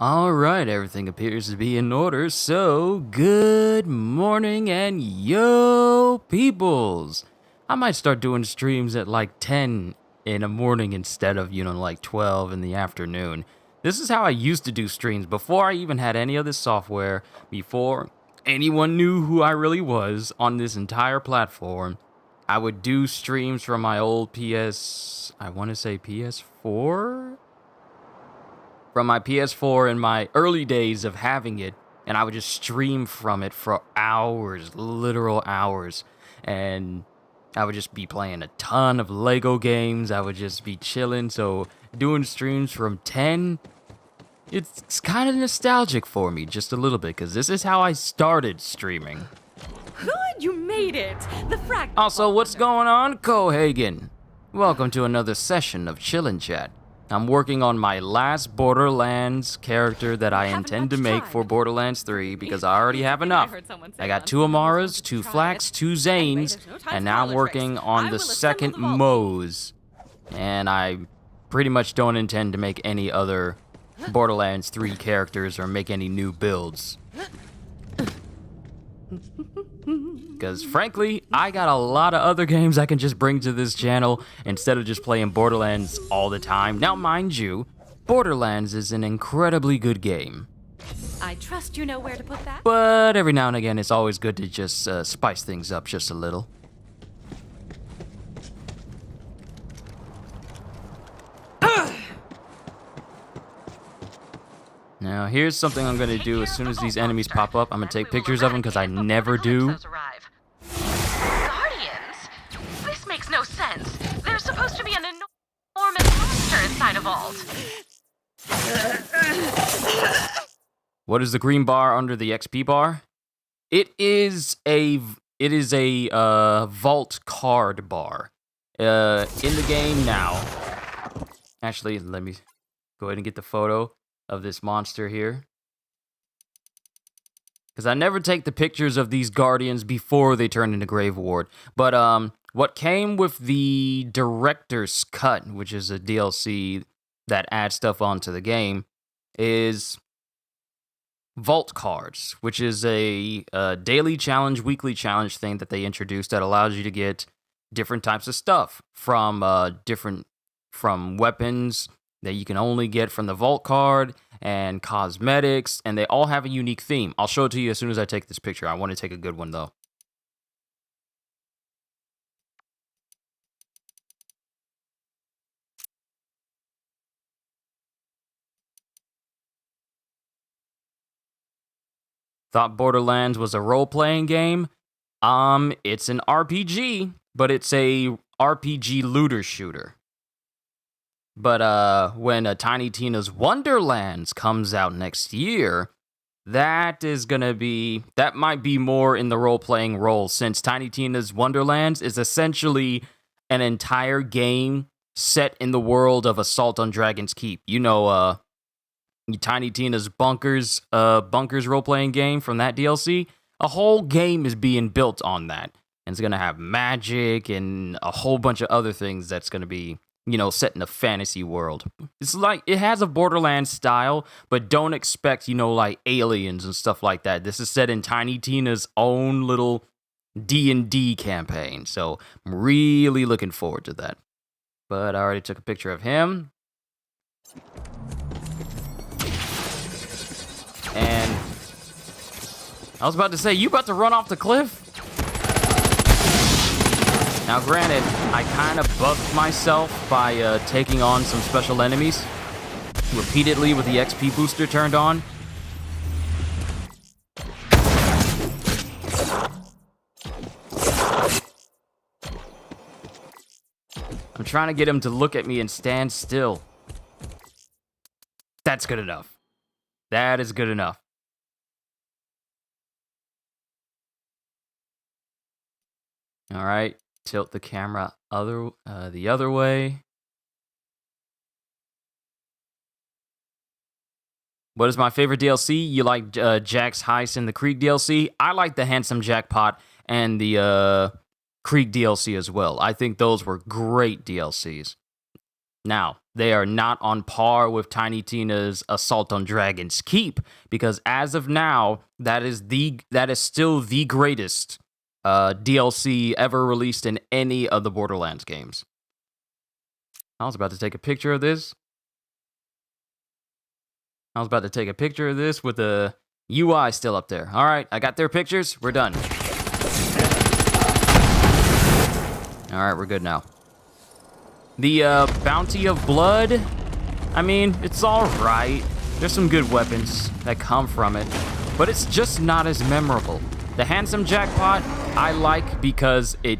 Alright, everything appears to be in order, so good morning and yo peoples! I might start doing streams at like 10 in the morning instead of, like 12 in the afternoon. This is how I used to do streams before I even had any of this software, before anyone knew who I really was on this entire platform. I would do streams from my old I want to say PS4? From my PS4 in my early days of having it, and I would just stream from it for hours, literal hours, and I would just be playing a ton of Lego games. I would just be chilling, so doing streams from 10, it's kind of nostalgic for me, just a little bit, because this is how I started streaming. Good, you made it! The frag. Also, what's going on, Cohagen? Welcome to another session of Chillin' Chat. I'm working on my last Borderlands character that I intend to make for Borderlands 3 because I already have enough. I got 2 Amaras, 2 Flax, 2 Zanes, and now I'm working on the second Moze. And I pretty much don't intend to make any other Borderlands 3 characters or make any new builds. Because frankly, I got a lot of other games I can just bring to this channel instead of just playing Borderlands all the time. Now, mind you, Borderlands is an incredibly good game. I trust you know where to put that. But every now and again, it's always good to just spice things up just a little. Now, here's something I'm going to do as soon as these enemies pop up. I'm going to take pictures of them because I never do. Guardians? This makes no sense. There's supposed to be an enormous monster inside a vault. What is the green bar under the XP bar? It is a vault card bar. In the game now. Actually, let me go ahead and get the photo of this monster here. Because I never take the pictures of these guardians before they turn into Grave Ward. But what came with the Director's Cut, which is a DLC that adds stuff onto the game, is Vault Cards, which is a daily challenge, weekly challenge thing that they introduced that allows you to get different types of stuff from weapons that you can only get from the vault card, and cosmetics, and they all have a unique theme. I'll show it to you as soon as I take this picture. I want to take a good one, though. Thought Borderlands was a role-playing game? It's an RPG, but it's a RPG looter shooter. But when Tiny Tina's Wonderlands comes out next year, that might be more in the role-playing role, since Tiny Tina's Wonderlands is essentially an entire game set in the world of Assault on Dragon's Keep. You know, Tiny Tina's Bunkers role-playing game from that DLC. A whole game is being built on that. And it's going to have magic and a whole bunch of other things that's going to be, set in a fantasy world. It's like, it has a Borderlands style, but don't expect, like aliens and stuff like that. This is set in Tiny Tina's own little D&D campaign, so I'm really looking forward to that. But I already took a picture of him. And I was about to say, you about to run off the cliff? Now, granted, I kind of buffed myself by taking on some special enemies repeatedly with the XP booster turned on. I'm trying to get him to look at me and stand still. That's good enough. That is good enough. All right. Tilt the camera the other way. What is my favorite DLC? You like Jack's Heist and the Creek DLC? I like the Handsome Jackpot and the Creek DLC as well. I think those were great DLCs. Now, they are not on par with Tiny Tina's Assault on Dragon's Keep, because as of now, that is still the greatest DLC ever released in any of the Borderlands games. I was about to take a picture of this. with the UI still up there. All right, I got their pictures. We're done. All right, we're good now. The Bounty of Blood, I mean, it's all right. There's some good weapons that come from it, but it's just not as memorable. The Handsome Jackpot, I like because it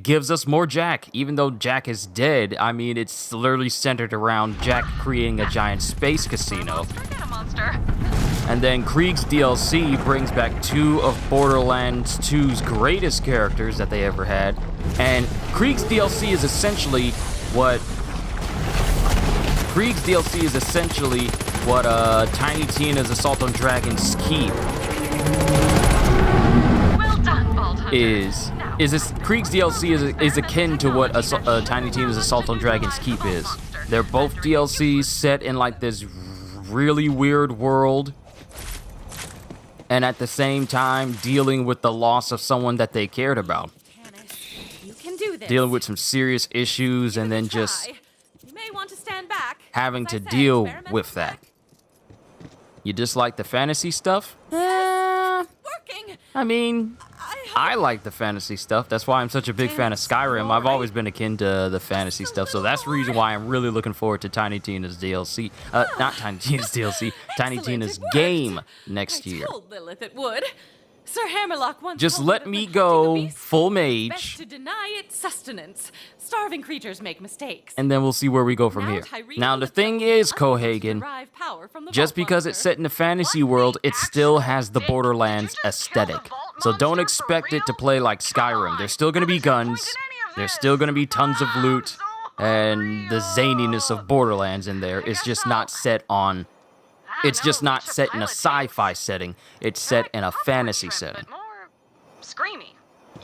gives us more Jack. Even though Jack is dead, I mean, it's literally centered around Jack creating a giant space casino. And then Krieg's DLC brings back two of Borderlands 2's greatest characters that they ever had. And Krieg's DLC is essentially what Tiny Tina's Assault on Dragon's Keep is. Krieg's DLC is akin to what Tiny Tina's Assault on Dragon's Keep is. They're both DLCs set in like this really weird world, and at the same time dealing with the loss of someone that they cared about. You can do this. Dealing with some serious issues and then just you may want to stand back, having to deal with that. You dislike the fantasy stuff? Working. I mean, I like the fantasy stuff. That's why I'm such a big fan of Skyrim. I've always been akin to the fantasy stuff, so that's the reason why I'm really looking forward to Tiny Tina's DLC. Not Tiny Tina's DLC, Tiny Tina's game next year. I told Lilith it would. Sir Hammerlock once Just told let me me that go protecting a beast full is mage, best to deny it sustenance. Starving creatures make mistakes. and then we'll see where we go from here. Now, the thing is, Cohagen, just because it's set in a fantasy world, it still has the Borderlands aesthetic. So don't expect it to play like Skyrim. There's still going to be guns, there's still going to be tons of loot, and the zaniness of Borderlands in there is just not set on... It's just not set in a sci-fi setting. It's set in a fantasy setting. Screamy.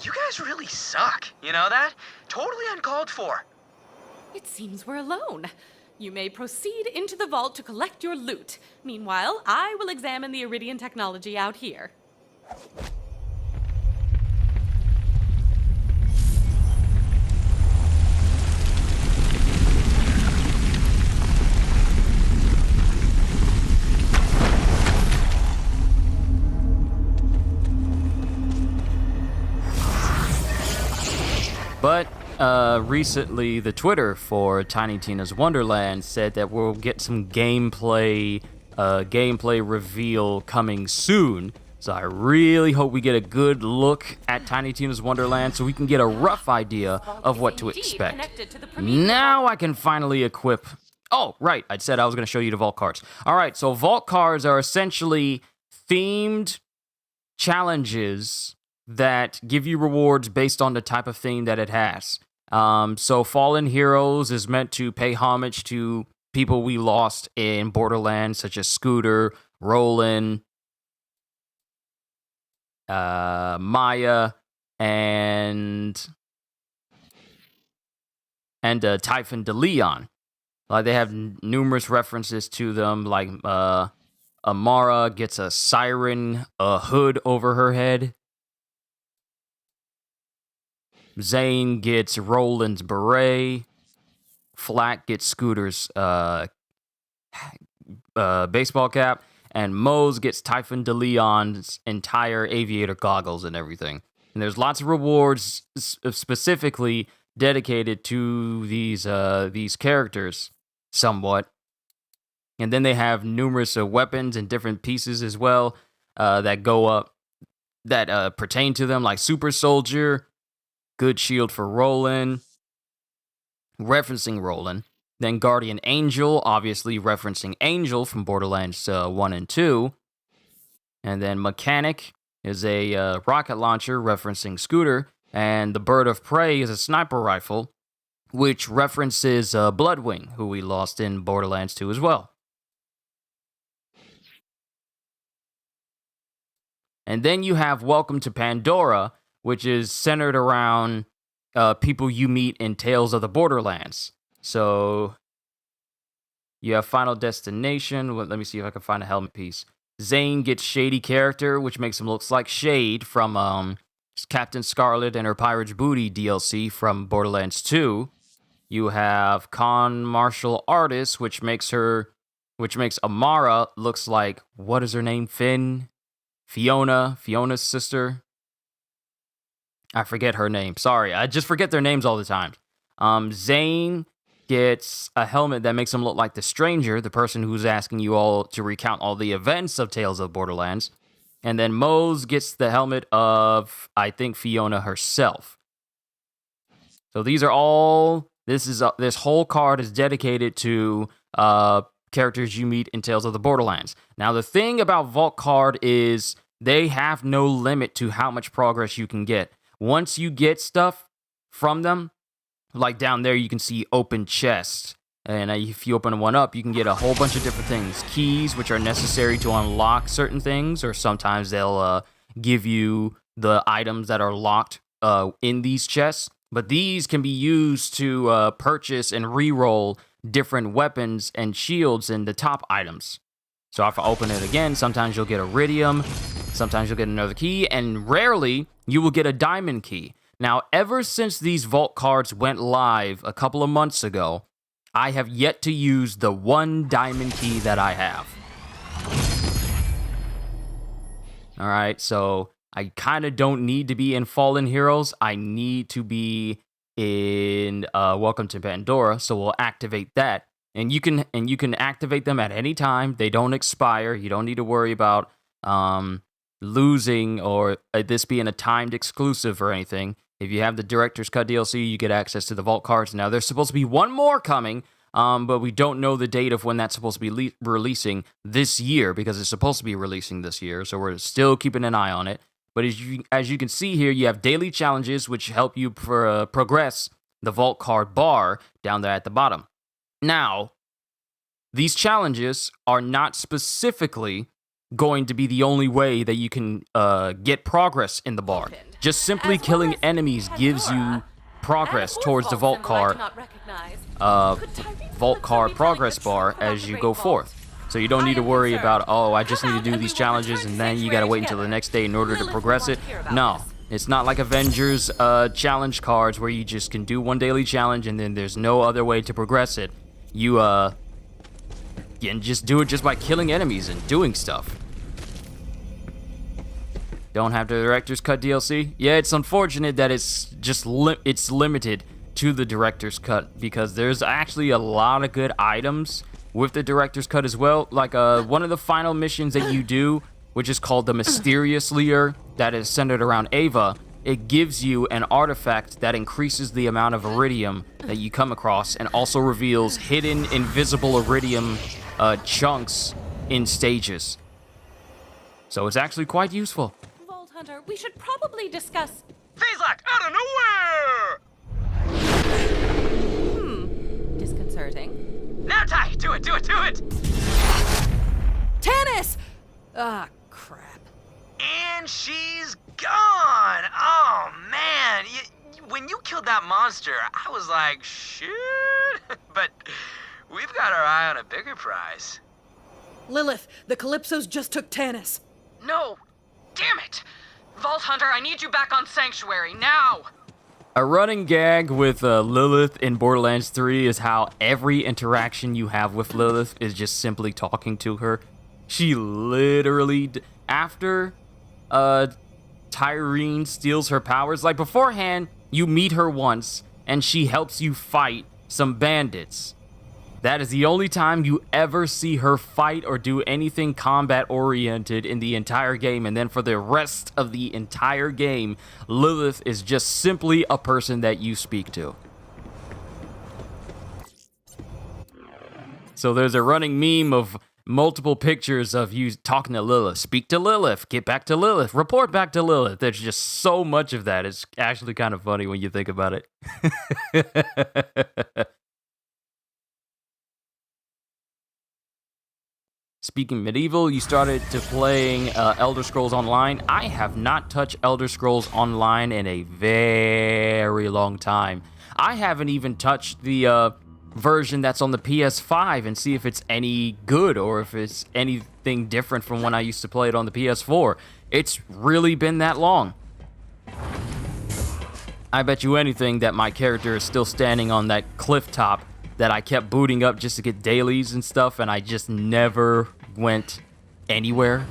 You guys really suck. You know that? Totally uncalled for. It seems we're alone. You may proceed into the vault to collect your loot. Meanwhile, I will examine the Iridian technology out here. But recently, the Twitter for Tiny Tina's Wonderland said that we'll get some gameplay reveal coming soon. So I really hope we get a good look at Tiny Tina's Wonderland so we can get a rough idea of what to expect. Now I can finally equip... Oh, right, I said I was going to show you the vault cards. All right, so vault cards are essentially themed challenges that give you rewards based on the type of theme that it has. So Fallen Heroes is meant to pay homage to people we lost in Borderlands, such as Scooter, Roland, Maya, and Typhon DeLeon. Like, they have numerous references to them, like Amara gets a siren, a hood over her head. Zane gets Roland's beret. Flack gets Scooter's baseball cap. And Moze gets Typhon DeLeon's entire aviator goggles and everything. And there's lots of rewards specifically dedicated to these characters, somewhat. And then they have numerous weapons and different pieces as well that go up, that pertain to them, like Super Soldier, Good Shield for Roland, referencing Roland. Then Guardian Angel, obviously referencing Angel from Borderlands 1 and 2. And then Mechanic is a rocket launcher referencing Scooter. And the Bird of Prey is a sniper rifle, which references Bloodwing, who we lost in Borderlands 2 as well. And then you have Welcome to Pandora, which is centered around people you meet in Tales of the Borderlands. So you have Final Destination. Well, let me see if I can find a helmet piece. Zane gets Shady Character, which makes him look like Shade from Captain Scarlet and her Pirate's Booty DLC from Borderlands 2. You have Con Martial Artist, which makes Amara looks like, what is her name? Fiona's sister. I forget her name. Sorry, I just forget their names all the time. Zane gets a helmet that makes him look like the Stranger, the person who's asking you all to recount all the events of Tales of Borderlands. And then Moze gets the helmet of, I think, Fiona herself. So these are all... This whole card is dedicated to characters you meet in Tales of the Borderlands. Now, the thing about Vault Card is they have no limit to how much progress you can get. Once you get stuff from them, like down there, you can see open chests. And if you open one up, you can get a whole bunch of different things. Keys, which are necessary to unlock certain things, or sometimes they'll give you the items that are locked in these chests. But these can be used to purchase and reroll different weapons and shields in the top items. So if I open it again, sometimes you'll get iridium, sometimes you'll get another key, and rarely you will get a diamond key. Now, ever since these vault cards went live a couple of months ago, I have yet to use the one diamond key that I have. All right, so I kind of don't need to be in Fallen Heroes. I need to be in Welcome to Pandora, so we'll activate that. And you can activate them at any time. They don't expire. You don't need to worry about losing or this being a timed exclusive or anything. If you have the Director's Cut DLC, you get access to the Vault cards. Now, there's supposed to be one more coming, but we don't know the date of when that's supposed to be releasing this year, because it's supposed to be releasing this year, so we're still keeping an eye on it. But as you can see here, you have daily challenges, which help you progress the Vault card bar down there at the bottom. Now, these challenges are not specifically going to be the only way that you can get progress in the bar. Just simply killing enemies gives you progress towards the Vault card progress bar as you go forth. So you don't need to worry about, oh, I just need to do these challenges and then you gotta wait until the next day in order to progress it. No, it's not like Avengers challenge cards where you just can do one daily challenge and then there's no other way to progress it. You can just do it just by killing enemies and doing stuff. Don't have the Director's Cut DLC? Yeah, it's unfortunate that it's just it's limited to the Director's Cut, because there's actually a lot of good items with the Director's Cut as well. Like one of the final missions that you do, which is called the Mysterious Leer, that is centered around Ava, it gives you an artifact that increases the amount of iridium that you come across and also reveals hidden invisible iridium chunks in stages. So it's actually quite useful. Vault Hunter, we should probably discuss... Phase lock out of nowhere! Disconcerting. Now, Ty, do it! Tannis! Ah, crap. And she's gone! Oh, man! When you killed that monster, I was like, shit! But we've got our eye on a bigger prize. Lilith, the Calypsos just took Tannis. No! Damn it! Vault Hunter, I need you back on Sanctuary, now! A running gag with Lilith in Borderlands 3 is how every interaction you have with Lilith is just simply talking to her. She literally, after Tyreen steals her powers, like beforehand, you meet her once and she helps you fight some bandits. That is the only time you ever see her fight or do anything combat-oriented in the entire game. And then for the rest of the entire game, Lilith is just simply a person that you speak to. So there's a running meme of multiple pictures of you talking to Lilith. Speak to Lilith, get back to Lilith, report back to Lilith. There's just so much of that. It's actually kind of funny when you think about it. Speaking medieval, you started to playing Elder Scrolls Online. I have not touched Elder Scrolls Online in a very long time. I haven't even touched the version that's on the PS5 and see if it's any good or if it's anything different from when I used to play it on the PS4. It's really been that long. I bet you anything that my character is still standing on that cliff top that I kept booting up just to get dailies and stuff, and I just never went anywhere.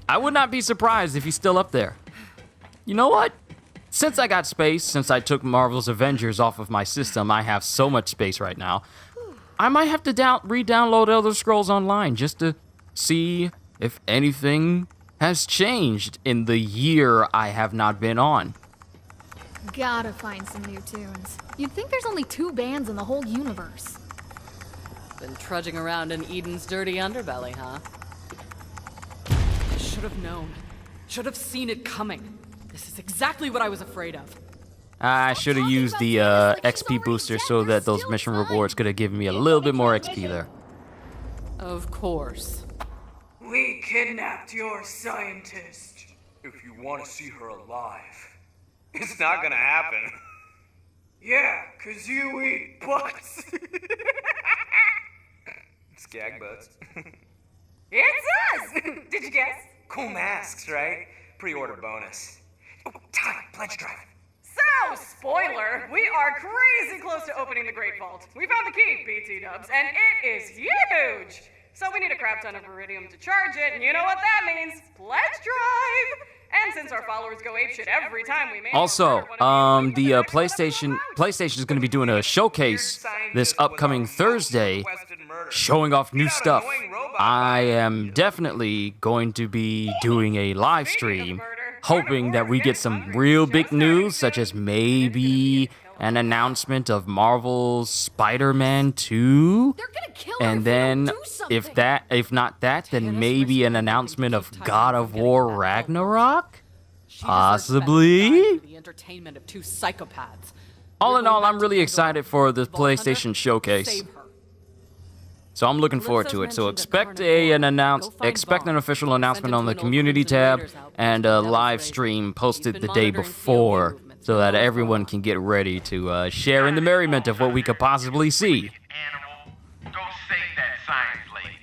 I would not be surprised if he's still up there. You know what? Since I got space, since I took Marvel's Avengers off of my system, I have so much space right now. I might have to re-download Elder Scrolls Online just to see if anything has changed in the year I have not been on. Gotta find some new tunes. You'd think there's only 2 bands in the whole universe. Been trudging around in Eden's dirty underbelly, huh? I should have known. Should have seen it coming. This is exactly what I was afraid of. I should have used the XP booster so that those mission rewards could have given me a little bit more XP there. Of course. We kidnapped your scientist. If you want to see her alive, it's not gonna happen. Yeah, 'cause you eat butts. Skag butts. It's us! Did you guess? Cool masks, right? Pre-order bonus. Oh, Ty, pledge drive. So, spoiler, we are crazy close to opening the Great Vault. We found the key, BT dubs, and it is huge! So we need a crap ton of iridium to charge it, and you know what that means? Pledge drive! And since our followers go apeshit every time we make Also, the PlayStation is going to be doing a showcase this upcoming Thursday, showing off new stuff. I am definitely going to be doing a live stream, hoping that we get some real big news, such as maybe an announcement of Marvel's Spider-Man 2. They're gonna kill And her then, if we don't do something. if not that, then maybe an announcement of God of War Ragnarok? Possibly? The entertainment of 2 psychopaths. All in all, I'm really excited for the PlayStation showcase. Save her. So I'm looking forward to it. So expect an official announcement on the community tab and a live stream posted the day before so that everyone can get ready to share in the merriment of what we could possibly see. Animal, go save that science lady.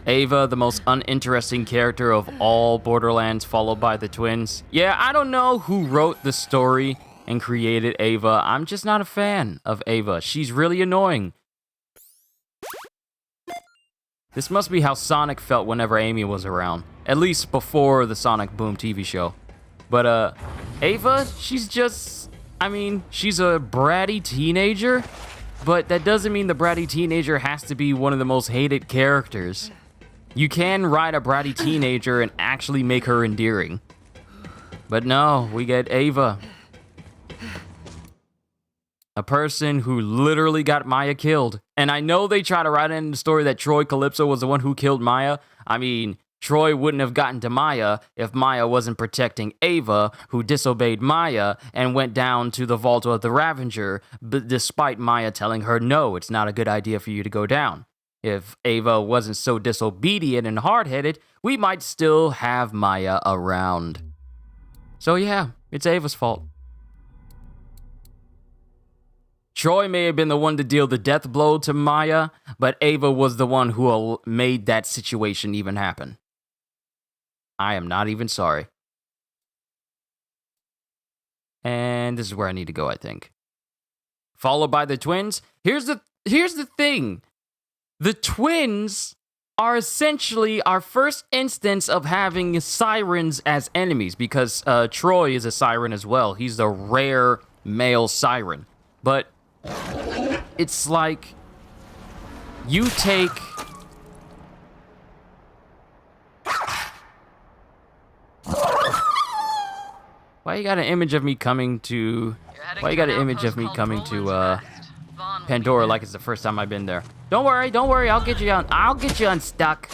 Ava, the most uninteresting character of all Borderlands, followed by the twins. Yeah, I don't know who wrote the story and created Ava. I'm just not a fan of Ava. She's really annoying. This must be how Sonic felt whenever Amy was around. At least before the Sonic Boom TV show. But, Ava, she's just... I mean, she's a bratty teenager. But that doesn't mean the bratty teenager has to be one of the most hated characters. You can write a bratty teenager and actually make her endearing. But no, we get Ava. A person who literally got Maya killed. And I know they try to write in the story that Troy Calypso was the one who killed Maya. I mean, Troy wouldn't have gotten to Maya if Maya wasn't protecting Ava, who disobeyed Maya and went down to the vault of the Ravager, but despite Maya telling her, no, it's not a good idea for you to go down. If Ava wasn't so disobedient and hard-headed, we might still have Maya around. So yeah, it's Ava's fault. Troy may have been the one to deal the death blow to Maya, but Ava was the one who made that situation even happen. I am not even sorry. And this is where I need to go, I think. Followed by the twins. Here's the thing. The twins are essentially our first instance of having sirens as enemies, because Troy is a siren as well. He's the rare male siren. But it's like you take... Why you got an image of me coming to... Why you got an image of me coming to Pandora like it's the first time I've been there? Don't worry, I'll get you unstuck.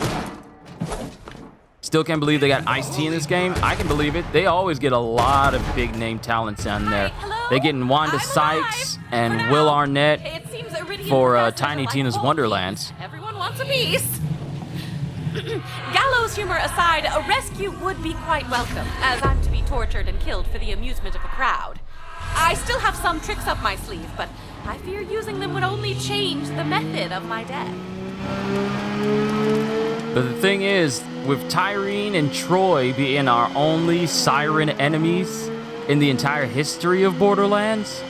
Still can't believe they got Ice-T in this game. I can believe it. They always get a lot of big name talents on there. They're getting Wanda Sykes and Will Arnett for Tiny Tina's Wonderlands. Everyone wants a piece. Gallows humor aside, a rescue would be quite welcome, as I'm to be tortured and killed for the amusement of a crowd. I still have some tricks up my sleeve, but I fear using them would only change the method of my death. But the thing is, with Tyreen and Troy being our only siren enemies in the entire history of Borderlands,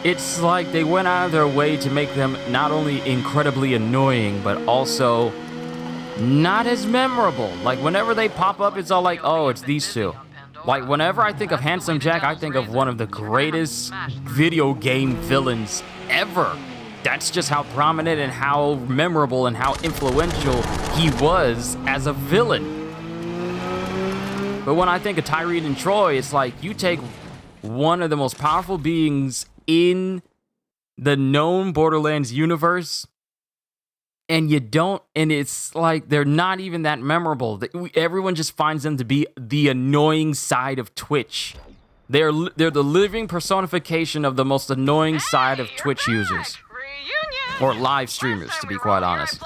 it's like they went out of their way to make them not only incredibly annoying, but also not as memorable. Like, whenever they pop up, it's all like, oh, it's these two. Like, whenever I think of Handsome Jack, I think of one of the greatest video game villains ever. That's just how prominent and how memorable and how influential he was as a villain. But when I think of Tyreen and Troy, it's like you take one of the most powerful beings in the known Borderlands universe, and you don't, and it's like they're not even that memorable. Everyone just finds them to be the annoying side of Twitch. They're the living personification of the most annoying side of Twitch users. Or live streamers, to be quite honest.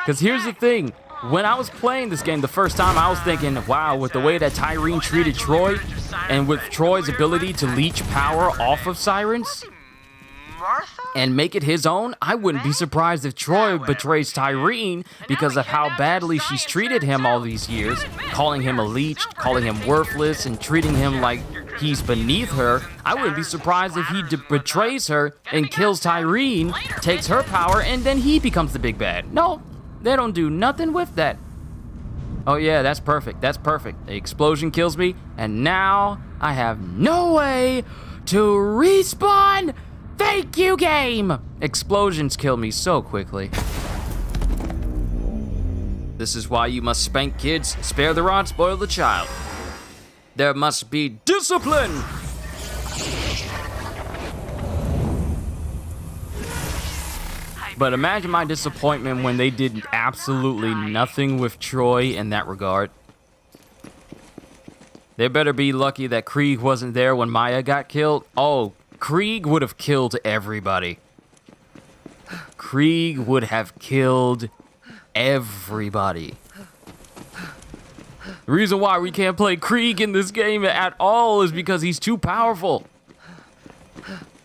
Because here's the thing. When I was playing this game the first time, I was thinking, wow, with the way that Tyreen treated Troy, and with Troy's ability to leech power off of sirens and make it his own, I wouldn't be surprised if Troy betrays Tyreen because of how badly she's treated him all these years, calling him a leech, calling him worthless, and treating him like he's beneath her. I wouldn't be surprised if he betrays her and kills Tyreen, takes her power, and then he becomes the big bad. No, they don't do nothing with that. Oh yeah, that's perfect. That's perfect. The explosion kills me, and now I have no way to respawn. Thank you, game! Explosions kill me so quickly. This is why you must spank kids. Spare the rod, spoil the child. There must be discipline! But imagine my disappointment when they did absolutely nothing with Troy in that regard. They better be lucky that Krieg wasn't there when Maya got killed. Oh, Krieg would have killed everybody. Krieg would have killed everybody. The reason why we can't play Krieg in this game at all is because he's too powerful.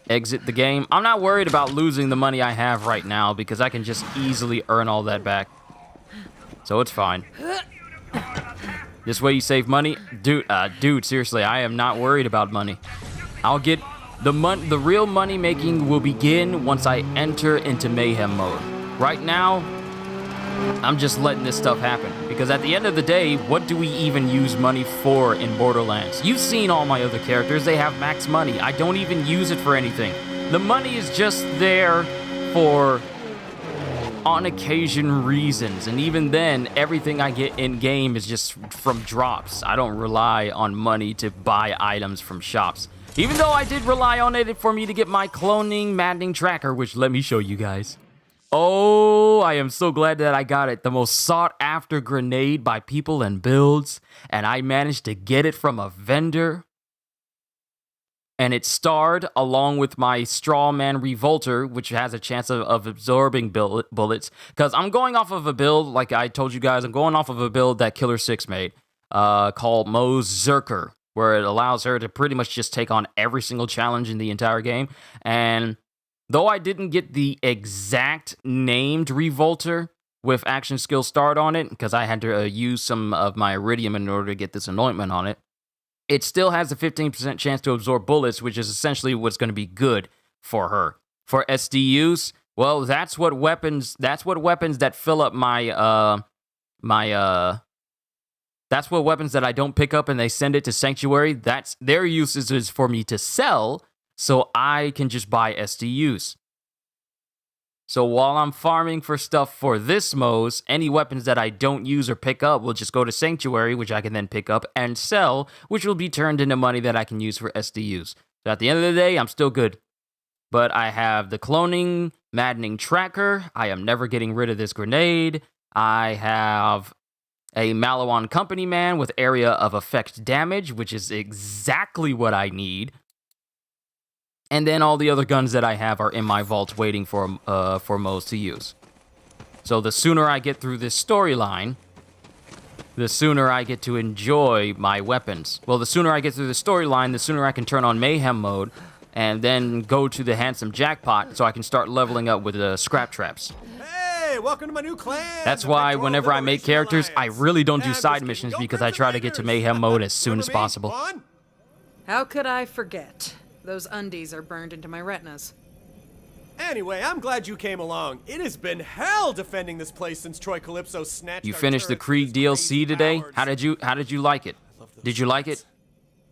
Exit the game. I'm not worried about losing the money I have right now because I can just easily earn all that back. So it's fine. This way you save money. Dude, seriously, I am not worried about money. I'll get the real money making will begin once I enter into mayhem mode. Right now, I'm just letting this stuff happen because at the end of the day, what do we even use money for in Borderlands? You've seen all my other characters, they have max money. I don't even use it for anything. The money is just there for on occasion reasons, and even then, everything I get in game is just from drops. I don't rely on money to buy items from shops. Even though I did rely on it for me to get my cloning maddening tracker, which let me show you guys. Oh, I am so glad that I got it. The most sought after grenade by people and builds, and I managed to get it from a vendor. And it starred along with my Strawman Revolter, which has a chance of absorbing bullets. Because I'm going off of a build, like I told you guys, I'm going off of a build that Killer 6 made called Moze Zerker, where it allows her to pretty much just take on every single challenge in the entire game. And though I didn't get the exact named Revolter with action skill start on it, because I had to use some of my Iridium in order to get this anointment on it, it still has a 15% chance to absorb bullets, which is essentially what's going to be good for her. For SDUs, well, that's what weapons that fill up that's what weapons that I don't pick up and they send it to Sanctuary. That's their uses is for me to sell, so I can just buy SDUs. So while I'm farming for stuff for this Moze, any weapons that I don't use or pick up will just go to Sanctuary, which I can then pick up and sell, which will be turned into money that I can use for SDUs. So at the end of the day, I'm still good. But I have the cloning, maddening tracker. I am never getting rid of this grenade. I have a Malawan Company Man with area of effect damage, which is exactly what I need. And then all the other guns that I have are in my vault waiting for Moze to use. So the sooner I get through this storyline, the sooner I get to enjoy my weapons. Well, the sooner I get through the storyline, the sooner I can turn on mayhem mode and then go to the handsome jackpot so I can start leveling up with the scrap traps. Hey, welcome to my new clan. That's why whenever I make characters, I really don't do side missions because I try to get to mayhem mode as soon as possible. How could I forget? Those undies are burned into my retinas. Anyway, I'm glad you came along. It has been hell defending this place since Troy Calypso snatched You our finished the turrets Krieg with his crazy DLC today? powers. How did you like it? Did you like it?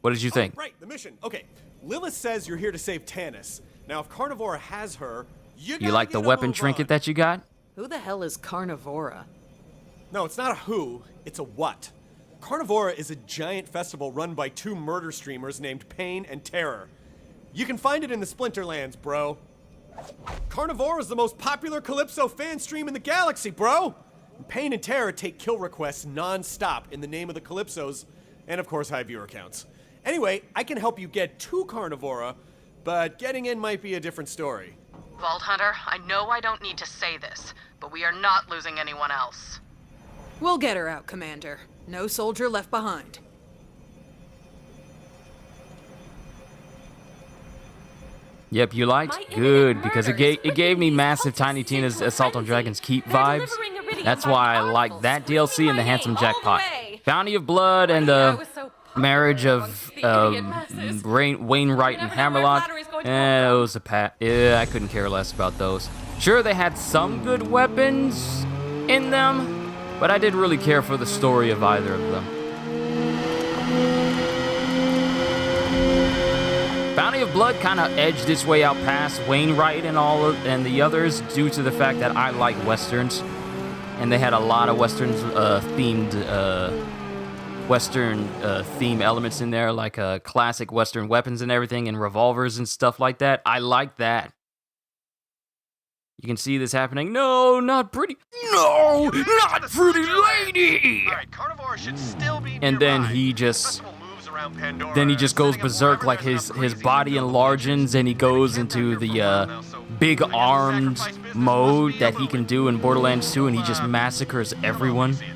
What did you think? Right, the mission. Okay, Lilith says you're here to save Tanis. Now, if Carnivora has her, You like the weapon trinket that you got? Who the hell is Carnivora? No, it's not a who, it's a what. Carnivora is a giant festival run by two murder streamers named Pain and Terror. You can find it in the Splinterlands, bro. Carnivora is the most popular Calypso fan stream in the galaxy, bro! Pain and Terror take kill requests non-stop in the name of the Calypsos, and of course high viewer counts. Anyway, I can help you get to Carnivora, but getting in might be a different story. Vault Hunter, I know I don't need to say this, but we are not losing anyone else. We'll get her out, Commander. No soldier left behind. Yep, you liked? My Good, imminent because it murders gave me quickly Massive focus Tiny into Tina's a Assault on frenzy. Dragon's Keep They're vibes. delivering iridium That's by why I armfuls, like that screaming DLC and the my Handsome name all the Jackpot. way. Bounty of Blood and I the was so marriage popular of amongst the idiot masses. Wainwright and Never know where Hammerlock. flattery's going to Eh, come it was a pat. Yeah, I couldn't care less about those. Sure, they had some good weapons in them, but I didn't really care for the story of either of them. Bounty of Blood kind of edged its way out past Wainwright and the others due to the fact that I like westerns, and they had a lot of westerns themed theme elements in there, like classic western weapons and everything, and revolvers and stuff like that. I like that. You can see this happening. No, not pretty. No, not pretty lady. All right, Carnivora should still be And then nearby. he The just. festival moves around Pandora, Then he just goes setting up berserk, like wherever his there's enough body crazy enlarges and he goes They've been into camped here for a while the now, so big I guess the armed sacrifice business mode must be that he over can with. do in Borderlands 2, and he So, just massacres come on, everyone. see it.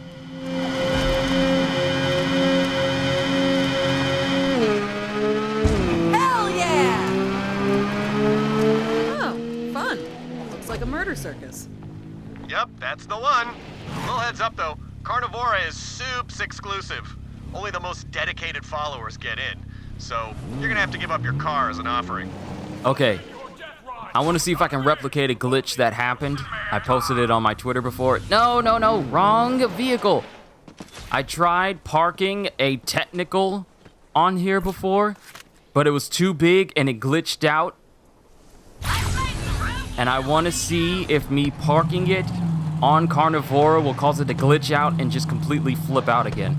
Hell yeah! Oh, fun. Looks like a murder circus. Yep, that's the one. Little heads up though, Carnivora is soups exclusive. Only the most dedicated followers get in. So you're gonna have to give up your car as an offering. Okay. I want to see if I can replicate a glitch that happened. I posted it on my Twitter before. No, wrong vehicle. I tried parking a technical on here before, but it was too big and it glitched out. And I want to see if me parking it on Carnivora will cause it to glitch out and just completely flip out again.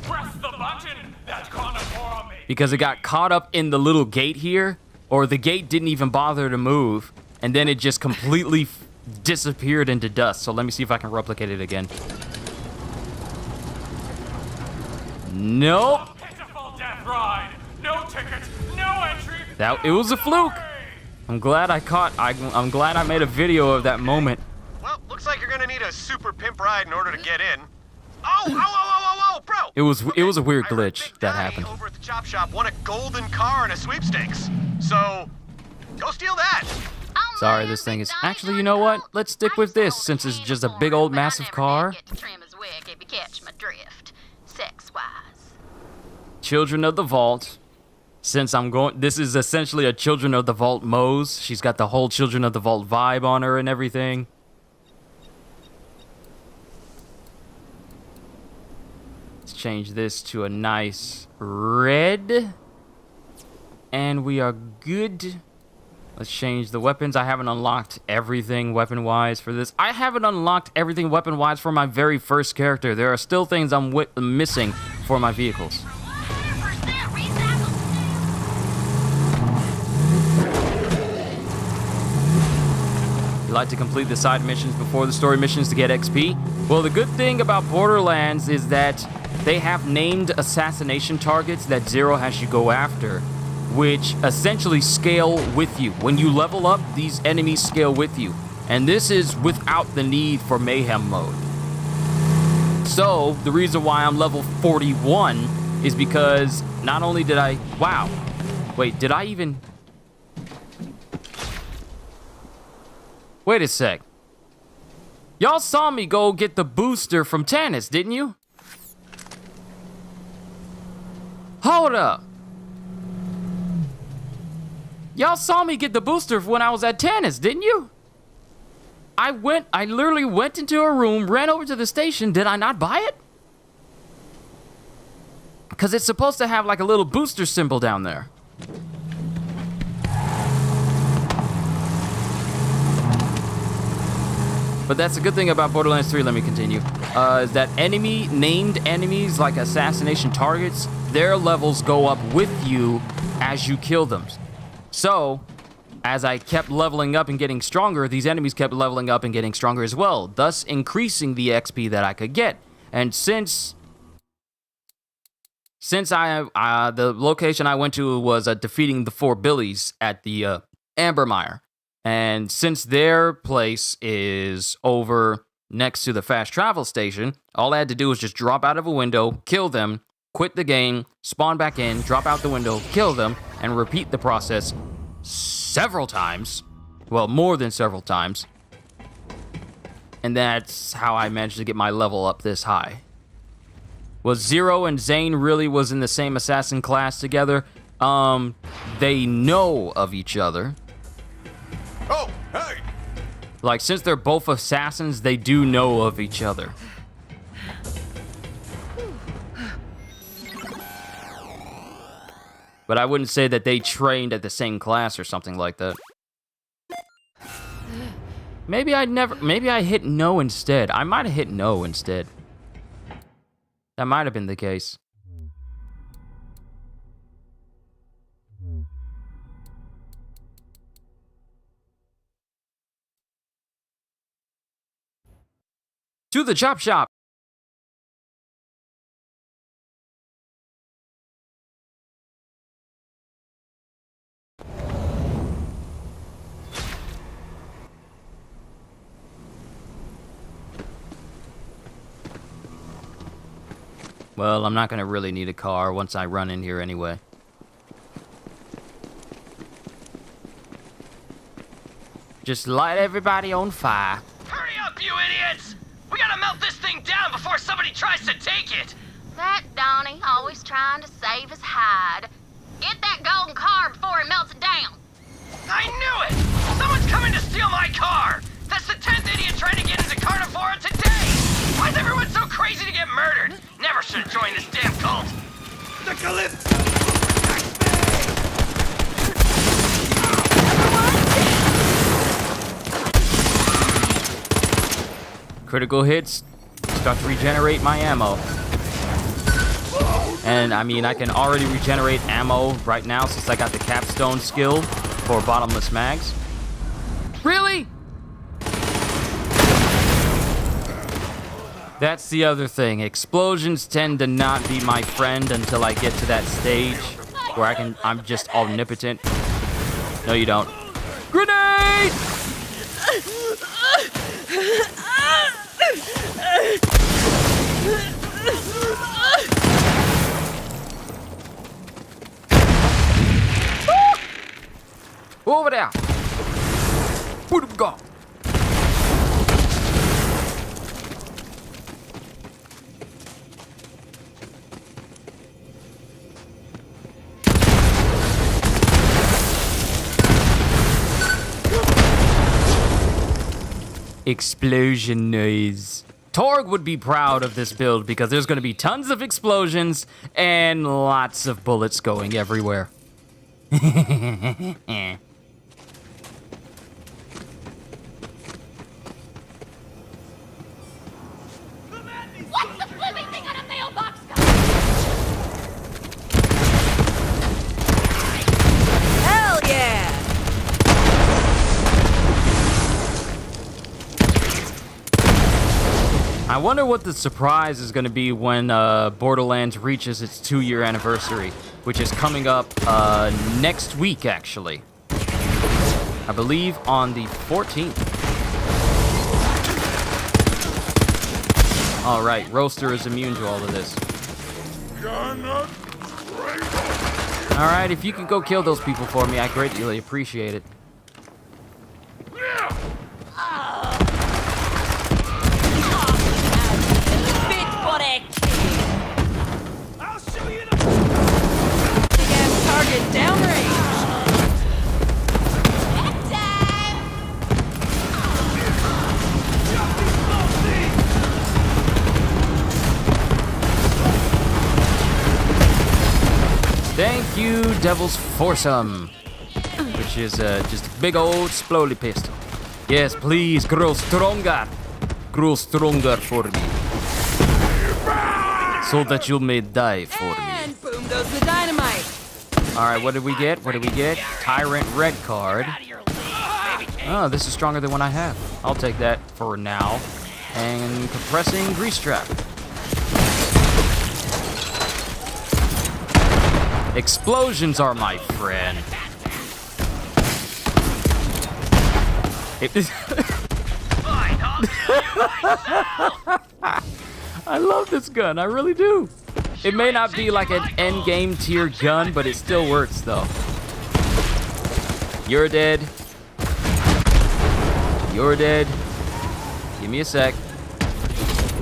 Press the button that Carnivora made. Because it got caught up in the little gate here, or the gate didn't even bother to move, and then it just completely disappeared into dust. So let me see if I can replicate it again. Nope. Pitiful death ride. No ticket, no entry. It was a fluke. I'm glad I'm glad I made a video of that moment. Well, looks like you're gonna need a super pimp ride in order to get in. Oh, bro! It was a weird I heard glitch Big that Daddy happened. over at the chop shop won a golden car in a sweepstakes. So, go steal that. Sorry, this thing is... Actually, you know what? Let's stick with this, since it's just a big old massive car. Children of the Vault. Since this is essentially a Children of the Vault Moze. She's got the whole Children of the Vault vibe on her and everything. Let's change this to a nice red. And we are good. Let's change the weapons. I haven't unlocked everything weapon-wise for this. I haven't unlocked everything weapon-wise for my very first character. There are still things I'm missing for my vehicles. You like to complete the side missions before the story missions to get XP? Well, the good thing about Borderlands is that they have named assassination targets that Zero has you go after, which essentially scale with you. When you level up, these enemies scale with you. And this is without the need for mayhem mode. So, the reason why I'm level 41 is because not only did I... Wow. Wait, did I even... Wait a sec. Y'all saw me go get the booster from Tannis, didn't you? Hold up. Y'all saw me get the booster when I was at Tannis, didn't you? I literally went into a room, ran over to the station. Did I not buy it? Because it's supposed to have like a little booster symbol down there. But that's the good thing about Borderlands 3, let me continue, is that named enemies like assassination targets, their levels go up with you as you kill them. So, as I kept leveling up and getting stronger, these enemies kept leveling up and getting stronger as well, thus increasing the XP that I could get. And since the location I went to was defeating the 4 Billies at the Ambermire, and since their place is over next to the fast travel station, all I had to do was just drop out of a window, kill them, quit the game, spawn back in, drop out the window, kill them, and repeat the process several times. Well, more than several times. And that's how I managed to get my level up this high. Was Zero and Zane really was in the same assassin class together? They know of each other. Oh, hey! Like, since they're both assassins, they do know of each other. But I wouldn't say that they trained at the same class or something like that. Maybe I hit no instead. I might have hit no instead. That might have been the case. To the chop shop. Well, I'm not gonna really need a car once I run in here anyway. Just light everybody on fire. Hurry up, you idiots! We gotta melt this thing down before somebody tries to take it! That Donnie, always trying to save his hide. Get that golden car before he melts it down. I knew it! Someone's coming to steal my car! That's the 10th idiot trying to get into Carnivora today! Why is everyone so crazy to get murdered? Never should have joined this damn cult! The Calypso! Critical hits start to regenerate my ammo. And I mean, I can already regenerate ammo right now since I got the capstone skill for bottomless mags. Really? That's the other thing. Explosions tend to not be my friend until I get to that stage where I'm just omnipotent. No, you don't. Grenade! Over there. Put him gone. Explosion noise. Torg would be proud of this build because there's going to be tons of explosions and lots of bullets going everywhere. What's the flipping thing on a mailbox gun? Hell yeah! I wonder what the surprise is going to be when Borderlands reaches its 2-year anniversary, which is coming up next week, actually. I believe on the 14th. All right, Roaster is immune to all of this. All right, if you could go kill those people for me, I greatly appreciate it. I'll show you the Big-ass target downrange. Thank you, Devil's Foursome, which is just a big old explodey pistol. Yes, please, grow stronger. Grow stronger for me. So that you may die for me. And boom goes the dynamite. Alright, what did we get? What did we get? Tyrant red card. Oh, this is stronger than what I have. I'll take that for now. And compressing grease trap. Explosions are my friend. I love this gun, I really do. It may not be like an end game tier gun, but it still works though. You're dead. You're dead. Give me a sec.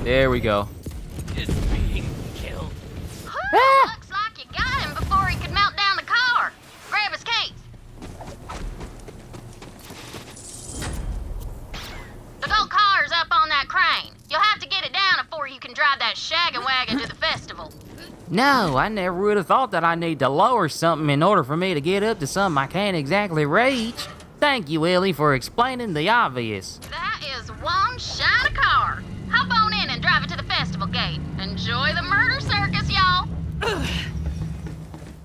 There we go. Looks like you got him before he could melt down the car. Grab his case. The gold car's up on that crane. You'll have to get it down before you can drive that shaggin' wagon to the festival. No, I never would have thought that I need to lower something in order for me to get up to something I can't exactly reach. Thank you, Ellie, for explaining the obvious. That is one shiny car. Hop on in and drive it to the festival gate. Enjoy the murder circus, y'all.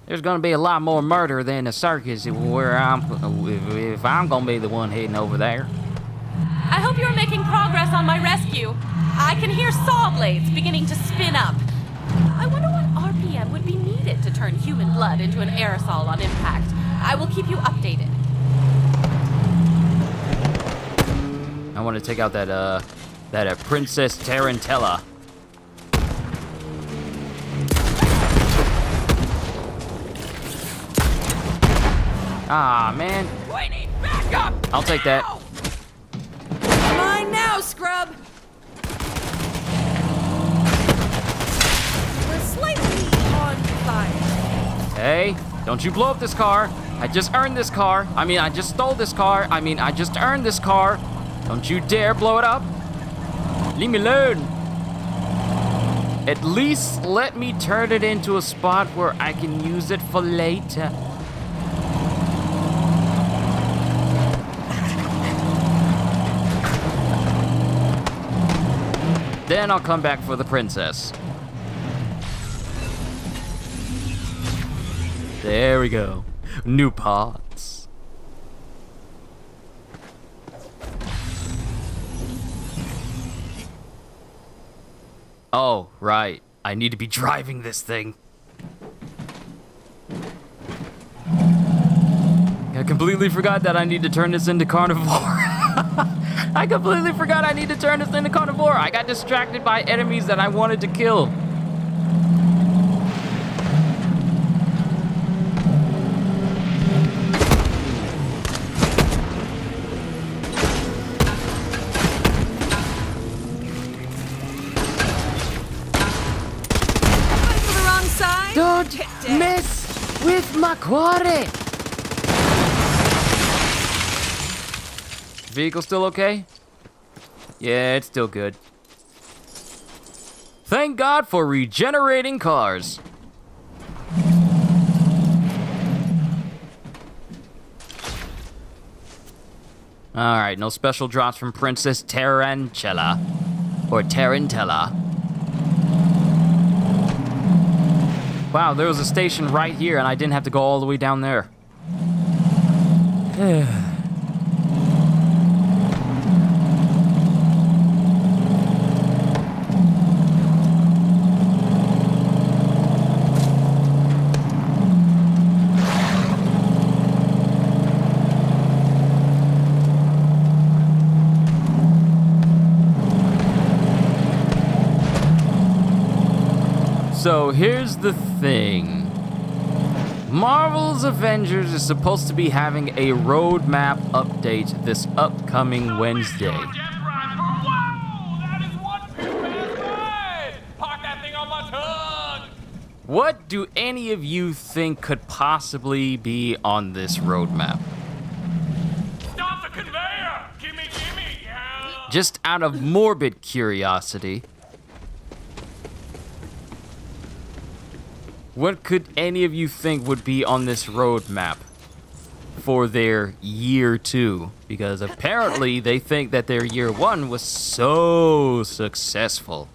There's gonna be a lot more murder than a circus where if I'm gonna be the one heading over there. I hope you're making progress on my rescue. I can hear saw blades beginning to spin up. I wonder what RPM would be needed to turn human blood into an aerosol on impact. I will keep you updated. I want to take out that Princess Tarantella. Ah, man. We need backup. I'll take that. Mine now, scrub. We're slightly on fire. Hey, don't you blow up this car. I just earned this car. I just stole this car. I just earned this car. Don't you dare blow it up. Leave me alone. At least let me turn it into a spot where I can use it for later. Then I'll come back for the princess. There we go. New parts. Oh, right. I need to be driving this thing. I completely forgot that I need to turn this into carnivore. I completely forgot I need to turn this into carnivore. I got distracted by enemies that I wanted to kill. Don't mess with my quarry. Vehicle still okay? Yeah, it's still good. Thank God for regenerating cars. Alright, no special drops from Princess Tarantella. Or Tarantella. Wow, there was a station right here and I didn't have to go all the way down there. So here's the thing. Marvel's Avengers is supposed to be having a roadmap update this upcoming Wednesday. What do any of you think could possibly be on this roadmap? Stop the conveyor! Gimme, yeah! Just out of morbid curiosity, what could any of you think would be on this roadmap for their year 2? Because apparently they think that their year 1 was so successful.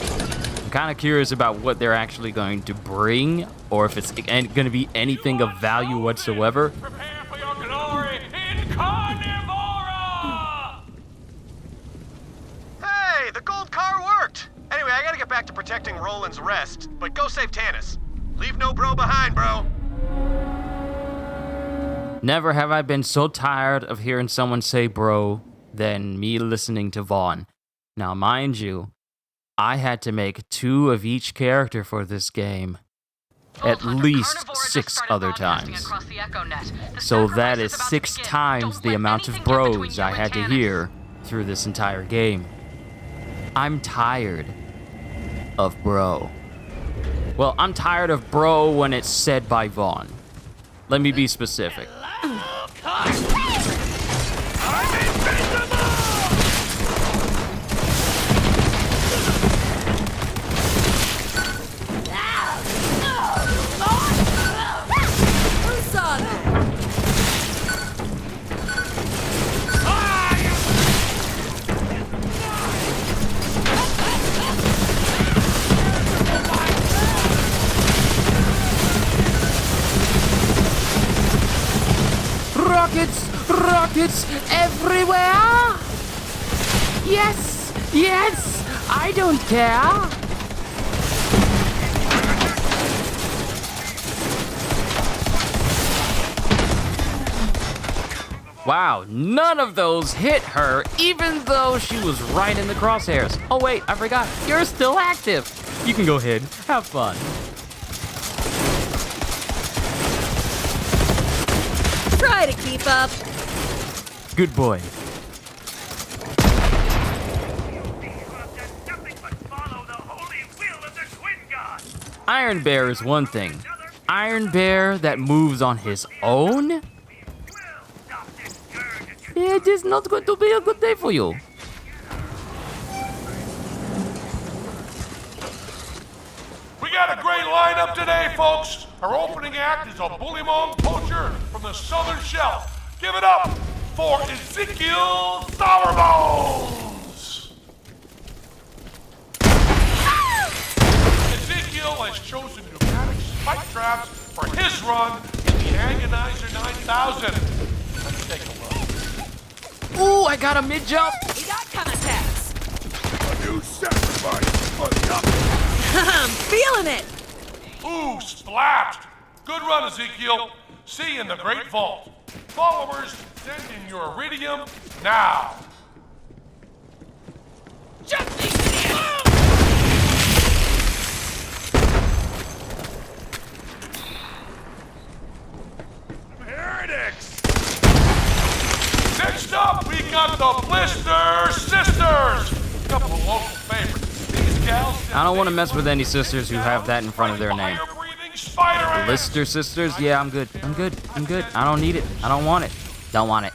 I'm kind of curious about what they're actually going to bring, or if it's going to be anything of value whatsoever. Prepare for your glory in Carnivora! Hey, the gold car worked! Anyway, I gotta get back to protecting Roland's rest, but go save Tanis. Leave no bro behind, bro. Never have I been so tired of hearing someone say bro than me listening to Vaughn. Now, mind you, I had to make 2 of each character for this game. At least 6 other times. So that is 6 times the amount of bros I had to hear through this entire game. I'm tired of bro. Well, I'm tired of bro when it's said by Vaughn. Let me be specific. Rockets everywhere! Yes, I don't care! Wow, none of those hit her, even though she was right in the crosshairs. Oh wait, I forgot, you're still active! You can go ahead, have fun. Try to keep up. Good boy. Iron Bear is one thing. Iron Bear that moves on his own? It is not going to be a good day for you. We got a great lineup today, folks. Our opening act is a bullymong poacher from the southern shelf. Give it up for Ezekiel Sourbones! Ezekiel has chosen pneumatic spike traps for his run in the Agonizer 9000. Let's take a look. Ooh, I got a mid-jump. We got contacts. A new sacrifice for nothing. I'm feeling it. Ooh, splashed. Good run, Ezekiel. See you in the Great Vault. Followers, send in your iridium now. Heretics! Next up, we got the Blister Sisters. Couple of local favorites. These gals. I don't want to mess with any sisters who have that in front of their name. Blister Sisters? Yeah, I'm good. I don't need it. I don't want it. Don't want it.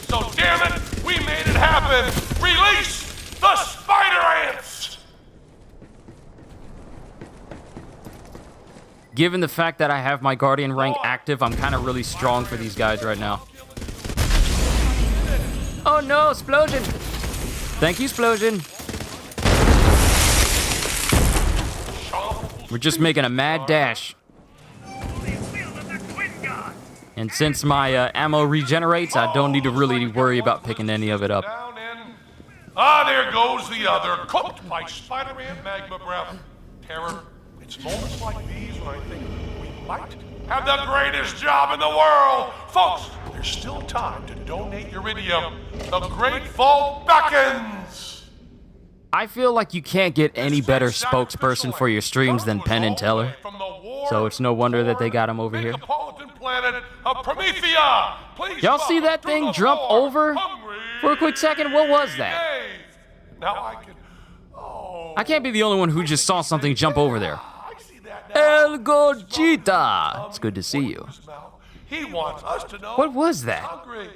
So damn it, we made it happen. Release the Spider Ants. Given the fact that I have my Guardian rank active, I'm kind of really strong for these guys right now. Oh no, Splosion! Thank you, Splosion. We're just making a mad dash. And since my ammo regenerates, I don't need to really worry about picking any of it up. There goes the other, cooked by Spider-Man magma breath. Terror, it's moments like these when I think we might have the greatest job in the world. Folks, there's still time to donate iridium. The Great Vault beckons. I feel like you can't get any better spokesperson for your streams than Penn and Teller. So it's no wonder that they got him over here. Planet of promethea. Please Y'all see that welcome thing to the jump floor, over? Hungry For a quick second, what was that? Dave. Now I can. Oh, I can't be the only one who just saw something jump over there. I see that now. El Gogeta! It's good to see you. He wants us to know. What was that? Hungry.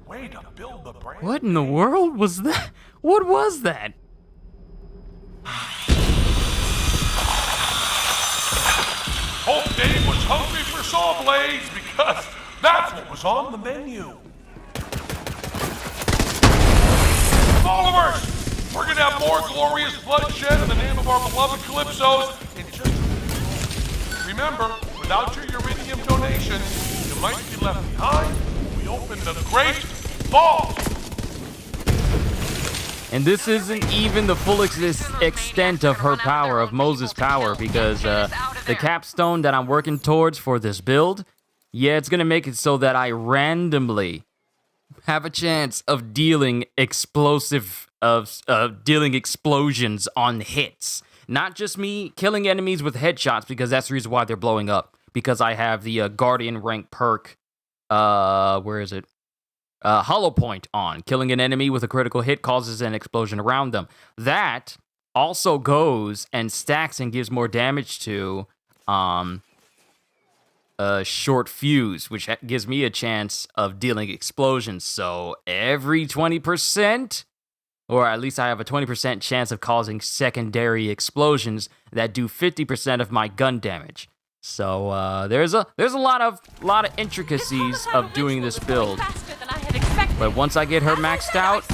Way to build the brand. What in the world was that? What was that? Hope Dave was hungry for saw blades because that's what was on the menu. Followers, we're gonna have more glorious bloodshed in the name of our beloved Calypsos in just a minute. Remember, without your uridium donation, you might be left behind when we open the Great Vault. And this isn't even the full extent of her power, of Moze's power, because the capstone that I'm working towards for this build, yeah, it's gonna make it so that I randomly have a chance of dealing explosions on hits. Not just me killing enemies with headshots, because that's the reason why they're blowing up. Because I have the Guardian rank perk, where is it? Hollow Point on. Killing an enemy with a critical hit causes an explosion around them. That also goes and stacks and gives more damage to short fuse, which gives me a chance of dealing explosions. So every 20%, or at least I have a 20% chance of causing secondary explosions that do 50% of my gun damage. So there's a lot of intricacies of doing this build. But once I get her maxed out,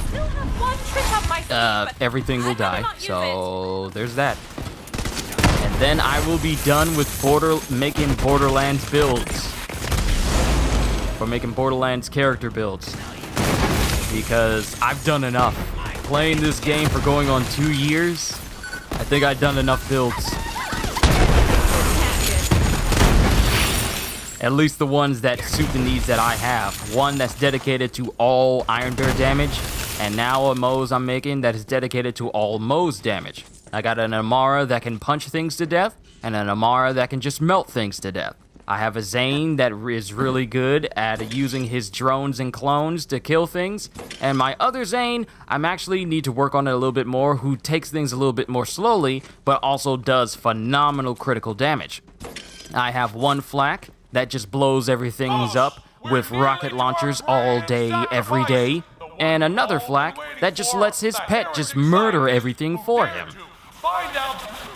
everything will die. So there's that. And then I will be done with making Borderlands builds. Or making Borderlands character builds. Because I've done enough. Playing this game for going on 2 years, I think I've done enough builds. At least the ones that suit the needs that I have. One that's dedicated to all Iron Bear damage, and now a Moze I'm making that is dedicated to all Moze damage. I got an Amara that can punch things to death, and an Amara that can just melt things to death. I have a Zane that is really good at using his drones and clones to kill things, and my other Zane, I'm actually need to work on it a little bit more, who takes things a little bit more slowly, but also does phenomenal critical damage. I have one Flak that just blows everything up with rocket launchers all day, every day. And another Flak that just lets his pet just murder everything for him.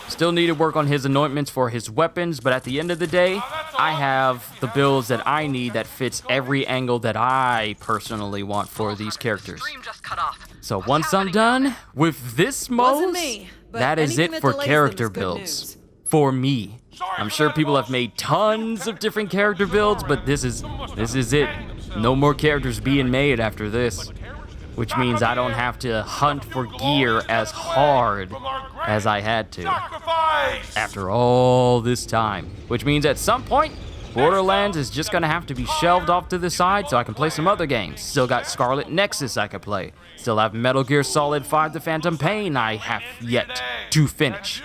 Still need to work on his anointments for his weapons, but at the end of the day, I have the builds that I need that fits every angle that I personally want for these characters. So once I'm done with this Moze, that is it for character builds. For me. I'm sure people have made tons of different character builds, but this is it. No more characters being made after this. Which means I don't have to hunt for gear as hard as I had to. After all this time. Which means at some point, Borderlands is just gonna have to be shelved off to the side so I can play some other games. Still got Scarlet Nexus I could play. Still have Metal Gear Solid 5 The Phantom Pain I have yet to finish.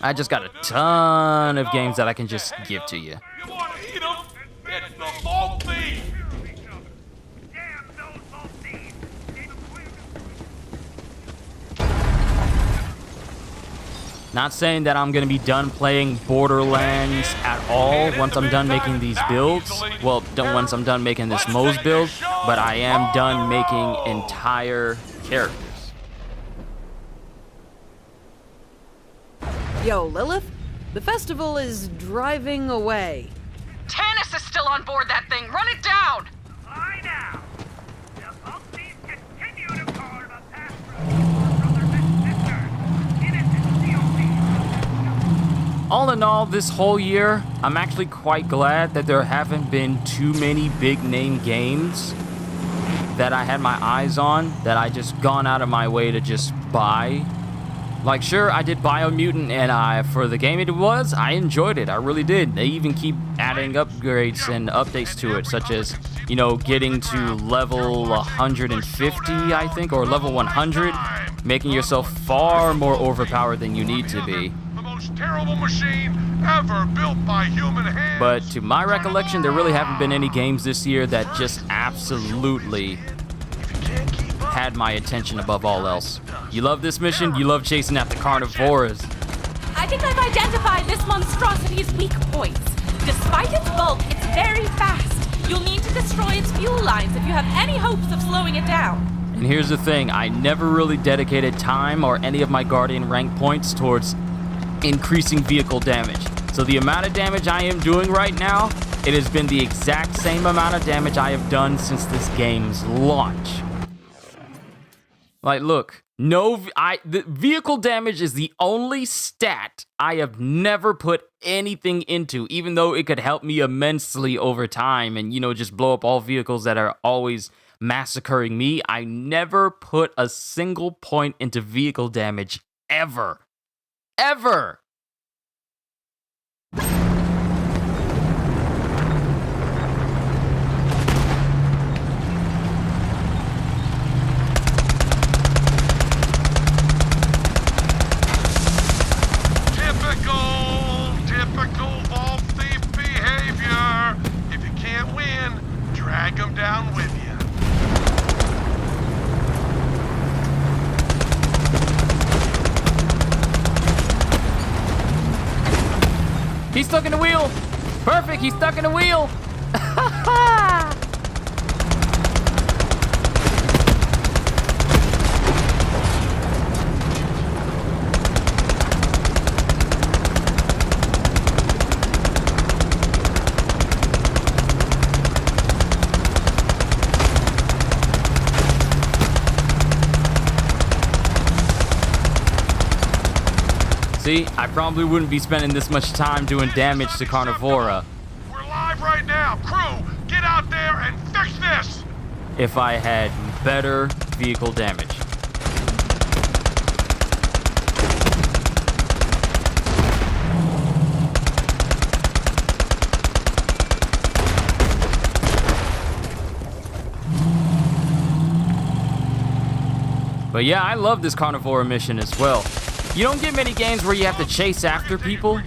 I just got a ton of games that I can just give to you. You want to eat them? It's the Vault Thief! Not saying that I'm going to be done playing Borderlands at all once I'm done making these builds. Well, once I'm done making this Moze build, but I am done making entire characters. Yo, Lilith, the festival is driving away. Tannis is still on board that thing. Run it down! I now. The Vultures continue to call the past brothers and sisters. Innocent All in all, this whole year, I'm actually quite glad that there haven't been too many big name games that I had my eyes on, that I just gone out of my way to just buy. Like, sure, I did Biomutant, and for the game I enjoyed it. I really did. They even keep adding upgrades and updates to it, such as, you know, getting to level 150, I think, or level 100, making yourself far more overpowered than you need to be. The most terrible machine ever built by human hands. But to my recollection, there really haven't been any games this year that just absolutely had my attention above all else. You love this mission, you love chasing after carnivoras. I think I've identified this monstrosity's weak points. Despite its bulk, it's very fast. You'll need to destroy its fuel lines if you have any hopes of slowing it down. And here's the thing, I never really dedicated time or any of my Guardian rank points towards increasing vehicle damage. So the amount of damage I am doing right now, it has been the exact same amount of damage I have done since this game's launch. Like, look, the vehicle damage is the only stat I have never put anything into, even though it could help me immensely over time and, you know, just blow up all vehicles that are always massacring me. I never put a single point into vehicle damage, ever. Ever! Typical vault thief behavior. If you can't win, drag them down with you. He's stuck in the wheel! Perfect, he's stuck in the wheel! See, I probably wouldn't be spending this much time doing damage to Carnivora. We're live right now. Crew, get out there and fix this! If I had better vehicle damage. But yeah, I love this Carnivora mission as well. You don't get many games where you have to chase after people.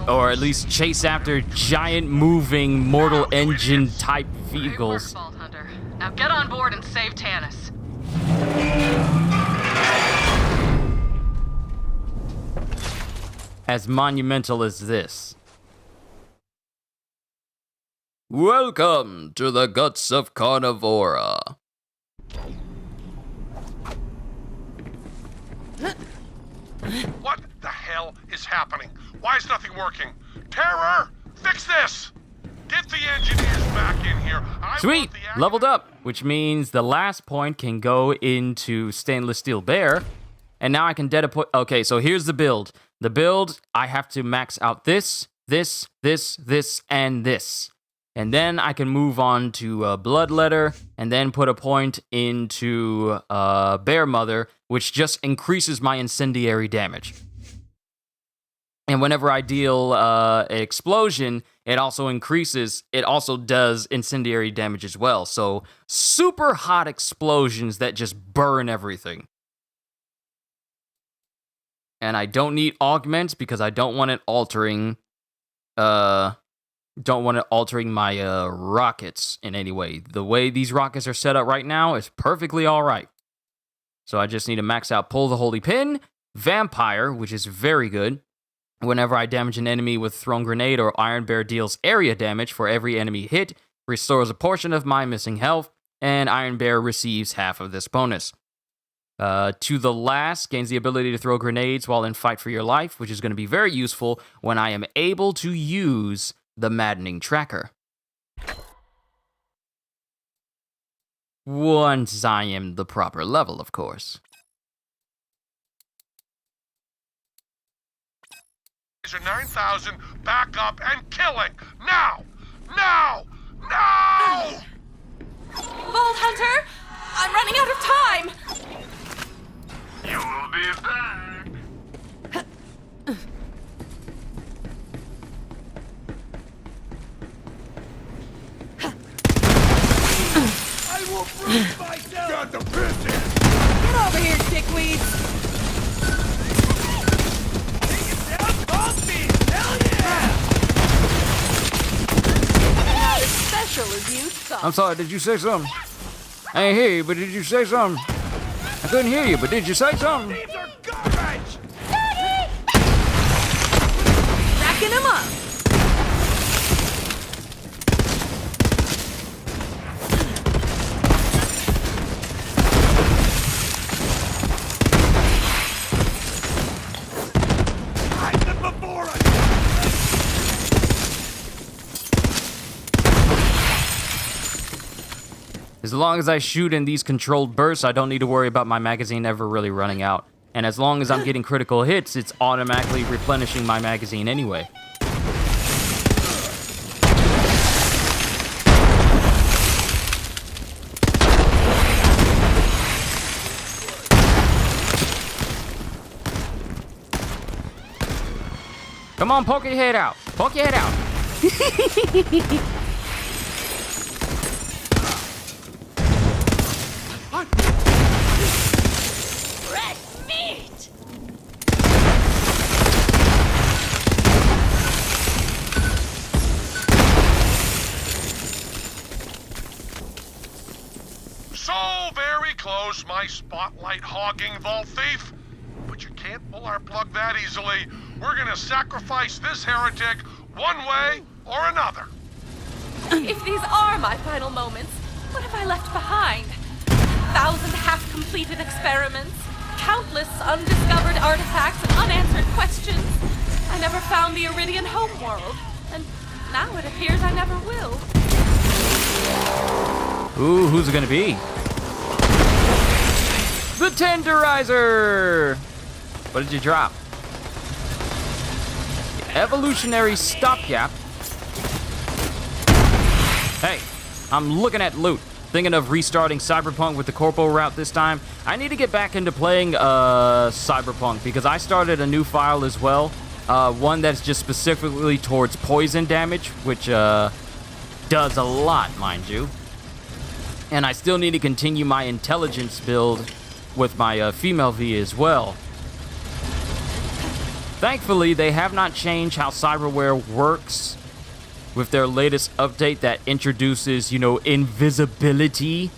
Or at least chase after giant moving mortal engine type vehicles. Vault Hunter. Now get on board and save Tanis. As monumental as this. Welcome to the guts of Carnivora. What the hell is happening? Why is nothing working? Terror! Fix this! Get the engineers back in here. Sweet! Leveled up, which means the last point can go into Stainless Steel Bear. And now I can dedicate... Okay, so here's the build. The build, I have to max out this, and this. And then I can move on to Bloodletter, and then put a point into Bear Mother, which just increases my incendiary damage. And whenever I deal an explosion, it also does incendiary damage as well. So super hot explosions that just burn everything. And I don't need augments because I don't want it altering my rockets in any way. The way these rockets are set up right now is perfectly all right. So I just need to max out Pull the Holy Pin, Vampire, which is very good. Whenever I damage an enemy with Thrown Grenade, or Iron Bear deals area damage for every enemy hit, restores a portion of my missing health, and Iron Bear receives half of this bonus. To the Last gains the ability to throw grenades while in Fight for Your Life, which is going to be very useful when I am able to use the Maddening Tracker. Once I am the proper level, of course. These are 9,000, back up and killing! Now! Now! Now! Vault Hunter! I'm running out of time! I'm sorry, did you say something? I ain't hear you, but did you say something? I couldn't hear you, but did you say something? These are garbage! Racking him up. Hide them before us! As long as I shoot in these controlled bursts, I don't need to worry about my magazine ever really running out. And as long as I'm getting critical hits, it's automatically replenishing my magazine anyway. Come on, poke your head out. Poke your head out. Red meat! So very close, my spotlight hogging vault thief. But you can't pull our plug that easily. We're gonna sacrifice this heretic one way or another. If these are my final moments, what have I left behind? 1,000 half-completed experiments, countless undiscovered artifacts and unanswered questions. I never found the Iridian homeworld, and now it appears I never will. Ooh, who's it gonna be? The Tenderizer! What did you drop? Evolutionary stopgap. Hey, I'm looking at loot. Thinking of restarting Cyberpunk with the corpo route this time. I need to get back into playing Cyberpunk because I started a new file as well. One that's just specifically towards poison damage, which does a lot, mind you. And I still need to continue my intelligence build with my female V as well. Thankfully, they have not changed how cyberware works with their latest update that introduces, you know, invisibility,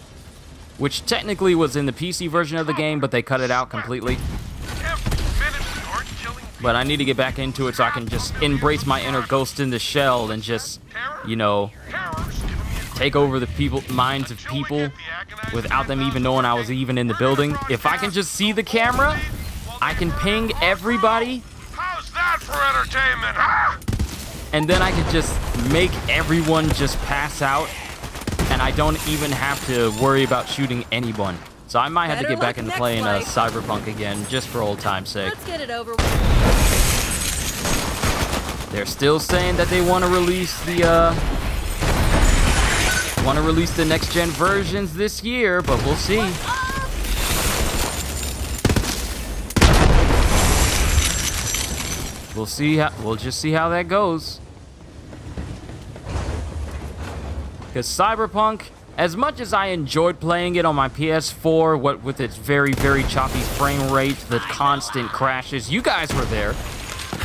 which technically was in the PC version of the game, but they cut it out completely. But I need to get back into it so I can just embrace my inner ghost in the shell and just, you know, take over the minds of people without them even knowing I was even in the building. If I can just see the camera, I can ping everybody. How's that for entertainment, huh? And then I could just make everyone just pass out, and I don't even have to worry about shooting anyone. So I might have to get back into playing Cyberpunk again, just for old time's sake. Let's get it over with. They're still saying that they want to release the next gen versions this year, but we'll see. We'll just see how that goes. Because Cyberpunk, as much as I enjoyed playing it on my PS4, what with its very, very choppy frame rate, the constant crashes, you guys were there,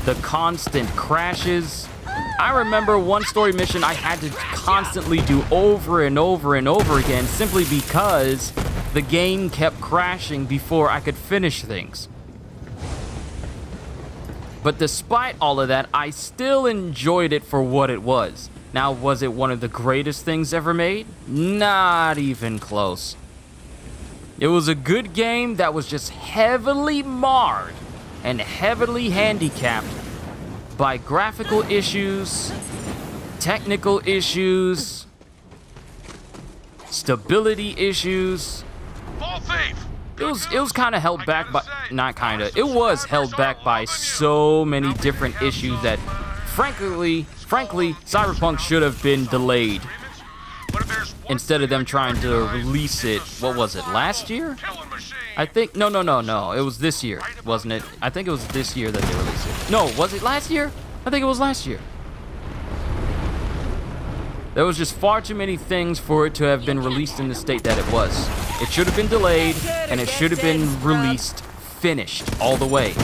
the constant crashes. I remember one story mission I had to constantly do over and over and over again simply because the game kept crashing before I could finish things. But despite all of that, I still enjoyed it for what it was. Now, was it one of the greatest things ever made? Not even close. It was a good game that was just heavily marred and heavily handicapped by graphical issues, technical issues, stability issues. It was kind of held back by, not kind of, it was held back by so many different issues that frankly, Cyberpunk should have been delayed instead of them trying to release it, what was it, last year? I think, no, it was this year, wasn't it? I think it was this year that they released it. No, was it last year? I think it was last year. There was just far too many things for it to have been released in the state that it was. It should have been delayed, and it should have been released finished all the way.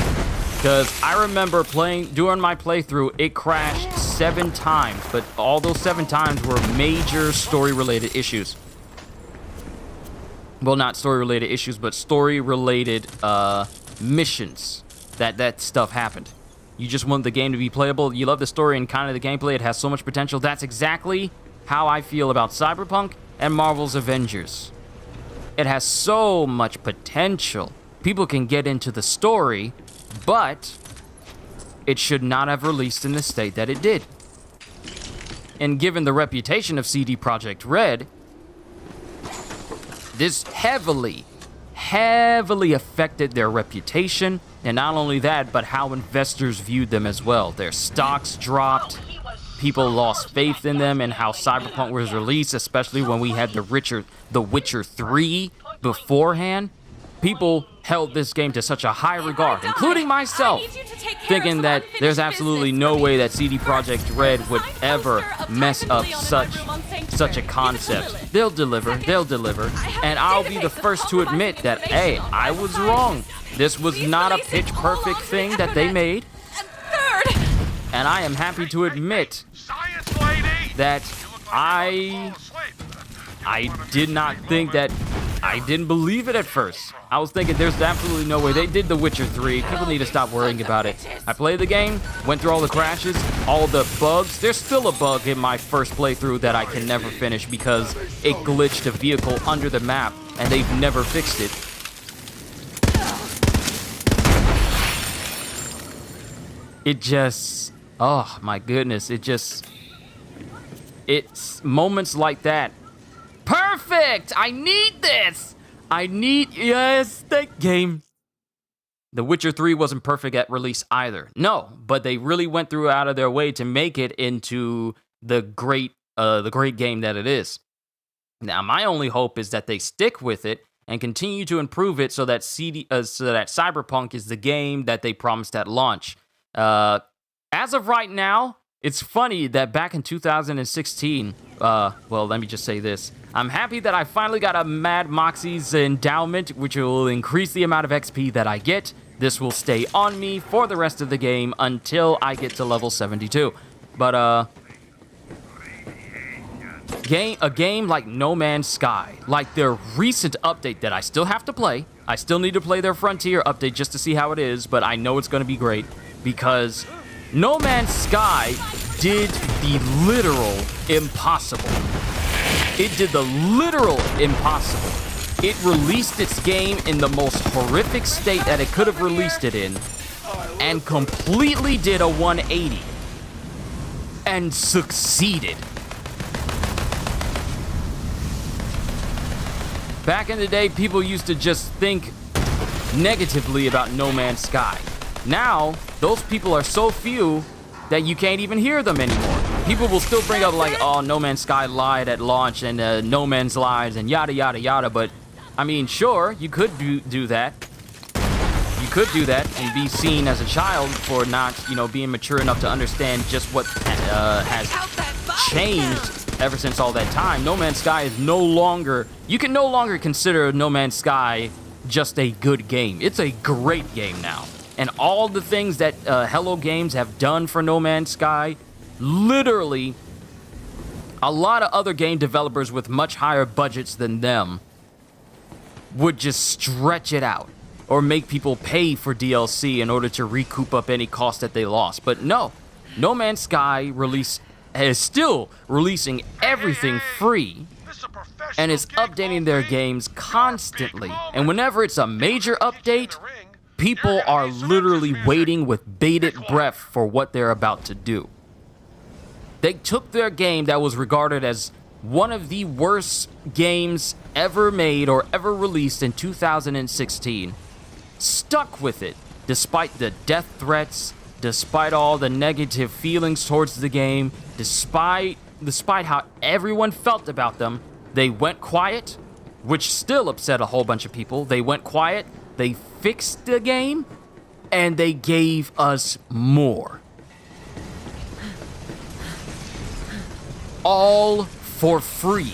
Because I remember during my playthrough, it crashed 7 times, but all those 7 times were major story-related issues. Well, not story-related issues, but story-related missions that stuff happened. You just want the game to be playable. You love the story and kind of the gameplay. It has so much potential. That's exactly how I feel about Cyberpunk and Marvel's Avengers. It has so much potential. People can get into the story, but it should not have released in the state that it did. And given the reputation of CD Projekt Red, this heavily affected their reputation, and not only that, but how investors viewed them as well. Their stocks dropped, people lost faith in them, and how Cyberpunk was released, especially when we had The Witcher 3 beforehand. People held this game to such a high regard, including myself, thinking that there's absolutely no way that CD Projekt Red would ever mess up such a concept. They'll deliver, and I'll be the first to admit that, hey, I was wrong. This was not a pitch-perfect thing that they made, and I am happy to admit that I did not think that, I didn't believe it at first. I was thinking there's absolutely no way. They did The Witcher 3. People need to stop worrying about it. I played the game, went through all the crashes, all the bugs. There's still a bug in my first playthrough that I can never finish because it glitched a vehicle under the map, and they've never fixed it. It just, oh my goodness, it's moments like that. Perfect! I need this! Yes, that game. The Witcher 3 wasn't perfect at release either. No, but they really went through out of their way to make it into the great game that it is. Now, my only hope is that they stick with it and continue to improve it so that Cyberpunk is the game that they promised at launch. As of right now, it's funny that back in 2016, well, let me just say this. I'm happy that I finally got a Mad Moxie's endowment, which will increase the amount of XP that I get. This will stay on me for the rest of the game until I get to level 72. But, a game like No Man's Sky, like their recent update that I still have to play. I still need to play their Frontier update just to see how it is, but I know it's going to be great because No Man's Sky did the literal impossible. It did the literal impossible. It released its game in the most horrific state that it could have released it in, and completely did a 180. And succeeded. Back in the day, people used to just think negatively about No Man's Sky. Now, those people are so few that you can't even hear them anymore. People will still bring up like, oh, No Man's Sky lied at launch and No Man's lies and yada, yada, yada. But, I mean, sure, you could do that. You could do that and be seen as a child for not, being mature enough to understand just what has changed ever since all that time. No Man's Sky is no longer, you can no longer consider No Man's Sky just a good game. It's a great game now. And all the things that Hello Games have done for No Man's Sky, literally, a lot of other game developers with much higher budgets than them would just stretch it out or make people pay for DLC in order to recoup up any cost that they lost. But no, No Man's Sky is still releasing everything free and is updating their games constantly. And whenever it's a major update, people are literally waiting with bated breath for what they're about to do. They took their game that was regarded as one of the worst games ever made or ever released in 2016, stuck with it, despite the death threats, despite all the negative feelings towards the game, despite how everyone felt about them. They went quiet, which still upset a whole bunch of people. They went quiet, they fixed the game, and they gave us more. All for free.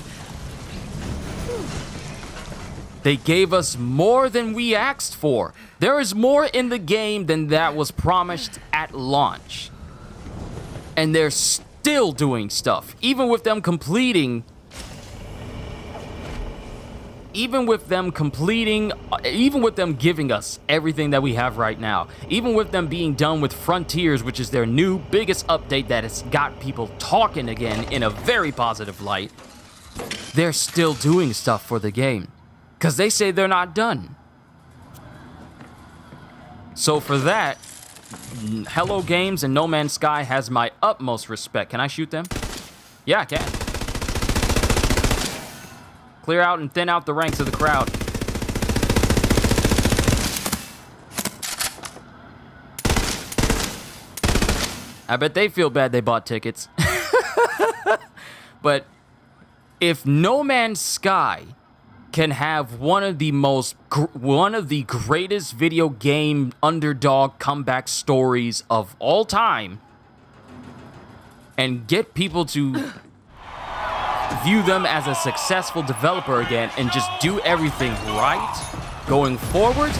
They gave us more than we asked for. There is more in the game than that was promised at launch. And they're still doing stuff. Even with them giving us everything that we have right now, even with them being done with Frontiers, which is their new biggest update that has got people talking again in a very positive light, they're still doing stuff for the game because they say they're not done. So for that, Hello Games and No Man's Sky has my utmost respect. Can I shoot them? Yeah, I can. Clear out and thin out the ranks of the crowd. I bet they feel bad they bought tickets. But if No Man's Sky can have one of the greatest video game underdog comeback stories of all time and get people to view them as a successful developer again and just do everything right going forward,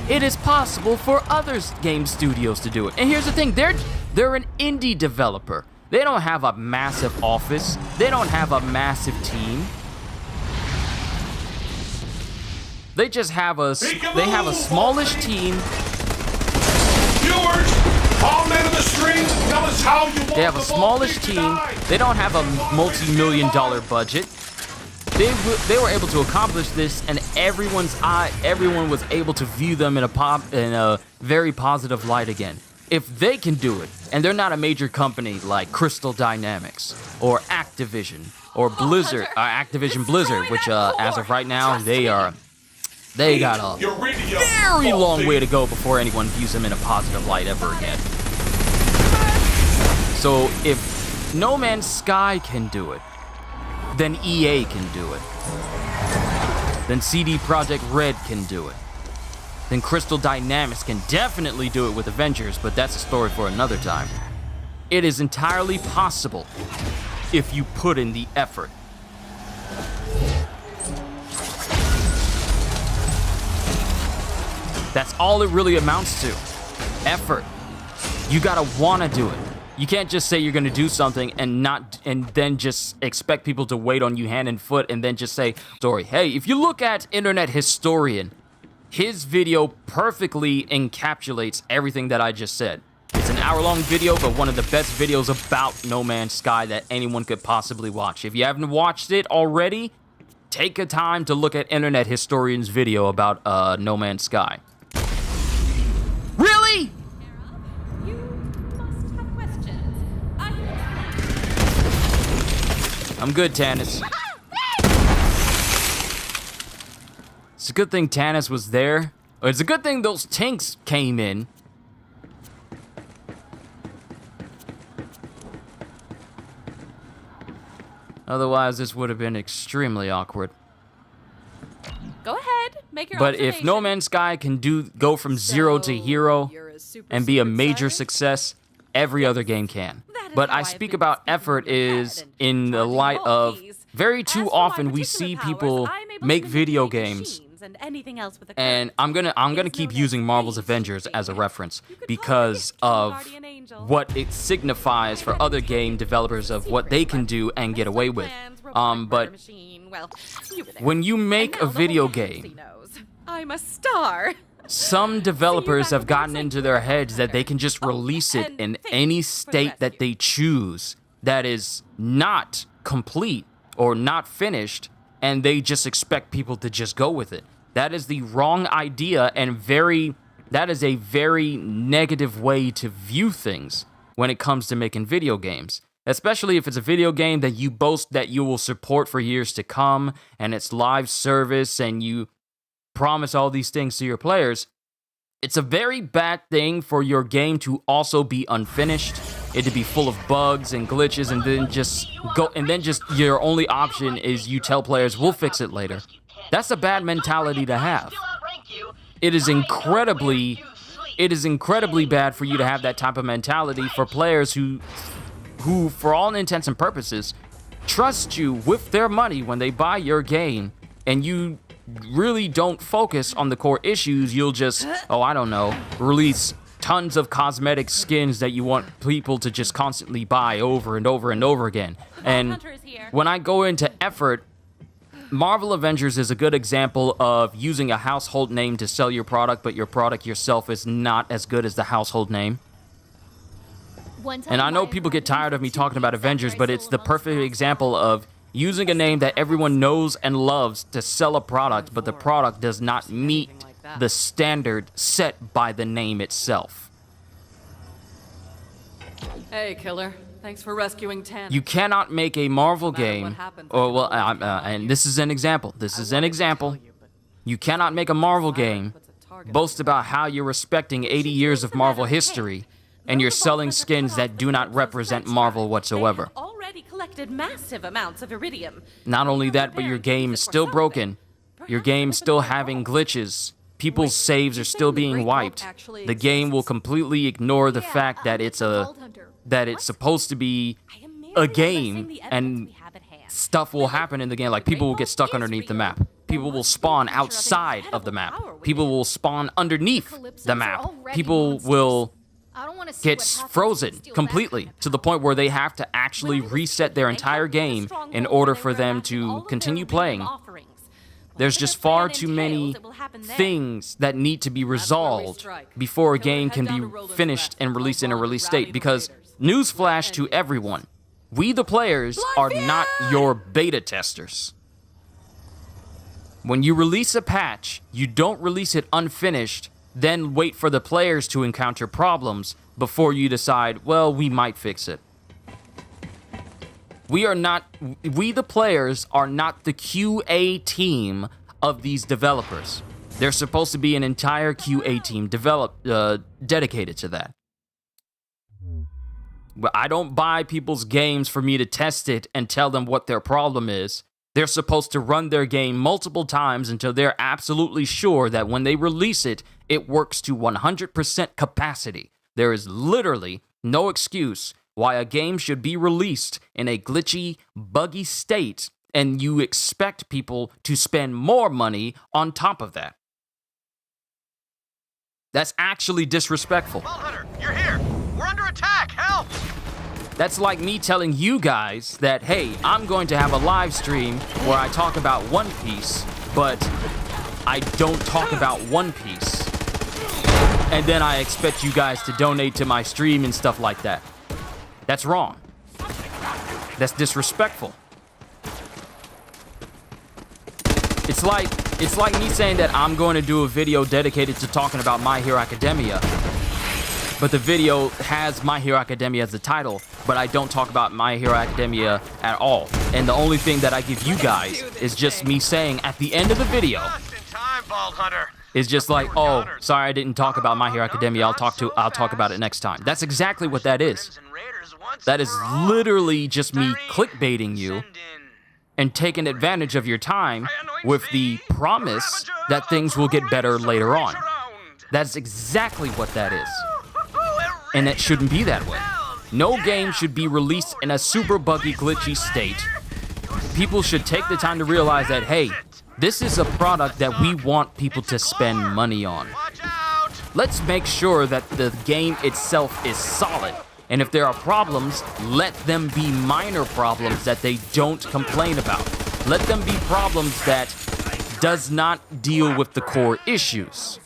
it is possible for other game studios to do it. And here's the thing, they're an indie developer. They don't have a massive office. They don't have a massive team. They just have a smallish team. Viewers, call men in the streets and tell us how you want They have a the smallish vote to team. die. They don't have a multi-million-dollar budget. They were able to accomplish this, and everyone was able to view them in a very positive light again. If they can do it, and they're not a major company like Crystal Dynamics or Activision or Blizzard, Activision Blizzard, which as of right now they got a very long way to go before anyone views them in a positive light ever again. So if No Man's Sky can do it, then EA can do it. Then CD Projekt Red can do it. Then Crystal Dynamics can definitely do it with Avengers, but that's a story for another time. It is entirely possible if you put in the effort. That's all it really amounts to. Effort. You gotta wanna do it. You can't just say you're gonna do something and then just expect people to wait on you hand and foot and then just say, sorry. Hey, if you look at Internet Historian, his video perfectly encapsulates everything that I just said. It's an hour-long video, but one of the best videos about No Man's Sky that anyone could possibly watch. If you haven't watched it already, take a time to look at Internet Historian's video about No Man's Sky. Really? You must have questions. I'm good, Tannis. It's a good thing Tannis was there. It's a good thing those tanks came in. Otherwise, this would have been extremely awkward. Go ahead, make your But if No observation. Man's Sky can go from zero to hero and be a major success, every other game can. But I speak about effort is in the light of very too often we see people make video games. And anything else with a And I'm gonna keep using Marvel's Avengers as a reference because of what it signifies for other game developers of what they can do and get away with. But when you make a video game, I'm a star. some developers have gotten into their heads that they can just release it in any state that they choose that is not complete or not finished, and they just expect people to just go with it. That is the wrong idea, and that is a very negative way to view things when it comes to making video games. Especially if it's a video game that you boast that you will support for years to come, and it's live service, and you promise all these things to your players. It's a very bad thing for your game to also be unfinished, it to be full of bugs and glitches, and then just your only option is you tell players, we'll fix it later. That's a bad mentality to have. It is incredibly bad for you to have that type of mentality for players who for all intents and purposes trust you with their money when they buy your game, and you really don't focus on the core issues, you'll just, oh, I don't know, release tons of cosmetic skins that you want people to just constantly buy over and over and over again. And when I go into effort, Marvel Avengers is a good example of using a household name to sell your product, but your product yourself is not as good as the household name. And I know people get tired of me talking about Avengers, but it's the perfect example of using a name that everyone knows and loves to sell a product, but the product does not meet the standard set by the name itself. Hey, killer. Thanks for rescuing 10. You cannot make a Marvel game, and this is an example. This is an example. You cannot make a Marvel game, boast about how you're respecting 80 years of Marvel history, and you're selling skins that do not represent Marvel whatsoever. Already collected massive amounts of iridium. Not only that, but your game is still broken. Your game's still having glitches. People's saves are still being wiped. The game will completely ignore the fact that it's supposed to be a game, and stuff will happen in the game. Like, people will get stuck underneath the map. People will spawn outside of the map. People will spawn underneath the map. People will get frozen completely to the point where they have to actually reset their entire game in order for them to continue playing. There's just far too many things that need to be resolved before a game can be finished and released in a release state. Because, newsflash to everyone, we the players are not your beta testers. When you release a patch, you don't release it unfinished, then wait for the players to encounter problems before you decide, well, we might fix it. We the players are not the QA team of these developers. There's supposed to be an entire QA team dedicated to that. But I don't buy people's games for me to test it and tell them what their problem is. They're supposed to run their game multiple times until they're absolutely sure that when they release it, it works to 100% capacity. There is literally no excuse why a game should be released in a glitchy, buggy state, and you expect people to spend more money on top of that. That's actually disrespectful. Well, Hunter, you're here. We're under attack. Help! That's like me telling you guys that, hey, I'm going to have a live stream where I talk about One Piece, but I don't talk about One Piece. And then I expect you guys to donate to my stream and stuff like that. That's wrong. That's disrespectful. It's like me saying that I'm going to do a video dedicated to talking about My Hero Academia, but the video has My Hero Academia as the title, but I don't talk about My Hero Academia at all. And the only thing that I give you guys is just me saying at the end of the video, is just like, oh, sorry I didn't talk about My Hero Academia, I'll talk about it next time. That's exactly what that is. That is literally just me clickbaiting you and taking advantage of your time with the promise that things will get better later on. That's exactly what that is. And it shouldn't be that way. No game should be released in a super buggy, glitchy state. People should take the time to realize that, hey, this is a product that we want people to spend money on. Let's make sure that the game itself is solid. And if there are problems, let them be minor problems that they don't complain about. Let them be problems that does not deal with the core issues.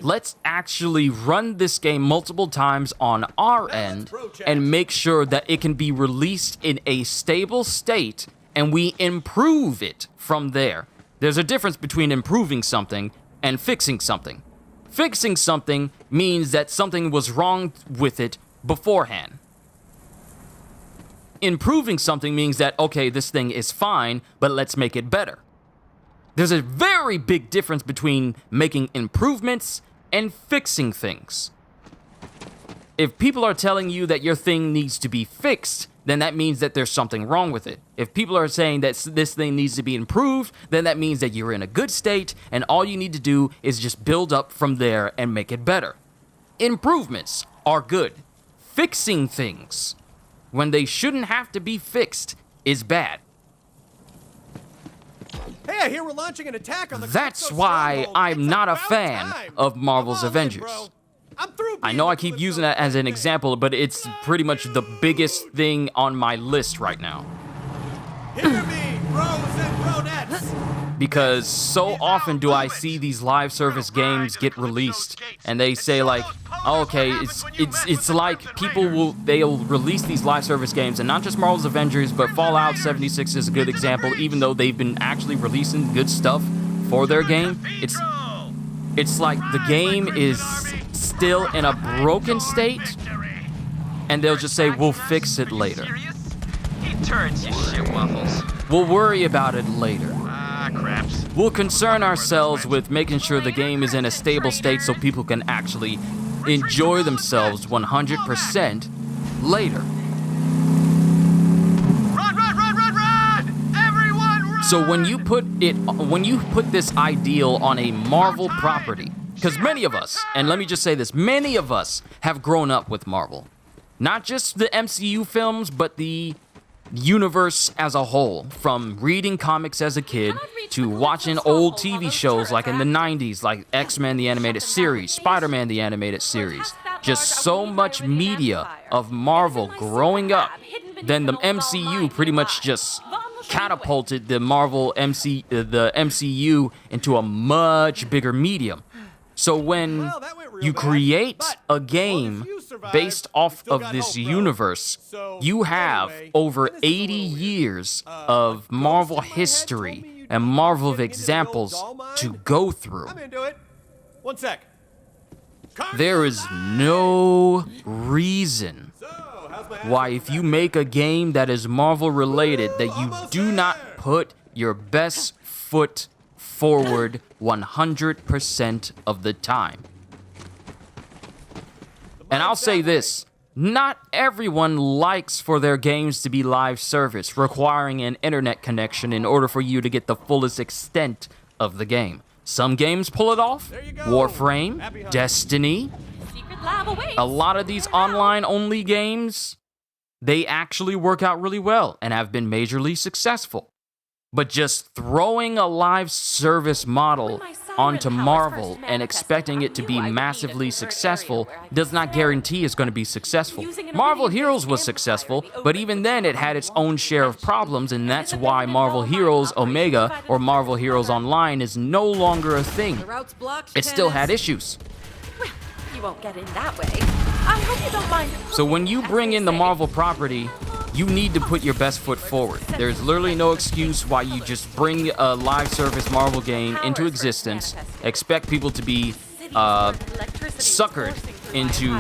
Let's actually run this game multiple times on our end and make sure that it can be released in a stable state and we improve it from there. There's a difference between improving something and fixing something. Fixing something means that something was wrong with it beforehand. Improving something means that, okay, this thing is fine, but let's make it better. There's a very big difference between making improvements and fixing things. If people are telling you that your thing needs to be fixed, then that means that there's something wrong with it. If people are saying that this thing needs to be improved, then that means that you're in a good state, and all you need to do is just build up from there and make it better. Improvements are good. Fixing things, when they shouldn't have to be fixed, is bad. Hey, I hear we're launching an attack on the That's Costco why stronghold. I'm It's not a about fan time. of Marvel's Come on then, Avengers. bro. I'm through I being know the I keep Calypso using that as an fan. example, but it's pretty much the biggest thing on my list right now. Hear me, bros and bronettes. Because so often do I see these live service games get released, and they say like, oh, okay, it's like they'll release these live service games, and not just Marvel's Avengers, but Fallout 76 is a good example. Even though they've been actually releasing good stuff for their game, it's like the game is still in a broken state, and they'll just say, we'll fix it later. He turns you shit waffles. We'll worry about it later. Craps. We'll concern ourselves with making sure the game is in a stable state so people can actually enjoy themselves 100% later. Run! Everyone run! So when you put this ideal on a Marvel property, because many of us, and let me just say this, many of us have grown up with Marvel. Not just the MCU films, but the universe as a whole, from reading comics as a kid to watching old TV shows like in the 90s, like X-Men the animated series, Spider-Man the animated series. Just so much media of Marvel growing up. Then the MCU pretty much just catapulted the MCU into a much bigger medium. So when you create a game based off of this universe, you have over 80 years of Marvel history and Marvel examples to go through. I'm into it. One sec. There is no reason why, if you make a game that is Marvel related, that you do not put your best foot forward 100% of the time. And I'll say this, not everyone likes for their games to be live service, requiring an internet connection in order for you to get the fullest extent of the game. Some games pull it off. Warframe, Destiny. A lot of these online-only games, they actually work out really well and have been majorly successful. But just throwing a live service model onto Marvel and expecting it to be massively successful does not guarantee it's going to be successful. Marvel Heroes was successful, but even then it had its own share of problems, and that's why Marvel Heroes Omega or Marvel Heroes Online is no longer a thing. It still had issues. Well, you won't get in that way. I hope you don't mind. So when you bring in the Marvel property, you need to put your best foot forward. There's literally no excuse why you just bring a live service Marvel game into existence, expect people to be suckered into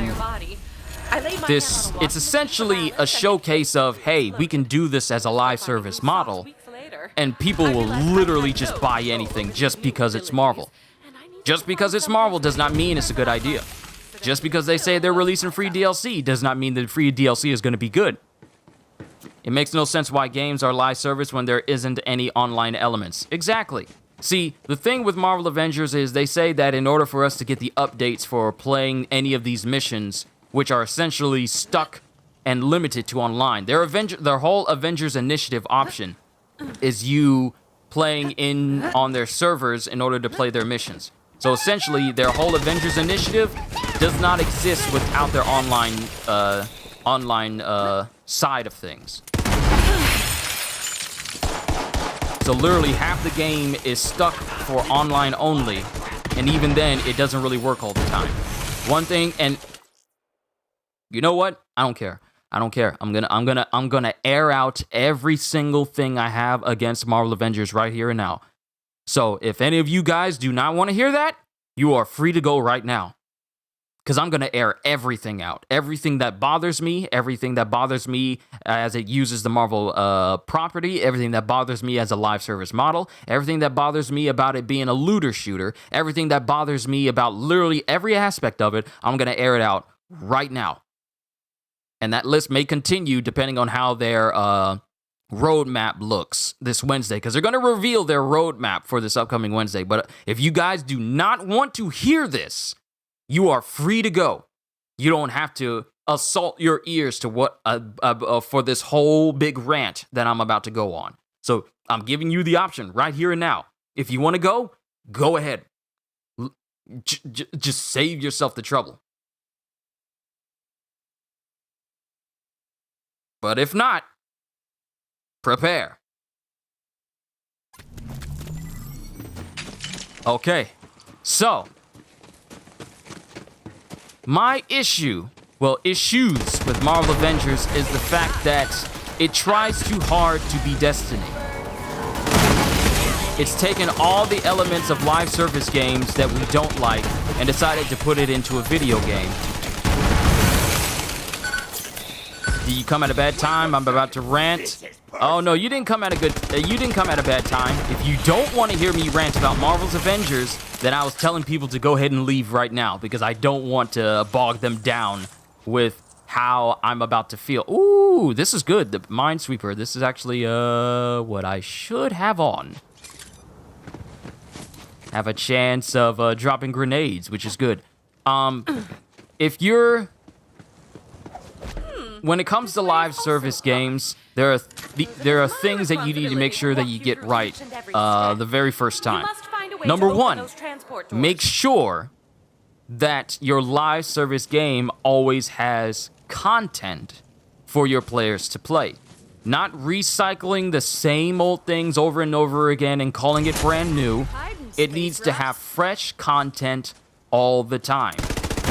this. It's essentially a showcase of, hey, we can do this as a live service model, and people will literally just buy anything just because it's Marvel. Just because it's Marvel does not mean it's a good idea. Just because they say they're releasing free DLC does not mean that free DLC is going to be good. It makes no sense why games are live service when there isn't any online elements. Exactly. See, the thing with Marvel Avengers is they say that in order for us to get the updates for playing any of these missions, which are essentially stuck and limited to online, their whole Avengers Initiative option is you playing in on their servers in order to play their missions. So essentially, their whole Avengers Initiative does not exist without their online side of things. So literally half the game is stuck for online only, and even then it doesn't really work all the time. One thing, and you know what? I don't care. I'm gonna air out every single thing I have against Marvel Avengers right here and now. So if any of you guys do not want to hear that, you are free to go right now. Because I'm going to air everything out. Everything that bothers me as it uses the Marvel property, everything that bothers me as a live service model, everything that bothers me about it being a looter shooter, everything that bothers me about literally every aspect of it, I'm going to air it out right now. And that list may continue depending on how their roadmap looks this Wednesday, because they're going to reveal their roadmap for this upcoming Wednesday. But if you guys do not want to hear this, you are free to go. You don't have to assault your ears to what for this whole big rant that I'm about to go on. So I'm giving you the option right here and now. If you want to go ahead. Just save yourself the trouble. But if not, prepare. Okay, so my issues with Marvel Avengers is the fact that it tries too hard to be Destiny. It's taken all the elements of live service games that we don't like and decided to put it into a video game. Do you come at a bad time? I'm about to rant. Oh no, you didn't come at a bad time. If you don't want to hear me rant about Marvel's Avengers, then I was telling people to go ahead and leave right now because I don't want to bog them down with how I'm about to feel. Ooh, this is good. The Minesweeper. This is actually what I should have on. Have a chance of dropping grenades, which is good. If you're... When it comes to live service games, there are things that you need to make sure that you get right the very first time. Number one, make sure that your live service game always has content for your players to play. Not recycling the same old things over and over again and calling it brand new. It needs to have fresh content all the time.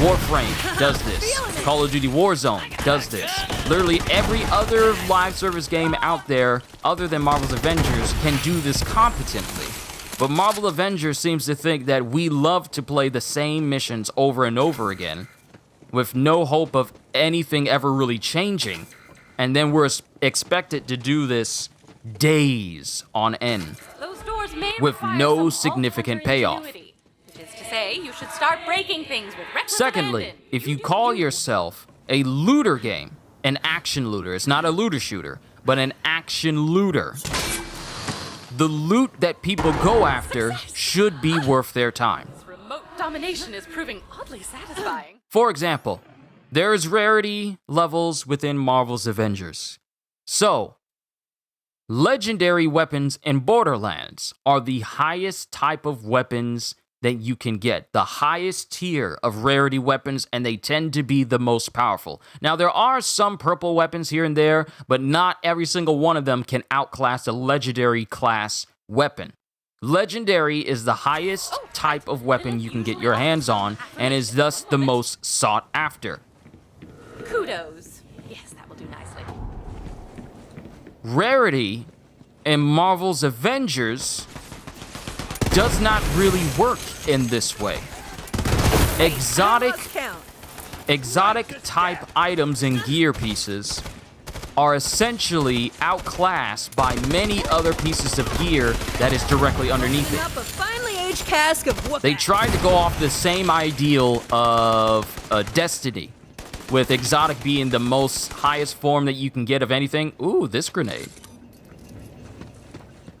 Warframe does this. Call of Duty Warzone does this. Literally every other live service game out there other than Marvel's Avengers can do this competently. But Marvel Avengers seems to think that we love to play the same missions over and over again with no hope of anything ever really changing. And then we're expected to do this days on end with no significant payoff. Say you should start breaking things with reckless Secondly, abandon. if you call yourself a looter game, an action looter, it's not a looter shooter, but an action looter, the loot that people go after should be worth their time. This remote domination is proving oddly satisfying. For example, there's rarity levels within Marvel's Avengers. So, legendary weapons in Borderlands are the highest type of weapons that you can get, the highest tier of rarity weapons, and they tend to be the most powerful. Now, there are some purple weapons here and there, but not every single one of them can outclass a legendary class weapon. Legendary is the highest type of weapon you can get your hands on, and is thus the most sought after. Kudos. Yes, that will do nicely. Rarity in Marvel's Avengers does not really work in this way. Exotic type items and gear pieces are essentially outclassed by many other pieces of gear that is directly underneath it. Up a finely aged cask of They tried to go off the same ideal of Destiny, with exotic being the most highest form that you can get of anything. Ooh, this grenade.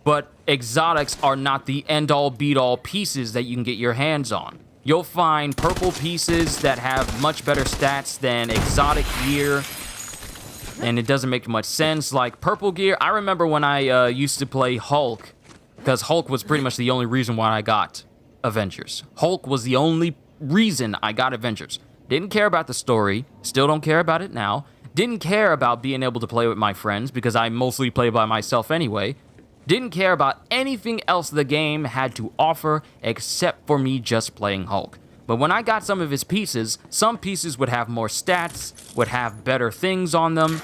But exotics are not the end-all, beat-all pieces that you can get your hands on. You'll find purple pieces that have much better stats than exotic gear, and it doesn't make much sense. Like purple gear, I remember when I used to play Hulk, because Hulk was pretty much the only reason why I got Avengers. Hulk was the only reason I got Avengers. Didn't care about the story, still don't care about it now. Didn't care about being able to play with my friends, because I mostly play by myself anyway. Didn't care about anything else the game had to offer except for me just playing Hulk. But when I got some of his pieces, some pieces would have more stats, would have better things on them.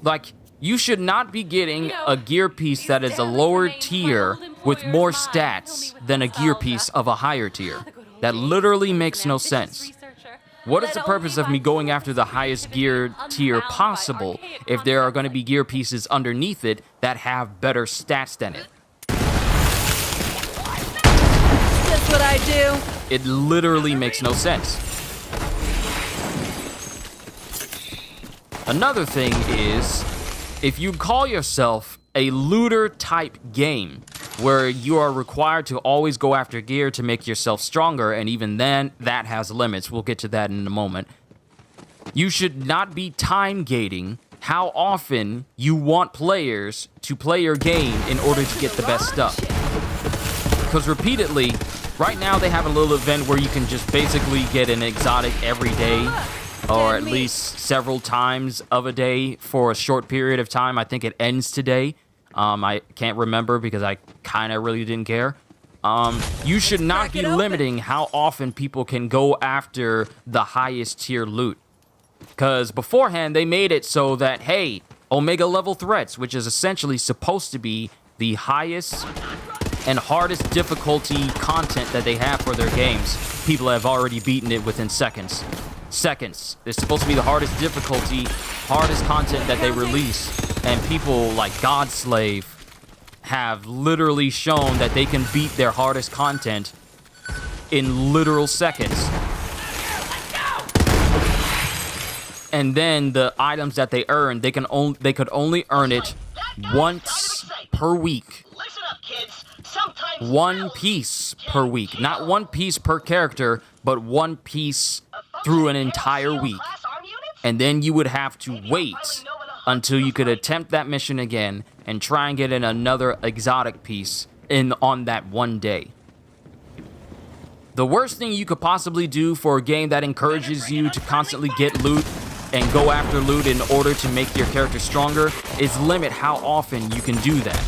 Like, you should not be getting a gear piece that is a lower tier with more stats than a gear piece of a higher tier. That literally makes no sense. What is the purpose of me going after the highest gear tier possible if there are going to be gear pieces underneath it that have better stats than it? That's what I do. It literally makes no sense. Another thing is, if you call yourself a looter type game, where you are required to always go after gear to make yourself stronger, and even then, that has limits. We'll get to that in a moment. You should not be time gating how often you want players to play your game in order to get the best stuff. Because repeatedly, right now they have a little event where you can just basically get an exotic every day, or at least several times of a day for a short period of time. I think it ends today. I can't remember because I kind of really didn't care. You should not be limiting how often people can go after the highest tier loot. Because beforehand, they made it so that, hey, Omega level threats, which is essentially supposed to be the highest and hardest difficulty content that they have for their games, people have already beaten it within seconds. Seconds. It's supposed to be the hardest difficulty, hardest content that they release. And people like Godslave have literally shown that they can beat their hardest content in literal seconds. And then the items that they earn, they could only earn it once per week. One piece per week. Not one piece per character, but one piece through an entire week. And then you would have to wait until you could attempt that mission again and try and get in another exotic piece on that one day. The worst thing you could possibly do for a game that encourages you to constantly get loot and go after loot in order to make your character stronger is limit how often you can do that.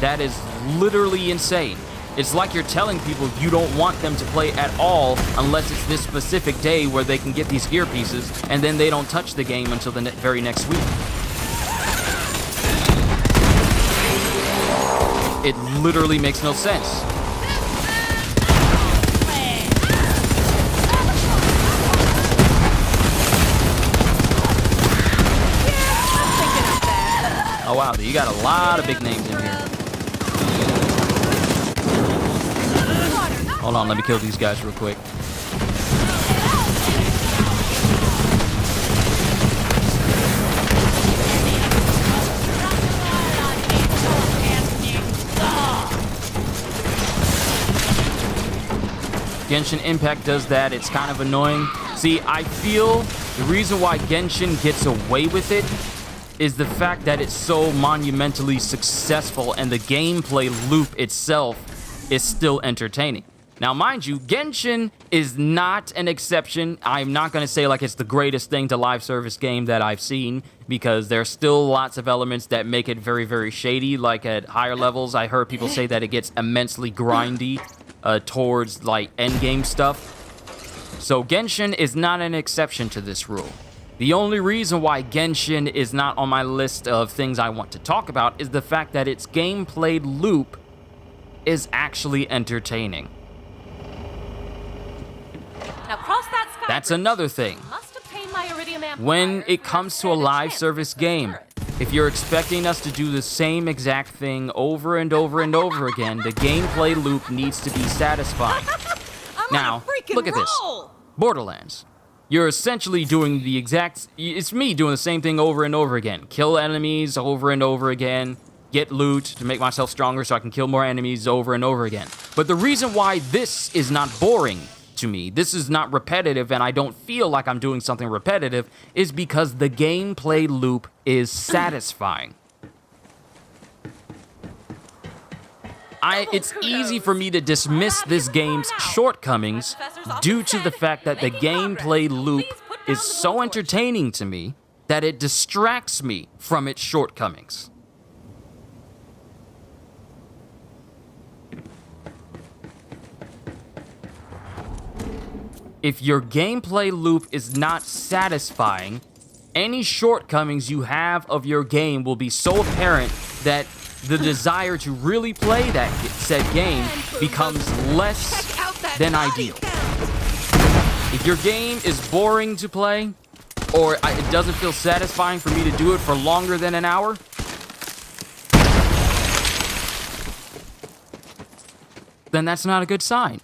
That is literally insane. It's like you're telling people you don't want them to play at all unless it's this specific day where they can get these gear pieces, and then they don't touch the game until the very next week. It literally makes no sense. Oh wow, you got a lot of big names in here. Hold on, let me kill these guys real quick. Genshin Impact does that. It's kind of annoying. See, I feel the reason why Genshin gets away with it is the fact that it's so monumentally successful and the gameplay loop itself is still entertaining. Now, mind you, Genshin is not an exception. I'm not going to say like it's the greatest thing to live service game that I've seen, because there's still lots of elements that make it very, very shady. Like at higher levels, I heard people say that it gets immensely grindy towards like endgame stuff. So Genshin is not an exception to this rule. The only reason why Genshin is not on my list of things I want to talk about is the fact that its gameplay loop is actually entertaining. Now cross that sky That's bridge. another thing. Must obtain my iridium amplifier When it for comes to a stand live chance service to game, turret. if you're expecting us to do the same exact thing over and over and over again, the gameplay loop needs to be satisfying. Now, look at this. Borderlands. You're essentially doing the exact... It's me doing the same thing over and over again. Kill enemies over and over again. Get loot to make myself stronger so I can kill more enemies over and over again. But the reason why this is not boring to me, this is not repetitive, and I don't feel like I'm doing something repetitive, is because the gameplay loop is satisfying. It's easy for me to dismiss this game's shortcomings due to the fact that the gameplay loop is so entertaining to me that it distracts me from its shortcomings. If your gameplay loop is not satisfying, any shortcomings you have of your game will be so apparent that the desire to really play that said game becomes less than ideal. If your game is boring to play, or it doesn't feel satisfying for me to do it for longer than an hour, then that's not a good sign.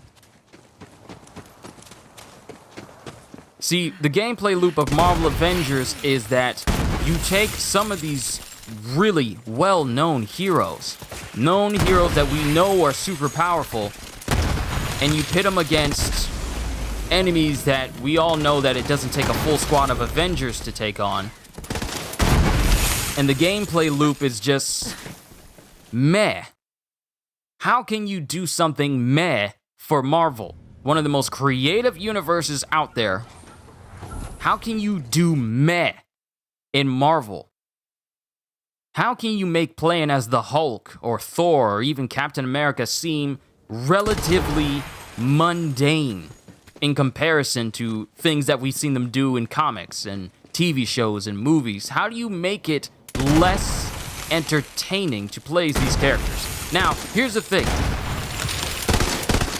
See, the gameplay loop of Marvel Avengers is that you take some of these really well-known heroes, that we know are super powerful, and you pit them against enemies that we all know that it doesn't take a full squad of Avengers to take on. And the gameplay loop is just meh. How can you do something meh for Marvel? One of the most creative universes out there. How can you do meh in Marvel? How can you make playing as the Hulk or Thor or even Captain America seem relatively mundane in comparison to things that we've seen them do in comics and TV shows and movies? How do you make it less entertaining to play as these characters? Now, here's the thing.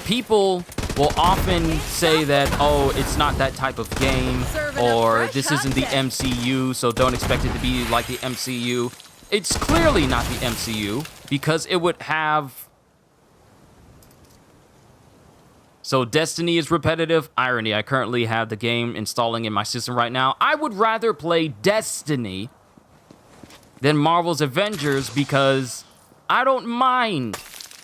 People will often say that, oh, it's not that type of game, or this isn't the MCU, so don't expect it to be like the MCU. It's clearly not the MCU, because it would have... So Destiny is repetitive. Irony, I currently have the game installing in my system right now. I would rather play Destiny than Marvel's Avengers because I don't mind.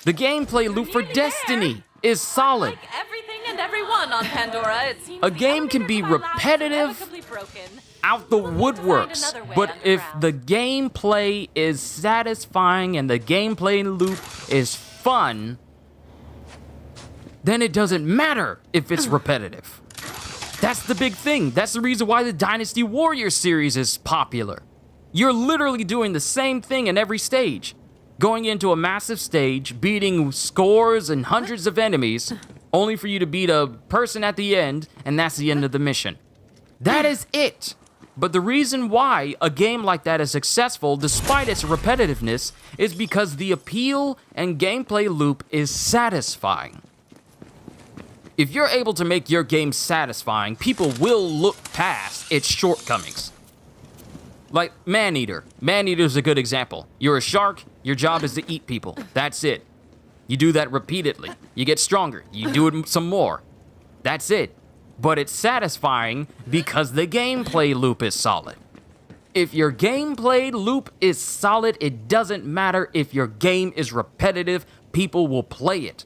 The gameplay loop for Destiny is solid. Like everything and everyone on Pandora, it seems A game can be repetitive out the woodworks, but if the gameplay is satisfying and the gameplay loop is fun, then it doesn't matter if it's repetitive. That's the big thing. That's the reason why the Dynasty Warriors series is popular. You're literally doing the same thing in every stage. Going into a massive stage, beating scores and hundreds of enemies, only for you to beat a person at the end, and that's the end of the mission. That is it. But the reason why a game like that is successful, despite its repetitiveness, is because the appeal and gameplay loop is satisfying. If you're able to make your game satisfying, people will look past its shortcomings. Like Maneater. Maneater's a good example. You're a shark, your job is to eat people. That's it. You do that repeatedly. You get stronger. You do it some more. That's it. But it's satisfying because the gameplay loop is solid. If your gameplay loop is solid, it doesn't matter if your game is repetitive, people will play it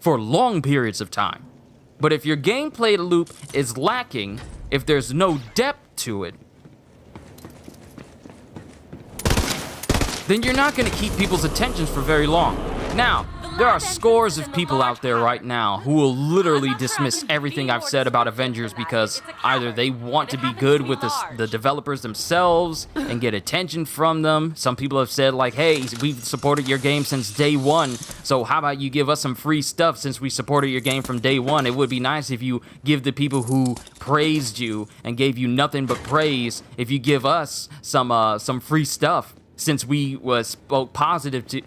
for long periods of time. But if your gameplay loop is lacking, if there's no depth to it, then you're not going to keep people's attention for very long. Now, there are scores of people out there right now who will literally dismiss everything I've said about Avengers because either they want to be good with the developers themselves and get attention from them. Some people have said like, hey, we've supported your game since day one, so how about you give us some free stuff since we supported your game from day one? It would be nice if you give the people who praised you and gave you nothing but praise, if you give us some free stuff since we spoke positive to...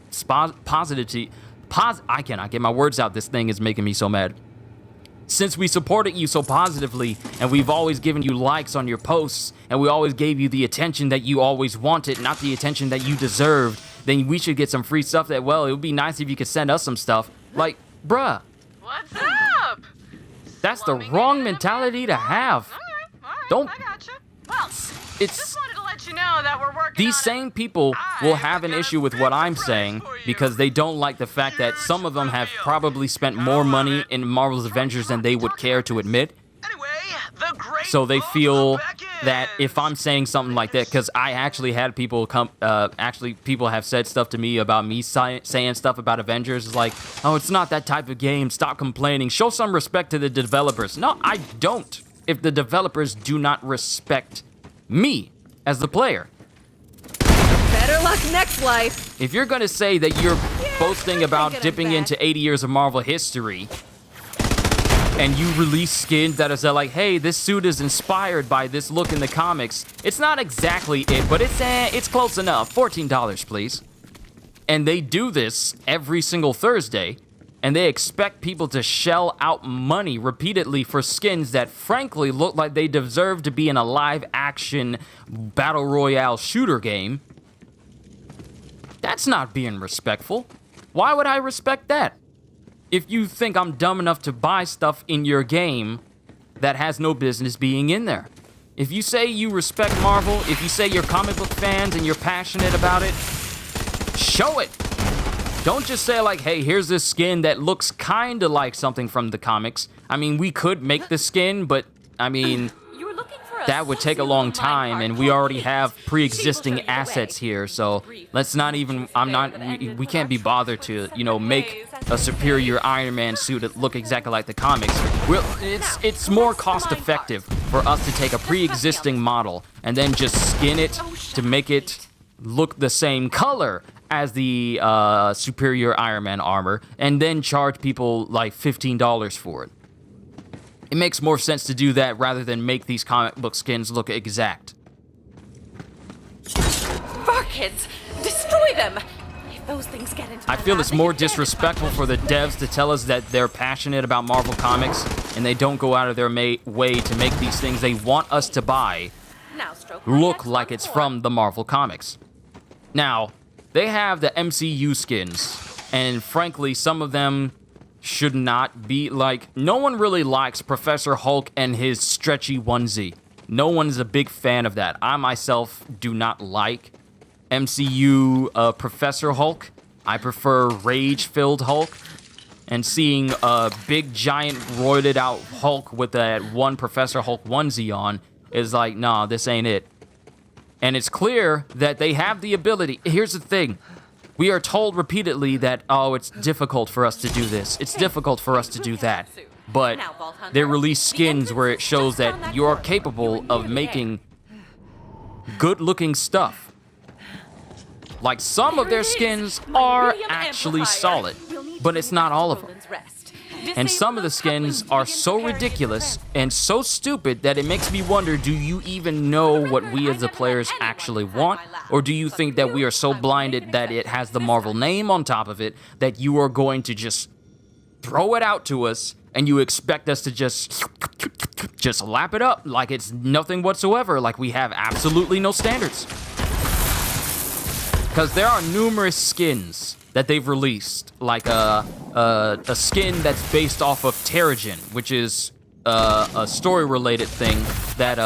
I cannot get my words out. This thing is making me so mad. Since we supported you so positively, and we've always given you likes on your posts, and we always gave you the attention that you always wanted, not the attention that you deserved, then we should get some free stuff that, well, it would be nice if you could send us some stuff. Like, bruh. What's up? That's the wrong mentality to have. All right, Don't... I gotcha. Well, it's... just wanted to let you know that we're working These same people will have an issue with what I'm saying because they don't like the fact that some of them have probably spent more money in Marvel's Avengers than they would care to admit. So they feel that if I'm saying something like that, because I actually had people come, people have said stuff to me about me saying stuff about Avengers. It's like, oh, it's not that type of game. Stop complaining. Show some respect to the developers. No, I don't. If the developers do not respect me as the player. Better luck next life. If you're going to say that you're boasting about dipping into 80 years of Marvel history, and you release skins that are like, hey, this suit is inspired by this look in the comics, it's not exactly it, but it's close enough. $14, please. And they do this every single Thursday, and they expect people to shell out money repeatedly for skins that frankly look like they deserve to be in a live-action battle royale shooter game. That's not being respectful. Why would I respect that? If you think I'm dumb enough to buy stuff in your game that has no business being in there. If you say you respect Marvel, if you say you're comic book fans and you're passionate about it, show it. Don't just say like, hey, here's this skin that looks kind of like something from the comics. I mean, we could make the skin, but I mean, that would take a long time, and we already have pre-existing assets here, so let's not even, we can't be bothered to, you know, make a superior Iron Man suit that look exactly like the comics. It's more cost-effective for us to take a pre-existing model and then just skin it to make it look the same color as the superior Iron Man armor, and then charge people like $15 for it. It makes more sense to do that rather than make these comic book skins look exact. Barkids! Destroy them! If those things get into I feel it's more disrespectful for the devs to tell us that they're passionate about Marvel Comics and they don't go out of their way to make these things they want us to buy look like it's from the Marvel Comics. Now, they have the MCU skins, and frankly, some of them should not be, like, no one really likes Professor Hulk and his stretchy onesie. No one's a big fan of that. I myself do not like MCU Professor Hulk. I prefer rage-filled Hulk. And seeing a big, giant, roided-out Hulk with that one Professor Hulk onesie on is like, nah, this ain't it. And it's clear that they have the ability. Here's the thing. We are told repeatedly that, oh, it's difficult for us to do this. It's difficult for us to do that. But they release skins where it shows that you're capable of making good-looking stuff. Like, some of their skins are actually solid, but it's not all of them. And some of the skins are so ridiculous and so stupid that it makes me wonder, do you even know what we as the players actually want? Or do you think that we are so blinded that it has the Marvel name on top of it that you are going to just throw it out to us and you expect us to just lap it up like it's nothing whatsoever, like we have absolutely no standards? Because there are numerous skins that they've released, like a skin that's based off of Terrigen, which is a story-related thing that,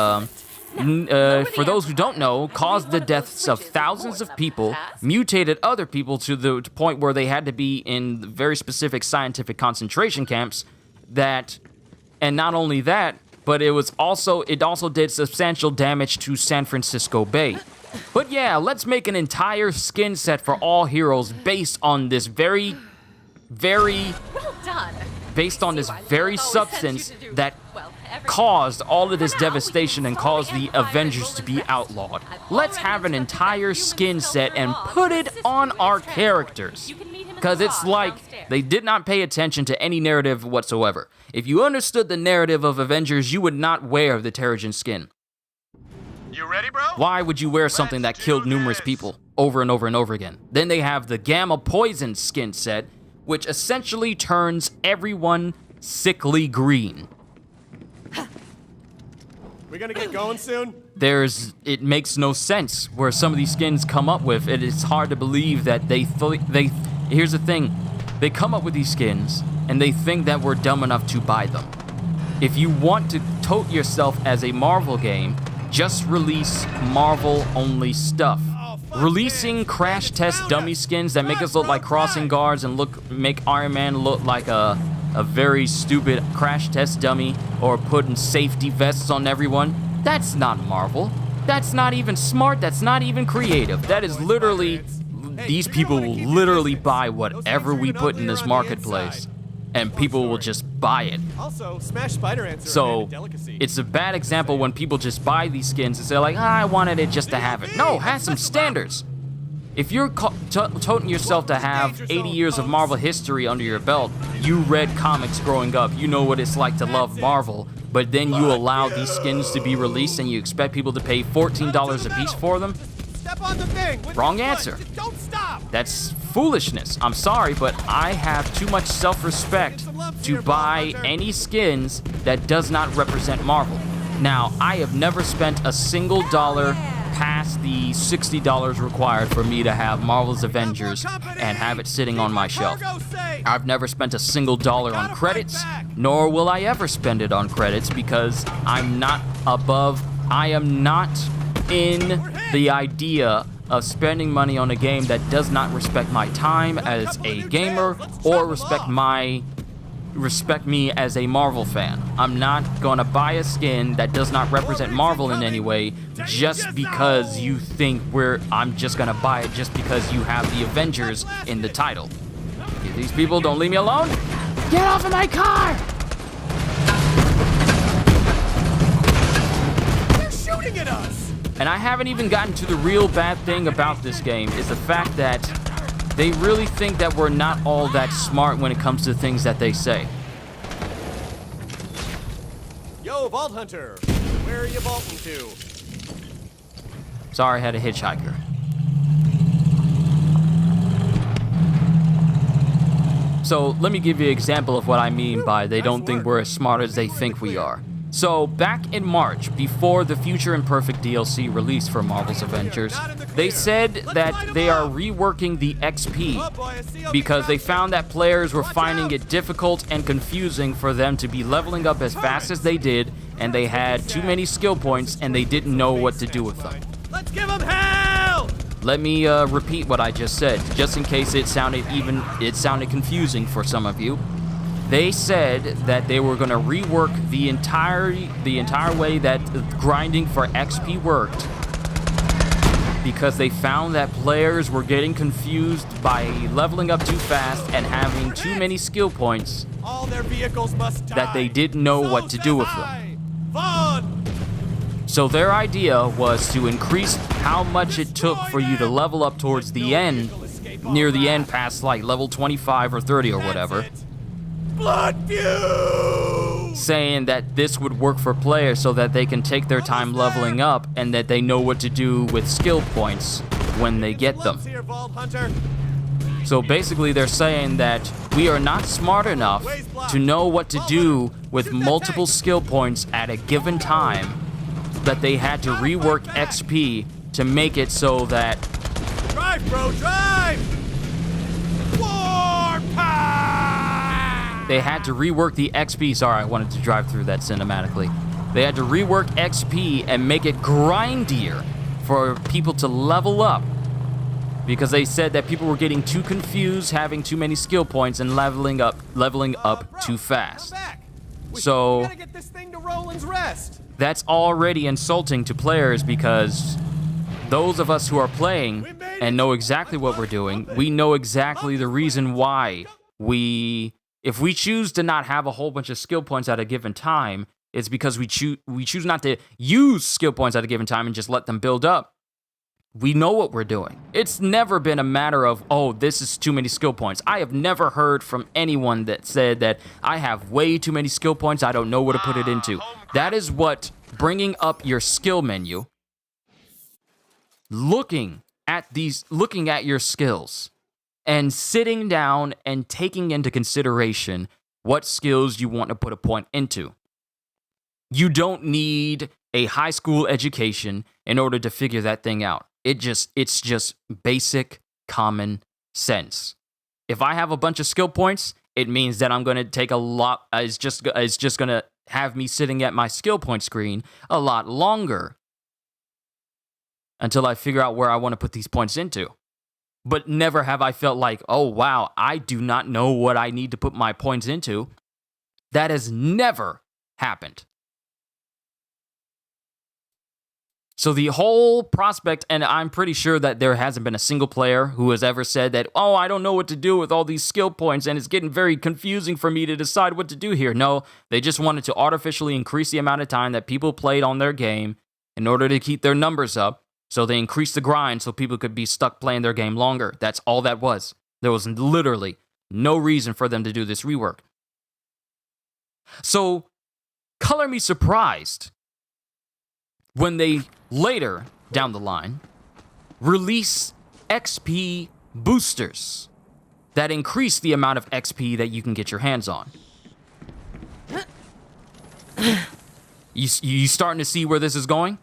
for those who don't know, caused the deaths of thousands of people, mutated other people to the point where they had to be in very specific scientific concentration camps. And not only that, but it also did substantial damage to San Francisco Bay. But yeah, let's make an entire skin set for all heroes based on this very substance that caused all of this devastation and caused the Avengers to be outlawed. Let's have an entire skin set and put it on our characters. Because it's like they did not pay attention to any narrative whatsoever. If you understood the narrative of Avengers, you would not wear the Terrigen skin. You ready, bro? Why would you wear something that killed numerous people over and over and over again? Then they have the Gamma Poison skin set, which essentially turns everyone sickly green. We gonna get going soon? It makes no sense where some of these skins come up with. It is hard to believe that here's the thing. They come up with these skins, and they think that we're dumb enough to buy them. If you want to tote yourself as a Marvel game, just release Marvel-only stuff. Releasing crash test dummy skins that make us look like crossing guards and make Iron Man look like a very stupid crash test dummy, or putting safety vests on everyone, that's not Marvel. That's not even smart. That's not even creative. That is literally, these people will literally buy whatever we put in this marketplace, and people will just buy it. Also, smash spider ants are So, a delicacy. it's a bad example when people just buy these skins and say like, I wanted it just to have it. No, have some standards. If you're toting yourself to have 80 years of Marvel history under your belt, you read comics growing up, you know what it's like to love Marvel, but then you allow these skins to be released and you expect people to pay $14 a piece for them? Step on the thing. Wrong answer. Don't stop. That's foolishness. I'm sorry, but I have too much self-respect to buy any skins that does not represent Marvel. Now, I have never spent a single dollar past the $60 required for me to have Marvel's Avengers and have it sitting on my shelf. I've never spent a single dollar on credits, nor will I ever spend it on credits, because I am not in the idea of spending money on a game that does not respect my time as a gamer or respect me as a Marvel fan. I'm not gonna buy a skin that does not represent Marvel in any way just because you think I'm just gonna buy it just because you have the Avengers in the title. These people don't leave me alone. Get off of my car! They're shooting at us! And I haven't even gotten to the real bad thing about this game is the fact that they really think that we're not all that smart when it comes to things that they say. Yo, Vault Hunter, where are you vaulting to? Sorry, I had a hitchhiker. So let me give you an example of what I mean by they don't think we're as smart as they think we are. So back in March, before the Future Imperfect DLC released for Marvel's Avengers, they said that they are reworking the XP because they found that players were finding it difficult and confusing for them to be leveling up as fast as they did, and they had too many skill points and they didn't know what to do with them. Let's give them hell! Let me repeat what I just said, just in case it sounded confusing for some of you. They said that they were going to rework the entire way that grinding for XP worked because they found that players were getting confused by leveling up too fast and having too many skill points All their vehicles must die. that they didn't know what to do with them. Vaughn! So their idea was to increase how much it took for you to level up towards the end, near the end past like level 25 or 30 or whatever. Blood view! Saying that this would work for players so that they can take their time leveling up and that they know what to do with skill points when they get them. So basically they're saying that we are not smart enough to know what to do with multiple skill points at a given time, that they had to rework XP to make it so that... Drive, bro, drive! Warpath! They had to rework the XP. Sorry, I wanted to drive through that cinematically. They had to rework XP and make it grindier for people to level up. Because they said that people were getting too confused, having too many skill points, and leveling up too fast. So... We gotta get this thing to Roland's Rest. That's already insulting to players because those of us who are playing and know exactly what we're doing, we know exactly the reason why if we choose to not have a whole bunch of skill points at a given time, it's because we choose not to use skill points at a given time and just let them build up. We know what we're doing. It's never been a matter of, oh, this is too many skill points. I have never heard from anyone that said that I have way too many skill points, I don't know what to put it into. That is what bringing up your skill menu, looking at your skills, and sitting down and taking into consideration what skills you want to put a point into. You don't need a high school education in order to figure that thing out. It's just basic common sense. If I have a bunch of skill points, it means that I'm going to take a lot. It's just going to have me sitting at my skill point screen a lot longer until I figure out where I want to put these points into. But never have I felt like, oh wow, I do not know what I need to put my points into. That has never happened. So the whole prospect, and I'm pretty sure that there hasn't been a single player who has ever said that, oh, I don't know what to do with all these skill points, and it's getting very confusing for me to decide what to do here. No, they just wanted to artificially increase the amount of time that people played on their game in order to keep their numbers up. So they increased the grind so people could be stuck playing their game longer. That's all that was. There was literally no reason for them to do this rework. So, color me surprised when they later, down the line, release XP boosters that increase the amount of XP that you can get your hands on. You starting to see where this is going?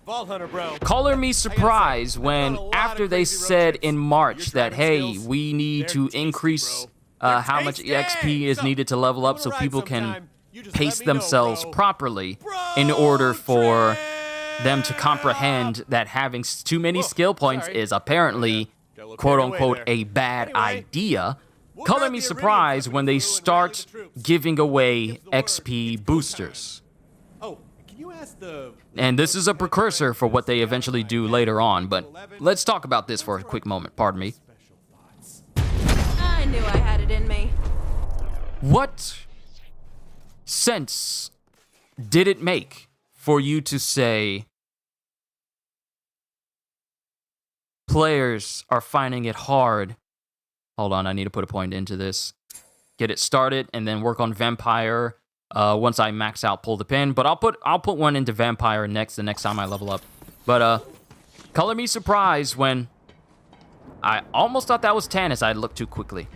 Vault Hunter, bro. Color me surprised when, after they said in March that, hey, we need to increase how much XP is needed to level up so people can pace themselves properly in order for them to comprehend that having too many skill points is apparently, quote-unquote, a bad idea. Color me surprised when they start giving away XP boosters. And this is a precursor for what they eventually do later on, but let's talk about this for a quick moment, pardon me. I knew I had it in me. What sense did it make for you to say players are finding it hard? Hold on, I need to put a point into this. Get it started and then work on Vampire. Once I max out, pull the pin. But I'll put one into Vampire the next time I level up. But color me surprised when I almost thought that was Tannis. I looked too quickly.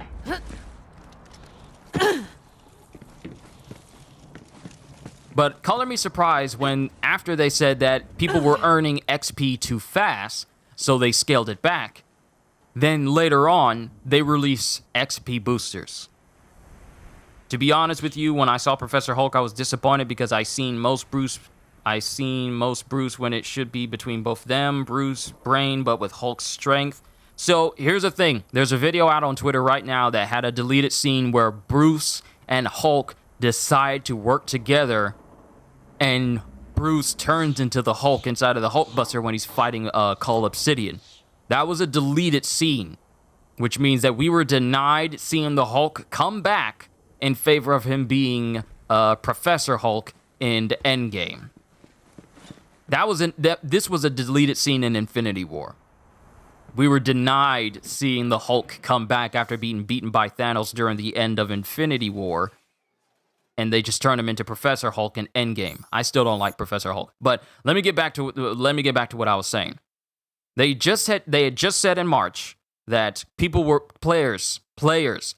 But color me surprised when after they said that people were earning XP too fast, so they scaled it back. Then later on, they release XP boosters. To be honest with you, when I saw Professor Hulk, I was disappointed because I seen most Bruce when it should be between both them, Bruce, Brain, but with Hulk's strength. So here's the thing. There's a video out on Twitter right now that had a deleted scene where Bruce and Hulk decide to work together, and Bruce turns into the Hulk inside of the Hulkbuster when he's fighting Cull Obsidian. That was a deleted scene, which means that we were denied seeing the Hulk come back in favor of him being Professor Hulk in the Endgame. This was a deleted scene in Infinity War. We were denied seeing the Hulk come back after being beaten by Thanos during the end of Infinity War, and they just turned him into Professor Hulk in Endgame. I still don't like Professor Hulk, but let me get back to what I was saying. They had just said in March that people were players,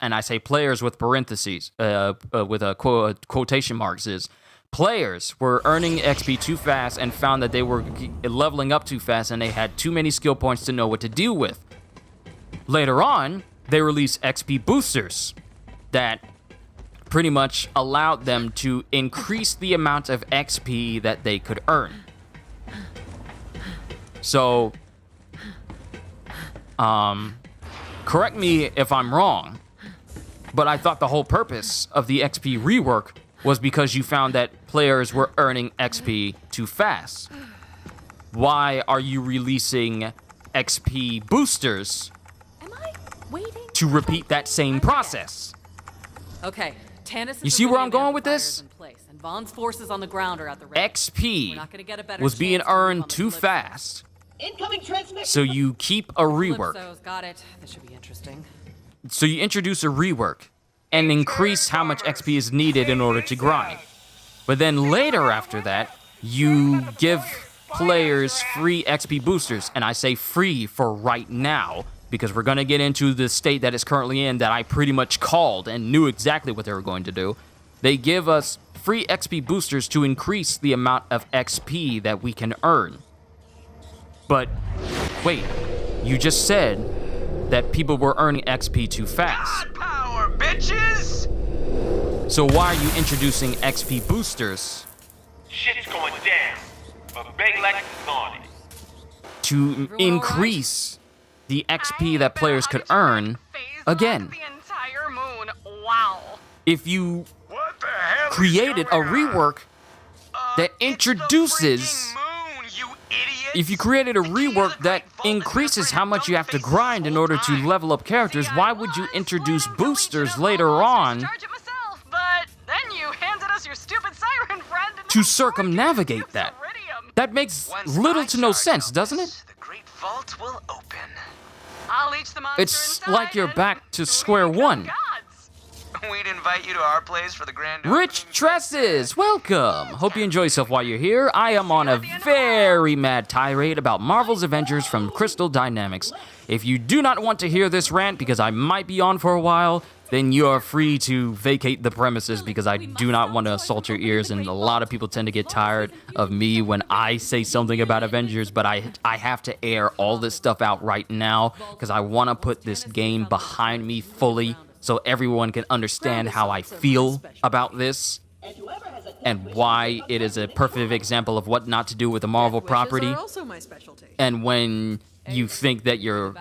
and I say players with parentheses, with quotation marks, is players were earning XP too fast and found that they were leveling up too fast and they had too many skill points to know what to do with. Later on, they released XP boosters that pretty much allowed them to increase the amount of XP that they could earn. So, correct me if I'm wrong, but I thought the whole purpose of the XP rework was because you found that players were earning XP too fast. Why are you releasing XP boosters to repeat that same process? Okay, Tannis. You see where I'm going with this? And Vaughn's forces on the ground are at the ready. XP was being earned too fast. So you keep a rework. Got it. This should be interesting. So you introduce a rework and increase how much XP is needed in order to grind. But then later after that, you give players free XP boosters. And I say free for right now, because we're going to get into the state that it's currently in that I pretty much called and knew exactly what they were going to do. They give us free XP boosters to increase the amount of XP that we can earn. But wait, you just said that people were earning XP too fast. God power, bitches! So why are you introducing XP boosters? Shit's going down, but Big Lex is on it. To increase the XP that players could earn again. The entire moon. Wow. If you created a rework that introduces... If you created a rework that increases how much you have to grind in order to level up characters, why would you introduce boosters later on to circumnavigate that? That makes little to no sense, doesn't it? The Great Vault will open. I'll leech the monster It's inside like you're and back to square one. We'd invite you to our place for the grand Rich Tresses, welcome! Hope you enjoy yourself while you're here. I am on a very mad tirade about Marvel's Avengers from Crystal Dynamics. If you do not want to hear this rant because I might be on for a while, then you are free to vacate the premises because I do not want to assault your ears, and a lot of people tend to get tired of me when I say something about Avengers, but I have to air all this stuff out right now because I want to put this game behind me fully so everyone can understand how I feel about this. and why it is a perfect example of what not to do with a Marvel property. Are also my specialty. And when you think that your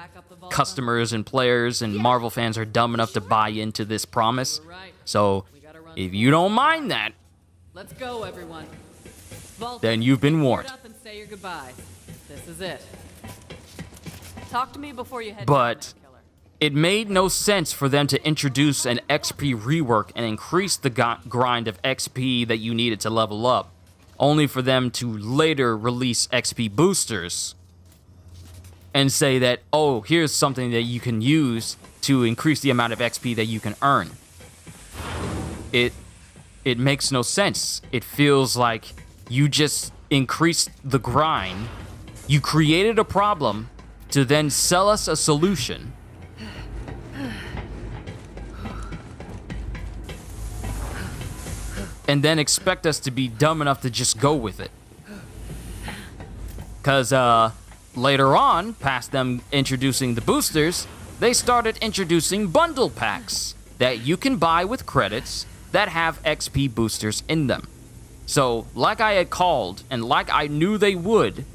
customers and players and Marvel fans are dumb enough to buy into this promise. So, if you don't mind that, let's go, everyone. Vault, then you've been warned. up and say your goodbyes. This is it. Talk to me before you head But down there, killer. it made no sense for them to introduce an XP rework and increase the grind of XP that you needed to level up, only for them to later release XP boosters and say that, oh, here's something that you can use to increase the amount of XP that you can earn. It makes no sense. It feels like you just increased the grind, you created a problem to then sell us a solution. And then expect us to be dumb enough to just go with it. Because, later on, past them introducing the boosters, they started introducing bundle packs that you can buy with credits that have XP boosters in them. So, like I had called, and like I knew they would,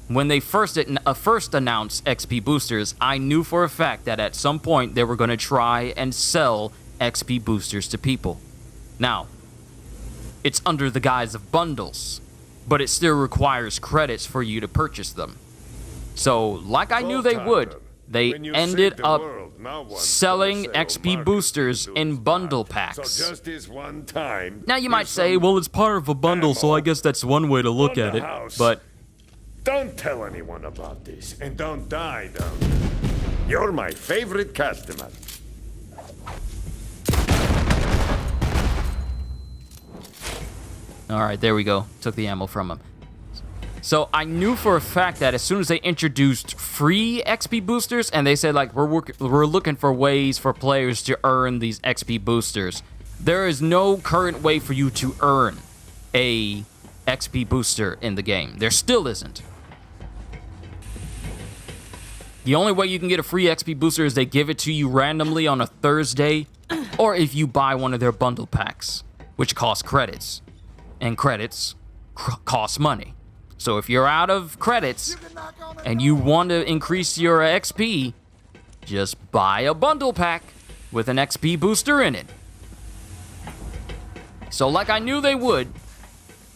when they first announced XP boosters, I knew for a fact that at some point they were going to try and sell XP boosters to people. Now, it's under the guise of bundles, but it still requires credits for you to purchase them. So, like I knew they would, they ended up selling XP boosters in bundle packs. So just this one time. Now you might say, well, it's part of a bundle, so I guess that's one way to look at it. But don't tell anyone about this, and don't die, though. You're my favorite customer. all right, there we go. Took the ammo from him. So I knew for a fact that as soon as they introduced free XP boosters, and they said like we're looking for ways for players to earn these XP boosters, there is no current way for you to earn a XP booster in the game. There still isn't. The only way you can get a free XP booster is they give it to you randomly on a Thursday, or if you buy one of their bundle packs, which costs credits, and credits cost money. So if you're out of credits and you want to increase your XP, just buy a bundle pack with an XP booster in it. So like I knew they would,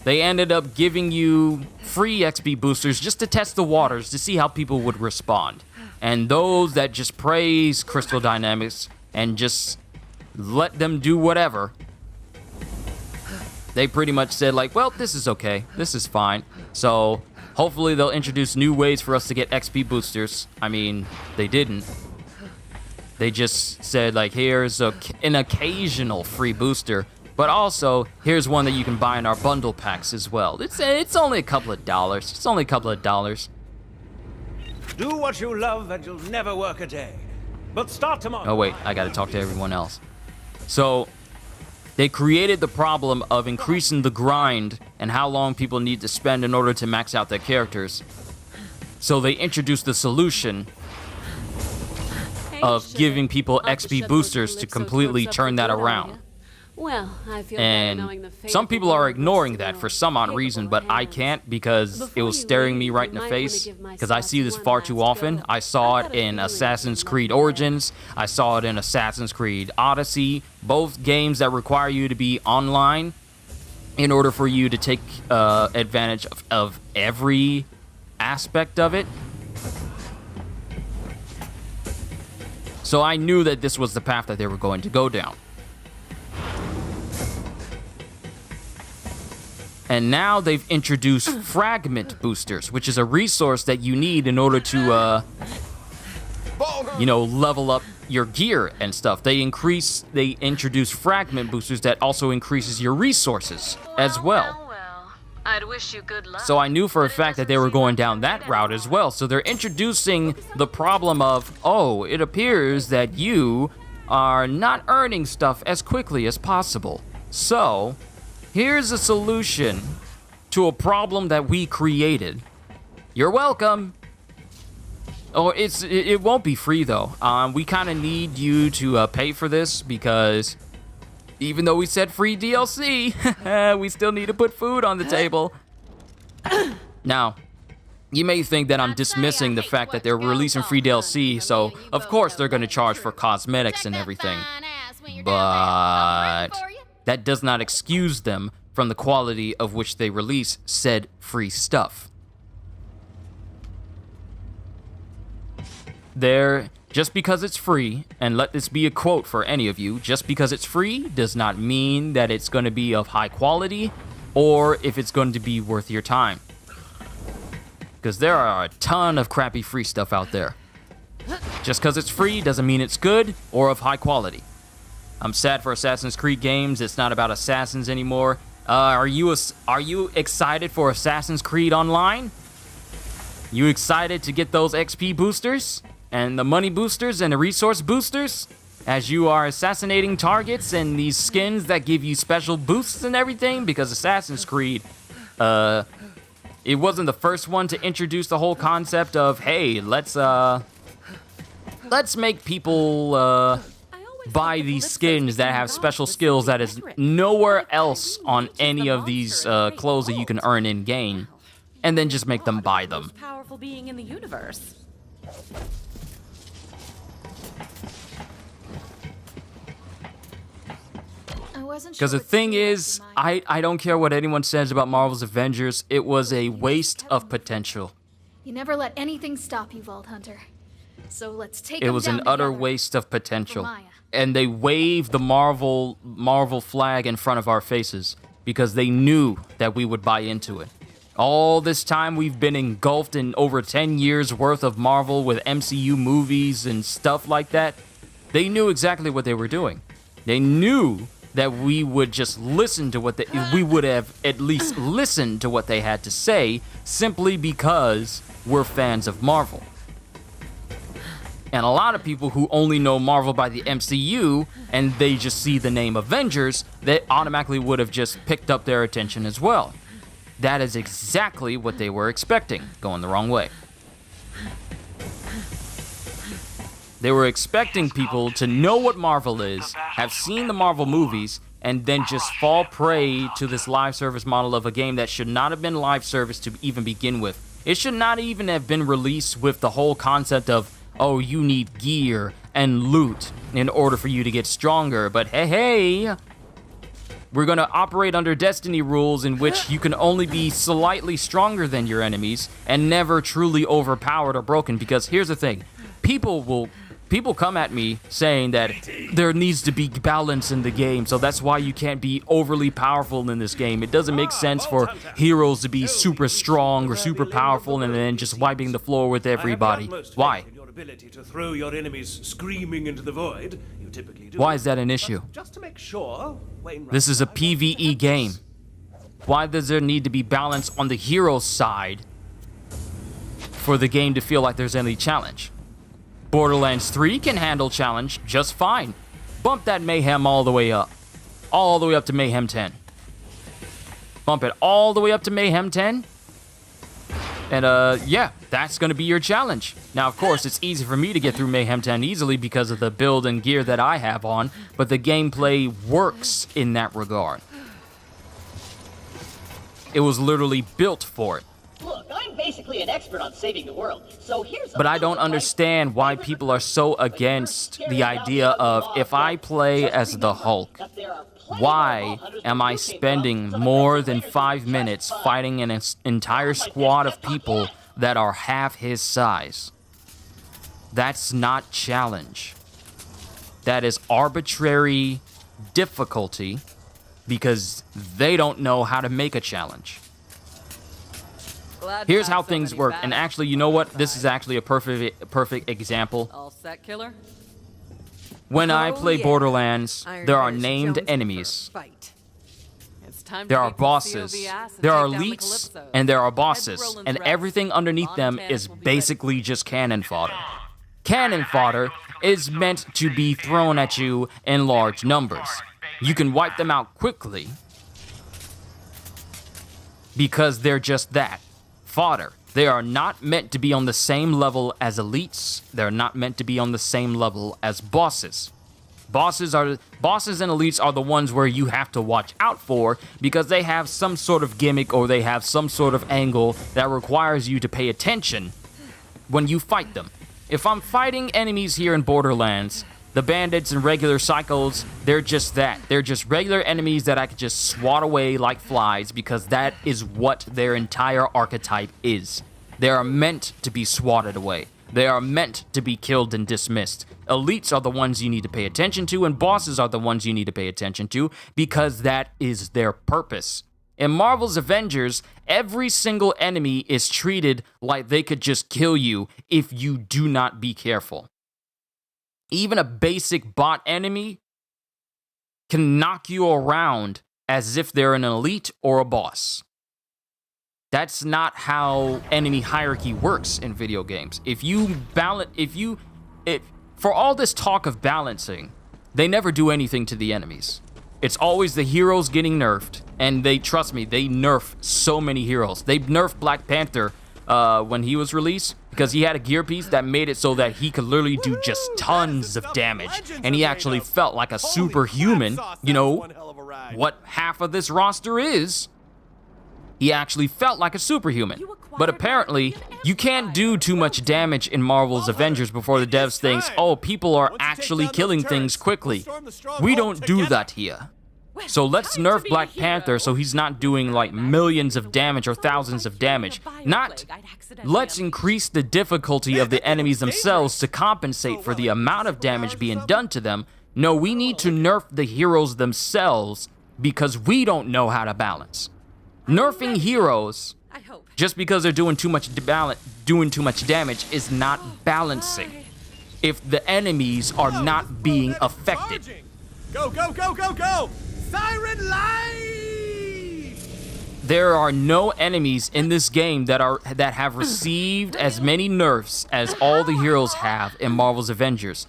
they ended up giving you free XP boosters just to test the waters to see how people would respond. And those that just praise Crystal Dynamics and just let them do whatever, they pretty much said like, well, this is okay. This is fine. So hopefully they'll introduce new ways for us to get XP boosters. I mean, they didn't. They just said like, here's an occasional free booster, but also here's one that you can buy in our bundle packs as well. It's only a couple of dollars. It's only a couple of dollars. Do what you love and you'll never work a day. But start tomorrow. Oh wait, I gotta talk to everyone else. So they created the problem of increasing the grind and how long people need to spend in order to max out their characters. So they introduced the solution of giving people XP boosters to completely turn that around. Well, I feel And some people are ignoring that for some odd reason, but I can't because it was staring me right in the face, because I see this far too often. I saw it in Assassin's Creed Origins, I saw it in Assassin's Creed Odyssey, both games that require you to be online in order for you to take advantage of every aspect of it. So I knew that this was the path that they were going to go down. And now they've introduced fragment boosters, which is a resource that you need in order to, level up your gear and stuff. They introduce fragment boosters that also increases your resources as well. I'd wish you good luck. So I knew for a fact that they were going down that route as well. So they're introducing the problem of, oh, it appears that you are not earning stuff as quickly as possible. So here's a solution to a problem that we created. You're welcome. Oh, it won't be free though. We kind of need you to pay for this because Even though we said free DLC, we still need to put food on the table. Now, you may think that I'm dismissing the fact that they're releasing free DLC, so of course they're going to charge for cosmetics and everything. But that does not excuse them from the quality of which they release said free stuff. Just because it's free, and let this be a quote for any of you, just because it's free does not mean that it's going to be of high quality or if it's going to be worth your time. Because there are a ton of crappy free stuff out there. Just because it's free doesn't mean it's good or of high quality. I'm sad for Assassin's Creed games. It's not about assassins anymore. Are you excited for Assassin's Creed Online? You excited to get those XP boosters? And the money boosters and the resource boosters? As you are assassinating targets and these skins that give you special boosts and everything? Because Assassin's Creed, it wasn't the first one to introduce the whole concept of, hey, let's make people, buy these skins that have special skills that is nowhere else on any of these, clothes that you can earn in-game. And then just make them buy them. Most powerful being in the universe. Because the thing is, I don't care what anyone says about Marvel's Avengers, it was a waste of potential. You never let anything stop you, Vault Hunter. So let's take It was an utter waste of potential. And they waved the Marvel flag in front of our faces because they knew that we would buy into it. All this time we've been engulfed in over 10 years worth of Marvel with MCU movies and stuff like that. They knew exactly what they were doing. They knew that we would just listen to we would have at least listened to what they had to say simply because we're fans of Marvel. And a lot of people who only know Marvel by the MCU and they just see the name Avengers, they automatically would have just picked up their attention as well. That is exactly what they were expecting, going the wrong way. They were expecting people to know what Marvel is, have seen the Marvel movies, and then just fall prey to this live service model of a game that should not have been live service to even begin with. It should not even have been released with the whole concept of, oh, you need gear and loot in order for you to get stronger. But hey, we're going to operate under Destiny rules in which you can only be slightly stronger than your enemies and never truly overpowered or broken. Because here's the thing, people come at me saying that there needs to be balance in the game, so that's why you can't be overly powerful in this game. It doesn't make sense for heroes to be super strong or super powerful and then just wiping the floor with everybody. Why? Ability to throw your enemies screaming into the void. You typically do. Why is that an issue? Just to make sure, this is a PvE game. Why does there need to be balance on the hero side for the game to feel like there's any challenge? Borderlands 3 can handle challenge just fine. Bump that mayhem all the way up. All the way up to mayhem 10. Bump it all the way up to mayhem 10. And, yeah, that's going to be your challenge. Now, of course, it's easy for me to get through Mayhem 10 easily because of the build and gear that I have on, but the gameplay works in that regard. It was literally built for it. Look, I'm basically an expert on saving the world, so here's But I don't understand why people are so against the idea of, if I play as the Hulk, why am I spending more than 5 minutes fighting an entire squad of people that are half his size? That's not challenge. That is arbitrary difficulty because they don't know how to make a challenge. Here's how things work, and actually, you know what? This is actually a perfect example. All set, killer? When I play Borderlands, there are named enemies. There are bosses, there are elites, and there are bosses, and everything underneath them is basically just cannon fodder. Cannon fodder is meant to be thrown at you in large numbers. You can wipe them out quickly because they're just that, fodder. They are not meant to be on the same level as elites. They're not meant to be on the same level as bosses. Bosses and elites are the ones where you have to watch out for because they have some sort of gimmick or they have some sort of angle that requires you to pay attention when you fight them. If I'm fighting enemies here in Borderlands, the bandits and regular psychos, they're just that. They're just regular enemies that I could just swat away like flies because that is what their entire archetype is. They are meant to be swatted away. They are meant to be killed and dismissed. Elites are the ones you need to pay attention to, and bosses are the ones you need to pay attention to because that is their purpose. In Marvel's Avengers, every single enemy is treated like they could just kill you if you do not be careful. Even a basic bot enemy can knock you around as if they're an elite or a boss. That's not how enemy hierarchy works in video games. For all this talk of balancing, they never do anything to the enemies. It's always the heroes getting nerfed, and trust me, they nerf so many heroes. They nerfed Black Panther when he was released because he had a gear piece that made it so that he could literally do just tons of damage, and he actually felt like a superhuman. You know what half of this roster is? He actually felt like a superhuman. But apparently, you can't do too much damage in Marvel's Avengers before the devs thinks, oh, people are actually killing things quickly. We don't do that here. So let's nerf Black Panther so he's not doing like millions of damage or thousands of damage. Not, let's increase the difficulty of the enemies themselves to compensate for the amount of damage being done to them. No, we need to nerf the heroes themselves because we don't know how to balance. Nerfing heroes just because they're doing too much damage is not balancing if the enemies are not being affected. Go, go, go, go, go! Siren Light! There are no enemies in this game that have received as many nerfs as all the heroes have in Marvel's Avengers.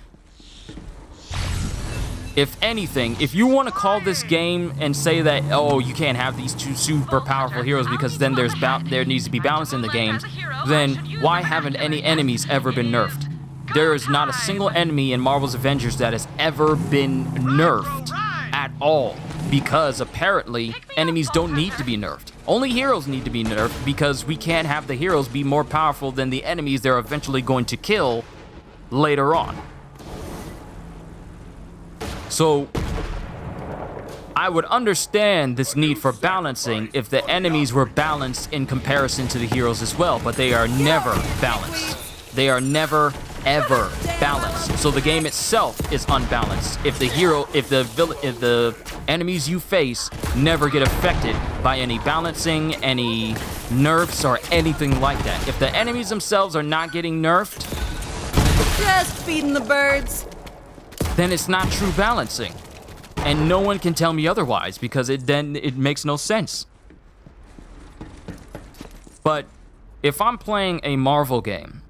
If anything, if you want to call this game and say that, oh, you can't have these two super powerful heroes because then there needs to be balance in the games, then why haven't any enemies ever been nerfed? There is not a single enemy in Marvel's Avengers that has ever been nerfed at all because apparently enemies don't need to be nerfed. Only heroes need to be nerfed because we can't have the heroes be more powerful than the enemies they're eventually going to kill later on. So, I would understand this need for balancing if the enemies were balanced in comparison to the heroes as well, but they are never balanced. They are never, ever balanced. So the game itself is unbalanced. If the enemies you face never get affected by any balancing, any nerfs, or anything like that. If the enemies themselves are not getting nerfed, Just feeding the birds. then it's not true balancing. And no one can tell me otherwise because it makes no sense. But if I'm playing a Marvel game,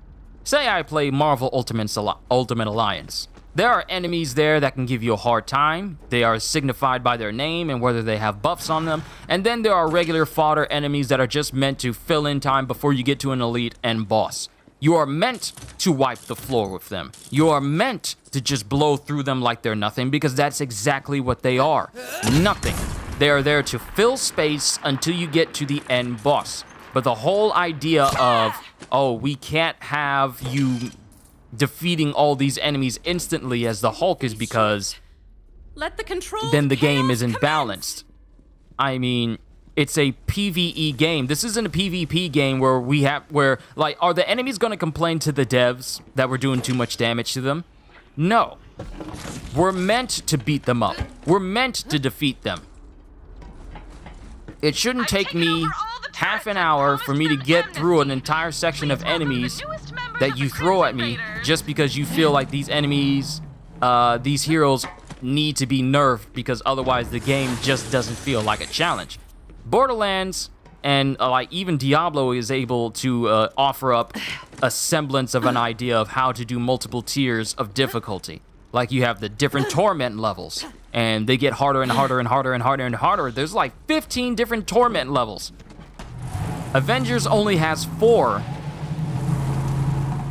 say I play Marvel Ultimate Alliance, there are enemies there that can give you a hard time. They are signified by their name and whether they have buffs on them. And then there are regular fodder enemies that are just meant to fill in time before you get to an elite and boss. You are meant to wipe the floor with them. You are meant to just blow through them like they're nothing because that's exactly what they are. Nothing. They are there to fill space until you get to the end boss. But the whole idea of, oh, we can't have you defeating all these enemies instantly as the Hulk is because then the game isn't balanced. I mean, it's a PvE game. This isn't a PvP game where are the enemies going to complain to the devs that we're doing too much damage to them? No. We're meant to beat them up. We're meant to defeat them. It shouldn't take me half an hour for me to get through an entire section of enemies that you throw at me just because you feel like these enemies, these heroes need to be nerfed because otherwise the game just doesn't feel like a challenge. Borderlands and even Diablo is able to offer up a semblance of an idea of how to do multiple tiers of difficulty. Like you have the different torment levels, and they get harder and harder and harder and harder and harder. There's like 15 different torment levels. Avengers only has 4,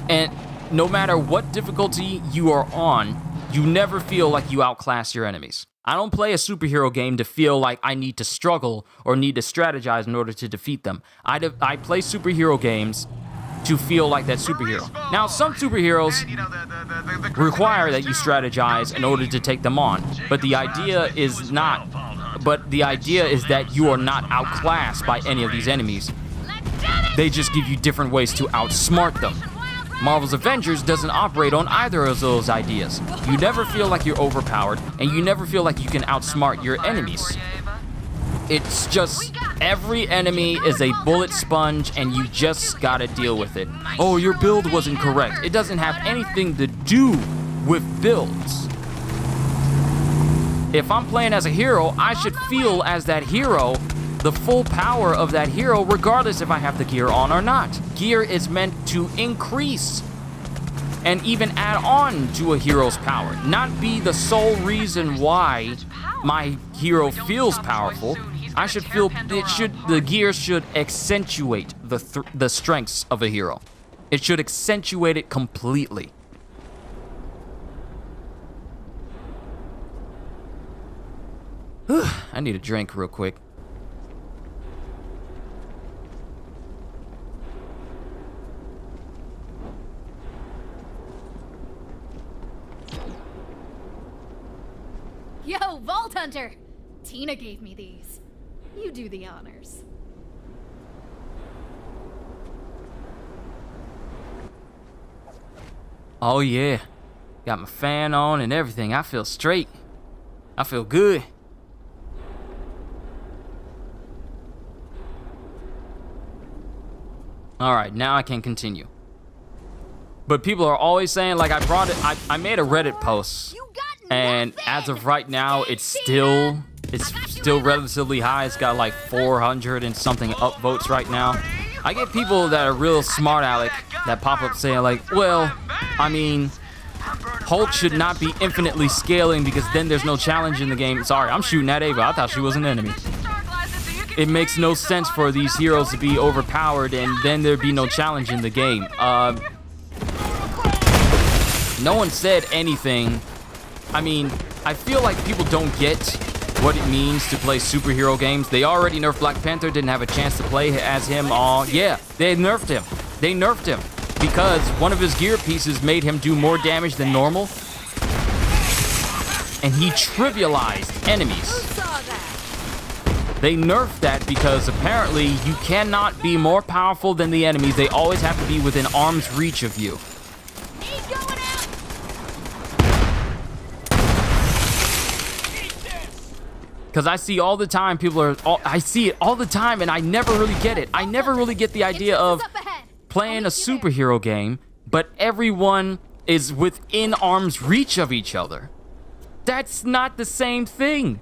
and no matter what difficulty you are on, You never feel like you outclass your enemies. I don't play a superhero game to feel like I need to struggle or need to strategize in order to defeat them. I play superhero games to feel like that superhero. Now, some superheroes require that you strategize in order to take them on, but the idea is not. But the idea is that you are not outclassed by any of these enemies. They just give you different ways to outsmart them. Marvel's Avengers doesn't operate on either of those ideas. You never feel like you're overpowered, and you never feel like you can outsmart your enemies. It's just every enemy is a bullet sponge, and you just gotta deal with it. Oh, your build wasn't correct. It doesn't have anything to do with builds. If I'm playing as a hero, I should feel as that hero the full power of that hero, regardless if I have the gear on or not. Gear is meant to increase and even add on to a hero's power, not be the sole reason why my hero feels powerful. The gear should accentuate the strengths of a hero. It should accentuate it completely. I need a drink real quick. Yo, Vault Hunter! Tina gave me these. You do the honors. Oh yeah, got my fan on and everything. I feel straight. I feel good. All right, now I can continue. But people are always saying, like, I made a Reddit post, and as of right now, it's still relatively high. It's got like 400 and something upvotes right now. I get people that are real smart aleck that pop up saying like, well, I mean, Hulk should not be infinitely scaling because then there's no challenge in the game. Sorry, I'm shooting at Ava. I thought she was an enemy. It makes no sense for these heroes to be overpowered and then there'd be no challenge in the game. No one said anything. I mean, I feel like people don't get what it means to play superhero games. They already nerfed Black Panther, didn't have a chance to play as him. Yeah, they nerfed him. They nerfed him because one of his gear pieces made him do more damage than normal. And he trivialized enemies. They nerfed that because apparently you cannot be more powerful than the enemies. They always have to be within arm's reach of you. Because I see all the time, I see it all the time, and I never really get it. I never really get the idea of playing a superhero game, but everyone is within arm's reach of each other. That's not the same thing.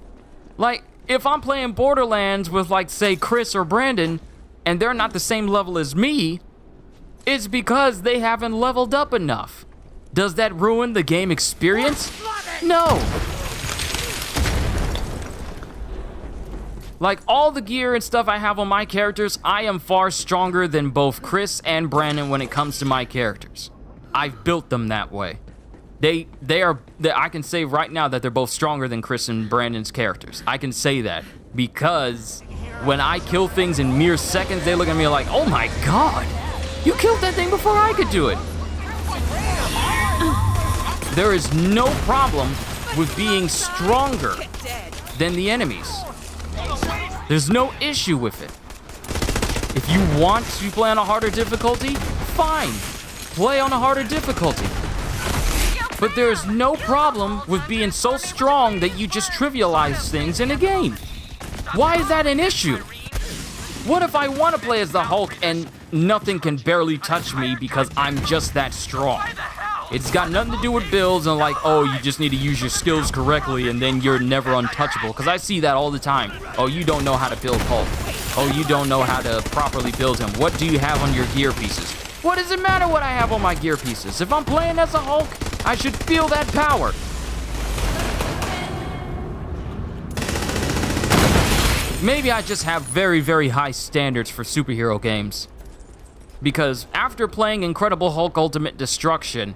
Like, if I'm playing Borderlands with, like, say, Chris or Brandon, and they're not the same level as me, it's because they haven't leveled up enough. Does that ruin the game experience? No. Like, all the gear and stuff I have on my characters, I am far stronger than both Chris and Brandon when it comes to my characters. I've built them that way. I can say right now that they're both stronger than Chris and Brandon's characters. I can say that because when I kill things in mere seconds, they look at me like, oh my god, you killed that thing before I could do it. There is no problem with being stronger than the enemies. There's no issue with it. If you want to play on a harder difficulty, fine. Play on a harder difficulty. But there's no problem with being so strong that you just trivialize things in a game. Why is that an issue? What if I want to play as the Hulk and nothing can barely touch me because I'm just that strong? It's got nothing to do with builds and like, oh, you just need to use your skills correctly and then you're never untouchable. Because I see that all the time. Oh, you don't know how to build Hulk. Oh, you don't know how to properly build him. What do you have on your gear pieces? What does it matter what I have on my gear pieces? If I'm playing as a Hulk, I should feel that power. Maybe I just have very, very high standards for superhero games. Because after playing Incredible Hulk Ultimate Destruction,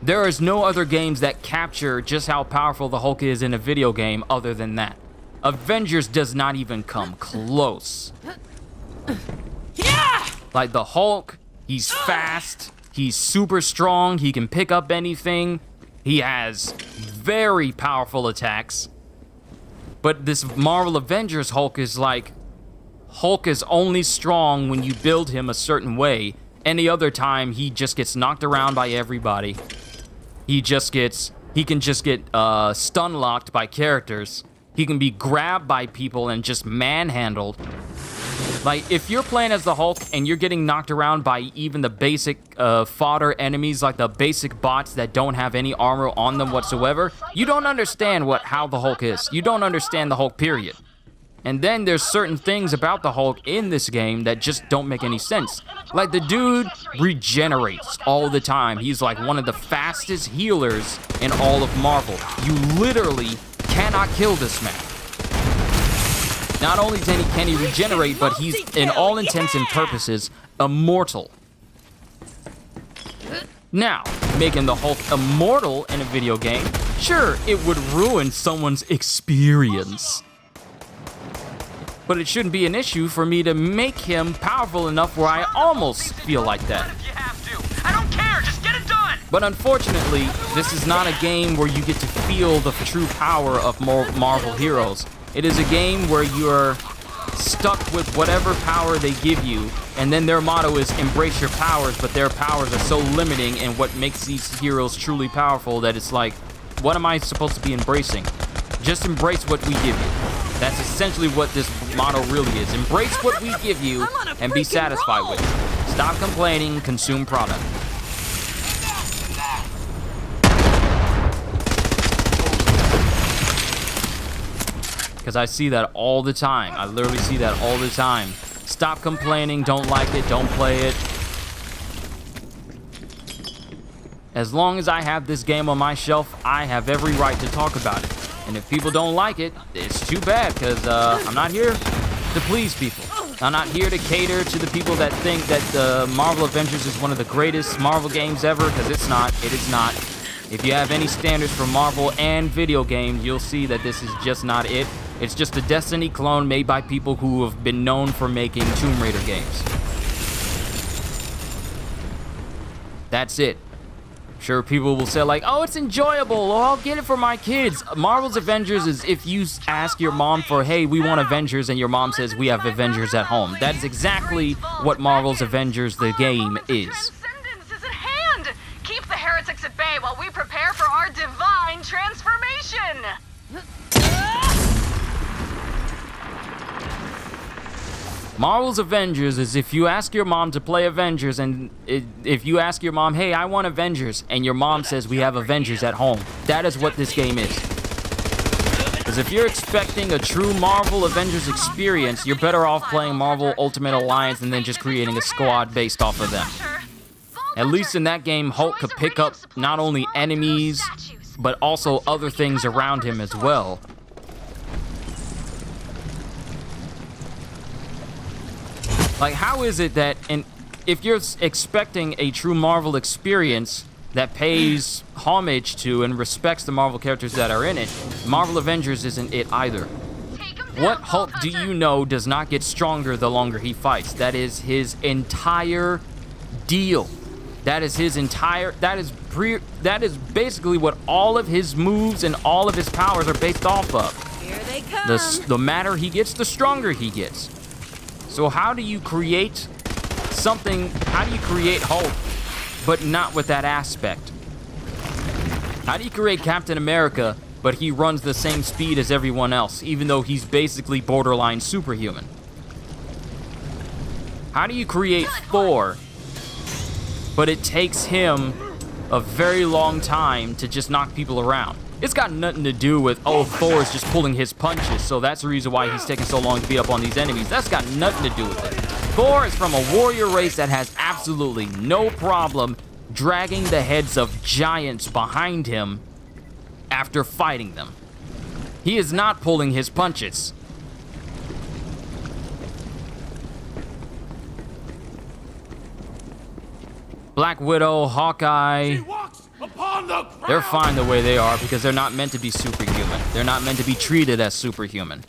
There is no other games that capture just how powerful the Hulk is in a video game other than that. Avengers does not even come close. Like the Hulk, he's fast, he's super strong, he can pick up anything, he has very powerful attacks. But this Marvel Avengers Hulk is like, Hulk is only strong when you build him a certain way. Any other time, he just gets knocked around by everybody. He can just get stun locked by characters. He can be grabbed by people and just manhandled. Like, if you're playing as the Hulk and you're getting knocked around by even the basic fodder enemies, like the basic bots that don't have any armor on them whatsoever, you don't understand how the Hulk is. You don't understand the Hulk, period. And then there's certain things about the Hulk in this game that just don't make any sense. Like, the dude regenerates all the time. He's like one of the fastest healers in all of Marvel. You literally cannot kill this man. Not only can he regenerate, but he's, in all intents and purposes, immortal. Now, making the Hulk immortal in a video game, sure, it would ruin someone's experience. But it shouldn't be an issue for me to make him powerful enough where I almost feel like that. I don't care, just get it done! But unfortunately, this is not a game where you get to feel the true power of Marvel heroes. It is a game where you're stuck with whatever power they give you, and then their motto is embrace your powers, but their powers are so limiting in what makes these heroes truly powerful that it's like, what am I supposed to be embracing? Just embrace what we give you. That's essentially what this motto really is. Embrace what we give you and be satisfied with it. Stop complaining, consume product. Because I see that all the time. I literally see that all the time. Stop complaining, don't like it, don't play it. As long as I have this game on my shelf, I have every right to talk about it. And if people don't like it, it's too bad, because I'm not here to please people. I'm not here to cater to the people that think that Marvel Avengers is one of the greatest Marvel games ever, because it's not. It is not. If you have any standards for Marvel and video games, you'll see that this is just not it. It's just a Destiny clone made by people who have been known for making Tomb Raider games. That's it. Sure, people will say like, oh, it's enjoyable, or I'll get it for my kids. Marvel's Avengers is if you ask your mom for, hey, we want Avengers, and your mom says, we have Avengers at home. That is exactly what Marvel's Avengers, the game, is. Ascendance is at hand! Keep the heretics at bay while we prepare for our divine transformation! Marvel's Avengers is if you ask your mom to play Avengers, and if you ask your mom, hey, I want Avengers, and your mom says we have Avengers at home. That is what this game is. Because if you're expecting a true Marvel Avengers experience, you're better off playing Marvel Ultimate Alliance and then just creating a squad based off of them. At least in that game, Hulk could pick up not only enemies, but also other things around him as well. Like, how is it that, if you're expecting a true Marvel experience that pays homage to and respects the Marvel characters that are in it, Marvel Avengers isn't it either. What Hulk do you know does not get stronger the longer he fights? That is his entire deal. That is his entire, that is basically what all of his moves and all of his powers are based off of. Here they come. The madder he gets, the stronger he gets. So how do you create something, how do you create Hulk, but not with that aspect? How do you create Captain America, but he runs the same speed as everyone else, even though he's basically borderline superhuman? How do you create Thor, but it takes him a very long time to just knock people around? It's got nothing to do with, oh, Thor is just pulling his punches, so that's the reason why he's taking so long to beat up on these enemies. That's got nothing to do with it. Thor is from a warrior race that has absolutely no problem dragging the heads of giants behind him after fighting them. He is not pulling his punches. Black Widow, Hawkeye, They're fine the way they are because they're not meant to be superhuman. They're not meant to be treated as superhuman.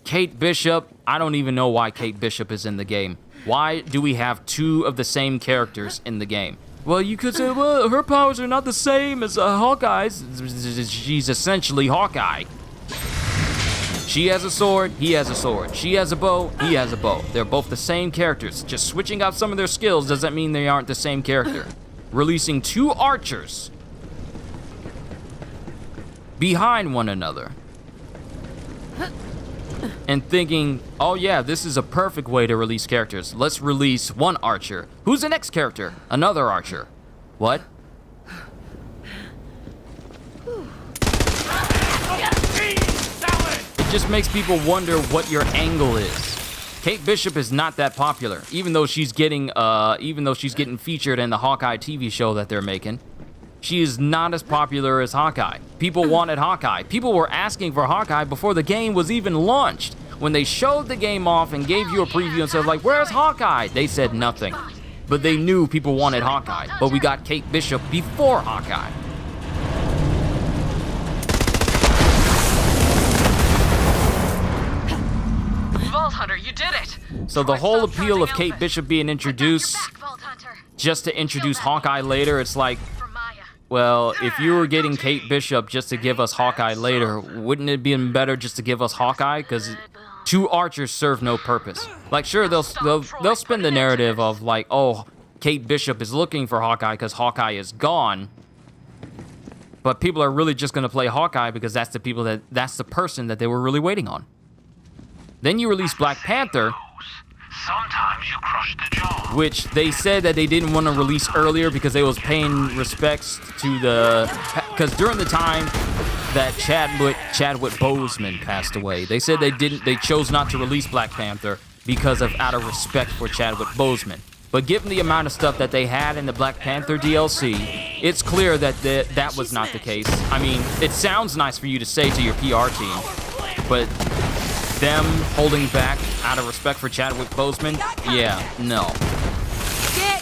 Kate Bishop, I don't even know why Kate Bishop is in the game. Why do we have two of the same characters in the game? Well, you could say, well, her powers are not the same as Hawkeye's. She's essentially Hawkeye. She has a sword, he has a sword. She has a bow, he has a bow. They're both the same characters. Just switching out some of their skills doesn't mean they aren't the same character. Releasing two archers behind one another and thinking, oh yeah, this is a perfect way to release characters. Let's release one archer. Who's the next character? Another archer. What? It just makes people wonder what your angle is. Kate Bishop is not that popular, even though she's getting featured in the Hawkeye TV show that they're making. She is not as popular as Hawkeye. People wanted Hawkeye. People were asking for Hawkeye before the game was even launched. When they showed the game off and gave you a preview and said, like, where's Hawkeye? They said nothing. But they knew people wanted Hawkeye. But we got Kate Bishop before Hawkeye. Vault Hunter, you did it! So the whole appeal of Kate Bishop being introduced just to introduce Hawkeye later, it's like, well, if you were getting Kate Bishop just to give us Hawkeye later, wouldn't it be better just to give us Hawkeye? Because two archers serve no purpose. Like, sure, they'll spin the narrative of like, oh, Kate Bishop is looking for Hawkeye because Hawkeye is gone. But people are really just gonna play Hawkeye because that's the person that they were really waiting on. Then you release Black Panther, Sometimes you crush the jaw. which they said that they didn't want to release earlier because they was paying respects to because during the time that Chadwick Boseman passed away, they said they chose not to release Black Panther because of out of respect for Chadwick Boseman. But given the amount of stuff that they had in the Black Panther DLC, it's clear that that was not the case. I mean, it sounds nice for you to say to your PR team, but them holding back out of respect for Chadwick Boseman, yeah, no.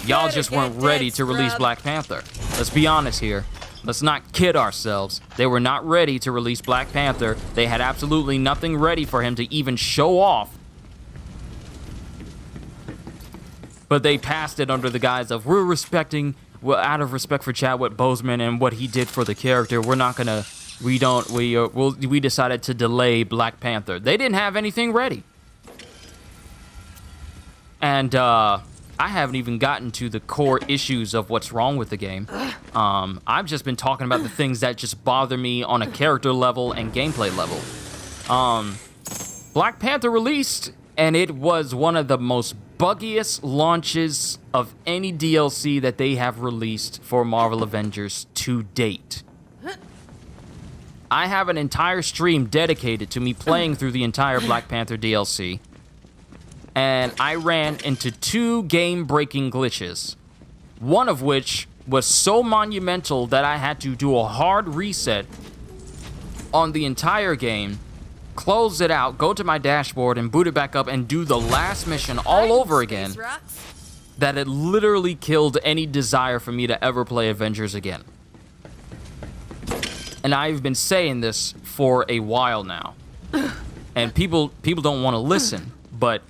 Y'all just weren't ready to release Black Panther. Let's be honest here. Let's not kid ourselves. They were not ready to release Black Panther. They had absolutely nothing ready for him to even show off. But they passed it under the guise of, out of respect for Chadwick Boseman and what he did for the character, we decided to delay Black Panther. They didn't have anything ready. And I haven't even gotten to the core issues of what's wrong with the game. I've just been talking about the things that just bother me on a character level and gameplay level. Black Panther released, and it was one of the most buggiest launches of any DLC that they have released for Marvel Avengers to date. I have an entire stream dedicated to me playing through the entire Black Panther DLC, and I ran into two game-breaking glitches, one of which was so monumental that I had to do a hard reset on the entire game, close it out, go to my dashboard, and boot it back up and do the last mission all over again, that it literally killed any desire for me to ever play Avengers again. And I've been saying this for a while now. And people don't want to listen, but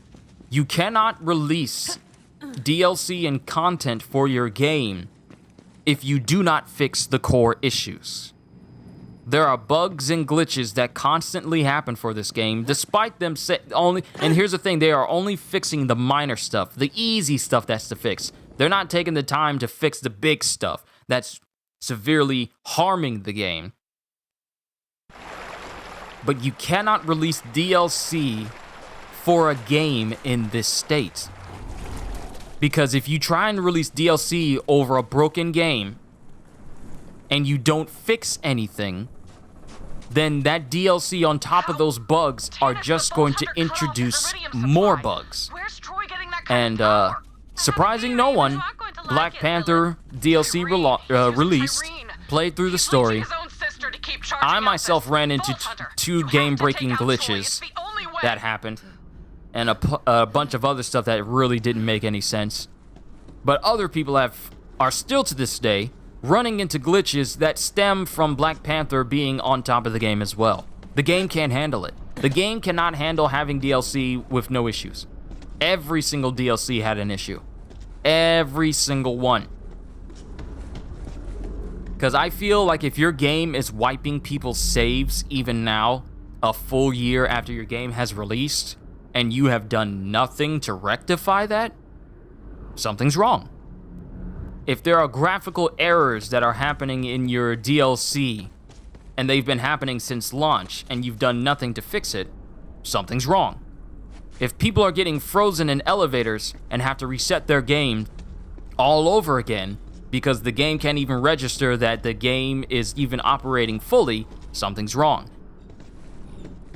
you cannot release DLC and content for your game if you do not fix the core issues. There are bugs and glitches that constantly happen for this game, despite them and here's the thing, they are only fixing the minor stuff, the easy stuff that's to fix. They're not taking the time to fix the big stuff that's severely harming the game. But you cannot release DLC for a game in this state. Because if you try and release DLC over a broken game and you don't fix anything, then that DLC on top of those bugs are just going to introduce more bugs. And surprising no one, Black Panther DLC released, played through the story. I myself ran into two game-breaking glitches that happened, and a bunch of other stuff that really didn't make any sense. But other people are still to this day running into glitches that stem from Black Panther being on top of the game as well. The game can't handle it. The game cannot handle having DLC with no issues. Every single DLC had an issue. Every single one. Because I feel like if your game is wiping people's saves even now, a full year after your game has released, and you have done nothing to rectify that, something's wrong. If there are graphical errors that are happening in your DLC, and they've been happening since launch, and you've done nothing to fix it, something's wrong. If people are getting frozen in elevators and have to reset their game all over again because the game can't even register that the game is even operating fully, something's wrong.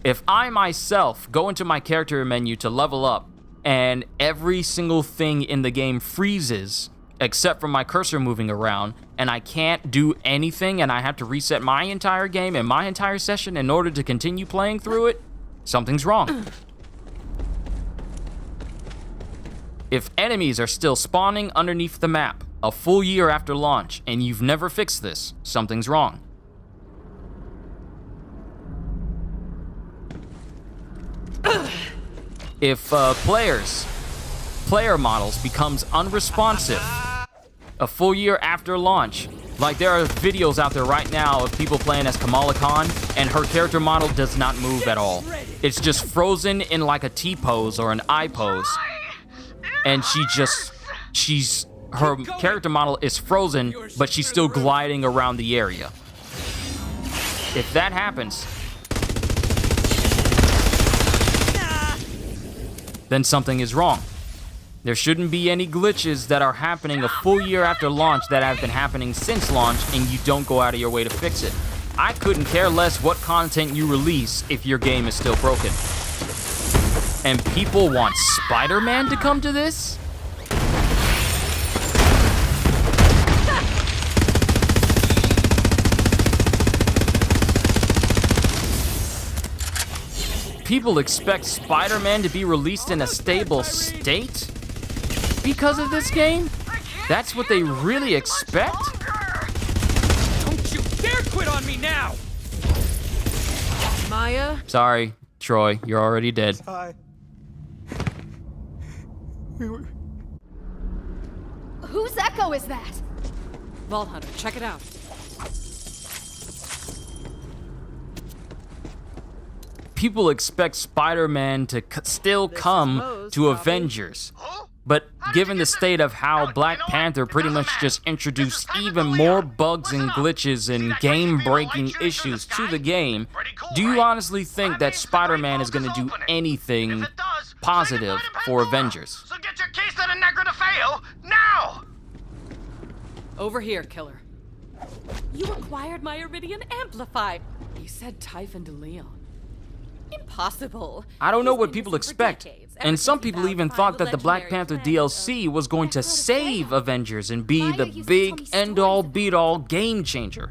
If I myself go into my character menu to level up and every single thing in the game freezes except for my cursor moving around and I can't do anything and I have to reset my entire game and my entire session in order to continue playing through it, something's wrong. If enemies are still spawning underneath the map a full year after launch and you've never fixed this, something's wrong. If player models becomes unresponsive a full year after launch, like there are videos out there right now of people playing as Kamala Khan and her character model does not move at all. It's just frozen in like a T pose or an I pose. And her character model is frozen, but she's still gliding around the area. If that happens, then something is wrong. There shouldn't be any glitches that are happening a full year after launch that have been happening since launch and you don't go out of your way to fix it. I couldn't care less what content you release if your game is still broken. And people want Spider-Man to come to this? People expect Spider-Man to be released in a stable state because of this game? That's what they really expect? Don't you dare quit on me now! Maya? Sorry, Troy, you're already dead. Whose echo is that? Vault Hunter, check it out. People expect Spider-Man to still come to Avengers. But given the state of how Black Panther pretty much just introduced even more bugs and glitches and game-breaking issues to the game, do you honestly think that Spider-Man is going to do anything positive for Avengers? So get your queso de negro to fail now! Over here, killer. You acquired my Iridian Amplify. You said Typhon de Leon. Impossible. I don't know He's what been people missing for expect. decades, And ever some since he people vowed even to thought find that the Black legendary Panther planet DLC was going to save Avengers and be Maya the used to tell big me end-all stories beat-all game changer.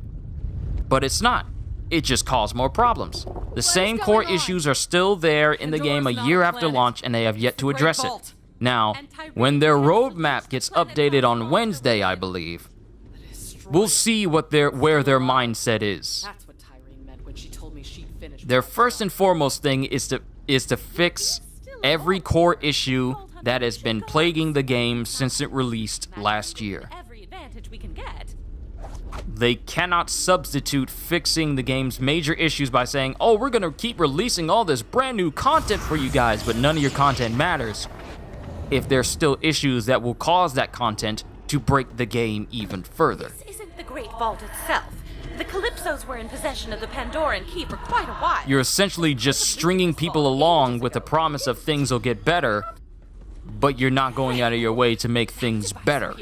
But it's not. It just caused more problems. The same core going on? issues are still there in the game a Pandora's year not a after planet. launch and they have yet It's to the Great address it. Vault. Now, when their roadmap gets updated on Wednesday, I believe, we'll see what where their mindset is. That's what Tyrene meant when she told me she'd finished. Their first and foremost thing is to fix every core issue that has been plaguing the game since it released last year. Every advantage we can get. They cannot substitute fixing the game's major issues by saying, oh, we're gonna keep releasing all this brand new content for you guys, but none of your content matters if there's still issues that will cause that content to break the game even further. This isn't the Great Vault itself. The Calypsos were in possession of the Pandoran Key for quite a while. You're essentially just stringing people along with the promise of things will get better, but you're not going out of your way to make things better.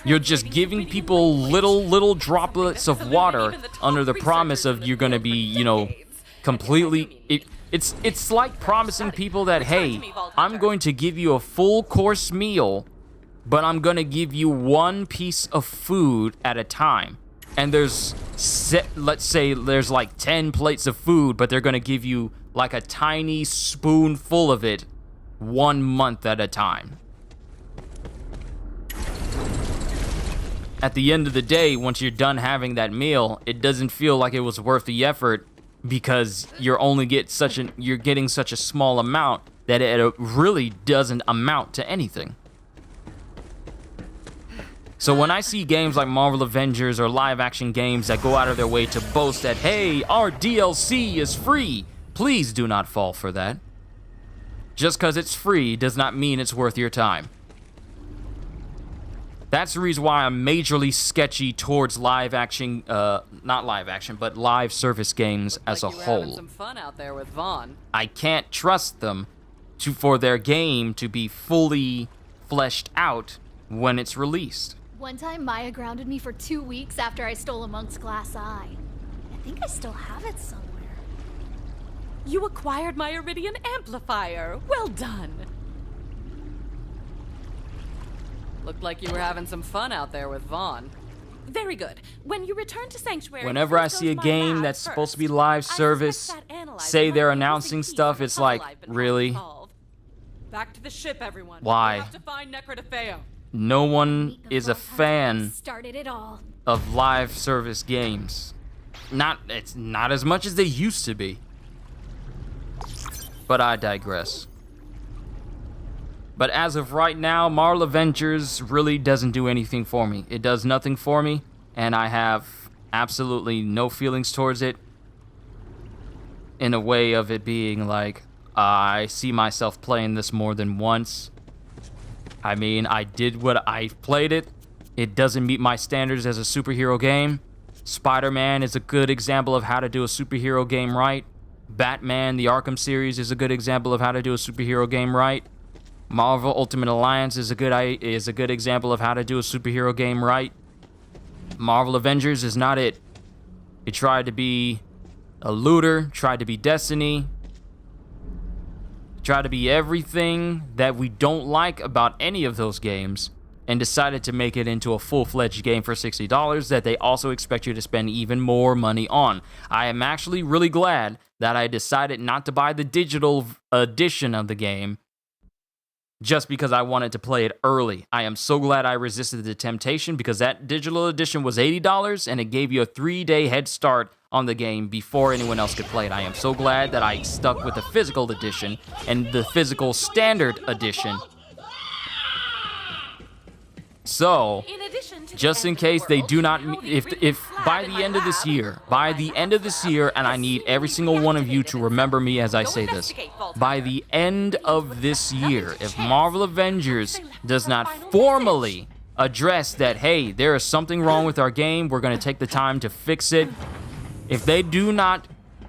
You're just giving people little droplets of water under the promise of you're gonna be, completely... It's like promising people that, hey, I'm going to give you a full course meal, but I'm gonna give you one piece of food at a time. And let's say there's like 10 plates of food, but they're gonna give you like a tiny spoonful of it 1 month at a time. at the end of the day, once you're done having that meal, it doesn't feel like it was worth the effort because you're getting such a small amount that it really doesn't amount to anything. So when I see games like Marvel Avengers or live-action games that go out of their way to boast that, hey, our DLC is free, please do not fall for that. Just because it's free does not mean it's worth your time. That's the reason why I'm majorly sketchy towards live-action, not live-action, but live service games as a whole. Having some fun out there with Vaughn. I can't trust them for their game to be fully fleshed out when it's released. One time, Maya grounded me for 2 weeks after I stole a monk's glass eye. I think I still have it somewhere. You acquired my Iridian amplifier. Well done. Looked like you were having some fun out there with Vaughn. Very good. When you return to Sanctuary... Whenever I see a game that's supposed to be live service, say they're announcing stuff, it's like, really? Back to the ship, everyone. Why? We have to find Necrodefeo. No one is a fan Started it all. of live service games. It's not as much as they used to be. But I digress. But as of right now, Marvel Avengers really doesn't do anything for me. It does nothing for me, and I have absolutely no feelings towards it. In a way of it being like, I see myself playing this more than once. I mean, I played it. It doesn't meet my standards as a superhero game. Spider-Man is a good example of how to do a superhero game right. Batman, the Arkham series, is a good example of how to do a superhero game right. Marvel Ultimate Alliance is a good example of how to do a superhero game right. Marvel Avengers is not it. It tried to be a looter, tried to be Destiny, tried to be everything that we don't like about any of those games, and decided to make it into a full-fledged game for $60 that they also expect you to spend even more money on. I am actually really glad that I decided not to buy the digital edition of the game just because I wanted to play it early. I am so glad I resisted the temptation because that digital edition was $80 and it gave you a 3-day head start on the game before anyone else could play it. I am so glad that I stuck with the physical edition and the physical standard edition. So, just in case they do not, if by the end of this year, and I need every single one of you to remember me as I say this, by the end of this year, if Marvel Avengers does not formally address that, hey, there is something wrong with our game, we're going to take the time to fix it, if they do not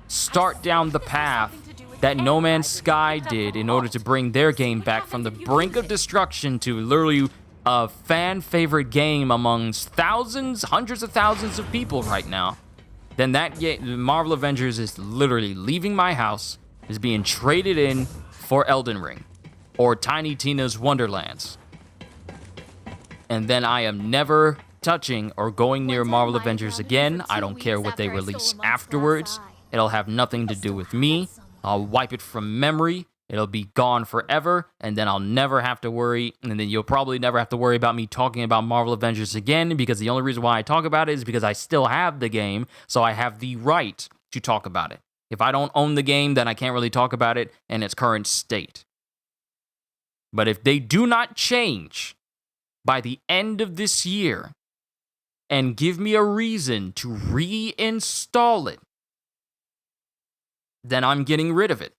start down the path that No Man's Sky did in order to bring their game back from the brink of destruction to literally a fan favorite game amongst thousands, hundreds of thousands of people right now, then that game, Marvel Avengers, is literally leaving my house, is being traded in for Elden Ring or Tiny Tina's Wonderlands. And then I am never touching or going near Marvel Avengers again. I don't care what they release afterwards. It'll have nothing to do with me. I'll wipe it from memory. It'll be gone forever, and then I'll never have to worry, and then you'll probably never have to worry about me talking about Marvel Avengers again, because the only reason why I talk about it is because I still have the game, so I have the right to talk about it. If I don't own the game, then I can't really talk about it in its current state. But if they do not change by the end of this year and give me a reason to reinstall it, then I'm getting rid of it.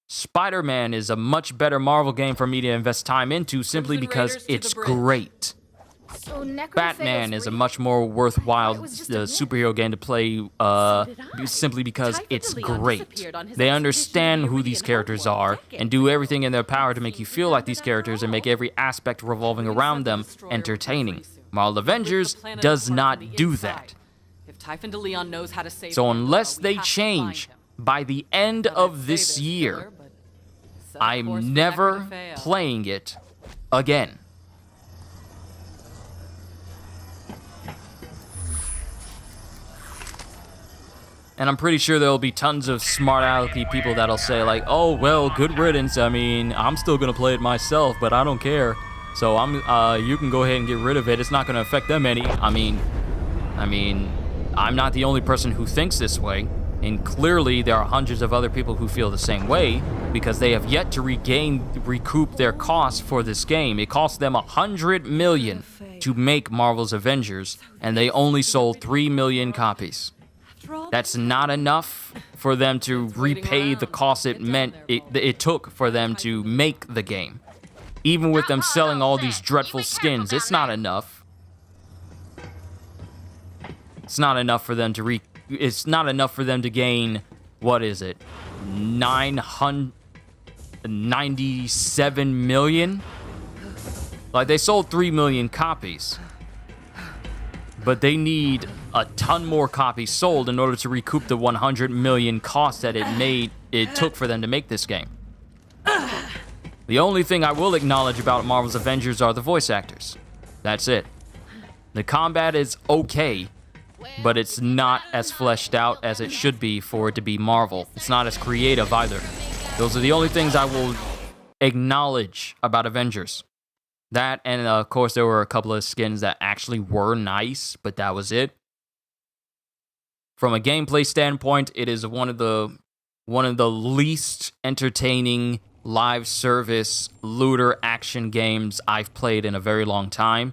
Spider-Man is a much better Marvel game for me to invest time into simply because it's great. So Batman is a much more worthwhile superhero game to play simply because it's great. They understand who these characters are and do everything in their power to make you feel like these characters and make every aspect revolving around them entertaining. Marvel Avengers does not do that. So unless they change by the end of this year, I'm never playing it again. And I'm pretty sure there'll be tons of smart alecky people that'll say like, oh, well, good riddance. I mean, I'm still gonna play it myself, but I don't care. So you can go ahead and get rid of it. It's not going to affect them any. I mean, I'm not the only person who thinks this way. And clearly there are hundreds of other people who feel the same way because they have yet to recoup their costs for this game. It cost them $100 million to make Marvel's Avengers, and they only sold 3 million copies. That's not enough for them to repay the cost it took for them to make the game. Even with them selling all these dreadful skins, it's not enough. It's not enough for them to It's not enough for them to gain, what is it, 997 million? Like, they sold 3 million copies. But they need a ton more copies sold in order to recoup the 100 million cost that it took for them to make this game. The only thing I will acknowledge about Marvel's Avengers are the voice actors. That's it. The combat is okay, but it's not as fleshed out as it should be for it to be Marvel. It's not as creative either. Those are the only things I will acknowledge about Avengers. That, and of course there were a couple of skins that actually were nice, but that was it. From a gameplay standpoint, it is one of the least entertaining live service looter action games I've played in a very long time.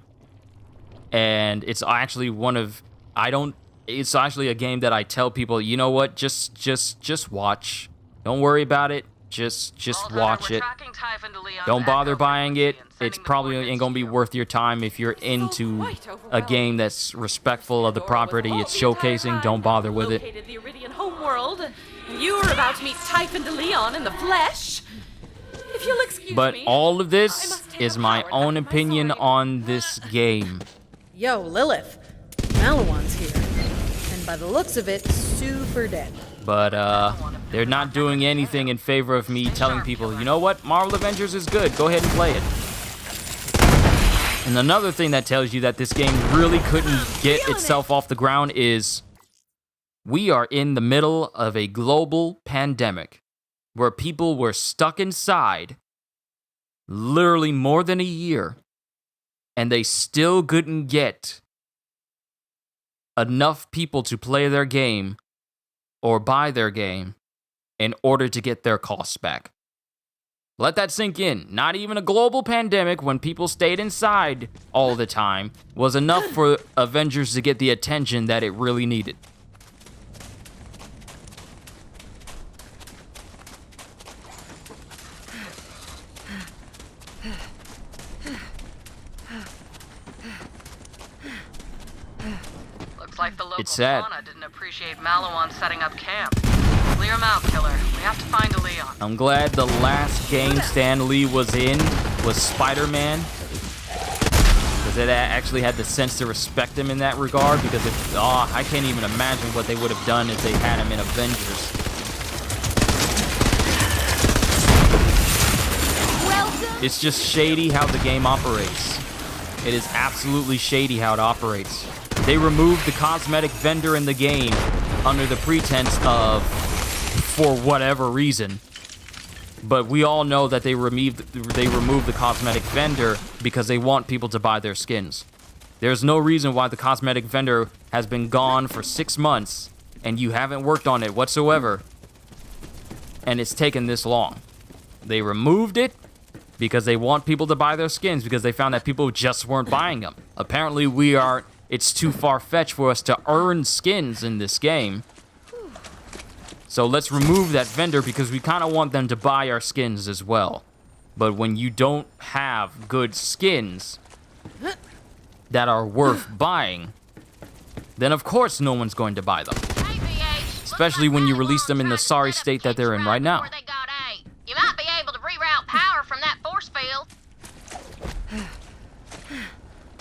And it's actually it's actually a game that I tell people, you know what, just watch. Don't worry about it. Just watch it. Don't bother buying it. It's probably ain't gonna be worth your time if you're into a game that's respectful of the property it's showcasing. Don't bother with it. The Iridian homeworld. You're about to meet Typhon de Leon in the flesh. If you'll excuse me. But all of this is my own opinion on this game. Yo, Lilith. Malawan's here. And by the looks of it, super dead. But, they're not doing anything in favor of me telling people, you know what, Marvel Avengers is good, go ahead and play it. And another thing that tells you that this game really couldn't get itself off the ground is we are in the middle of a global pandemic where people were stuck inside literally more than a year, and they still couldn't get enough people to play their game or buy their game in order to get their costs back. Let that sink in. Not even a global pandemic when people stayed inside all the time was enough for Avengers to get the attention that it really needed. Looks like the local It's sad. fauna didn't appreciate Malawan setting up camp. Clear him out, killer. We have to find a Leon. I'm glad the last game Stan Lee was in was Spider-Man, because it actually had the sense to respect him in that regard, because I can't even imagine what they would have done if they had him in Avengers. It's just shady how the game operates. It is absolutely shady how it operates. They removed the cosmetic vendor in the game under the pretense of, for whatever reason. But we all know that they removed the cosmetic vendor because they want people to buy their skins. There's no reason why the cosmetic vendor has been gone for 6 months and you haven't worked on it whatsoever, and it's taken this long. They removed it because they want people to buy their skins, because they found that people just weren't buying them. Apparently it's too far-fetched for us to earn skins in this game. So let's remove that vendor because we kind of want them to buy our skins as well. But when you don't have good skins that are worth buying, then of course no one's going to buy them. Especially when you release them in the sorry state that they're in right now. You might be able to reroute power from that force field.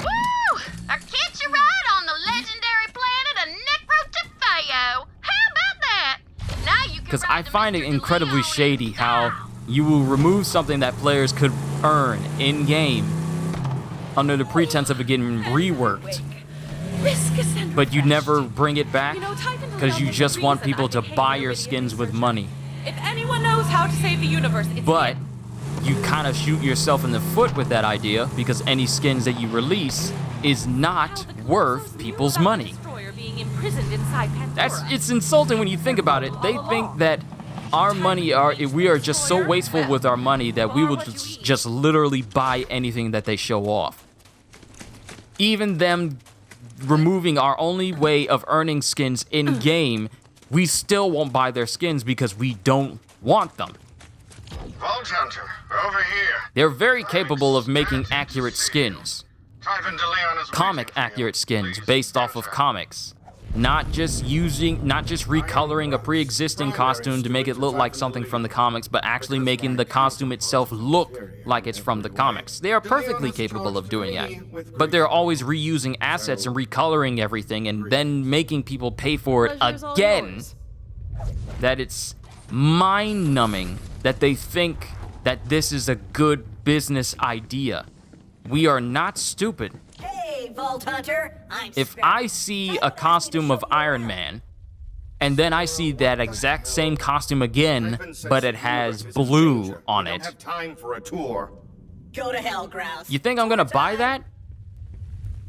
Woo! Or catch a ride on the legendary planet of Necrotefeo. How about that? Now you can. Because I find it incredibly shady how you will remove something that players could earn in-game under the pretense of it getting reworked. But you never bring it back because you just want people to buy your skins with money. If anyone knows how to save the universe, it's But you kind of shoot yourself in the foot with that idea, because any skins that you release is not worth people's money. Being imprisoned inside Pandora. It's insulting when you think about it. They think that our money we are just so wasteful with our money that we will just literally buy anything that they show off. Even them removing our only way of earning skins in game, we still won't buy their skins because we don't want them. Vault Hunter, over here. They're very capable of making accurate skins. Comic accurate skins based off of comics. Not just recoloring a pre-existing costume to make it look like something from the comics, but actually making the costume itself look like it's from the comics. They are perfectly capable of doing that. But they're always reusing assets and recoloring everything and then making people pay for it again. That it's mind-numbing that they think that this is a good business idea. We are not stupid. Hey, Vault Hunter, If I see a costume of Iron Man, and then I see that exact same costume again, but it has blue on it, Go to hell, Grouse. you think I'm gonna buy that?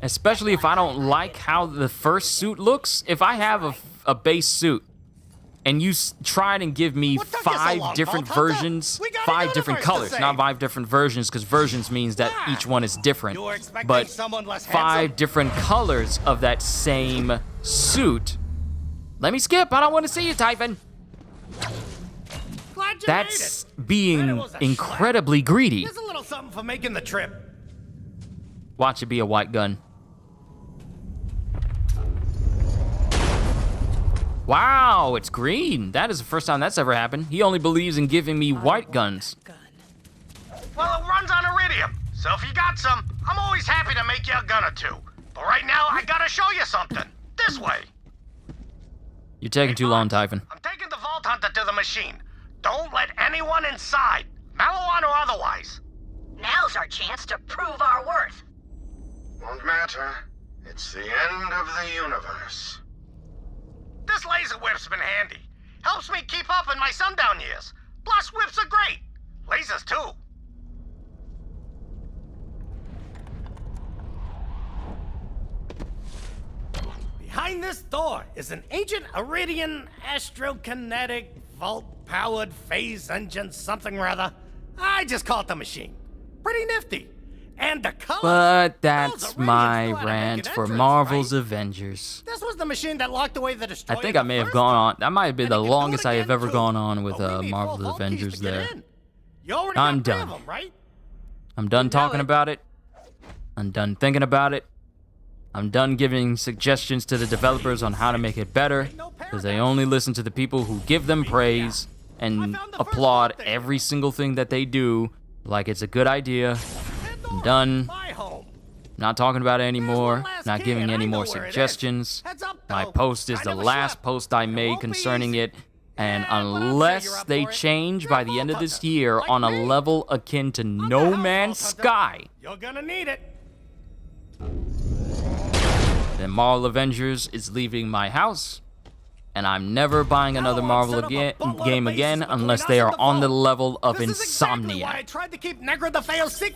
Especially if I don't like how the first suit looks. If I have a base suit, and you tried and give me 5 different versions, 5 different colors, not 5 different versions, because versions means that each one is different, but 5 different colors of that same suit. Let me skip, I don't want to see you, Typhon. That's being incredibly greedy. Here's a little something for making the trip. Watch it be a white gun. Wow, it's green. That is the first time that's ever happened. He only believes in giving me white guns. Well, it runs on iridium, so if you got some, I'm always happy to make you a gun or two. But right now, I gotta show you something. This way. You're taking too long, Typhon. I'm taking the Vault Hunter to the machine. Don't let anyone inside, Malawan or otherwise. Now's our chance to prove our worth. Won't matter. It's the end of the universe. This laser whip's been handy. Helps me keep up in my sundown years. Plus, whips are great. Lasers, too. Behind this door is an ancient Iridian astrokinetic vault-powered phase engine something or other. I just call it the machine. Pretty nifty. And the colors. But that's my rant for Marvel's Avengers. This was the machine that locked away the destroyer. I think I may have gone on. That might have been the longest I have ever gone on with Marvel's Avengers there. I'm done. I'm done talking about it. I'm done thinking about it. I'm done giving suggestions to the developers on how to make it better, because they only listen to the people who give them praise and applaud every single thing that they do like it's a good idea. I'm done. Not talking about it anymore. Not giving any more suggestions. My post is the last post I made concerning it. And unless they change by the end of this year on a level akin to No Man's Sky, you're gonna need it. then Marvel Avengers is leaving my house. And I'm never buying another Marvel game again unless they are on the level of Insomnia.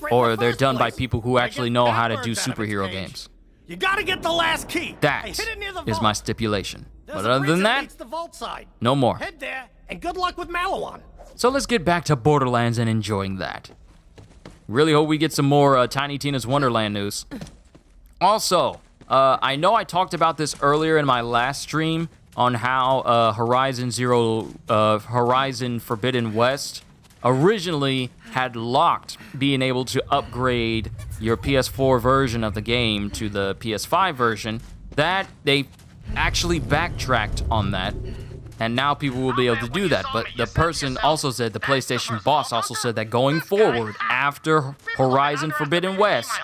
Or they're done by people who actually know how to do superhero games. You gotta get the last key. That is my stipulation. But other than that, no more. Head there, and good luck with Malawan. So let's get back to Borderlands and enjoying that. Really hope we get some more Tiny Tina's Wonderland news. Also, I know I talked about this earlier in my last stream, on how Horizon Forbidden West originally had locked being able to upgrade your PS4 version of the game to the PS5 version. That they actually backtracked on that, and now people will be able to do that. But the person also said, the PlayStation boss also said that going forward, after Horizon Forbidden West,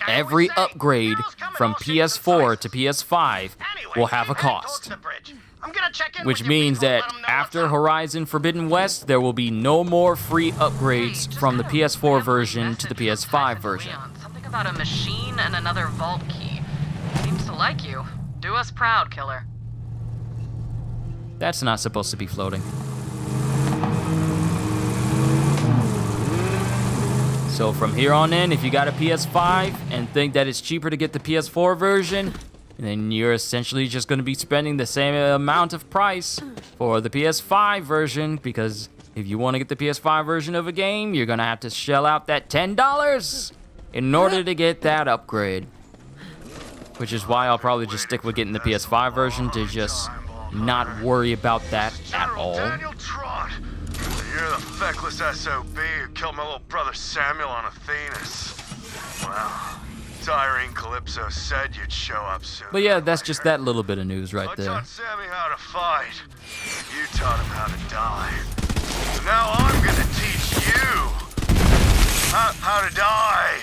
every upgrade from PS4 to PS5 will have a cost. Which means that after Horizon Forbidden West, there will be no more free upgrades from the PS4 version to the PS5 version. Something about a machine and another vault key. Seems to like you. Do us proud, killer. That's not supposed to be floating. So from here on in, if you got a PS5 and think that it's cheaper to get the PS4 version, then you're essentially just going to be spending the same amount of price for the PS5 version, because if you want to get the PS5 version of a game, you're going to have to shell out that $10 in order to get that upgrade. Which is why I'll probably just stick with getting the PS5 version to just not worry about that at all. Daniel Trot, you're the feckless SOB who killed my little brother Samuel on Athenas. Well, Tyrene Calypso said you'd show up soon. But yeah, that's just that little bit of news right there. I taught Sammy how to fight. You taught him how to die. So now I'm gonna teach you how to die.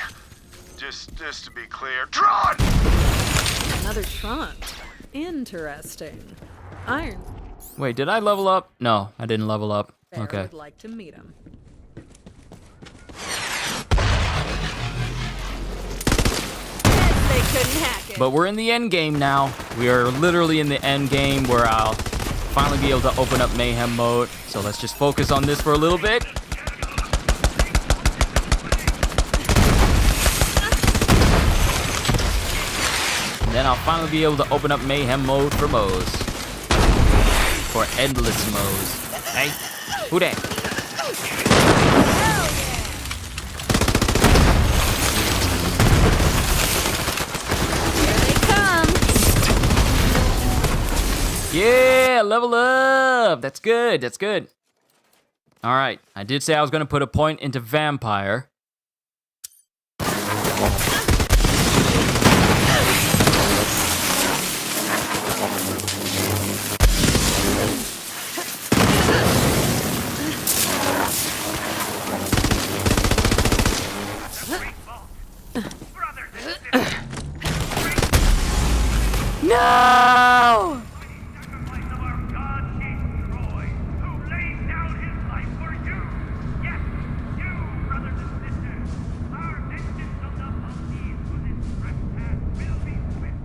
Just to be clear, Trot! Another Tron. Interesting. Iron. Wait, did I level up? No, I didn't level up. Bear Okay. would like to meet him. They couldn't hack it. But we're in the end game now. We are literally in the end game where I'll finally be able to open up Mayhem mode. So let's just focus on this for a little bit. And then I'll finally be able to open up Mayhem mode for Moze. For Endless Moze. Hey, who that? Yeah, level up. That's good. That's good. All right. I did say I was going to put a point into Vampire. No!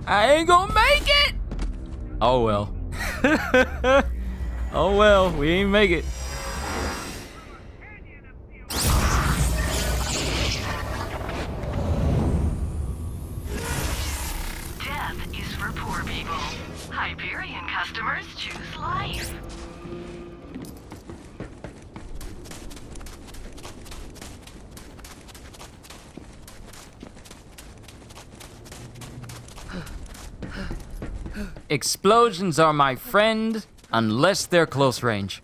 I ain't gonna make it! Oh well. Oh well, we ain't make it. Death is for poor people. Hyperion customers choose life. Explosions are my friend, unless they're close range.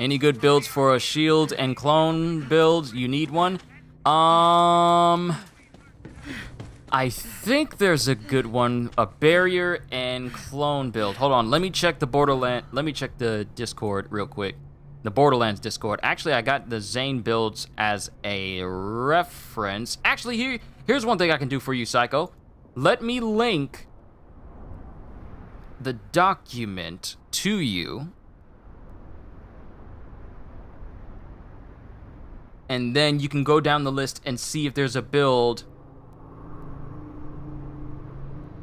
Any good builds for a shield and clone build? You need one? I think there's a good one, a barrier and clone build. Hold on, let me check the Discord real quick. The Borderlands Discord. Actually, I got the Zane builds as a reference. Actually, here's one thing I can do for you, Psycho. Let me link the document to you. And then you can go down the list and see if there's a build.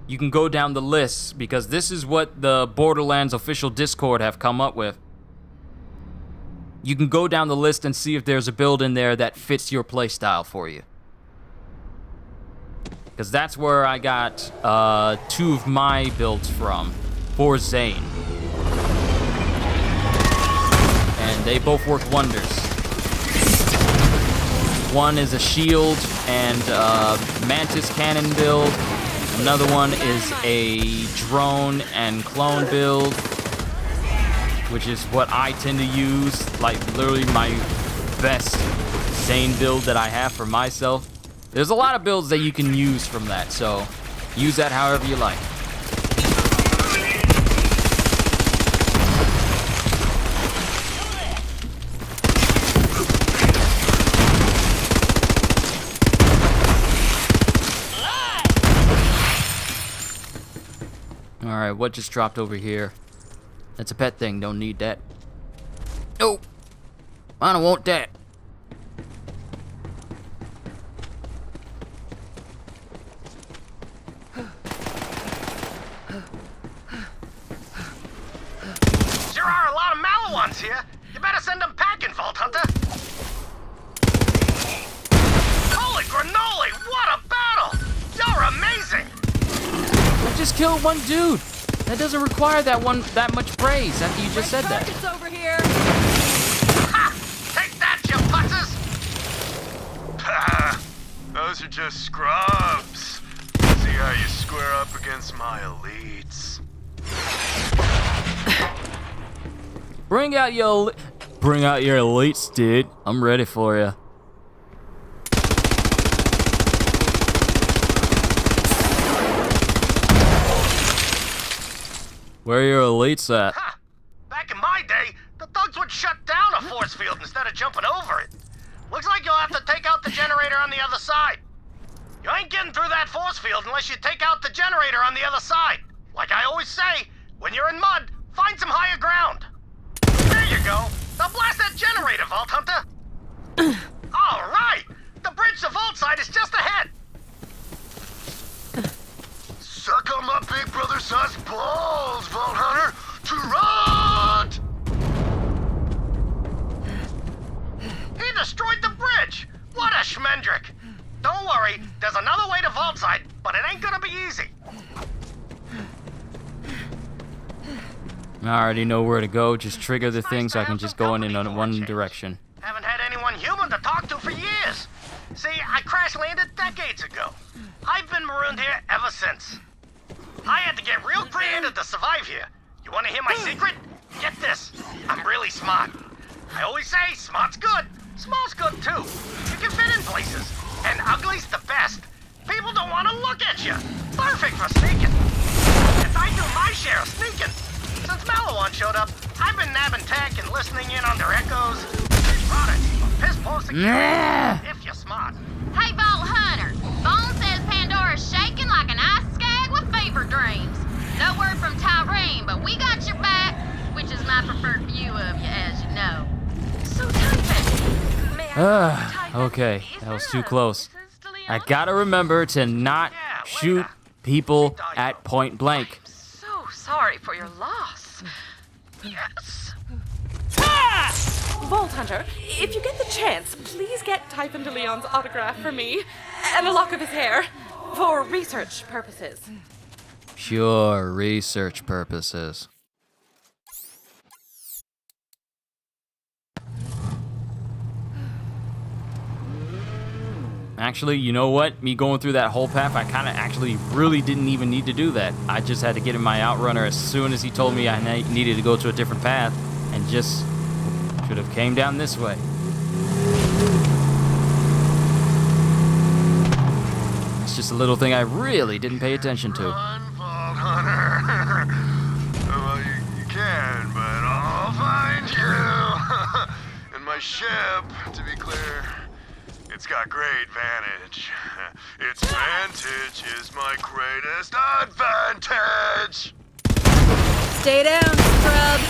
You can go down the list, because this is what the Borderlands official Discord have come up with. You can go down the list and see if there's a build in there that fits your playstyle for you. Because that's where I got 2 of my builds from, for Zane. And they both work wonders. One is a shield and mantis cannon build. Another one is a drone and clone build, which is what I tend to use, like literally my best Zane build that I have for myself. There's a lot of builds that you can use from that, so use that however you like. Alright, what just dropped over here? That's a pet thing, don't need that. Nope. I don't want that. There are a lot of guys here. You better send them packing, Vault Hunter. Holy granola, what a battle! You're amazing! I just killed one dude. That doesn't require that much praise after you just said that. It's over here. Ha! Take that, you putzes! Those are just scrubs. See how you square up against my elites. Bring out your elites, dude. I'm ready for you. Where are your elites at? Ha! Back in my day, the thugs would shut down a force field instead of jumping over it. Looks like you'll have to take out the generator on the other side. You ain't getting through that force field unless you take out the generator on the other side. Like I always say, when you're in mud, find some higher ground. There you go. Now blast that generator, Vault Hunter. All right. The bridge to Vault side is just ahead. Suck on my big brother sized balls, Vault Hunter, to Rant! He destroyed the bridge. What a schmendrick. Don't worry, there's another way to Vault side, but it ain't gonna be easy. I already know where to go. Just trigger the thing so I can just go in one direction. Haven't had anyone human to talk to for years. See, I crash landed decades ago. I've been marooned here ever since. I had to get real creative to survive here. You want to hear my secret? Get this. I'm really smart. I always say smart's good. Small's good too. You can fit in places. And ugly's the best. People don't want to look at you. Perfect for sneaking. And I do my share of sneaking. Since Malawan showed up, I've been nabbing tech and listening in on their echoes. These products are piss poor security, if you're smart. Hey, Vault Hunter. Bone says Pandora's shaking like an ice skag with fever dreams. No word from Tyrene, but we got your back, which is my preferred view of you, as you know. So, Typhon, may I Okay, that was too close. I gotta remember to not shoot people at point blank. so sorry for your loss. Yes. Vault Hunter, if you get the chance, please get Typhon de Leon's autograph for me and a lock of his hair for research purposes. Pure research purposes. Actually, you know what? Me going through that whole path, I kind of actually really didn't even need to do that. I just had to get in my outrunner as soon as he told me I needed to go to a different path, and just should have came down this way. It's just a little thing I really didn't pay attention to. Run, Vault Hunter. Well, you can, but I'll find you. And my ship, to be clear, it's got great vantage. Its vantage is my greatest advantage. Stay down, scrub.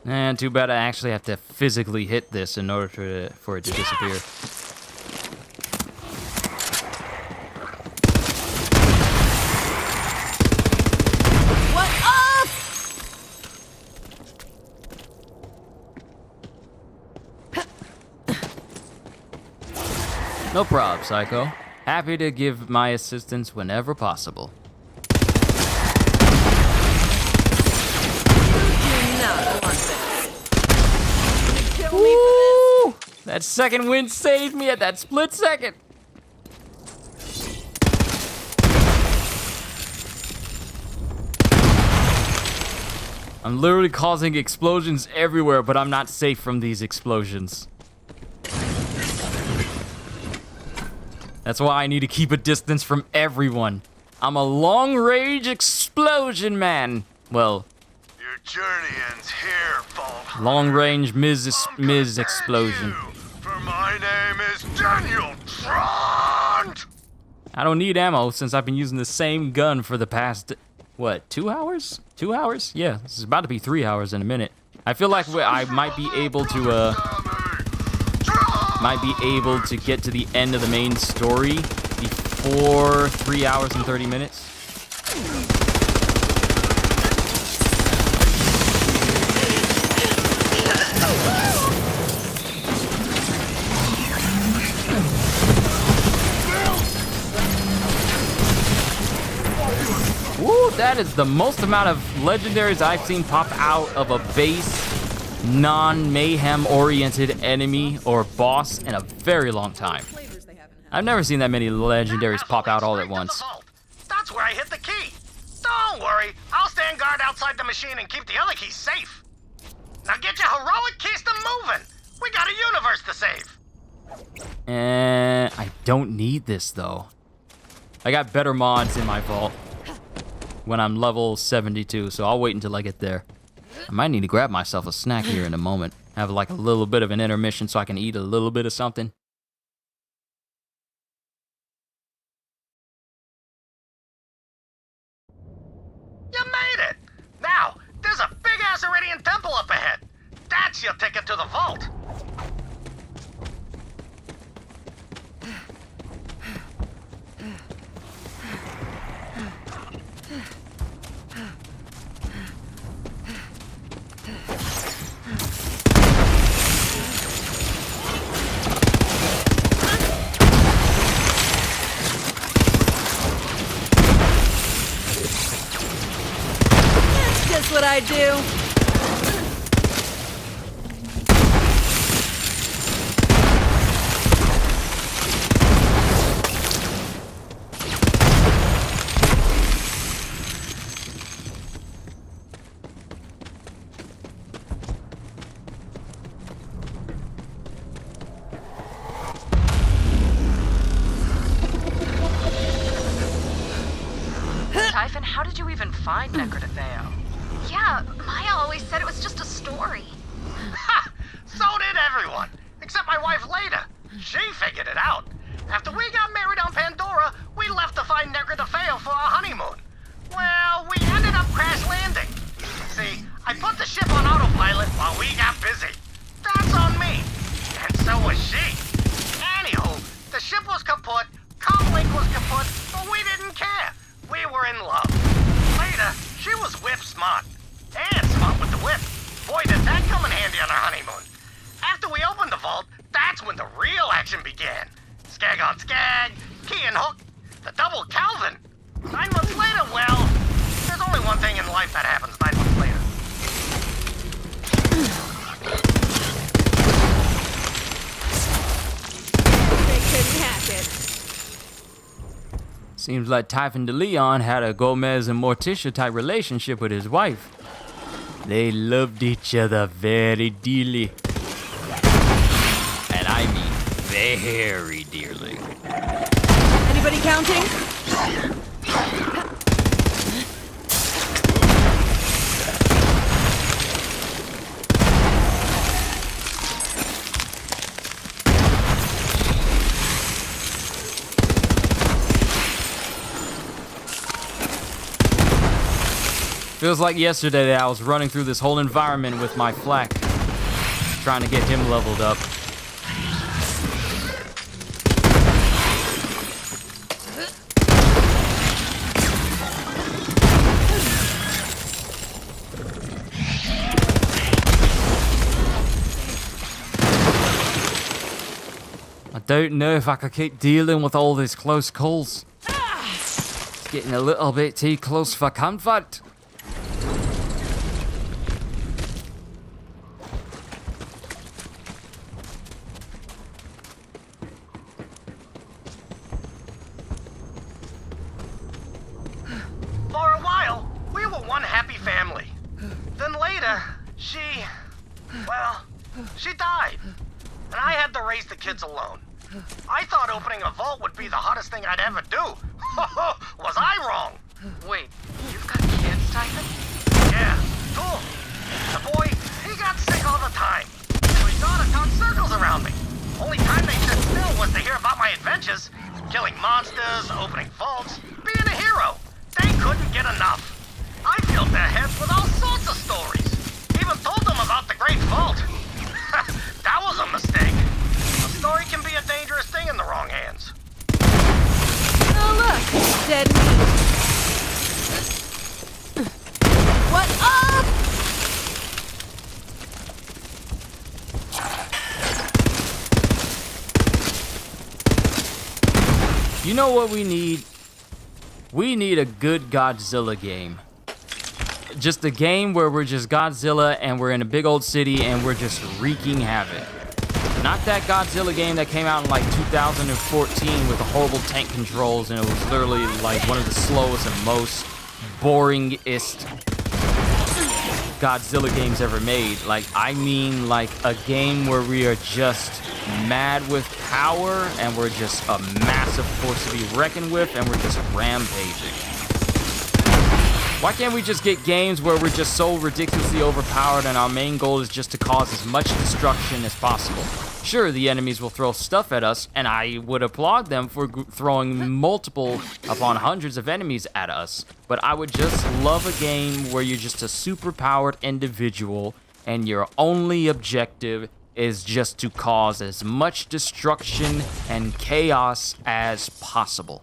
And too bad I actually have to physically hit this in order for it to disappear. What up? No prob, Psycho. Happy to give my assistance whenever possible. Woo! That second wind saved me at that split second. I'm literally causing explosions everywhere, but I'm not safe from these explosions. That's why I need to keep a distance from everyone. I'm a long-range explosion man. Well, Your journey ends here, Vault Hunter. long-range Ms. Explosion. For my name is Daniel Rant! I don't need ammo since I've been using the same gun for the past, what, 2 hours? 2 hours? Yeah, this is about to be 3 hours in a minute. I feel like I might be able to, get to the end of the main story before 3 hours and 30 minutes. Woo, that is the most amount of legendaries I've seen pop out of a base, non-mayhem oriented enemy or boss in a very long time. I've never seen that many legendaries pop out all at once. That's where I hit the key. Don't worry, I'll stand guard outside the machine and keep the other keys safe. Now get your heroic keystone moving. We got a universe to save. I don't need this though. I got better mods in my vault when I'm level 72, so I'll wait until I get there. I might need to grab myself a snack here in a moment. Have like a little bit of an intermission so I can eat a little bit of something. You made it! Now, there's a big-ass Iridian temple up ahead. That's your ticket to the vault. That's what I do. Typhon, how did you even find Necrotafeo? Yeah, Maya always said it was just a story. Ha! So did everyone, except my wife Leda. She figured it out. After we got married on Pandora, we left to find Necrotafeo for our honeymoon. Well, we ended up crash landing. See, I put the ship on autopilot while we got busy. That's on me. And so was she. Anywho, the ship was kaput, comlink was kaput, but we didn't care. We were in love. Later, she was whip smart. And smart with the whip. Boy, did that come in handy on our honeymoon. After we opened the vault, that's when the real action began. Skag on skag, key and hook, the double Calvin. 9 months later, well, there's only one thing in life that happens 9 months later. They couldn't hack it. Seems like Typhon DeLeon had a Gomez and Morticia type relationship with his wife. They loved each other very dearly. And I mean very dearly. Anybody counting? Feels like yesterday that I was running through this whole environment with my flak, trying to get him leveled up. I don't know if I could keep dealing with all these close calls. It's getting a little bit too close for comfort. For a while, we were one happy family. Then later, she died. And I had to raise the kids alone. I thought opening a vault would be the hottest thing I'd ever do. Was I wrong? Wait, you've got kids, Typhon? Yeah, cool. The boy, he got sick all the time. So his daughter talked circles around me. Only time they stood still was to hear about my adventures. monsters, opening vaults, being a hero. They couldn't get enough. I filled their heads with all sorts of stories. Even told them about the Great Vault. That was a mistake. A story can be a dangerous thing in the wrong hands. Oh, look! Dead meat. What up? You know what we need? We need a good Godzilla game. Just a game where we're just Godzilla and we're in a big old city and we're just wreaking havoc. Not that Godzilla game that came out in like 2014 with the horrible tank controls and it was literally like one of the slowest and most boringest Godzilla games ever made. Like, I mean like a game where we are just mad with power and we're just a massive force to be reckoned with and we're just rampaging. Why can't we just get games where we're just so ridiculously overpowered and our main goal is just to cause as much destruction as possible? Sure, the enemies will throw stuff at us, and I would applaud them for throwing multiple upon hundreds of enemies at us, but I would just love a game where you're just a super-powered individual and your only objective is just to cause as much destruction and chaos as possible.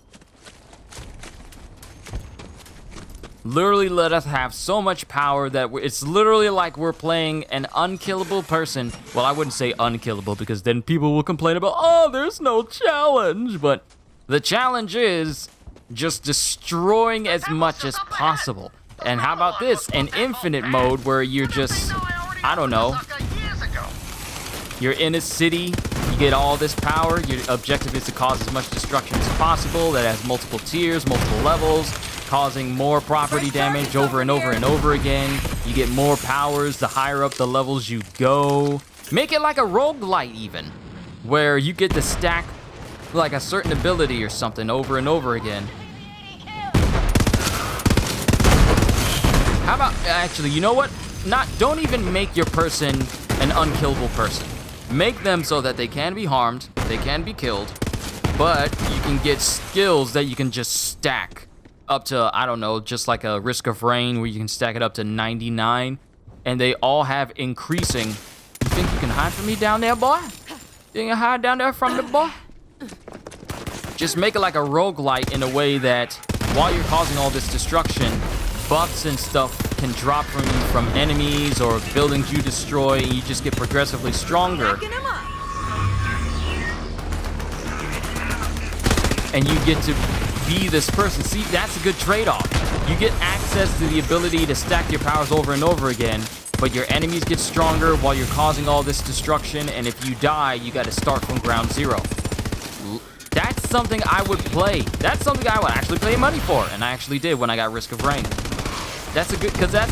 Literally let us have so much power that it's literally like we're playing an unkillable person. Well, I wouldn't say unkillable because then people will complain about, oh, there's no challenge. But the challenge is just destroying as much as possible. And how about this? An infinite mode where you're just, I don't know. You're in a city, you get all this power, your objective is to cause as much destruction as possible that has multiple tiers, multiple levels, causing more property damage over and over and over again. You get more powers the higher up the levels you go. Make it like a roguelite even, where you get to stack like a certain ability or something over and over again. How about, actually, you know what? Don't even make your person an unkillable person. Make them so that they can be harmed, they can be killed, but you can get skills that you can just stack up to, I don't know, just like a Risk of Rain where you can stack it up to 99, and they all have increasing. You think you can hide from me down there, boy? You can hide down there from the boy? Just make it like a roguelite in a way that while you're causing all this destruction, buffs and stuff can drop from you from enemies or buildings you destroy, and you just get progressively stronger. And you get to be this person. See, that's a good trade-off. You get access to the ability to stack your powers over and over again, but your enemies get stronger while you're causing all this destruction, and if you die, you got to start from ground zero. That's something I would play. That's something I would actually pay money for, and I actually did when I got Risk of Rain. That's a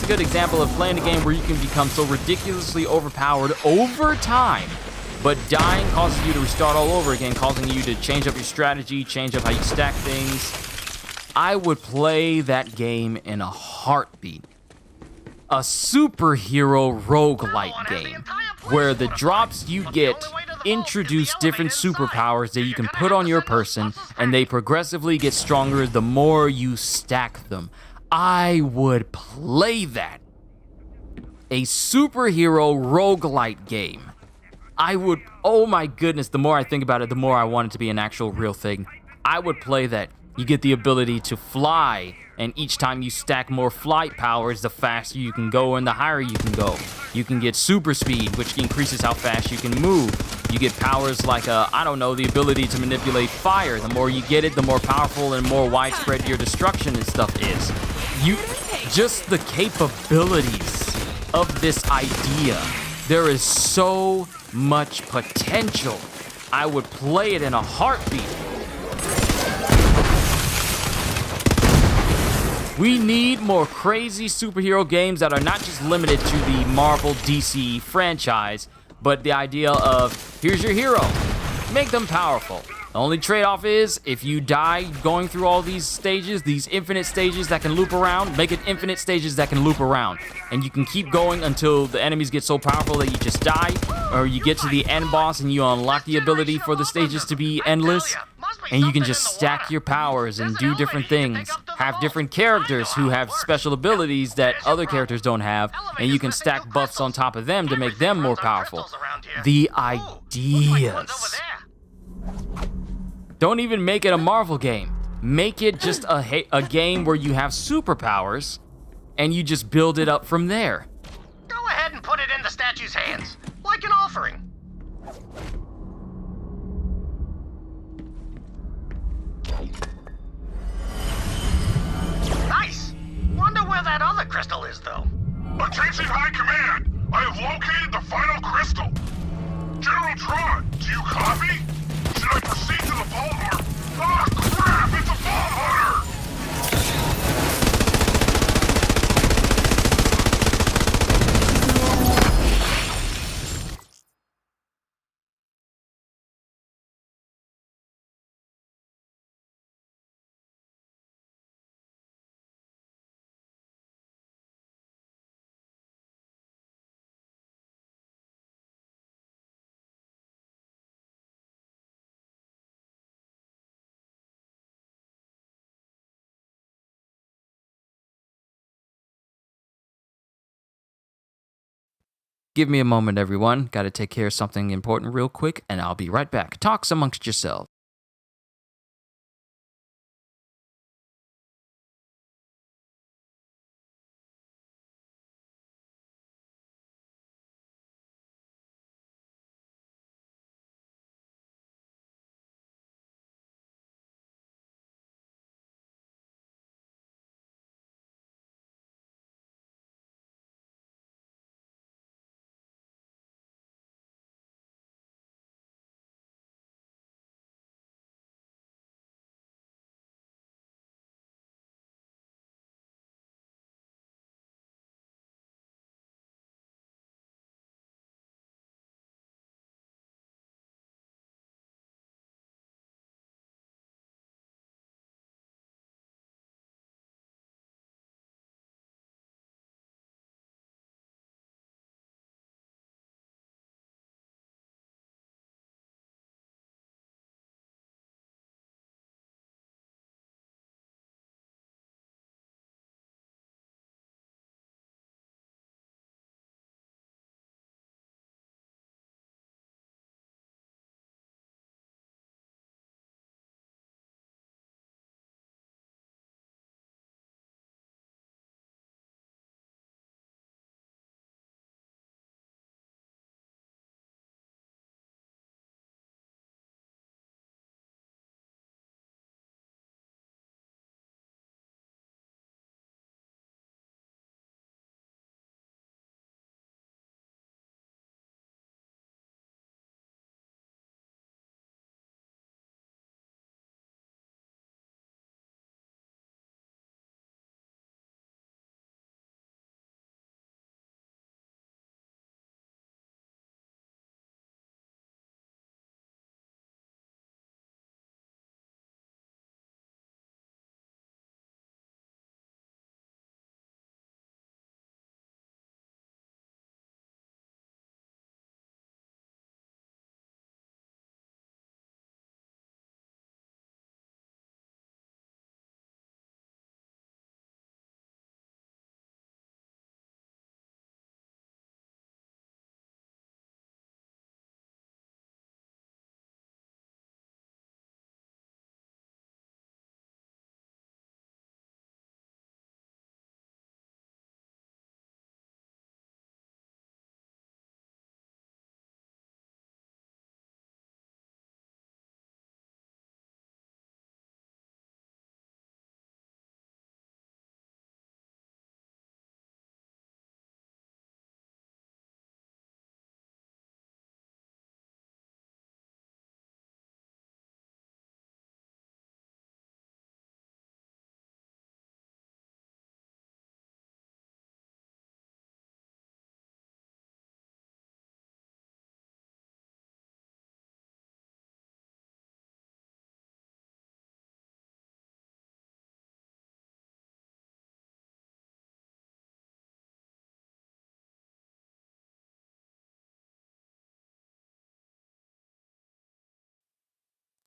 good example of playing a game where you can become so ridiculously overpowered over time, but dying causes you to restart all over again, causing you to change up your strategy, change up how you stack things. I would play that game in a heartbeat. A superhero roguelite game, where the drops you get introduce different superpowers that you can put on your person, and they progressively get stronger the more you stack them. I would play that. A superhero roguelite game. I would, oh my goodness, the more I think about it, the more I want it to be an actual real thing. I would play that. You get the ability to fly, and each time you stack more flight powers, the faster you can go and the higher you can go. You can get super speed, which increases how fast you can move. You get powers like, I don't know, the ability to manipulate fire. The more you get it, the more powerful and more widespread your destruction and stuff is. Just the capabilities of this idea. There is so much potential. I would play it in a heartbeat. We need more crazy superhero games that are not just limited to the Marvel DC franchise, but the idea of, here's your hero, make them powerful. The only trade-off is, if you die going through all these stages, these infinite stages that can loop around, make it infinite stages that can loop around. And you can keep going until the enemies get so powerful that you just die, or you get to the end boss and you unlock the ability for the stages to be endless. and you can just stack your powers and do different things. Have different characters who have special abilities that other characters don't have, and you can stack buffs on top of them to make them more powerful. The ideas. Don't even make it a Marvel game. Make it just a game where you have superpowers, and you just build it up from there. Go ahead and put it in the statue's hands, like an offering. Nice. Wonder where that other crystal is, though. Attention High Command! I have located the final crystal! General Tron, do you copy? Should I proceed to the vault or... Ah, crap! It's a vault hunter! Give me a moment, everyone. Gotta take care of something important real quick, and I'll be right back. Talks amongst yourselves.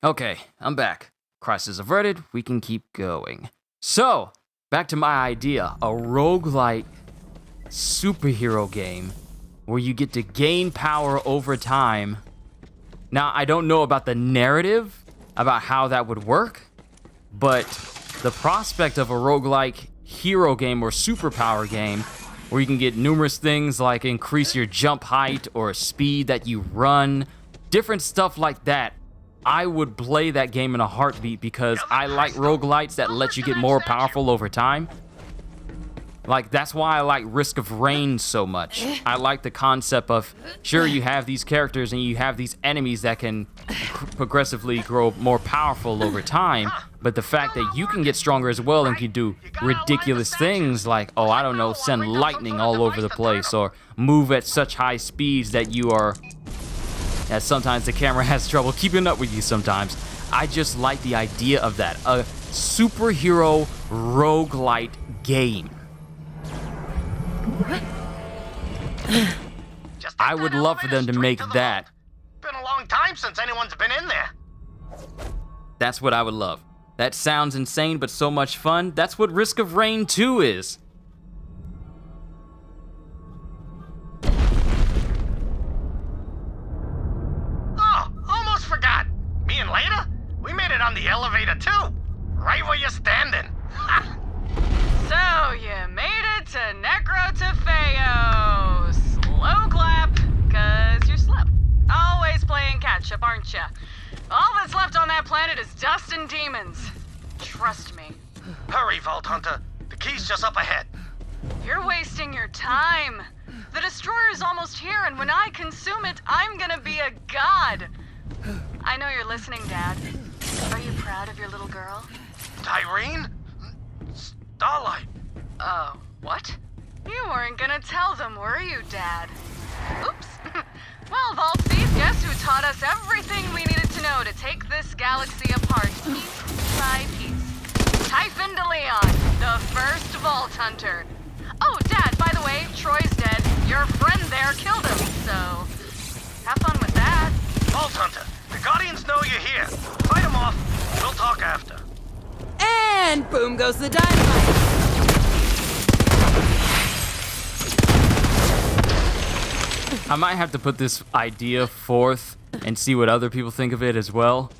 Okay, I'm back. Crisis averted, we can keep going. So, back to my idea, a roguelike superhero game where you get to gain power over time. Now, I don't know about the narrative, about how that would work, but the prospect of a roguelike hero game or superpower game where you can get numerous things like increase your jump height or speed that you run, different stuff like that, I would play that game in a heartbeat because I like roguelites that let you get more powerful over time. Like, that's why I like Risk of Rain so much. I like the concept of, sure, you have these characters and you have these enemies that can progressively grow more powerful over time, but the fact that you can get stronger as well and can do ridiculous things like, oh, I don't know, send lightning all over the place or move at such high speeds that you are, that sometimes the camera has trouble keeping up with you sometimes. I just like the idea of that. A superhero roguelite game. I would love for them to make that. Been a long time since anyone's been in there. That's what I would love. That sounds insane, but so much fun. That's what Risk of Rain 2 is. Oh, almost forgot. Me and Leda, we made it on the elevator too. Right where you're standing. So, you made it to Necrotafeo. Slow clap, cause you're slow. Always playing catch-up, aren't ya? All that's left on that planet is dust and demons. Trust me. Hurry, Vault Hunter. The key's just up ahead. You're wasting your time. The Destroyer's almost here, and when I consume it, I'm gonna be a god. I know you're listening, Dad. Are you proud of your little girl? Tyrene? Starlight. Oh, what? You weren't gonna tell them, were you, Dad? Oops. Well, Vault Thief, guess who taught us everything we needed to know to take this galaxy apart piece by piece? Typhon de Leon, the first Vault Hunter. Oh, Dad, by the way, Troy's dead. Your friend there killed him, so have fun with that. Vault Hunter, the Guardians know you're here. Fight them off. We'll talk after. And boom goes the dynamite. I might have to put this idea forth and see what other people think of it as well,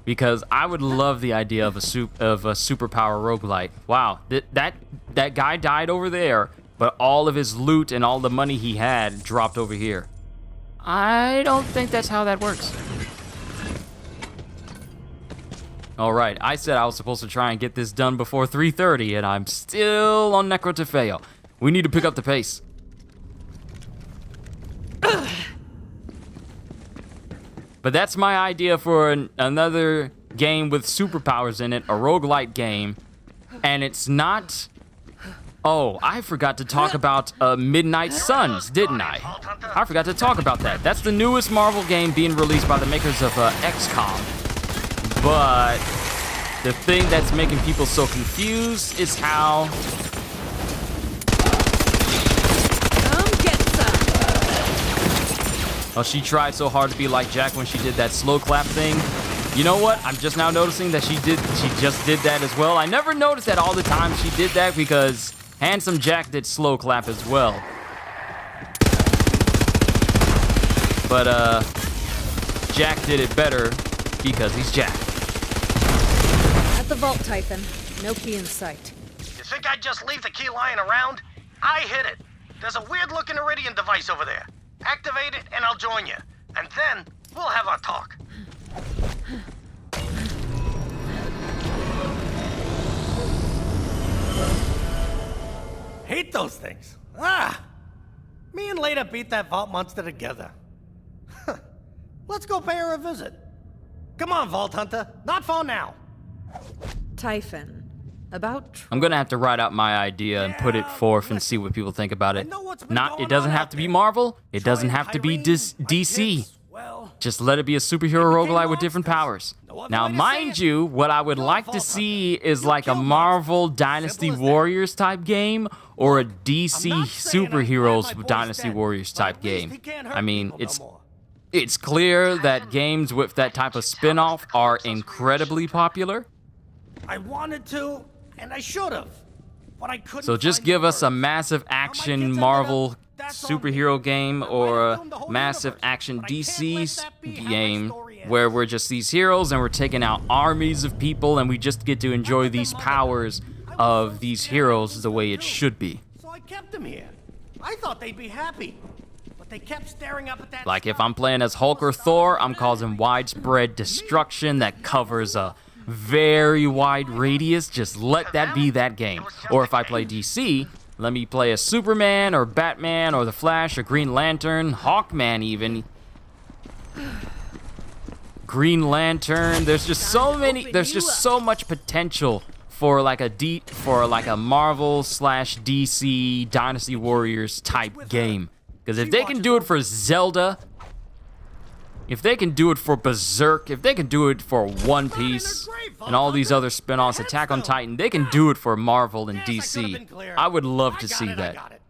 because I would love the idea of a superpower roguelite. Wow, that guy died over there, but all of his loot and all the money he had dropped over here. I don't think that's how that works. All right, I said I was supposed to try and get this done before 3:30, and I'm still on Necrotafeo. We need to pick up the pace. But that's my idea for another game with superpowers in it, a roguelite game. And it's not... Oh, I forgot to talk about Midnight Suns, didn't I? I forgot to talk about that. That's the newest Marvel game being released by the makers of XCOM. But the thing that's making people so confused is how... Oh, she tried so hard to be like Jack when she did that slow clap thing. You know what? I'm just now noticing that she just did that as well. I never noticed that all the time she did that because Handsome Jack did slow clap as well. But, Jack did it better because he's Jack. At the vault, Typhon. No key in sight. You think I'd just leave the key lying around? I hid it. There's a weird-looking Iridian device over there. Activate it, and I'll join you. And then, we'll have our talk. Hate those things. Ah! Me and Leda beat that vault monster together. Let's go pay her a visit. Come on, Vault Hunter. Not far now. Typhon. About... I'm gonna have to write out my idea and put it forth and see what people think about it. It doesn't have to be Marvel. It doesn't have to be DC. Just let it be a superhero roguelite with different powers. Now, mind you, what I would like to see is like a Marvel Dynasty Warriors type game or a DC Superheroes Dynasty Warriors type game. I mean, It's clear that games with that type of spin-off are incredibly popular. I wanted to, and I should have, but I couldn't. So just give us a massive action Marvel superhero game or a massive action DC game where we're just these heroes and we're taking out armies of people and we just get to enjoy these powers of these heroes the way it should be. So I kept them here. I thought they'd be happy, but they kept staring up at that. Like if I'm playing as Hulk or Thor, I'm causing widespread destruction that covers a very wide radius. Just let that be that game. Or if I play DC, let me play as Superman or Batman or the Flash or Green Lantern, Hawkman even. Green Lantern. There's just so many. There's just so much potential for like a Marvel / DC Dynasty Warriors type game. Because if they can do it for Zelda, if they can do it for Berserk, if they can do it for One Piece and all these other spin-offs, Attack on Titan, they can do it for Marvel and DC. I would love to see that.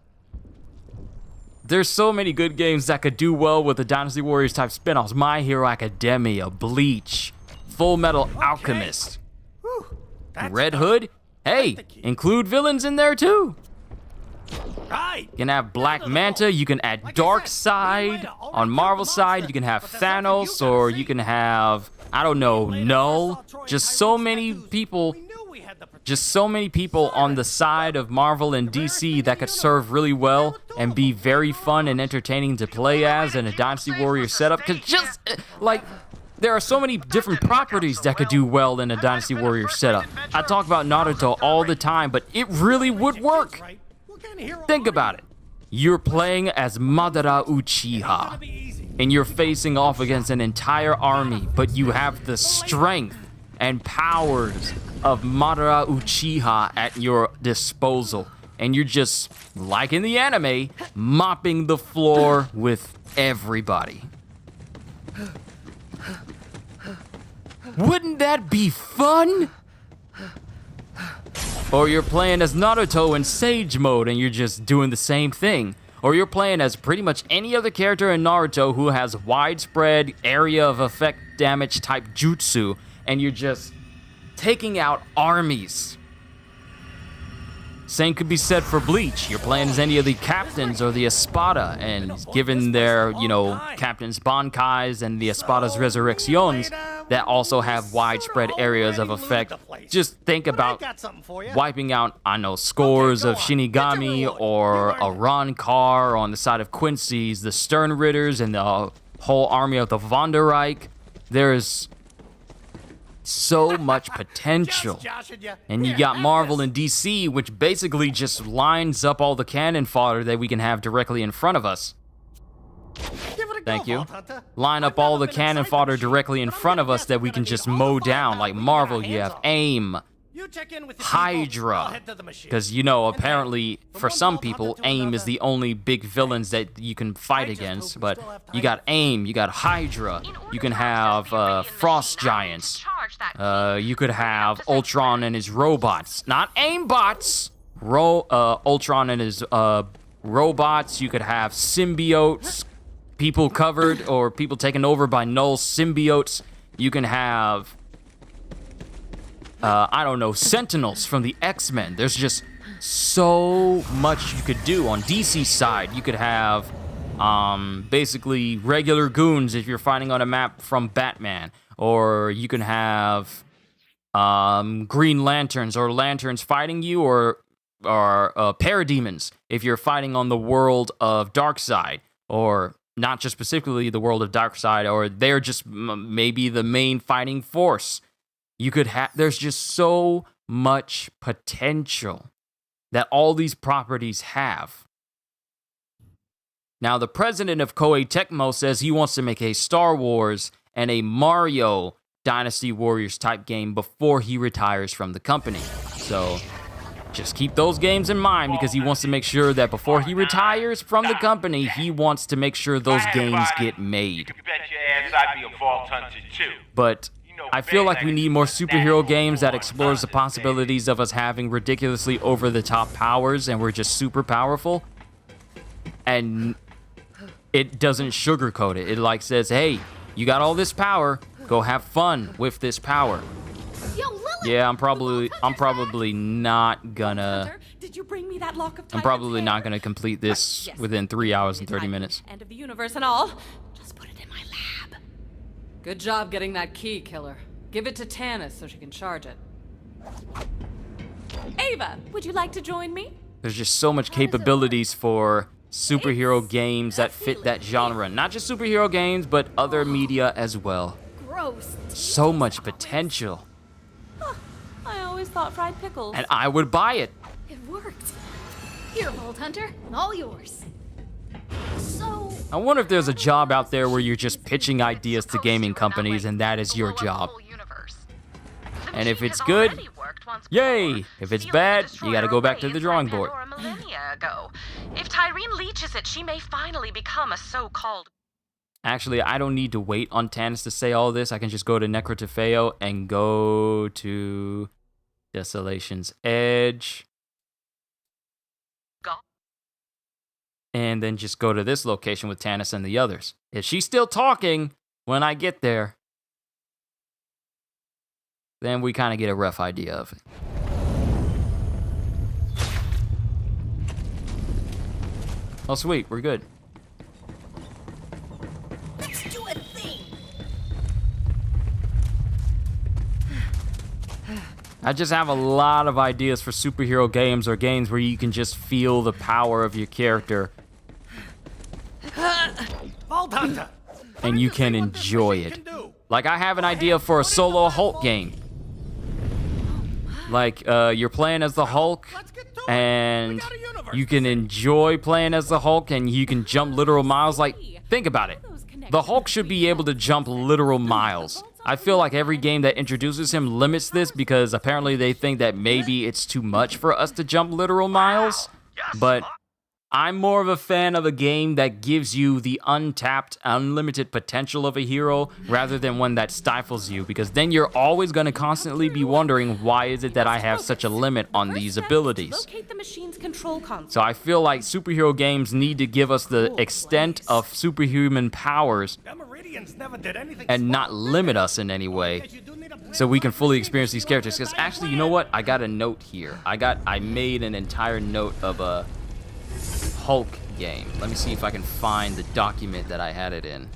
There's so many good games that could do well with the Dynasty Warriors type spin-offs. My Hero Academia, Bleach, Full Metal Alchemist, Red Hood. Hey, include villains in there too. You can have Black Manta, you can add Darkseid. On Marvel side, you can have Thanos, or you can have, I don't know, Null. Just so many people on the side of Marvel and DC that could serve really well and be very fun and entertaining to play as in a Dynasty Warrior setup. Because just, like, there are so many different properties that could do well in a Dynasty Warrior setup. I talk about Naruto all the time, but it really would work. Think about it. You're playing as Madara Uchiha, and you're facing off against an entire army, but you have the strength and powers of Madara Uchiha at your disposal. And you're just, like in the anime, mopping the floor with everybody. Wouldn't that be fun? Or you're playing as Naruto in Sage mode and you're just doing the same thing. Or you're playing as pretty much any other character in Naruto who has widespread area of effect damage type jutsu, and you're just taking out armies. Same could be said for Bleach. You're playing as any of the captains or the Espada, and given their, captains Bankais and the Espada's Resurrecciones that also have widespread areas of effect, just think about wiping out, scores of Shinigami or a Rankar on the side of Quincy's, the Stern Ritters, and the whole army of the Vonderreich. There's so much potential. And you got Marvel and DC, which basically just lines up all the cannon fodder that we can have directly in front of us. Thank you. Line up all the cannon fodder directly in front of us that we can just mow down. Like Marvel, you have AIM, Hydra, because apparently for some people AIM is the only big villains that you can fight against, but you got AIM, you got Hydra, you can have Frost Giants, you could have Ultron and his robots, not AIM bots, Ultron and his robots. You could have symbiotes, people covered or people taken over by null symbiotes. You can have Sentinels from the X-Men. There's just so much you could do. On DC side, you could have basically regular goons if you're fighting on a map from Batman. Or you can have Green Lanterns or Lanterns fighting you, or Parademons if you're fighting on the world of Darkseid. Or not just specifically the world of Darkseid, or they're just maybe the main fighting force. You could have, there's just so much potential that all these properties have. Now, the president of Koei Tecmo says he wants to make a Star Wars and a Mario Dynasty Warriors type game before he retires from the company. So just keep those games in mind, because he wants to make sure that before he retires from the company, he wants to make sure those games get made. But I feel like we need more superhero games that explores the possibilities of us having ridiculously over-the-top powers and we're just super powerful. And it doesn't sugarcoat it. It like says, hey, you got all this power. Go have fun with this power. Yo, Lilith! Yeah, I'm probably not gonna. Hunter, did you bring me that lock of I'm Tyrant's probably hair? not gonna complete this Yes. within 3 hours and 30 minutes. End of the universe and all. Just put it in my lab. Good job getting that key, killer. Give it to Tanis so she can charge it. Ava, would you like to join me? There's just so much capabilities for superhero games that fit that genre. Not just superhero games, but other media as well. Gross. So much potential. I always thought fried pickles. And I would buy it. It worked. Here, Vault Hunter, all yours. So, I wonder if there's a job out there where you're just pitching ideas to gaming companies and that is your job. And if it's good, yay! If it's bad, you gotta go back to the drawing board. A millennia ago. If Tyrene leeches it, she may finally become a so-called. Actually, I don't need to wait on Tanis to say all this. I can just go to Necrotafeo and go to Desolation's Edge. And then just go to this location with Tanis and the others. If she's still talking when I get there, then we kind of get a rough idea of it. Oh, sweet, we're good. let's do a thing. I just have a lot of ideas for superhero games or games where you can just feel the power of your character Vault Hunter! and you can enjoy it. Like, I have an idea for a solo Hulk game. Like, you're playing as the Hulk, and you can enjoy playing as the Hulk, and you can jump literal miles. Like, think about it. The Hulk should be able to jump literal miles. I feel like every game that introduces him limits this because apparently they think that maybe it's too much for us to jump literal miles. But I'm more of a fan of a game that gives you the untapped, unlimited potential of a hero rather than one that stifles you, because then you're always going to constantly be wondering, why is it that I have such a limit on these abilities? Locate the machine's control console. So I feel like superhero games need to give us the extent of superhuman powers and not limit us in any way so we can fully experience these characters. Because actually, you know what? I got a note here. I made an entire note of a Hulk game. Let me see if I can find the document that I had it in.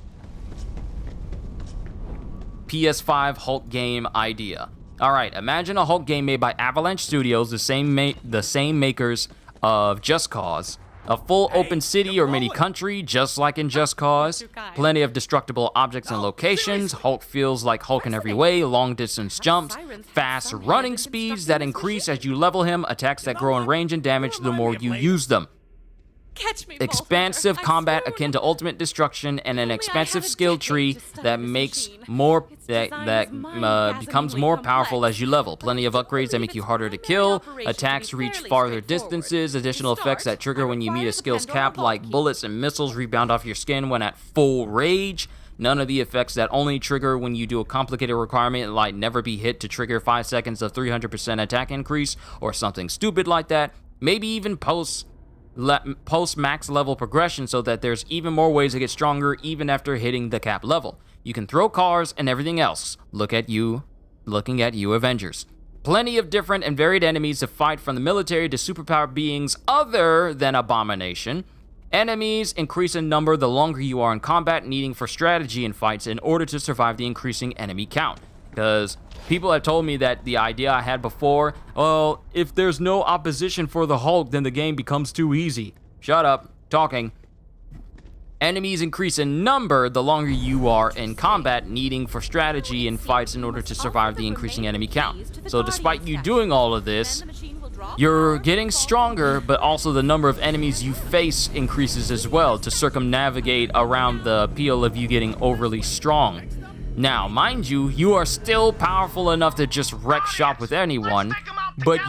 PS5 Hulk game idea. Alright, imagine a Hulk game made by Avalanche Studios, the same makers of Just Cause. A full open city or mini country, just like in Just Cause. Plenty of destructible objects and locations. Hulk feels like Hulk in every way. Long distance jumps. Fast running speeds that increase as you level him. Attacks that grow in range and damage the more you use them. Catch me, Expansive combat akin to ultimate destruction, and an expansive skill tree that makes more becomes more powerful as you level. Plenty of upgrades that make you harder to kill. Attacks reach farther distances. Additional effects that trigger when you meet a skill's cap, like bullets and missiles rebound off your skin when at full rage. None of the effects that only trigger when you do a complicated requirement like never be hit to trigger 5 seconds of 300% attack increase or something stupid like that. Maybe even post max level progression so that there's even more ways to get stronger even after hitting the cap level. You can throw cars and everything else. Looking at you, Avengers. Plenty of different and varied enemies to fight, from the military to superpowered beings other than Abomination. Enemies increase in number the longer you are in combat, needing for strategy in fights in order to survive the increasing enemy count. Because people have told me that the idea I had before, well, if there's no opposition for the Hulk, then the game becomes too easy. Shut up, talking. Enemies increase in number the longer you are in combat, needing for strategy in fights in order to survive the increasing enemy count. So despite you doing all of this, you're getting stronger, but also the number of enemies you face increases as well to circumnavigate around the appeal of you getting overly strong. Now, mind you, you are still powerful enough to just wreck shop with anyone, but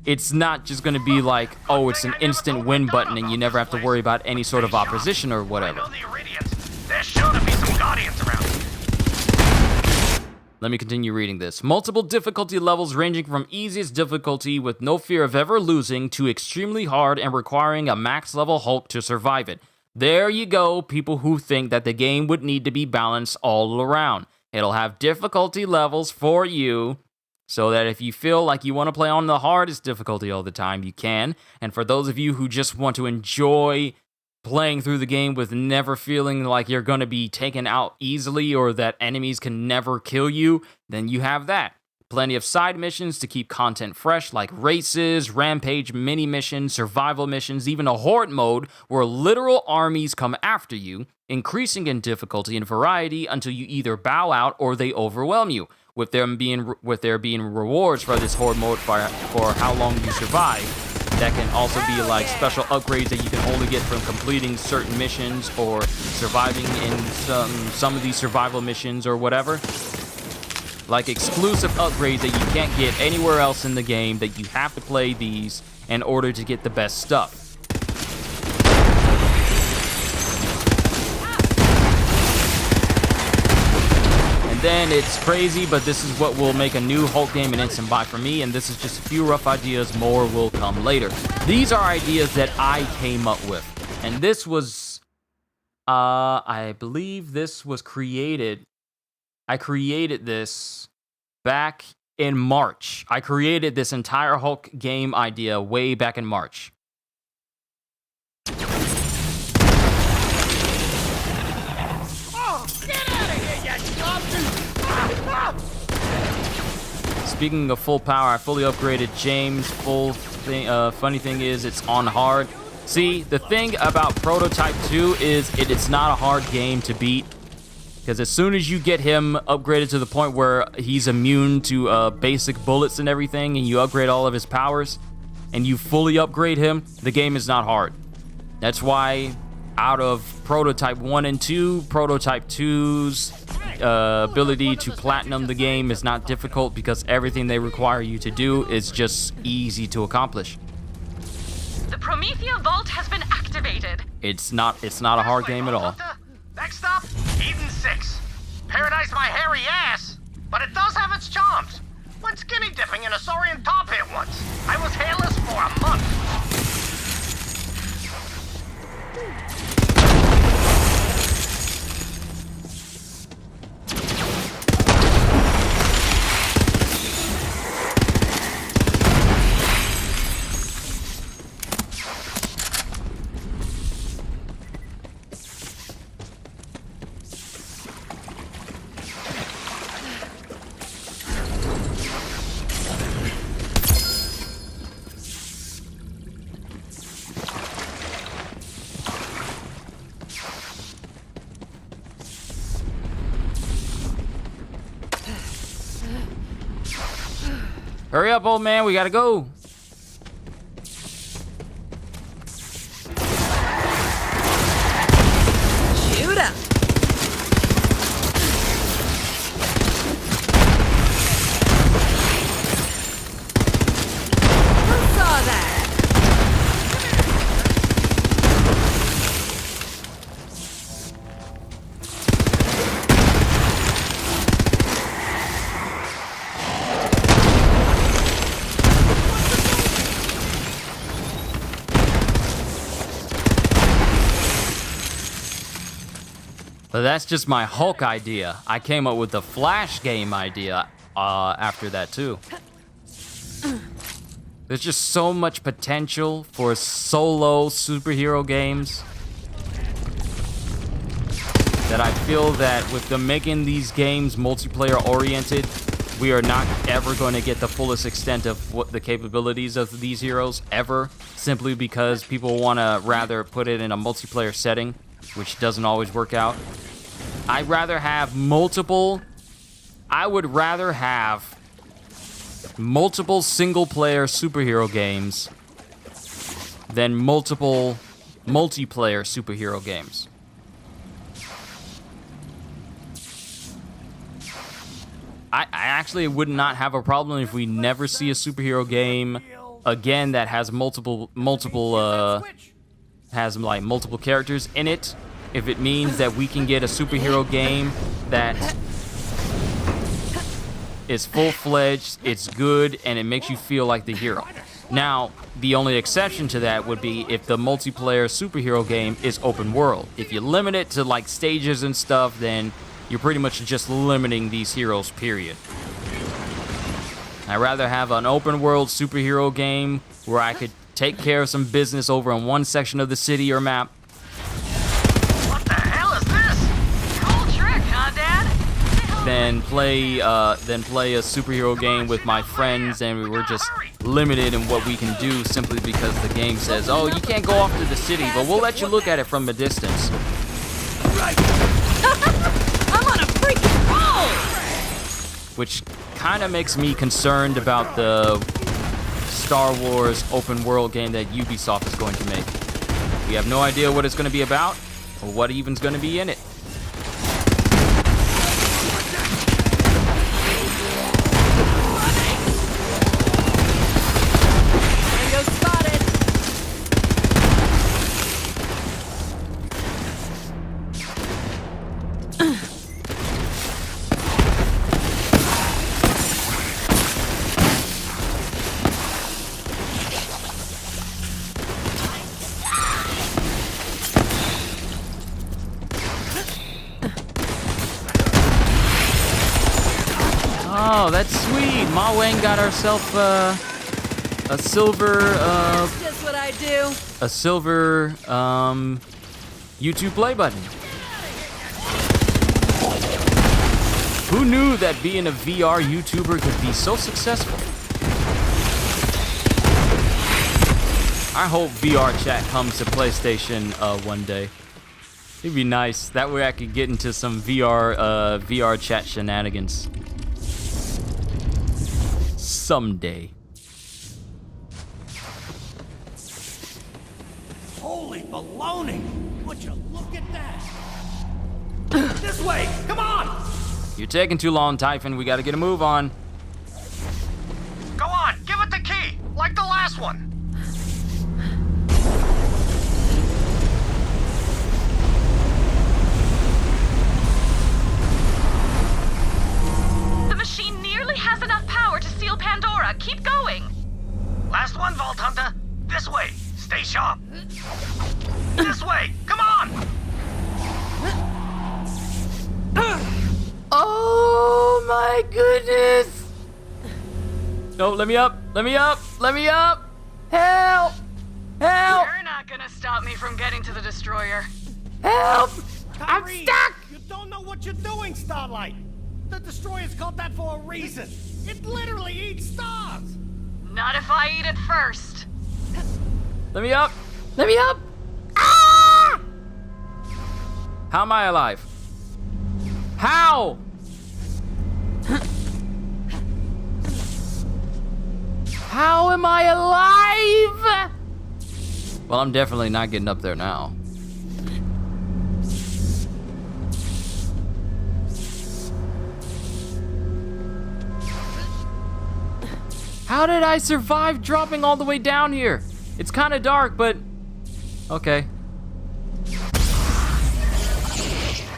it's not just going to be like, oh, it's an instant win button and you never have to worry about any sort of opposition or whatever. There's sure to be some guardians around. Let me continue reading this. Multiple difficulty levels ranging from easiest difficulty with no fear of ever losing to extremely hard and requiring a max level Hulk to survive it. There you go, people who think that the game would need to be balanced all around. It'll have difficulty levels for you, so that if you feel like you want to play on the hardest difficulty all the time, you can. And for those of you who just want to enjoy playing through the game with never feeling like you're going to be taken out easily or that enemies can never kill you, then you have that. Plenty of side missions to keep content fresh, like races, rampage, mini missions, survival missions, even a horde mode where literal armies come after you, increasing in difficulty and variety until you either bow out or they overwhelm you. With there being rewards for this horde mode for how long you survive. That can also be like special upgrades that you can only get from completing certain missions or surviving in some of these survival missions or whatever. Like exclusive upgrades that you can't get anywhere else in the game, that you have to play these in order to get the best stuff. And then it's crazy, but this is what will make a new Hulk game an instant buy for me, and this is just a few rough ideas, more will come later. These are ideas that I came up with, and this was, I believe this was created, I created this back in March. I created this entire Hulk game idea way back in March. Oh, get out of here, you Speaking of full power, I fully upgraded James. Funny thing is, it's on hard. See, the thing about Prototype 2 is it's not a hard game to beat. Because as soon as you get him upgraded to the point where he's immune to basic bullets and everything, and you upgrade all of his powers, and you fully upgrade him, the game is not hard. That's why out of Prototype 1 and 2, Prototype 2's ability to platinum the game is not difficult because everything they require you to do is just easy to accomplish. The Promethea Vault has been activated. It's not a hard game at all. Next stop, Eden 6. Paradise my hairy ass, but it does have its charms. Went skinny dipping in a saurian tar pit once. I was hairless for a month. Hurry up, old man, we gotta go. Shoot up. Who saw that? But that's just my Hulk idea. I came up with the Flash game idea after that too. There's just so much potential for solo superhero games that I feel that with them making these games multiplayer oriented, we are not ever going to get the fullest extent of what the capabilities of these heroes ever, simply because people want to rather put it in a multiplayer setting, which doesn't always work out. I would rather have multiple single-player superhero games than multiple multiplayer superhero games. I actually would not have a problem if we never see a superhero game again that has multiple characters in it. If it means that we can get a superhero game that is full-fledged, it's good, and it makes you feel like the hero. Now, the only exception to that would be if the multiplayer superhero game is open world. If you limit it to like stages and stuff, then you're pretty much just limiting these heroes, period. I'd rather have an open world superhero game where I could take care of some business over in one section of the city or map. What the hell is this? Cool trick, huh, Dad? Then play a superhero game with my friends, and we were just limited in what we can do simply because the game says, oh, you can't go off to the city, but we'll let you look at it from a distance. I'm on a freaking roll! Which kind of makes me concerned about the Star Wars open world game that Ubisoft is going to make. We have no idea what it's going to be about, or what even's going to be in it. Oh, that's sweet. Ma Wang got herself a silver Just what I do. a silver YouTube play button. Who knew that being a VR YouTuber could be so successful? I hope VR chat comes to PlayStation one day. It'd be nice. That way I could get into some VR chat shenanigans. Someday. Holy baloney! Would you look at that? This way! Come on! You're taking too long, Typhon. We gotta get a move on. Go on, give it the key, like the last one. The machine nearly has enough power to seal Pandora. Keep going. Last one, Vault Hunter. This way. Stay sharp. This way. Come on. Oh my goodness! No, let me up! Let me up! Let me up! Help! Help! You're not gonna stop me from getting to the destroyer. Help! I'm Kyrie, stuck! You don't know what you're doing, Starlight! The destroyer's called that for a reason! It literally eats stars! Not if I eat it first. Let me up! Let me up! Ah! How am I alive? How? How am I alive? Well, I'm definitely not getting up there now. How did I survive dropping all the way down here? It's kind of dark, but okay.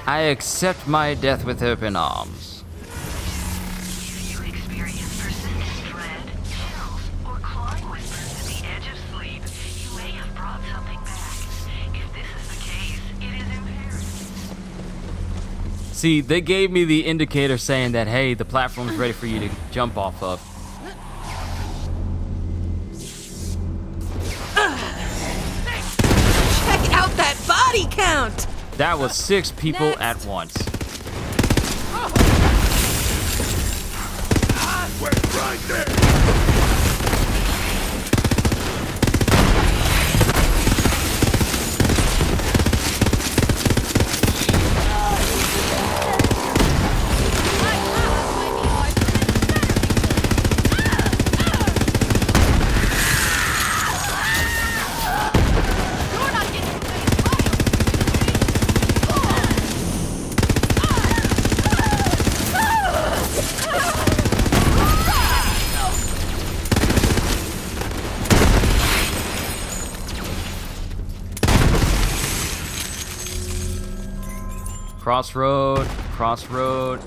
I accept my death with open arms. If you experience persistent dread, chills, or clawing whispers at the edge of sleep, you may have brought something back. If this is the case, it is imperative. See, they gave me the indicator saying that, hey, the platform's ready for you to jump off of. Check out that body count! That was 6 people at once. Wait right there! Crossroad, crossroad,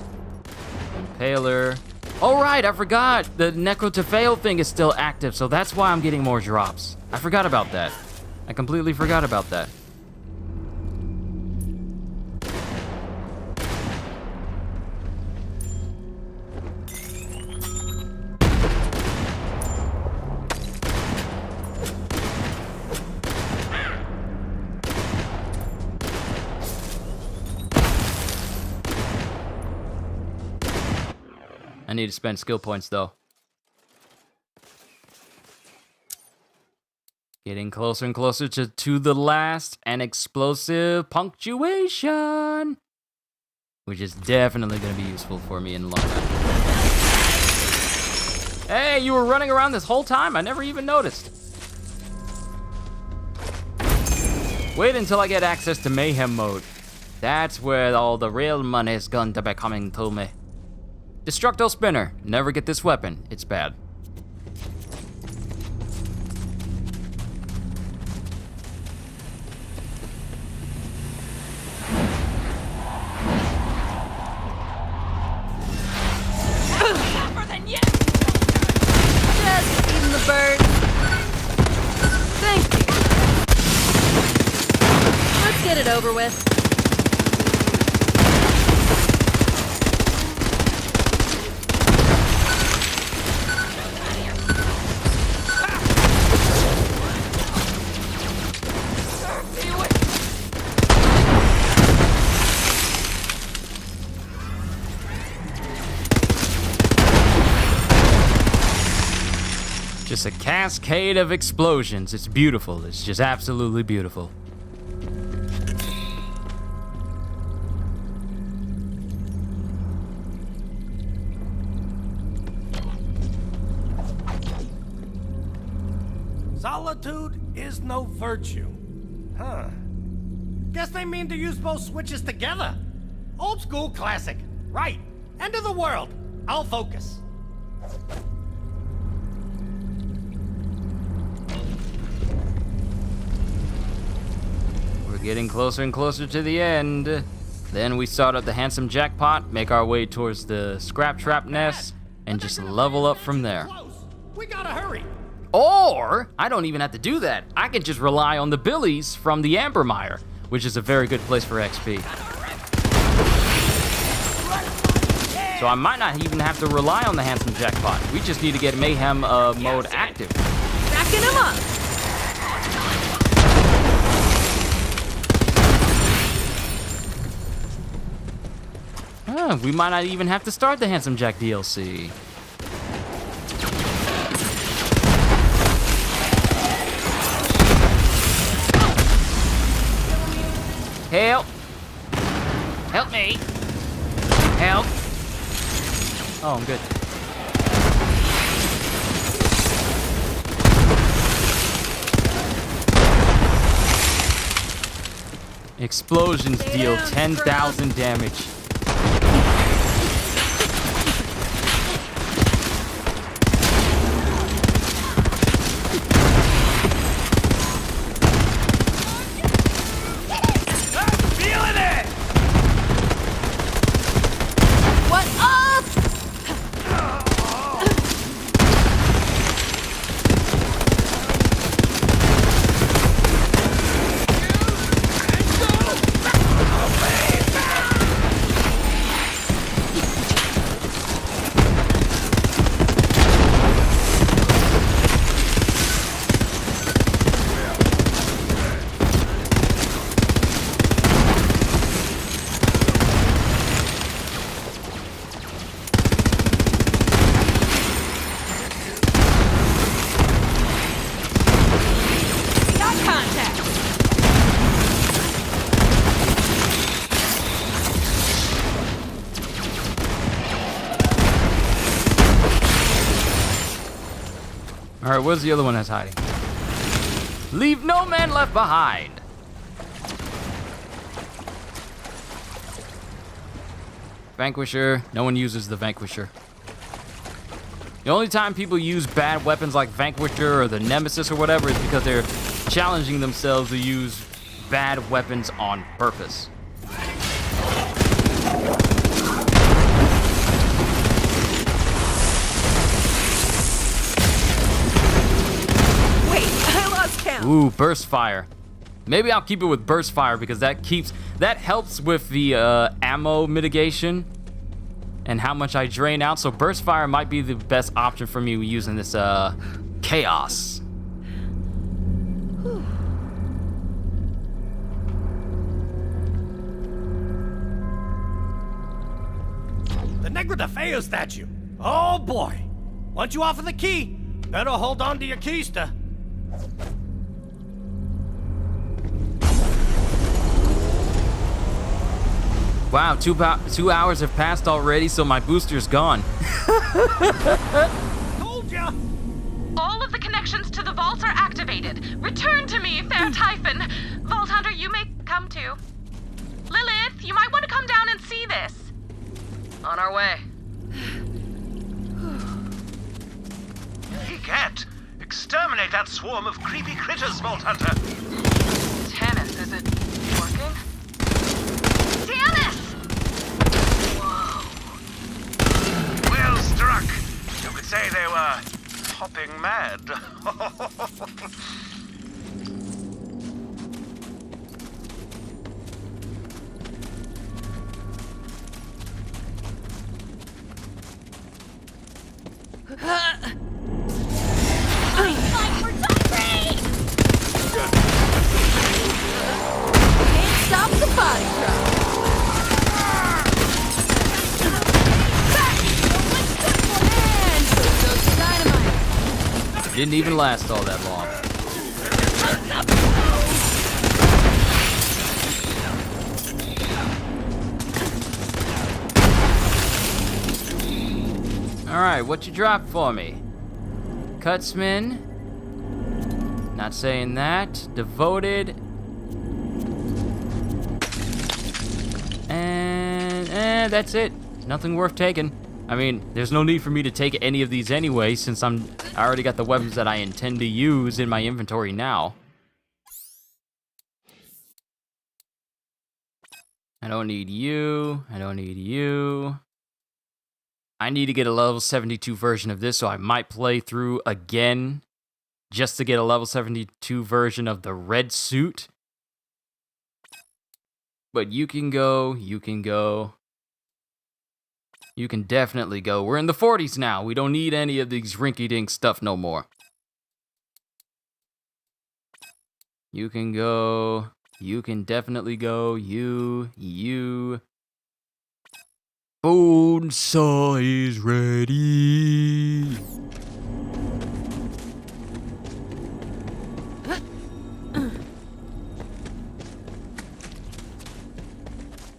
impaler, Oh right, I forgot. The Necrotafeo thing is still active, so that's why I'm getting more drops. I forgot about that. I completely forgot about that. I need to spend skill points, though. Getting closer and closer to the last and explosive punctuation, which is definitely going to be useful for me in the long run. Hey, you were running around this whole time? I never even noticed. Wait until I get access to Mayhem mode. That's where all the real money is going to be coming to me. Destructo Spinner. Never get this weapon. It's bad. Tougher than you. Just eating the bird. Thank you. Let's get it over with. Just a cascade of explosions. It's beautiful. It's just absolutely beautiful. Solitude is no virtue. Huh. Guess they mean to use both switches together. Old school classic. Right. End of the world. I'll focus. We're getting closer and closer to the end. Then we start at the handsome jackpot, make our way towards the scrap trap nest, and just level up from there. We gotta hurry. Or, I don't even have to do that. I can just rely on the billies from the Amber Mire, which is a very good place for XP. So I might not even have to rely on the handsome jackpot. We just need to get Mayhem mode active. Backing him up. We might not even have to start the Handsome Jack DLC. Help! Help me! Help! Oh, I'm good. Explosions deal 10,000 damage. Alright, where's the other one that's hiding? Leave no man left behind! Vanquisher. No one uses the Vanquisher. The only time people use bad weapons like Vanquisher or the Nemesis or whatever is because they're challenging themselves to use bad weapons on purpose. Ooh, burst fire. Maybe I'll keep it with burst fire because that helps with the ammo mitigation and how much I drain out. So burst fire might be the best option for me using this chaos. The Negra de Feo statue. Oh boy. Once you offer the key, better hold on to your keister. Wow, 2 hours have passed already, so my booster's gone. Told ya! All of the connections to the vault are activated. Return to me, fair Typhon. Vault Hunter, you may come too. Lilith, you might want to come down and see this. On our way. Egad! Exterminate that swarm of creepy critters, Vault Hunter! Tannis, is it working? Tannis! Whoa. Well struck! You could say they were hopping mad. Stop the body drop. Didn't even last all that long. Alright, what you drop for me? Cutsman. Not saying that. Devoted. And that's it. Nothing worth taking. I mean, there's no need for me to take any of these anyway, since I already got the weapons that I intend to use in my inventory now. I don't need you. I don't need you. I need to get a level 72 version of this, so I might play through again just to get a level 72 version of the red suit. But you can go, you can go. You can definitely go. We're in the 40s now. We don't need any of these rinky-dink stuff no more. You can go. You can definitely go. You. Bonesaw is ready.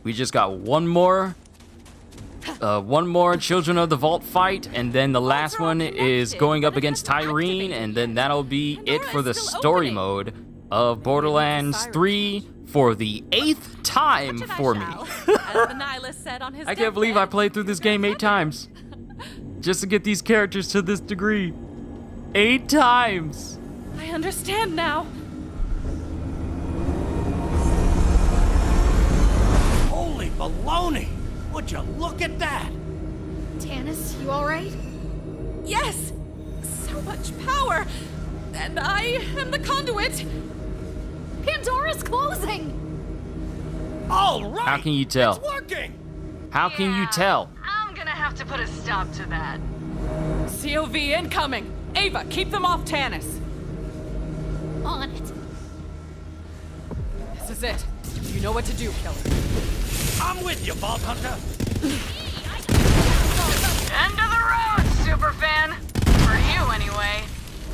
We just got one more Children of the Vault fight, and then the last one is going up against Tyrene, and then that'll be it for the story mode of Borderlands 3 for the 8th time for me. I can't believe I played through this game 8 times just to get these characters to this degree. 8 times! I understand now. Holy baloney! Would you look at that? Tannis, you alright? Yes! So much power! And I am the conduit! Pandora's closing! All right! How can you tell? It's working! How can you tell? I'm gonna have to put a stop to that. COV incoming! Ava, keep them off Tannis! On it. This is it. You know what to do, killer. I'm with you, Vault Hunter. End of the road, superfan! For you, anyway.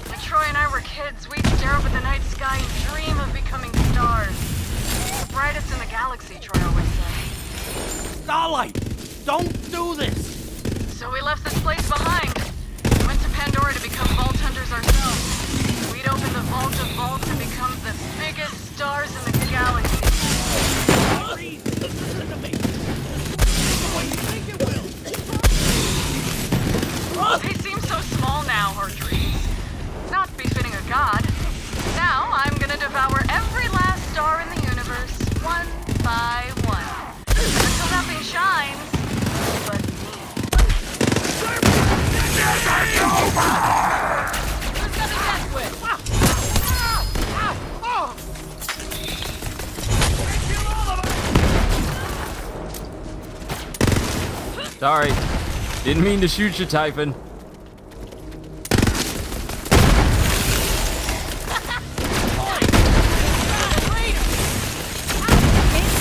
When Troy and I were kids, we'd stare up at the night sky and dream of becoming stars. The brightest in the galaxy, Troy always said. Starlight, don't do this! So we left this place behind. Went to Pandora to become Vault Hunters ourselves. We'd open the Vault of Vaults and become the biggest stars in the galaxy. Listen to me. What do you think it will? They seem so small now, our dreams. Not befitting a god. Now I'm gonna devour every last star in the universe, one by one. Until nothing shines but me. Who's gonna mess with? Sorry. Didn't mean to shoot you, Typhon. Can't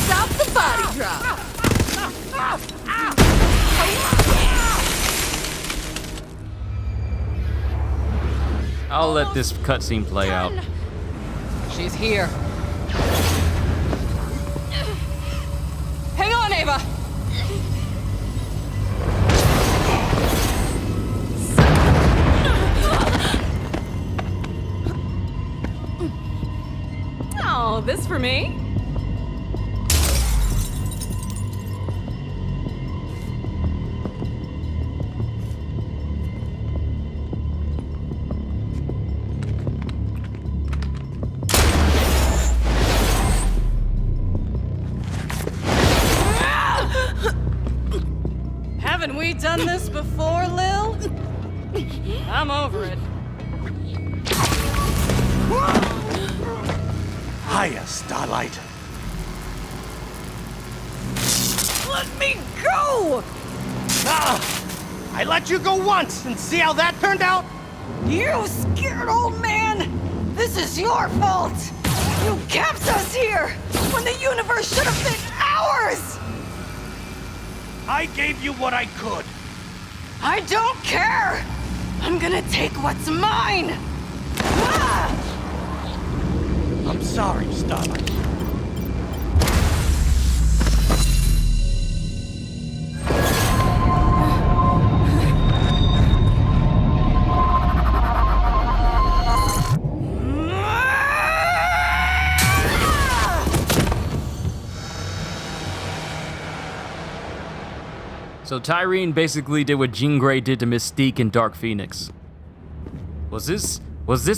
stop the body drop. I'll let this cutscene play out. She's here. Hang on, Ava! Oh, this for me? Haven't we done this before, Lil? I'm over it. Hiya, Starlight. Let me go! I let you go once, and see how that turned out? You scared old man! This is your fault! You kept us here when the universe should have been ours! I gave you what I could. I don't care! I'm gonna take what's mine! Ah! I'm sorry, Starlight. So Tyreen basically did what Jean Grey did to Mystique in Dark Phoenix. Was this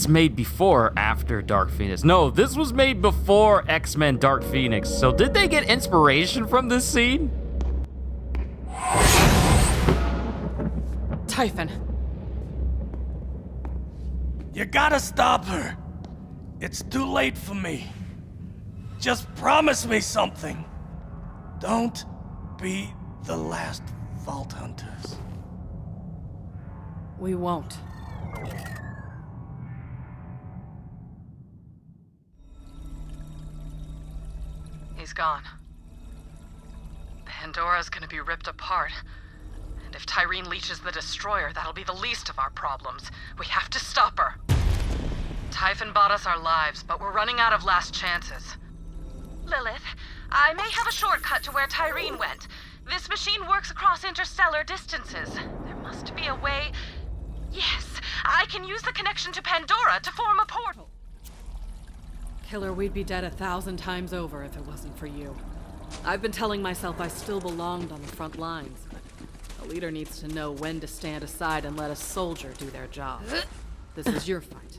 made before or after Dark Phoenix? No, this was made before X-Men Dark Phoenix. So did they get inspiration from this scene? Typhon. You gotta stop her. It's too late for me. Just promise me something. Don't be the last Vault Hunters. We won't. He's gone. Pandora's gonna be ripped apart. And if Tyreen leashes the Destroyer, that'll be the least of our problems. We have to stop her. Typhon bought us our lives, but we're running out of last chances. Lilith, I may have a shortcut to where Tyreen went. This machine works across interstellar distances. There must be a way... Yes, I can use the connection to Pandora to form a portal. Killer, we'd be dead 1,000 times over if it wasn't for you. I've been telling myself I still belonged on the front lines, but a leader needs to know when to stand aside and let a soldier do their job. This is your fight.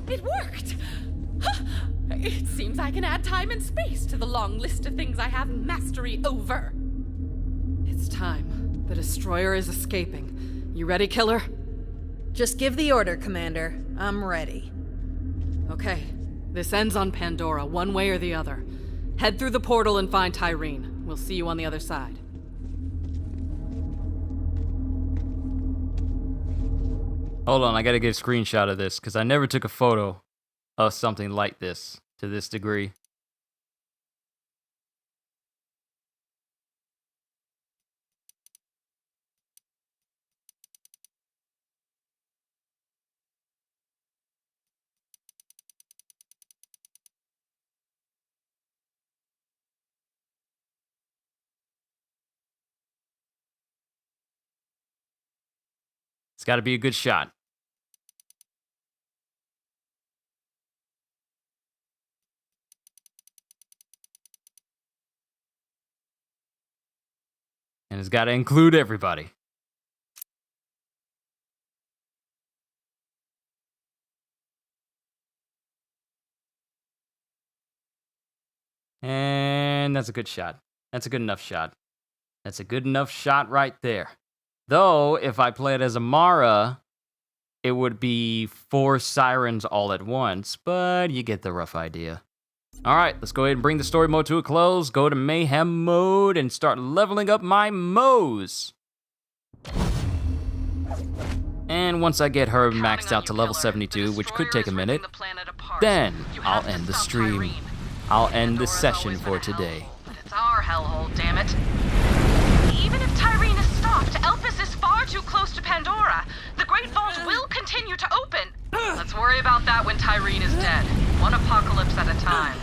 It worked! It seems I can add time and space to the long list of things I have mastery over. It's time. The Destroyer is escaping. You ready, Killer? Just give the order, Commander. I'm ready. Okay. This ends on Pandora, one way or the other. Head through the portal and find Tyreen. We'll see you on the other side. Hold on, I gotta get a screenshot of this, because I never took a photo of something like this, to this degree. It's gotta be a good shot. And it's got to include everybody. And that's a good shot. That's a good enough shot. That's a good enough shot right there. Though, if I play it as Amara, it would be 4 sirens all at once, but you get the rough idea. All right, let's go ahead and bring the story mode to a close. Go to mayhem mode and start leveling up my Moze. And once I get her maxed out to level 72, which could take a minute, then I'll end the stream. I'll end the session for today. But it's our hellhole, damn it. Even if Tyreen is stopped, Elpis is far too close to Pandora. The Great Vault will continue to open. Let's worry about that when Tyreen is dead. One apocalypse at a time.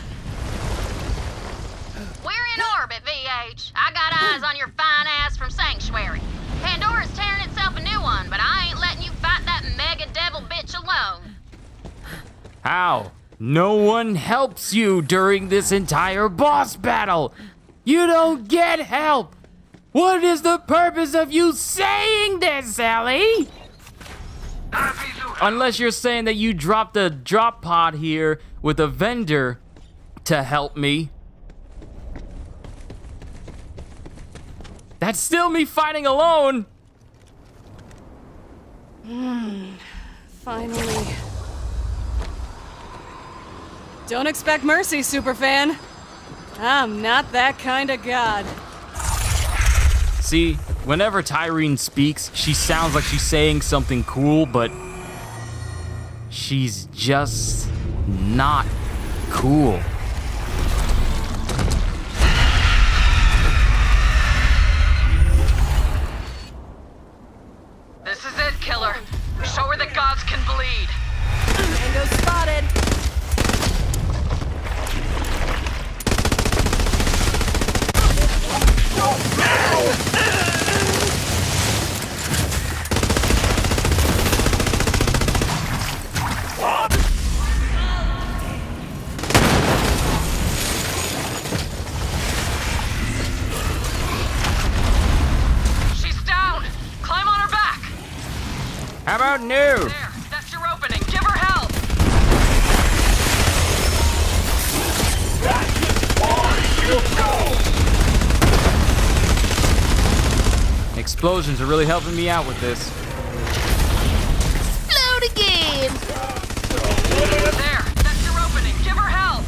We're in orbit, VH. I got eyes on your fine ass from Sanctuary. Pandora's tearing itself a new one, but I ain't letting you fight that mega devil bitch alone. How? No one helps you during this entire boss battle. You don't get help. What is the purpose of you saying this, Ellie? Unless you're saying that you dropped a drop pod here with a vendor to help me. That's still me fighting alone. Finally. Don't expect mercy, superfan. I'm not that kind of god. See, whenever Tyreen speaks, she sounds like she's saying something cool, but she's just not cool. This is it, killer. Show her that gods can bleed. Mango spotted. She's down. Climb on her back. How about new? There, that's your opening. Give her help. Explosions are really helping me out with this. Explode again! There, that's your opening. Give her help.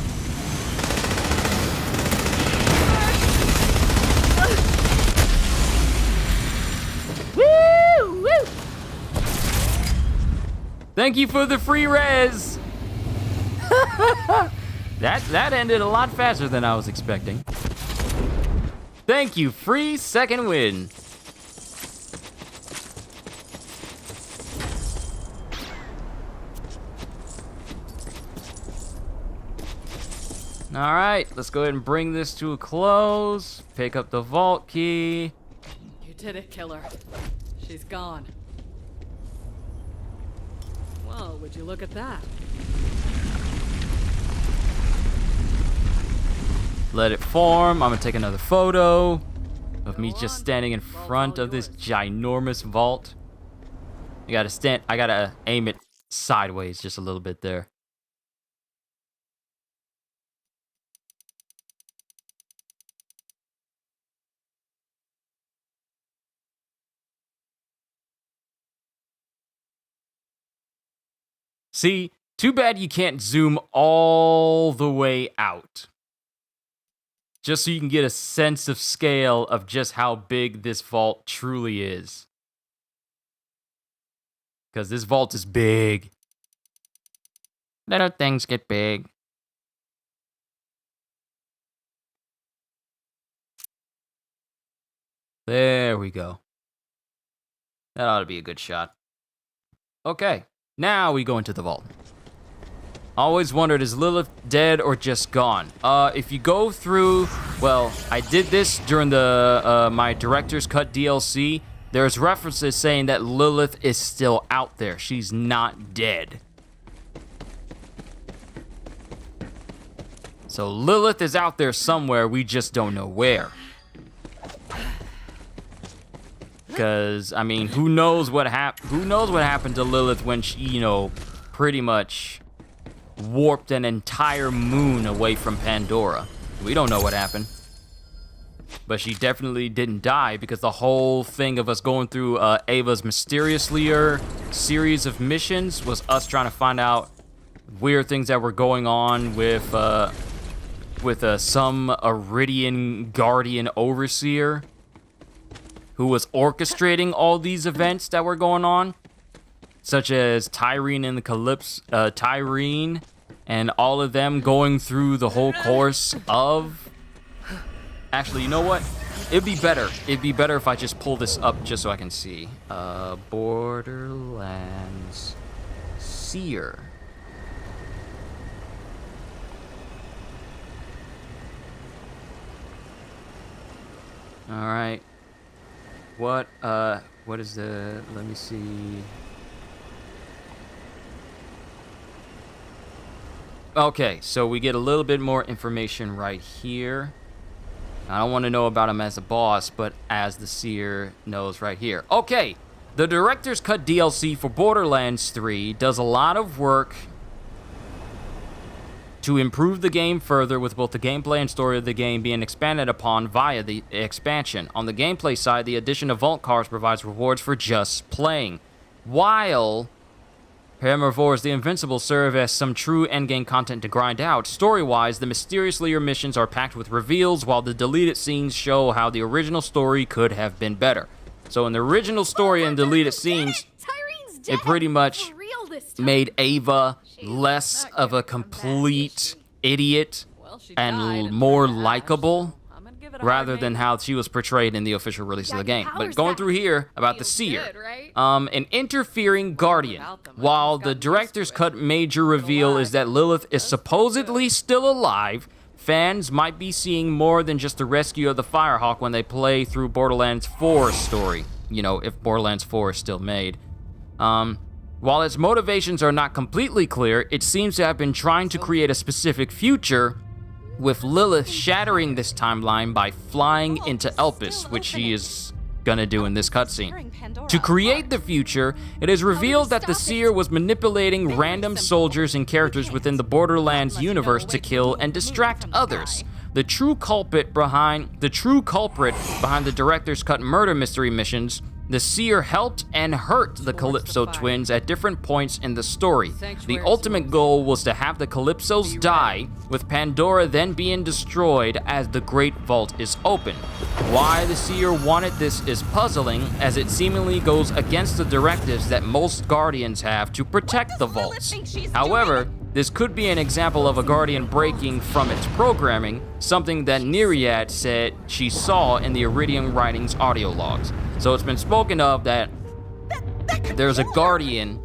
Woo! Woo! Thank you for the free res. That ended a lot faster than I was expecting. Thank you, free second win. All right, let's go ahead and bring this to a close. Pick up the vault key. You did it, killer. She's gone. Well, would you look at that? Let it form. I'm gonna take another photo of me just standing in front of this ginormous vault. I gotta aim it sideways just a little bit there. See, too bad you can't zoom all the way out. Just so you can get a sense of scale of just how big this vault truly is. Because this vault is big. Little things get big. There we go. That ought to be a good shot. Okay. Now we go into the vault. Always wondered, is Lilith dead or just gone? If you go through, well, I did this during the my director's cut DLC. There's references saying that Lilith is still out there. She's not dead. So Lilith is out there somewhere. We just don't know where. Because, I mean, who knows what happened to Lilith when she, you know, pretty much warped an entire moon away from Pandora. We don't know what happened. But she definitely didn't die, because the whole thing of us going through Ava's Mysteriously series of missions was us trying to find out weird things that were going on with with some Iridian Guardian Overseer who was orchestrating all these events that were going on, such as Tyrene and the Tyrene and all of them going through the whole course of... Actually, you know what? It'd be better if I just pull this up just so I can see. Borderlands Seer. All right. What is the... Let me see. Okay, so we get a little bit more information right here. I don't want to know about him as a boss, but as the Seer knows right here. Okay, the Director's Cut DLC for Borderlands 3 does a lot of work to improve the game further, with both the gameplay and story of the game being expanded upon via the expansion. On the gameplay side, the addition of vault cars provides rewards for just playing, while Herbivores the Invincible serve as some true endgame content to grind out. Story-wise, the mysterious Lear missions are packed with reveals, while the deleted scenes show how the original story could have been better. So in the original story and deleted scenes, it pretty much made Ava less of a complete idiot and more likable, rather than how she was portrayed in the official release of the game. But going through here about the Seer, an interfering guardian. While the director's cut major reveal is that Lilith is supposedly still alive, fans might be seeing more than just the rescue of the Firehawk when they play through Borderlands 4's story. You know, if Borderlands 4 is still made. While its motivations are not completely clear, it seems to have been trying to create a specific future, with Lilith shattering this timeline by flying into Elpis, which she is gonna do in this cutscene. To create the future, it is revealed that the Seer was manipulating random soldiers and characters within the Borderlands universe to kill and distract others. The true culprit behind the director's cut murder mystery missions, the Seer helped and hurt the Calypso twins at different points in the story. The ultimate goal was to have the Calypsos die, with Pandora then being destroyed as the Great Vault is opened. Why the Seer wanted this is puzzling, as it seemingly goes against the directives that most Guardians have to protect the vaults. However, this could be an example of a Guardian breaking from its programming, something that Nereid said she saw in the Iridian Writings audio logs. So it's been spoken of that there's a Guardian.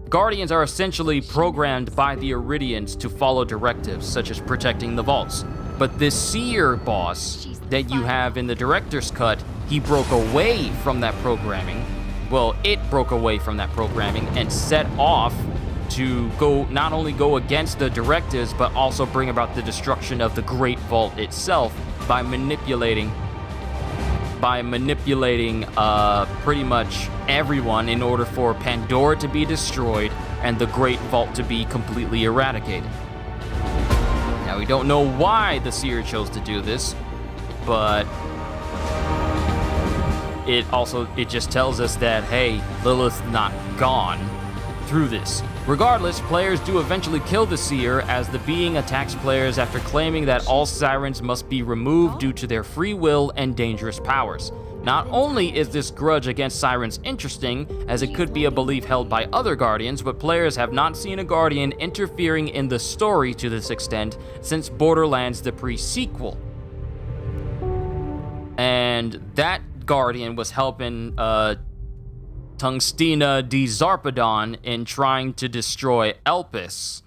Guardians are essentially programmed by the Iridians to follow directives, such as protecting the vaults. But this Seer boss that you have in the director's cut, he broke away from that programming. Well, it broke away from that programming and set off to not only go against the directives, but also bring about the destruction of the Great Vault itself by manipulating pretty much everyone in order for Pandora to be destroyed and the Great Vault to be completely eradicated. Now, we don't know why the Seer chose to do this, but it just tells us that, hey, Lilith's not gone through this. Regardless, players do eventually kill the Seer, as the being attacks players after claiming that all sirens must be removed due to their free will and dangerous powers. Not only is this grudge against sirens interesting, as it could be a belief held by other Guardians, but players have not seen a Guardian interfering in the story to this extent since Borderlands the pre-sequel. And that Guardian was helping Tungstina di Zarpedon in trying to destroy Elpis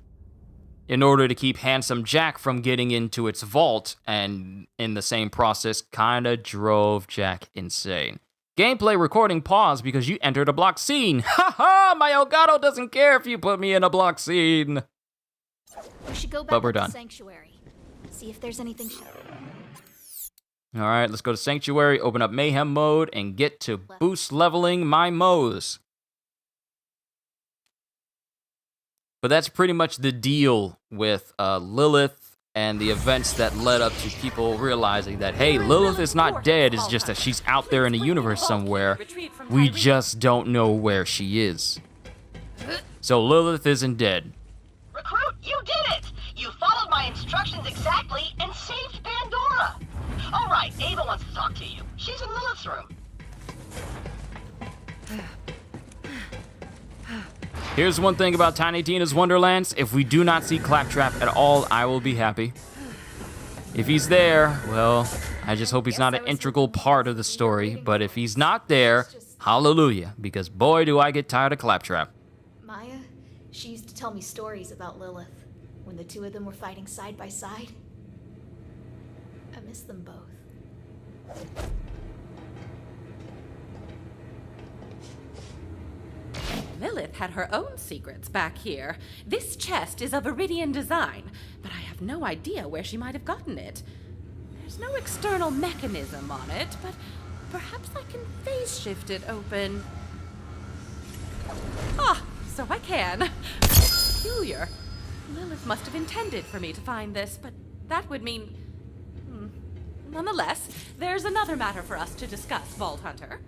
in order to keep Handsome Jack from getting into its vault, and in the same process kinda drove Jack insane. Gameplay recording paused because you entered a block scene. Haha, my Elgato doesn't care if you put me in a block scene. We should go back But we're to done. the sanctuary. See if there's anything. All right, let's go to Sanctuary, open up Mayhem mode, and get to boost leveling my Moze. But that's pretty much the deal with Lilith and the events that led up to people realizing that, hey, Lilith is not dead, it's just that she's out there in the universe somewhere. We just don't know where she is. So Lilith isn't dead. Recruit, you did it! You followed my instructions. instructions exactly and saved Pandora. All right, Ava wants to talk to you. She's in Lilith's room. Here's one thing about Tiny Tina's Wonderlands. If we do not see Claptrap at all, I will be happy. If he's there, well, I just hope he's not an integral part of the story. But if he's not there, hallelujah, because boy, do I get tired of Claptrap. Maya, she used to tell me stories about Lilith, when the two of them were fighting side by side. I miss them both. Lilith had her own secrets back here. This chest is of Iridian design, but I have no idea where she might have gotten it. There's no external mechanism on it, but perhaps I can phase shift it open. Ah, so I can. Peculiar. Lilith must have intended for me to find this, but that would mean... Nonetheless, there's another matter for us to discuss, Vault Hunter.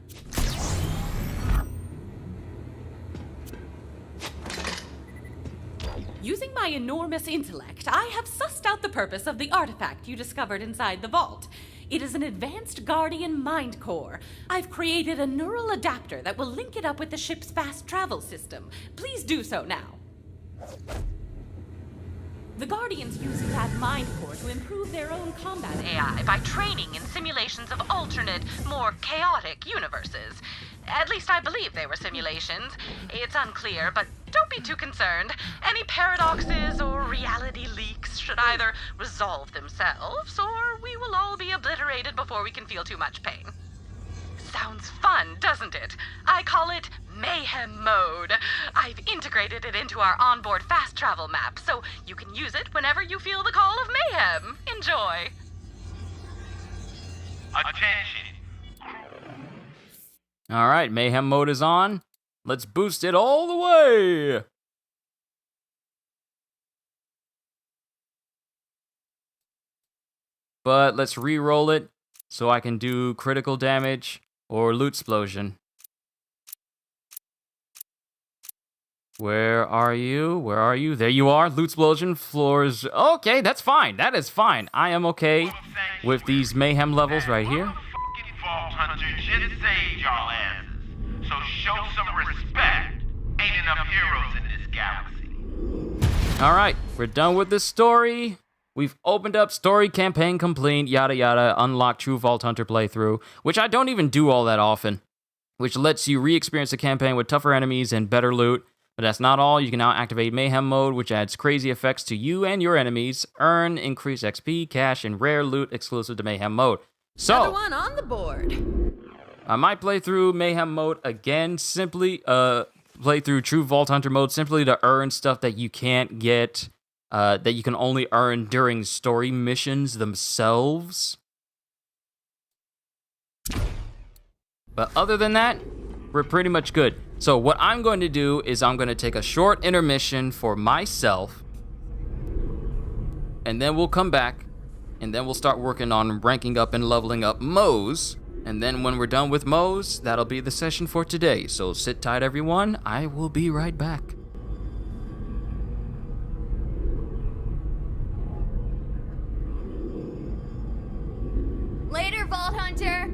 Using my enormous intellect, I have sussed out the purpose of the artifact you discovered inside the vault. It is an advanced Guardian mind core. I've created a neural adapter that will link it up with the ship's fast travel system. Please do so now. The Guardians use that mind core to improve their own combat AI by training in simulations of alternate, more chaotic universes. At least I believe they were simulations. It's unclear, but don't be too concerned. Any paradoxes or reality leaks should either resolve themselves, or we will all be obliterated before we can feel too much pain. Sounds fun, doesn't it? I call it Mayhem Mode. I've integrated it into our onboard fast travel map, so you can use it whenever you feel the call of mayhem. Enjoy. Attention. All right, Mayhem Mode is on. Let's boost it all the way. But let's re-roll it so I can do critical damage or loot explosion. Where are you? Where are you? There you are. Loot explosion, floors. Okay, that's fine. That is fine. I am okay with these mayhem levels right here. Vault Hunter just saved y'all asses. So show some respect. Ain't enough heroes in this galaxy. All right, we're done with this story. We've opened up story campaign complete, yada yada, unlock true Vault Hunter playthrough, which I don't even do all that often, which lets you re-experience the campaign with tougher enemies and better loot. But that's not all. You can now activate Mayhem Mode, which adds crazy effects to you and your enemies, earn increased XP, cash, and rare loot exclusive to Mayhem Mode. So, Another one on the board. I might play through Mayhem Mode again, simply play through True Vault Hunter Mode simply to earn stuff that you can't get, that you can only earn during story missions themselves. But other than that, we're pretty much good. So what I'm going to do is I'm going to take a short intermission for myself, and then we'll come back, and then we'll start working on ranking up and leveling up Moze. And then when we're done with Moze, that'll be the session for today. So sit tight, everyone. I will be right back. Later, Vault Hunter!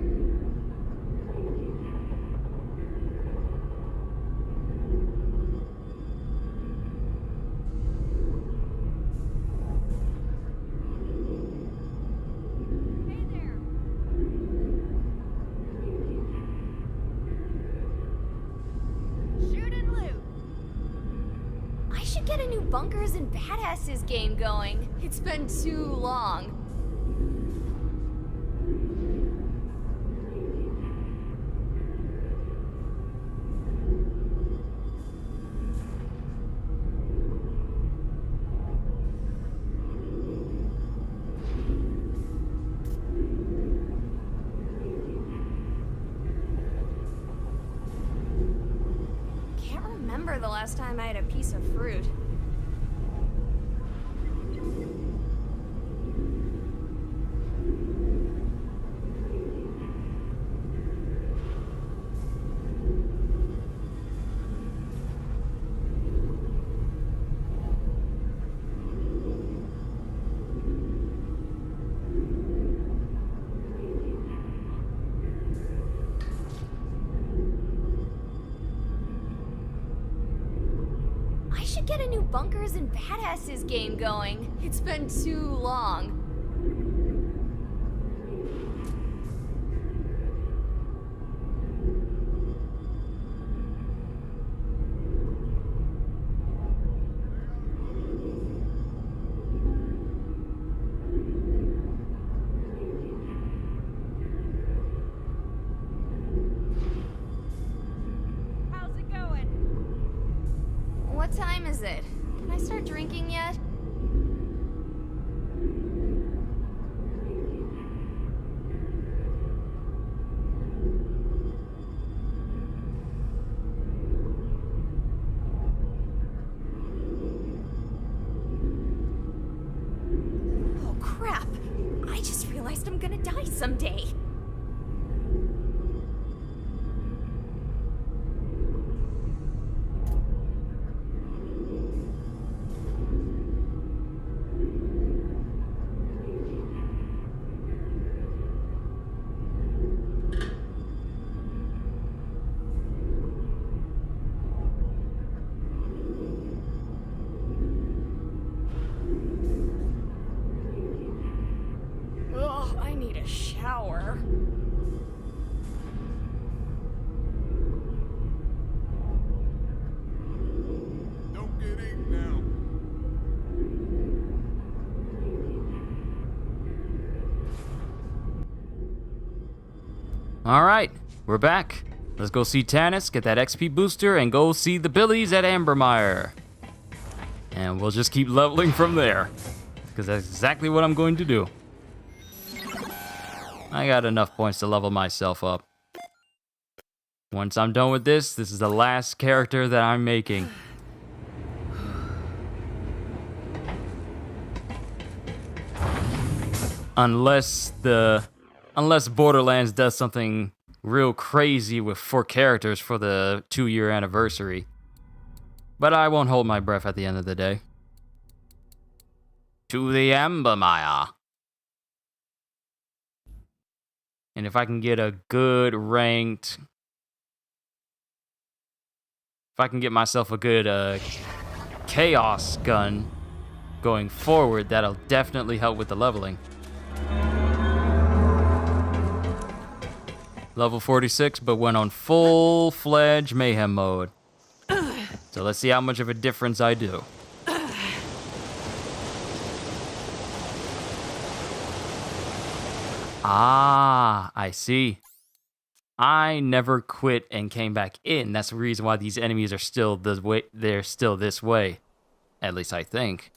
Get a new bunkers and badasses game going. It's been too long. Can't remember the last time I had a piece of fruit. should get a new bunkers and badasses game going. It's been too long. What time is it? Can I start drinking yet? Oh crap! I just realized I'm gonna die someday. Ugh, I need a shower. Don't get eaten now. Alright, we're back. Let's go see Tannis, get that XP booster, and go see the Billies at Ambermire. And we'll just keep leveling from there, because that's exactly what I'm going to do. I got enough points to level myself up. Once I'm done with this is the last character that I'm making. Unless Borderlands does something real crazy with 4 characters for the 2-year anniversary. But I won't hold my breath at the end of the day. To the Ambermire. And if I can get a good ranked... If I can get myself a good chaos gun going forward, that'll definitely help with the leveling. Level 46, but went on full-fledged mayhem mode. So let's see how much of a difference I do. Ah, I see. I never quit and came back in. That's the reason why these enemies are still the way. They're still this way. At least I think.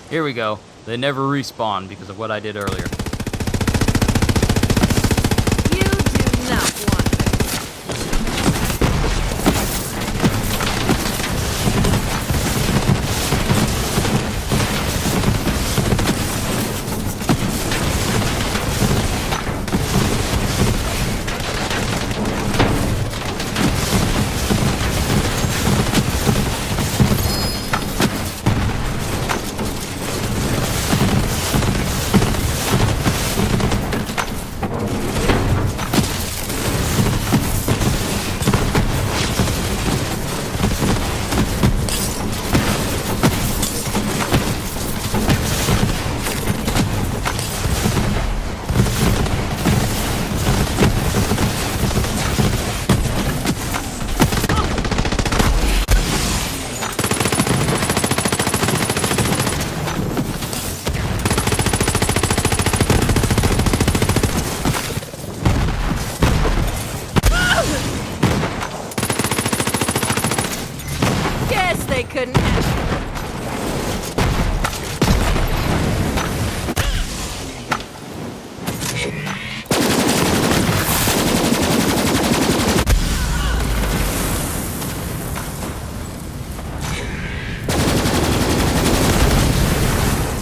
Here we go. They never respawn because of what I did earlier. You do not want they couldn't have.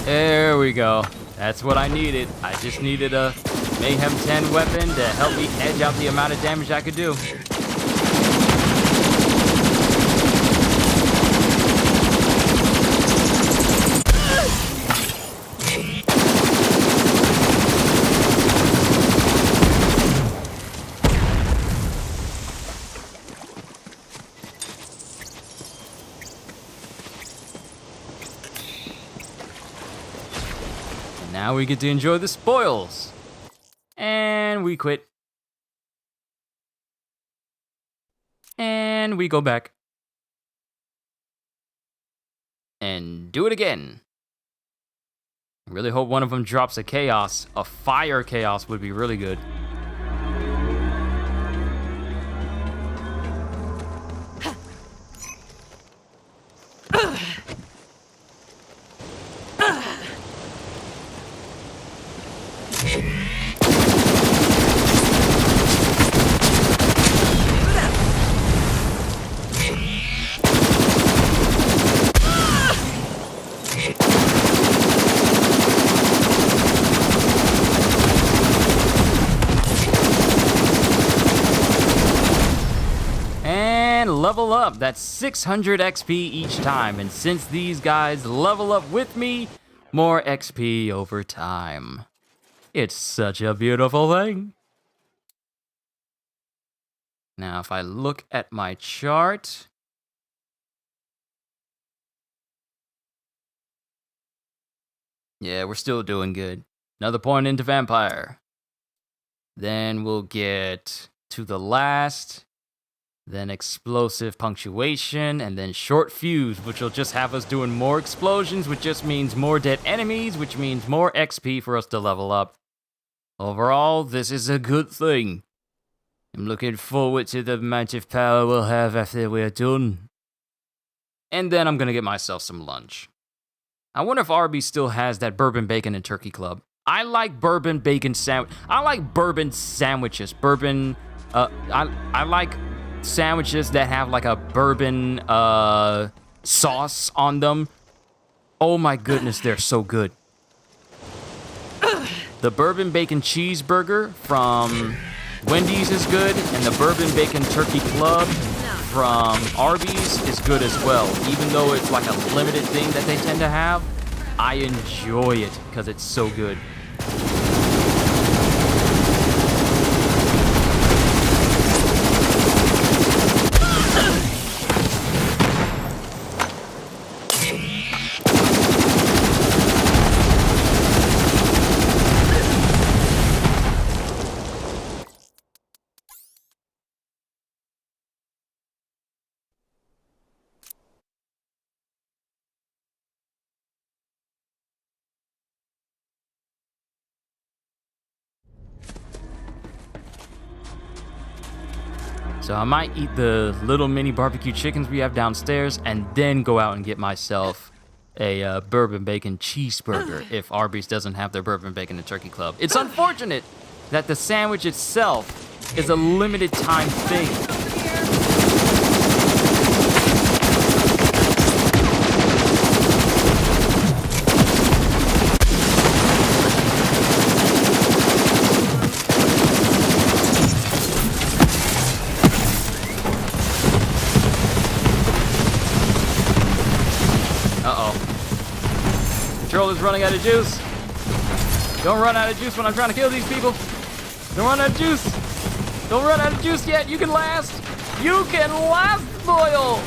There we go. That's what I needed. I just needed a Mayhem 10 weapon to help me edge out the amount of damage I could do. Now we get to enjoy the spoils. And we quit. And we go back. And do it again. I really hope one of them drops a chaos. A fire chaos would be really good. Level up. That's 600 XP each time. And since these guys level up with me, more XP over time. It's such a beautiful thing. Now, if I look at my chart, yeah, we're still doing good. Another point into Vampire. Then we'll get to the last. Then explosive punctuation, and then short fuse, which will just have us doing more explosions, which just means more dead enemies, which means more XP for us to level up. Overall, this is a good thing. I'm looking forward to the amount of power we'll have after we're done. And then I'm gonna get myself some lunch. I wonder if Arby's still has that bourbon, bacon, and turkey club. I like bourbon, bacon sandwich. I like bourbon sandwiches. Bourbon, I like sandwiches that have like a bourbon sauce on them. Oh my goodness, they're so good. The bourbon bacon cheeseburger from Wendy's is good, and the bourbon bacon turkey club from Arby's is good as well. Even though it's like a limited thing that they tend to have, I enjoy it because it's so good. So I might eat the little mini barbecue chickens we have downstairs and then go out and get myself a bourbon bacon cheeseburger if Arby's doesn't have their bourbon bacon and turkey club. It's unfortunate that the sandwich itself is a limited time thing. Controller's running out of juice. Don't run out of juice when I'm trying to kill these people. Don't run out of juice. Don't run out of juice yet. You can last. You can last, Boyle.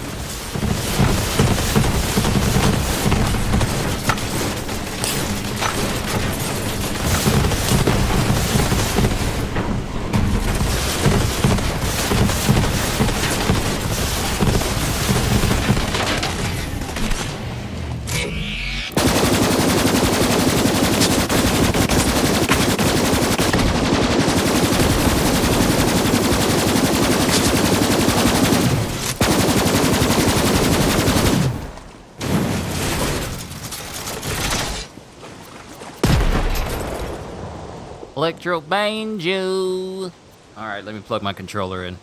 Electro banjo. All right, let me plug my controller in.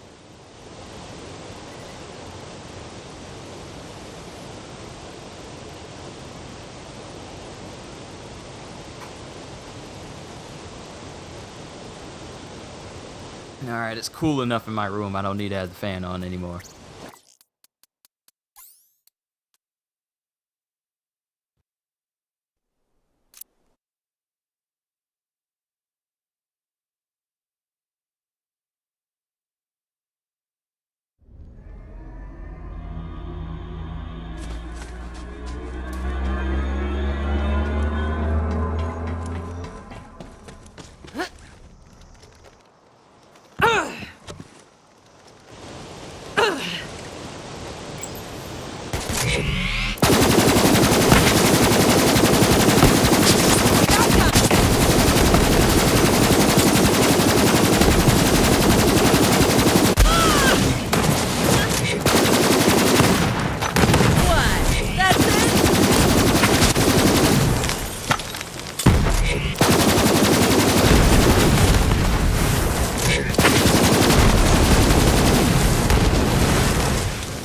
Alright, it's cool enough in my room. I don't need to have the fan on anymore.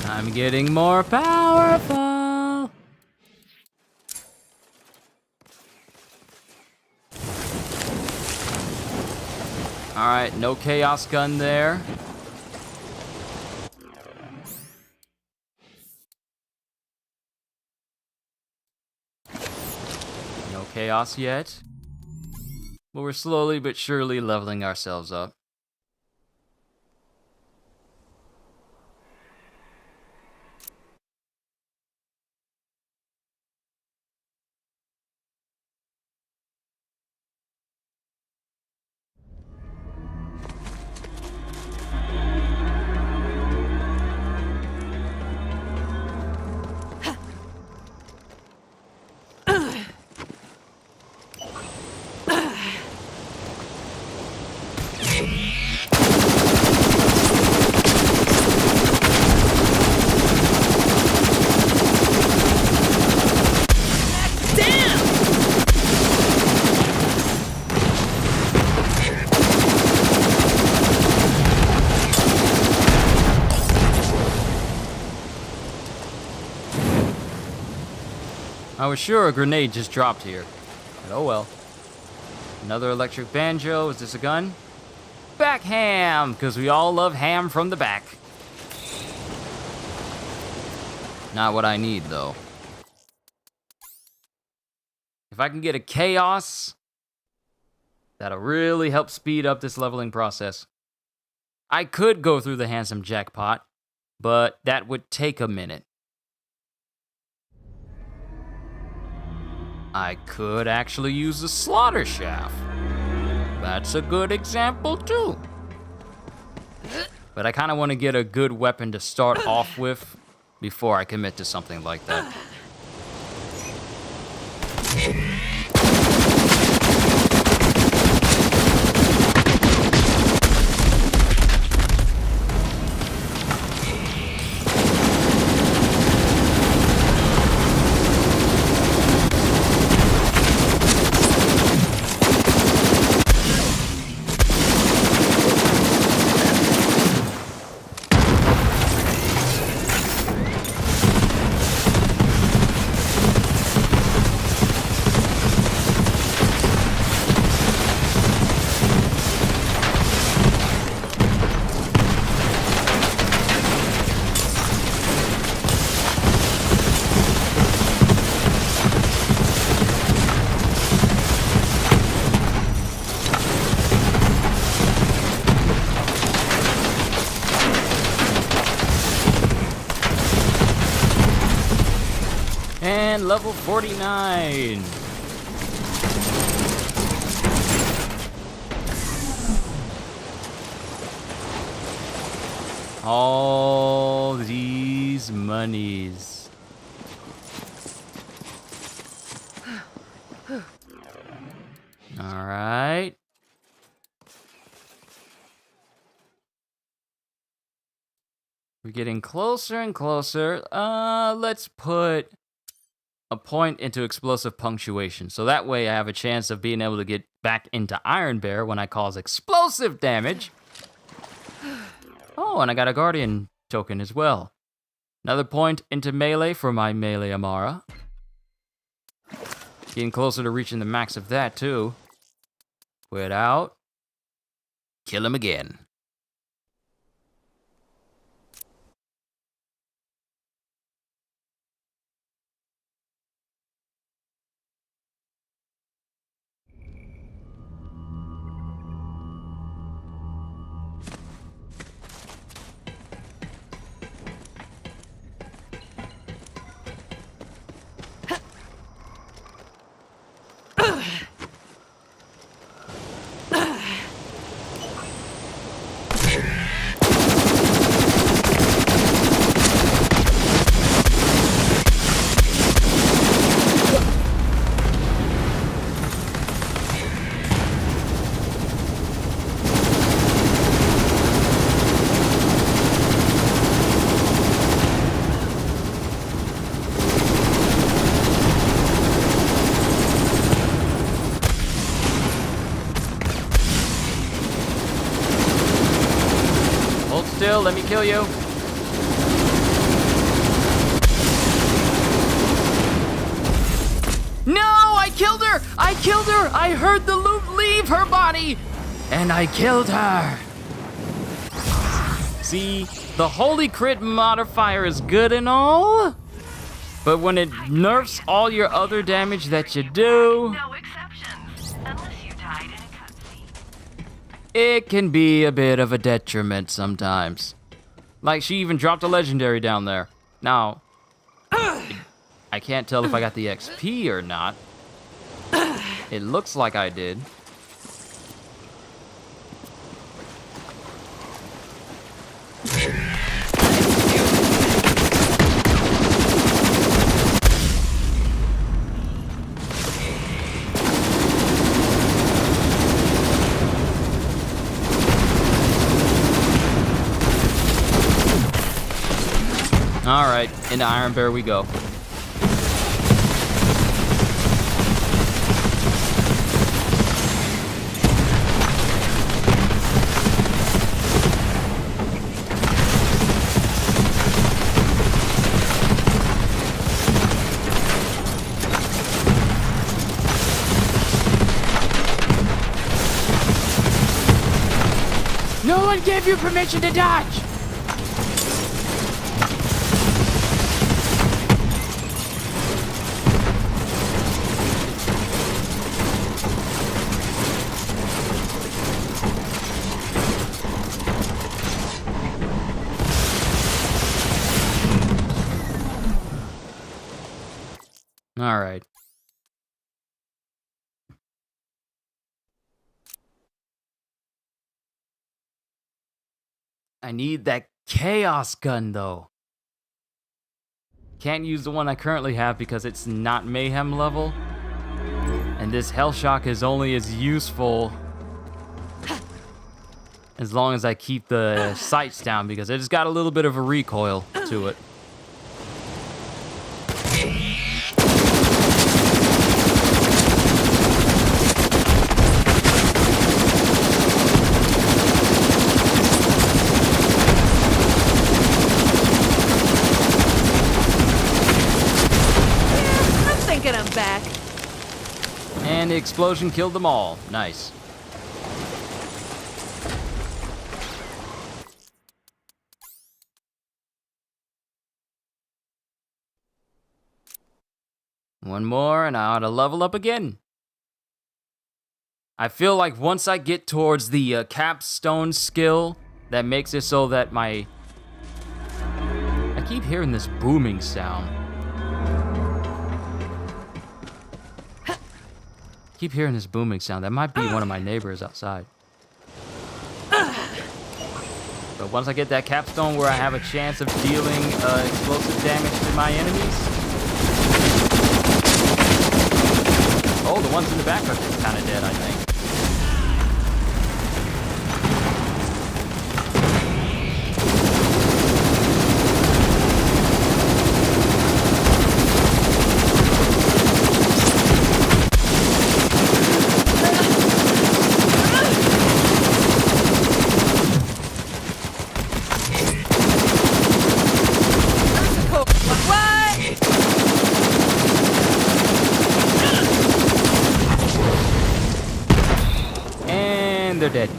I'm getting more powerful. Alright, no chaos gun there. No chaos yet. But we're slowly but surely leveling ourselves up. I was sure a grenade just dropped here. But oh well. Another electric banjo. Is this a gun? Back ham! Because we all love ham from the back. Not what I need, though. If I can get a chaos, that'll really help speed up this leveling process. I could go through the handsome jackpot, but that would take a minute. I could actually use the slaughter shaft. That's a good example too. But I kind of want to get a good weapon to start off with before I commit to something like that. And level 49. All these monies. All right. We're getting closer and closer. Let's put a point into explosive punctuation. So that way I have a chance of being able to get back into Iron Bear when I cause explosive damage. Oh, and I got a Guardian token as well. Another point into melee for my melee Amara. Getting closer to reaching the max of that too. Quit out. Kill him again. still. Let me kill you. No, I killed her. I killed her. I heard the loot leave her body. And I killed her. See, the holy crit modifier is good and all, but when it nerfs all your other damage that you do, No exceptions, unless you died in a cutscene. it can be a bit of a detriment sometimes. Like, she even dropped a legendary down there. Now, I can't tell if I got the XP or not. It looks like I did. All right, into Iron Bear we go. No one gave you permission to dodge! All right. I need that chaos gun though. Can't use the one I currently have because it's not mayhem level. And this hell shock is only as useful as long as I keep the sights down because it's got a little bit of a recoil to it. I'm back. And the explosion killed them all. Nice. One more and I ought to level up again. I feel like once I get towards the capstone skill, that makes it so that I keep hearing this booming sound. Keep hearing this booming sound. That might be one of my neighbors outside. But once I get that capstone where I have a chance of dealing explosive damage to my enemies. Oh, the ones in the back are kind of dead, I think. They're dead.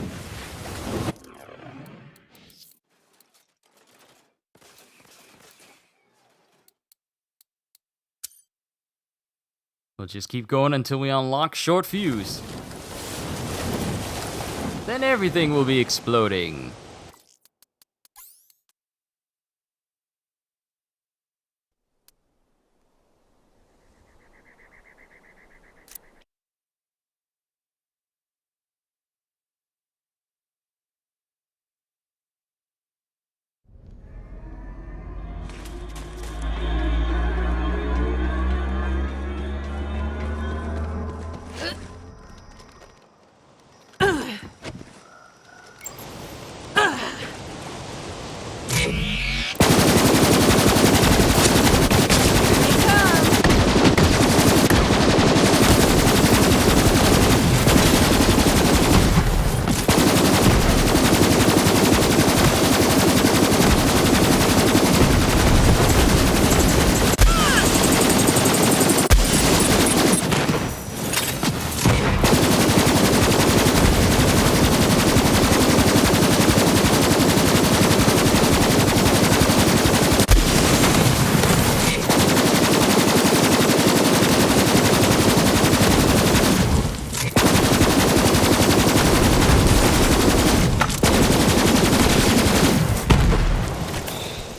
We'll just keep going until we unlock short fuse. Then everything will be exploding.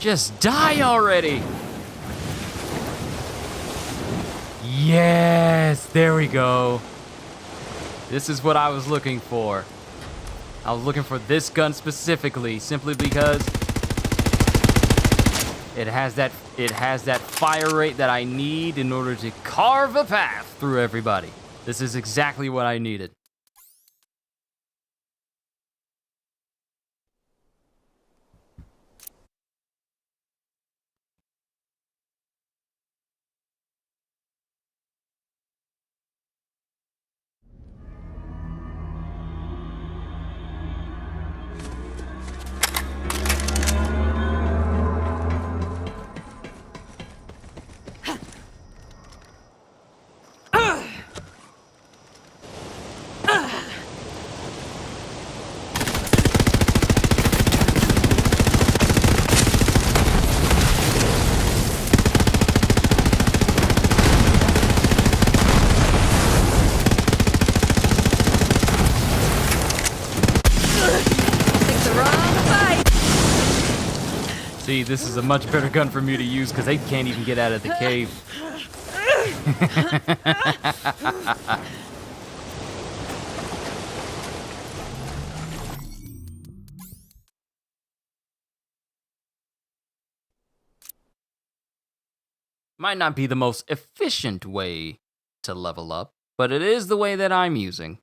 Just die already! Yes! There we go. This is what I was looking for. I was looking for this gun specifically, simply because it has that fire rate that I need in order to carve a path through everybody. This is exactly what I needed. See, this is a much better gun for me to use because they can't even get out of the cave. Might not be the most efficient way to level up, but it is the way that I'm using.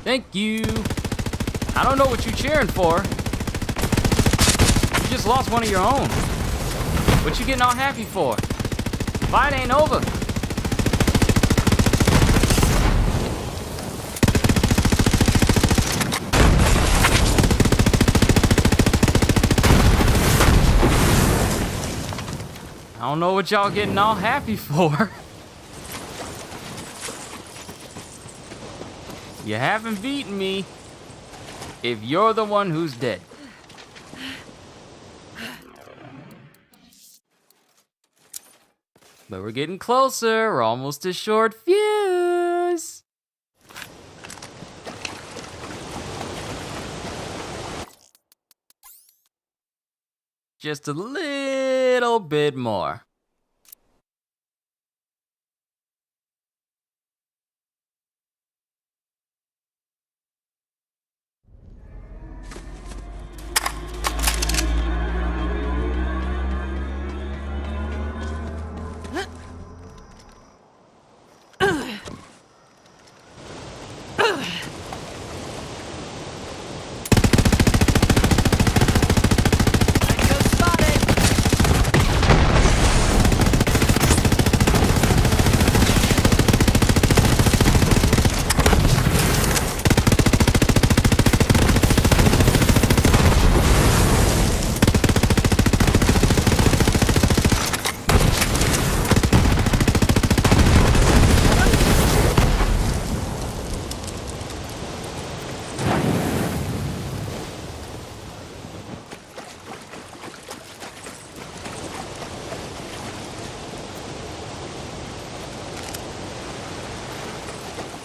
Thank you. I don't know what you're cheering for. You just lost one of your own. What you getting all happy for? Fight ain't over. I don't know what y'all getting all happy for. You haven't beaten me if you're the one who's dead. But we're getting closer. We're almost a short fuse. Just a little bit more.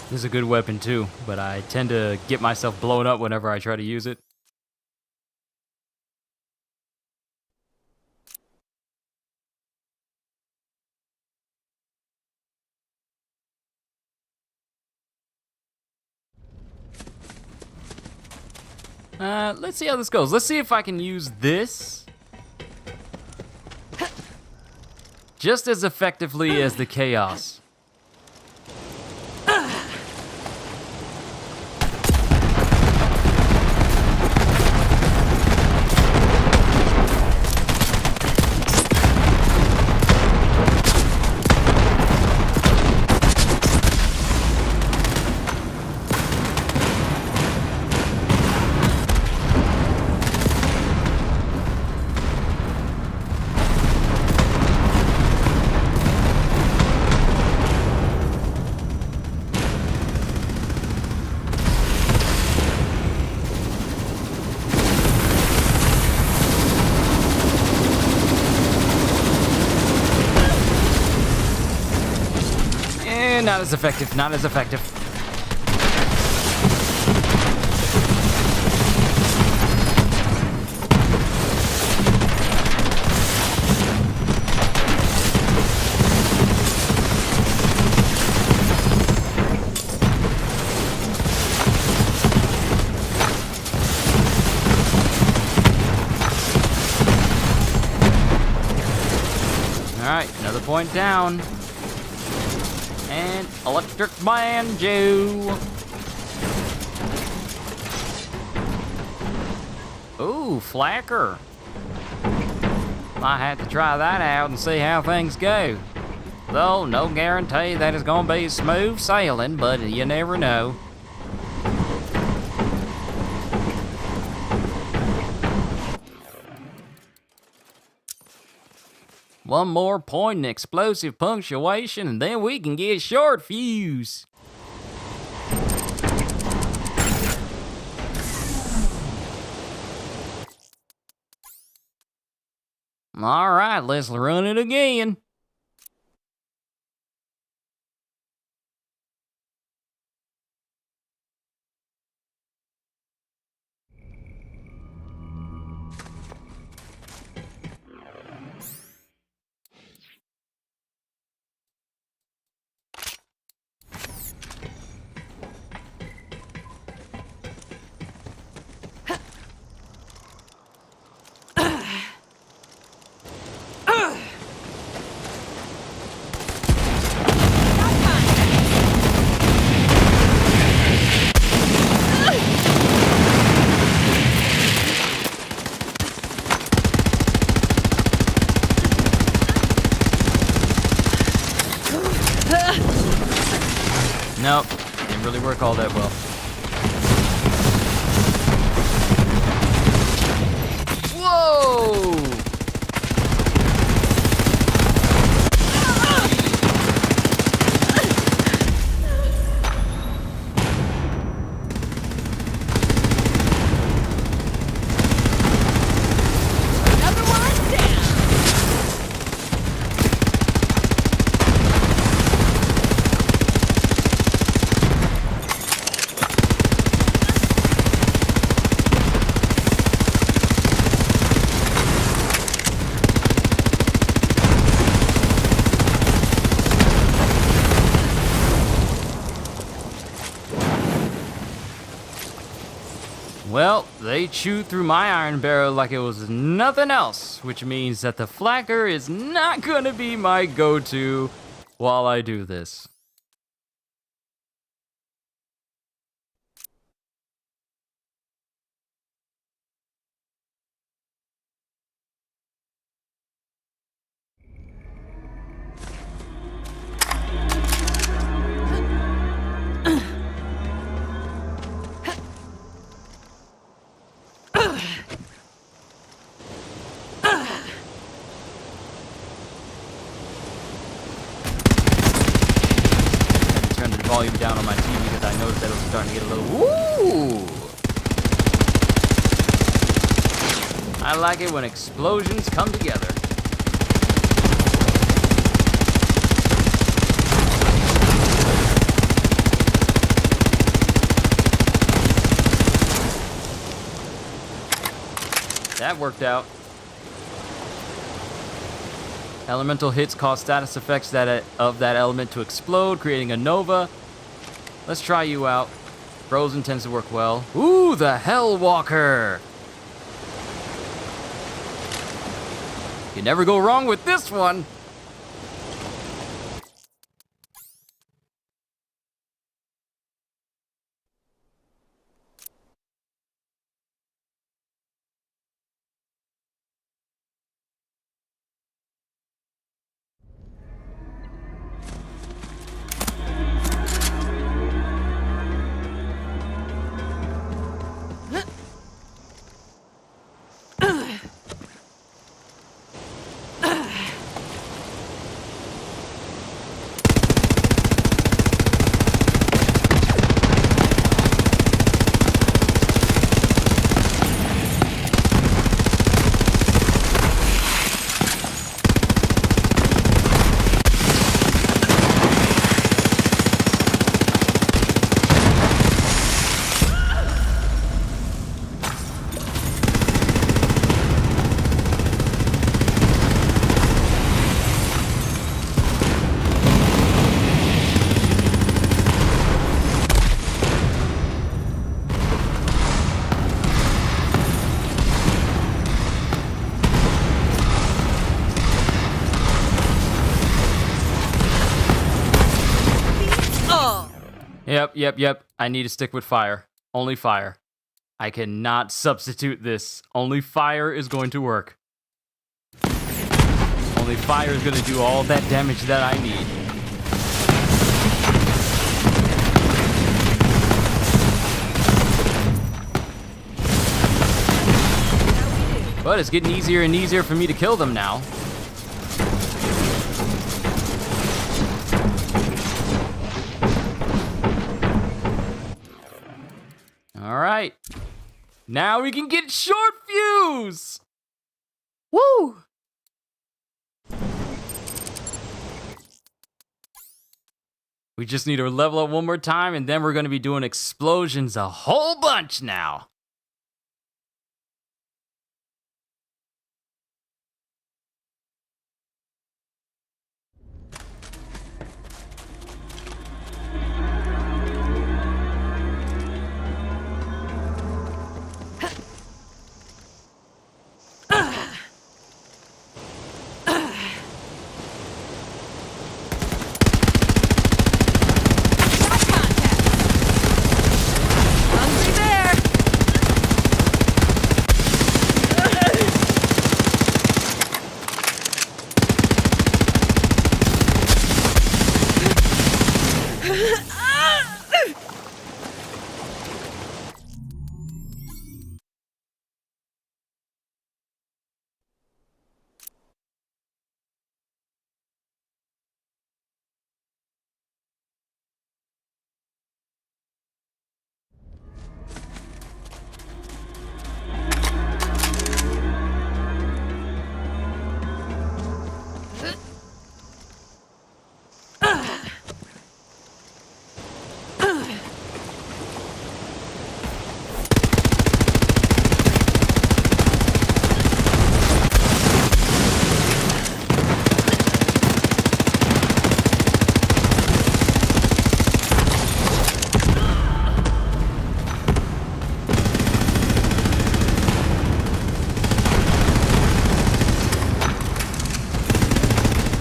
This is a good weapon too, but I tend to get myself blown up whenever I try to use it. Let's see how this goes. Let's see if I can use this just as effectively as the chaos. Not as effective, not as effective. Alright, another point down. And electric banjo. Ooh, flacker. Might have to try that out and see how things go. Though, no guarantee that it's gonna be smooth sailing, but you never know. One more point in explosive punctuation, and then we can get short fuse. All right, let's run it again. Nope, didn't really work all that well. Whoa! Another one down. Well, they chewed through my iron barrel like it was nothing else, which means that the flacker is not gonna be my go-to while I do this. Turn the volume down on my TV because I noticed that it was starting to get a little. Ooh! I like it when explosions come together. That worked out. Elemental hits cause status effects of that element to explode, creating a nova. Let's try you out. Frozen tends to work well. Ooh, the Hellwalker! You never go wrong with this one. Yep. I need to stick with fire. Only fire. I cannot substitute this. Only fire is going to work. Only fire is going to do all that damage that I need. But it's getting easier and easier for me to kill them now. Alright. Now we can get short fuse! Woo! We just need to level up one more time, and then we're going to be doing explosions a whole bunch now.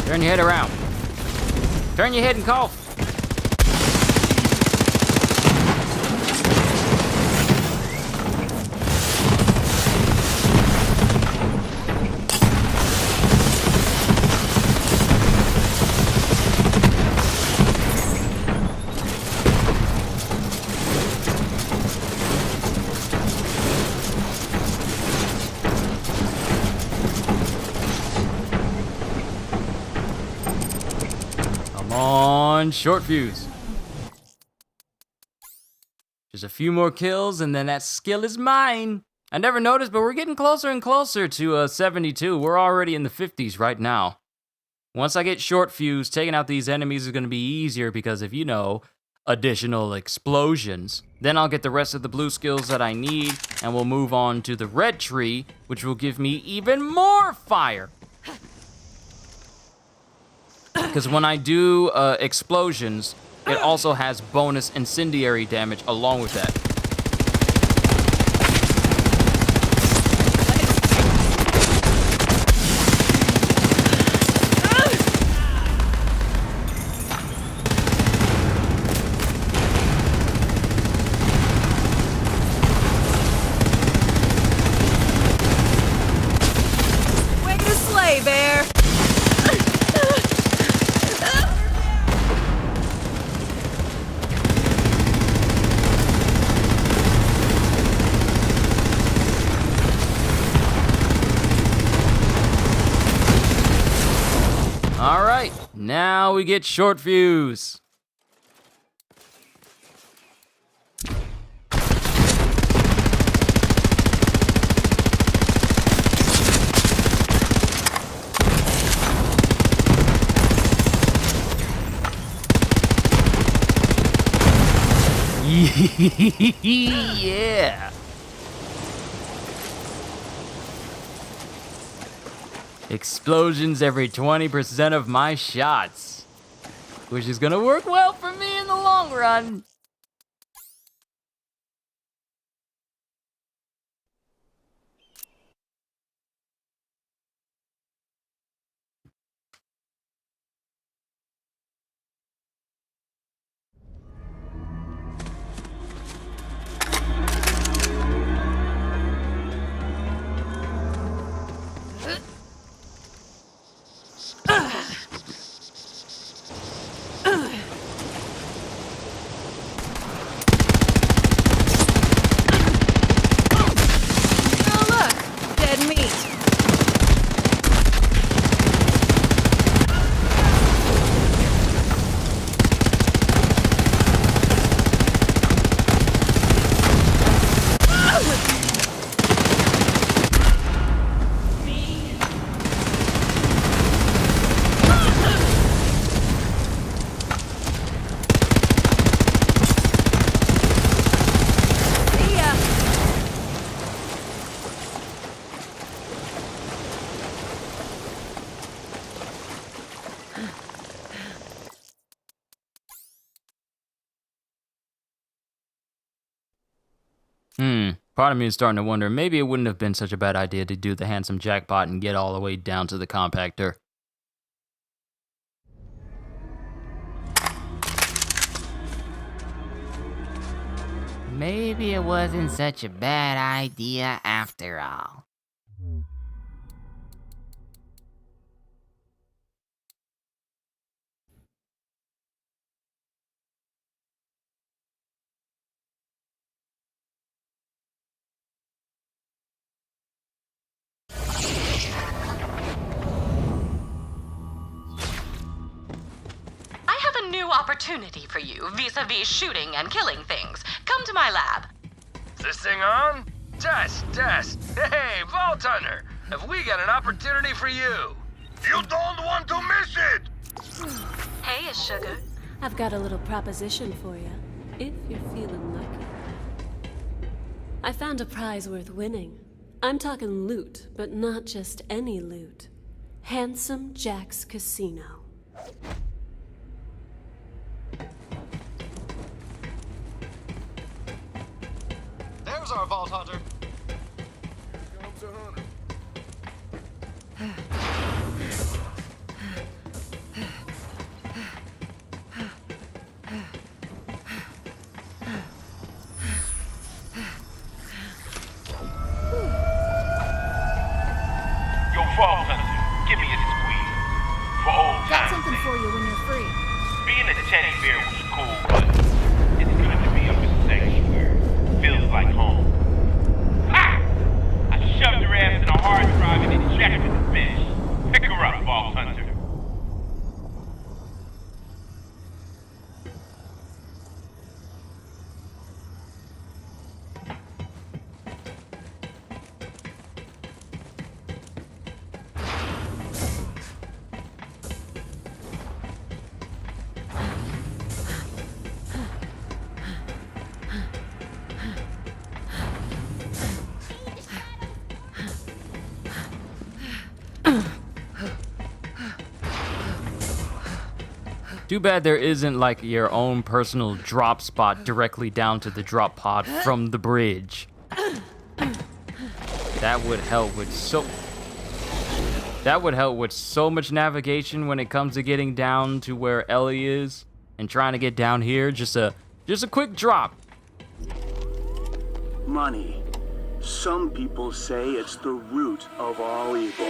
Turn your head around. Turn your head and cough. On short fuse. Just a few more kills and then that skill is mine. I never noticed, but we're getting closer and closer to 72. We're already in the 50s right now. Once I get short fuse, taking out these enemies is going to be easier because if you know, additional explosions. Then I'll get the rest of the blue skills that I need and we'll move on to the red tree, which will give me even more fire. Because when I do explosions, it also has bonus incendiary damage along with that. Way to slay, bear! All right, now we get short fuse. Yeah. Explosions every 20% of my shots, which is gonna work well for me in the long run. Part of me is starting to wonder, maybe it wouldn't have been such a bad idea to do the handsome jackpot and get all the way down to the compactor. Maybe it wasn't such a bad idea after all. I have a new opportunity for you vis-a-vis shooting and killing things. Come to my lab. Is this thing on? Test. Hey, Vault Hunter, have we got an opportunity for you? You don't want to miss it! Hey, Sugar. I've got a little proposition for you, if you're feeling lucky. I found a prize worth winning. I'm talking loot, but not just any loot. Handsome Jack's Casino. There's our Vault Hunter. Yo, Vault Hunter, give me a squeeze. For old Got time's something sake. for you when you're free. Being a teddy bear was cool, but it's good to be up in sanctuary. Feels like home. Ha! I shoved her ass in a hard drive and ejected the bitch. Pick her up, Vault Hunter. Too bad there isn't like your own personal drop spot directly down to the drop pod from the bridge. That would help with so much navigation when it comes to getting down to where Ellie is and trying to get down here. Just a quick drop. Money. Some people say it's the root of all evil.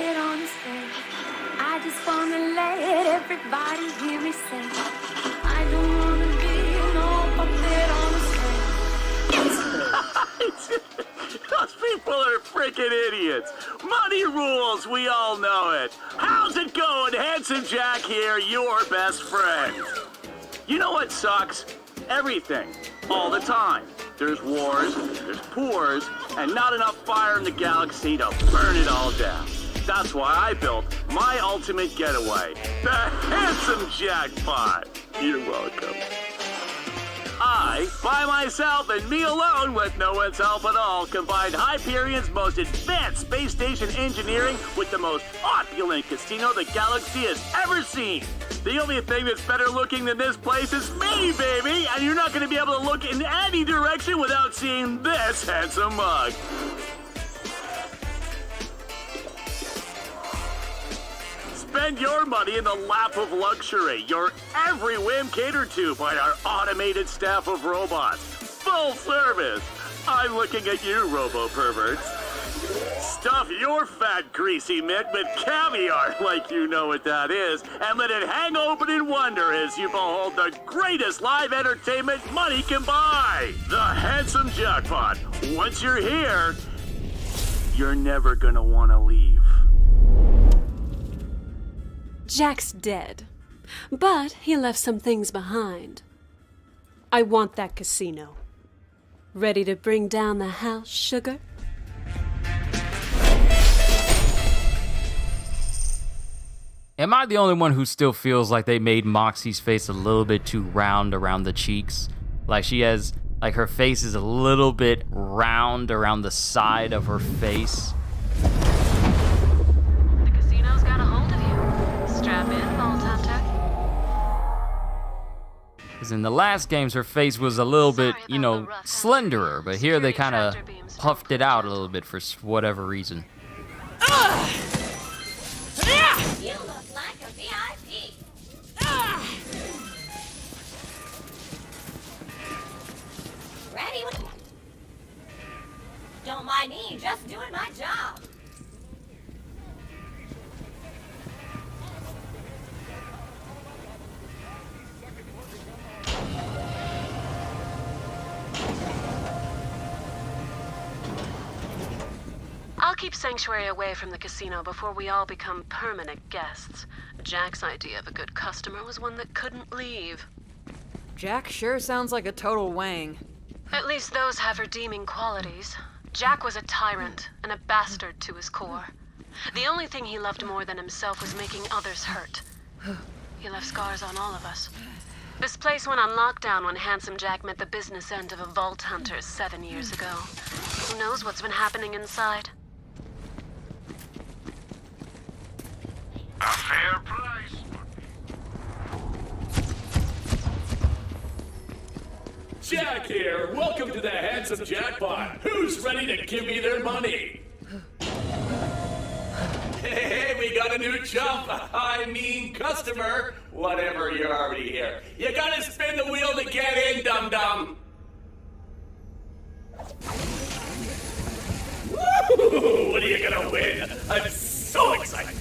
I just wanna let everybody hear me say, I don't wanna be no puppet on a string. Those people are freaking idiots. Money rules, we all know it. How's it going? Handsome Jack here, your best friend. You know what sucks? Everything. All the time. There's wars, there's poors, and not enough fire in the galaxy to burn it all down. That's why I built my ultimate getaway, the Handsome Jackpot. You're welcome. I, by myself and me alone with no one's help at all, combined Hyperion's most advanced space station engineering with the most opulent casino the galaxy has ever seen. The only thing that's better looking than this place is me, baby, and you're not going to be able to look in any direction without seeing this handsome mug. Spend your money in the lap of luxury. Your every whim catered to by our automated staff of robots. Full service. I'm looking at you, robo-perverts. Stuff your fat, greasy mitt with caviar, like you know what that is, and let it hang open in wonder as you behold the greatest live entertainment money can buy. The Handsome Jackpot. Once you're here, you're never gonna want to leave. Jack's dead, but he left some things behind. I want that casino. Ready to bring down the house, Sugar? Am I the only one who still feels like they made Moxie's face a little bit too round around the cheeks? Like she has, like her face is a little bit round around the side of her face. The casino's got a hold of you. Strap in, Vault Hunter. Because in the last games, her face was a little bit, you know, slenderer, but here they kind of puffed it out a little bit for whatever reason. You look like a VIP. Ready? Don't mind me, just doing my job. I'll keep Sanctuary away from the casino before we all become permanent guests. Jack's idea of a good customer was one that couldn't leave. Jack sure sounds like a total wang. At least those have redeeming qualities. Jack was a tyrant and a bastard to his core. The only thing he loved more than himself was making others hurt. He left scars on all of us. This place went on lockdown when Handsome Jack met the business end of a vault hunter 7 years ago. Who knows what's been happening inside? A fair price. Jack here. Welcome to the Handsome Jackpot. Who's ready to give me their money? Hey, we got a new chump. I mean customer. Whatever, you're already here. You gotta spin the wheel to get in, dum-dum. Woo! What are you gonna win? I'm so excited.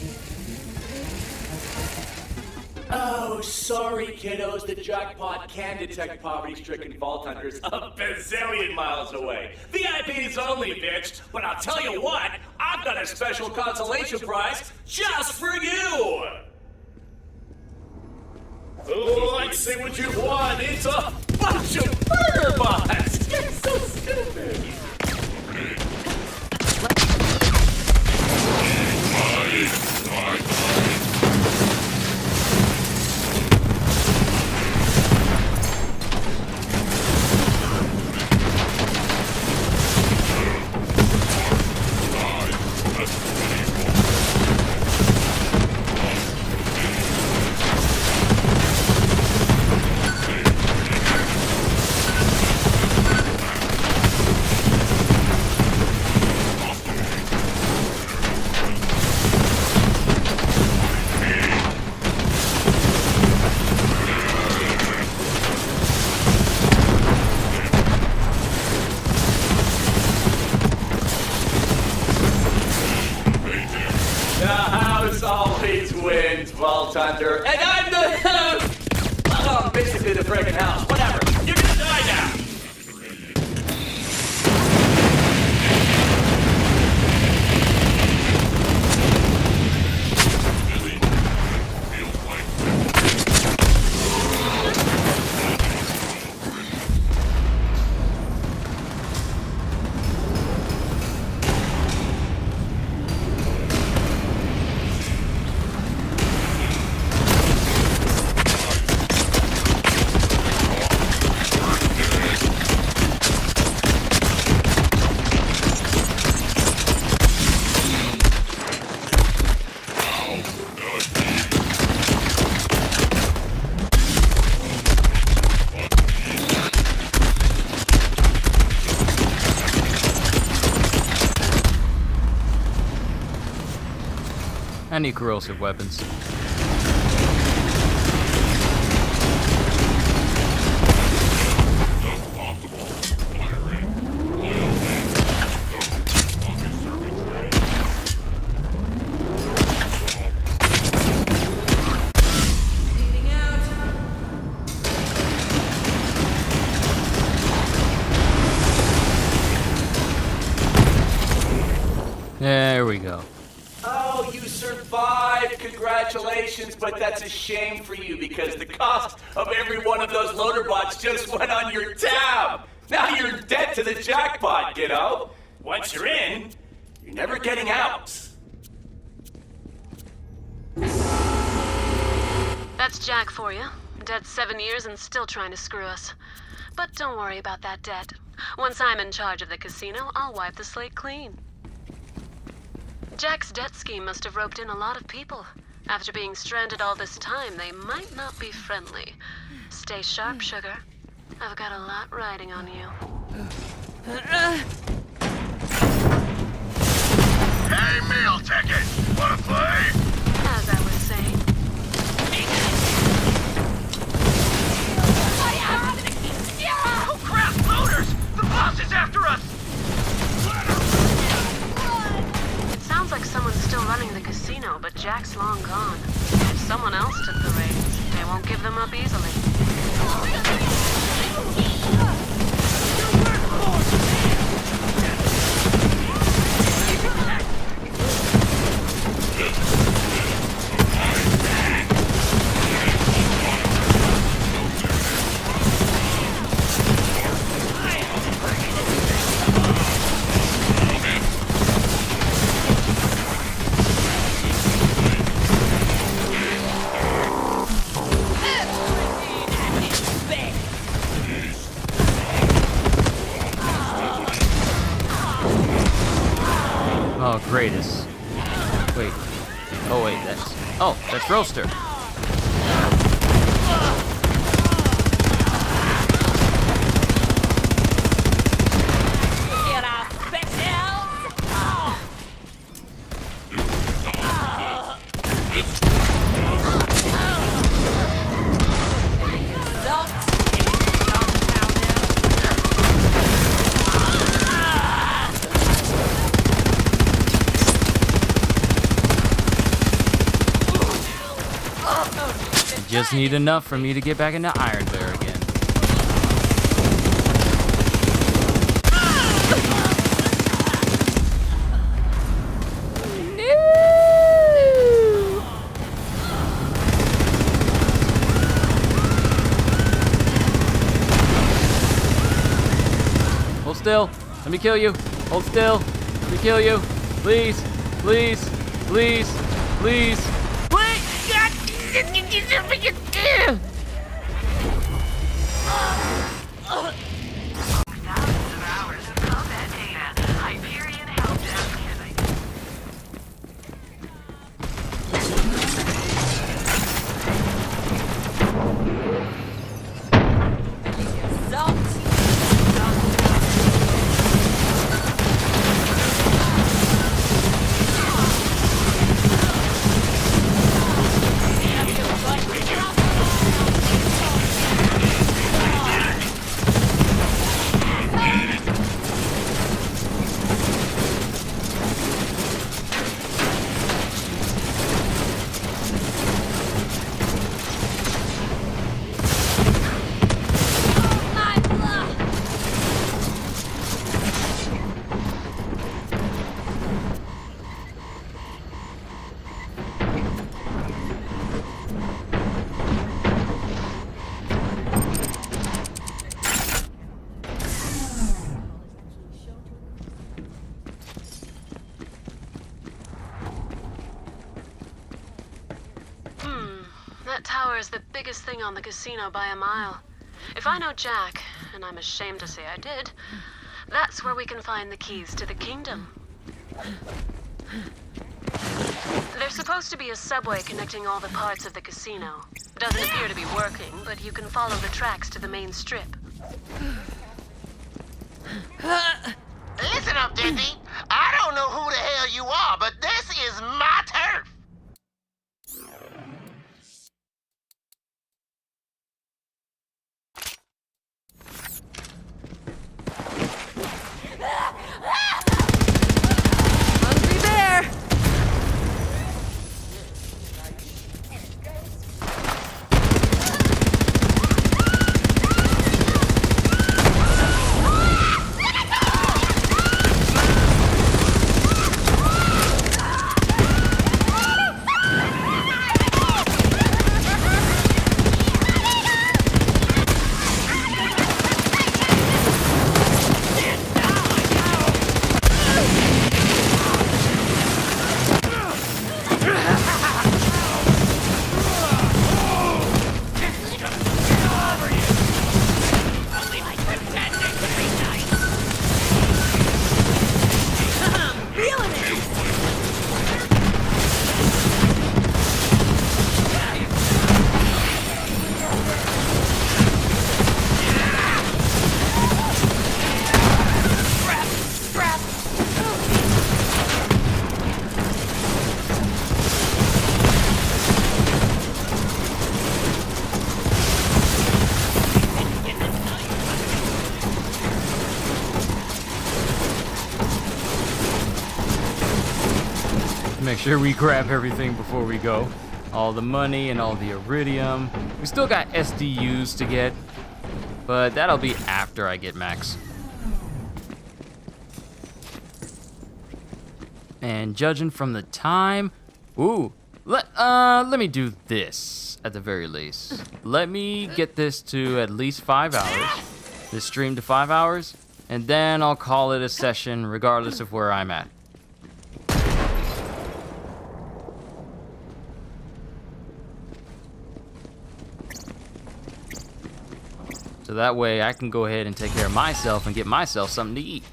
Oh, sorry, kiddos. The jackpot can detect poverty-stricken vault hunters a bazillion miles away. VIPs only, bitch. But I'll tell you what, I've got a special consolation prize just for you. Oh, let's see what you've won. It's a bunch of burger bots. You're so stupid. Thunder, and I'm the basically the friggin' house. Whatever. You're gonna die now. I need corrosive weapons. There we go. Oh, you survived! Congratulations, but that's a shame for you because the cost of every one of those loader bots just went on your tab! Now you're dead to the jackpot, kiddo! Once you're in, you're never getting out! That's Jack for you. Dead 7 years and still trying to screw us. But don't worry about that debt. Once I'm in charge of the casino, I'll wipe the slate clean. Jack's debt scheme must have roped in a lot of people. After being stranded all this time, they might not be friendly. stay sharp, sugar. I've got a lot riding on you. Hey, meal ticket! Wanna play? As I was saying. Oh crap, loaders! The boss is after us! It sounds like someone's still running the casino, but Jack's long gone. If someone else took the reins, they won't give them up easily. Oh, greatest. Wait. Oh, wait, that's... Oh, that's Roaster. Just need enough for me to get back into Iron Bear again. Hold still. Let me kill you. Hold still. Let me kill you. Please. Please. Please. Please. That tower is the biggest thing on the casino by a mile. If I know Jack, and I'm ashamed to say I did, that's where we can find the keys to the kingdom. There's supposed to be a subway connecting all the parts of the casino. Doesn't appear to be working, but you can follow the tracks to the main strip. Listen up, Dizzy. I don't know who the hell you are, but this is my turf. Hungry bear! sure we grab everything before we go. All the money and all the iridium. We still got SDUs to get, but that'll be after I get max. And judging from the time, let me do this at the very least. Let me get this to at least 5 hours. This stream to 5 hours, and then I'll call it a session regardless of where I'm at. So that way I can go ahead and take care of myself and get myself something to eat.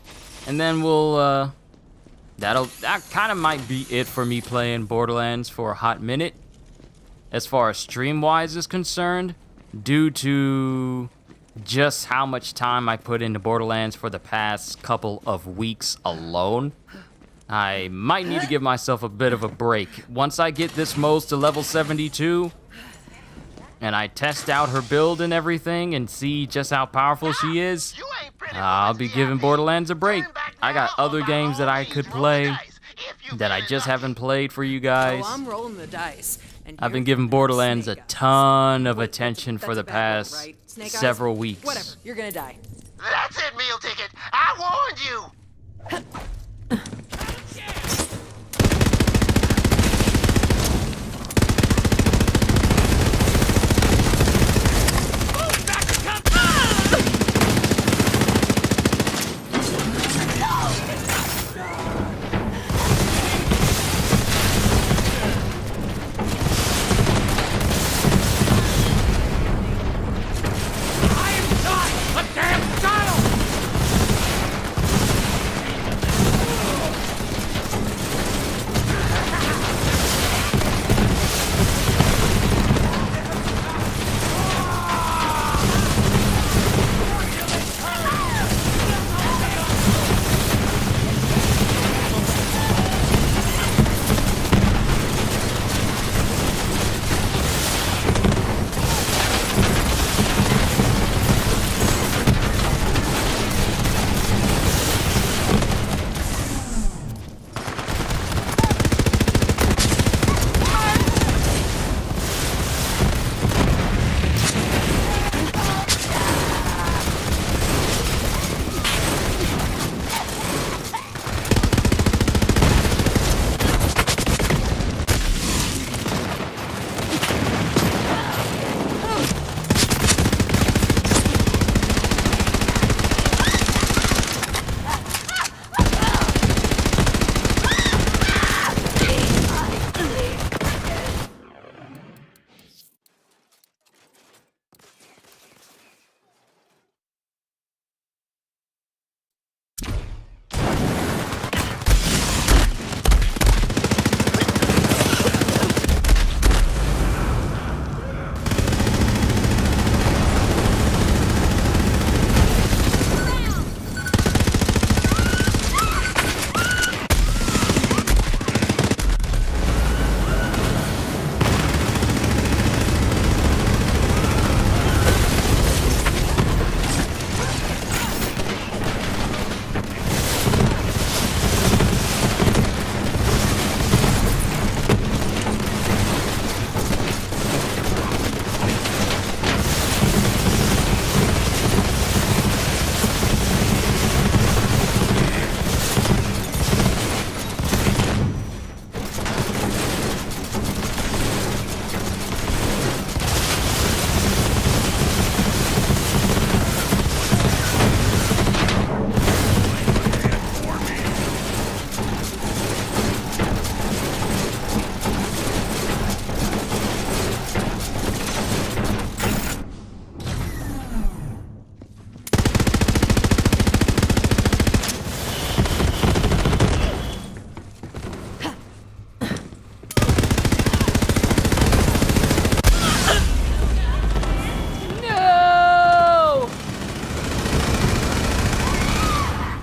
And then we'll, that kind of might be it for me playing Borderlands for a hot minute. As far as stream-wise is concerned, due to just how much time I put into Borderlands for the past couple of weeks alone, I might need to give myself a bit of a break. Once I get this Moze to level 72, and I test out her build and everything and see just how powerful she is, I'll be giving Borderlands a break. I got other games that I could play that I just haven't played for you guys. Oh, I'm rolling the dice. I've been giving Borderlands a ton of attention for the past several weeks. Whatever, you're gonna die. That's it, meal ticket. I warned you.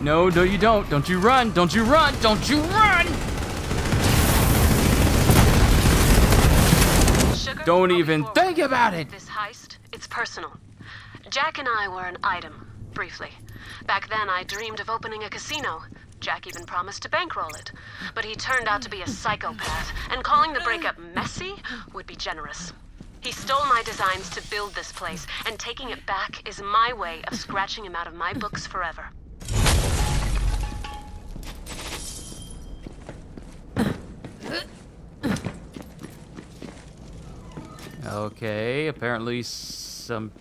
No, you don't. Don't you run. Don't you run. Don't you run! Sugar, Don't even think about it! This heist, it's personal. Jack and I were an item, briefly. Back then, I dreamed of opening a casino. Jack even promised to bankroll it. But he turned out to be a psychopath, and calling the breakup messy would be generous. He stole my designs to build this place, and taking it back is my way of scratching him out of my books forever. Okay, apparently some...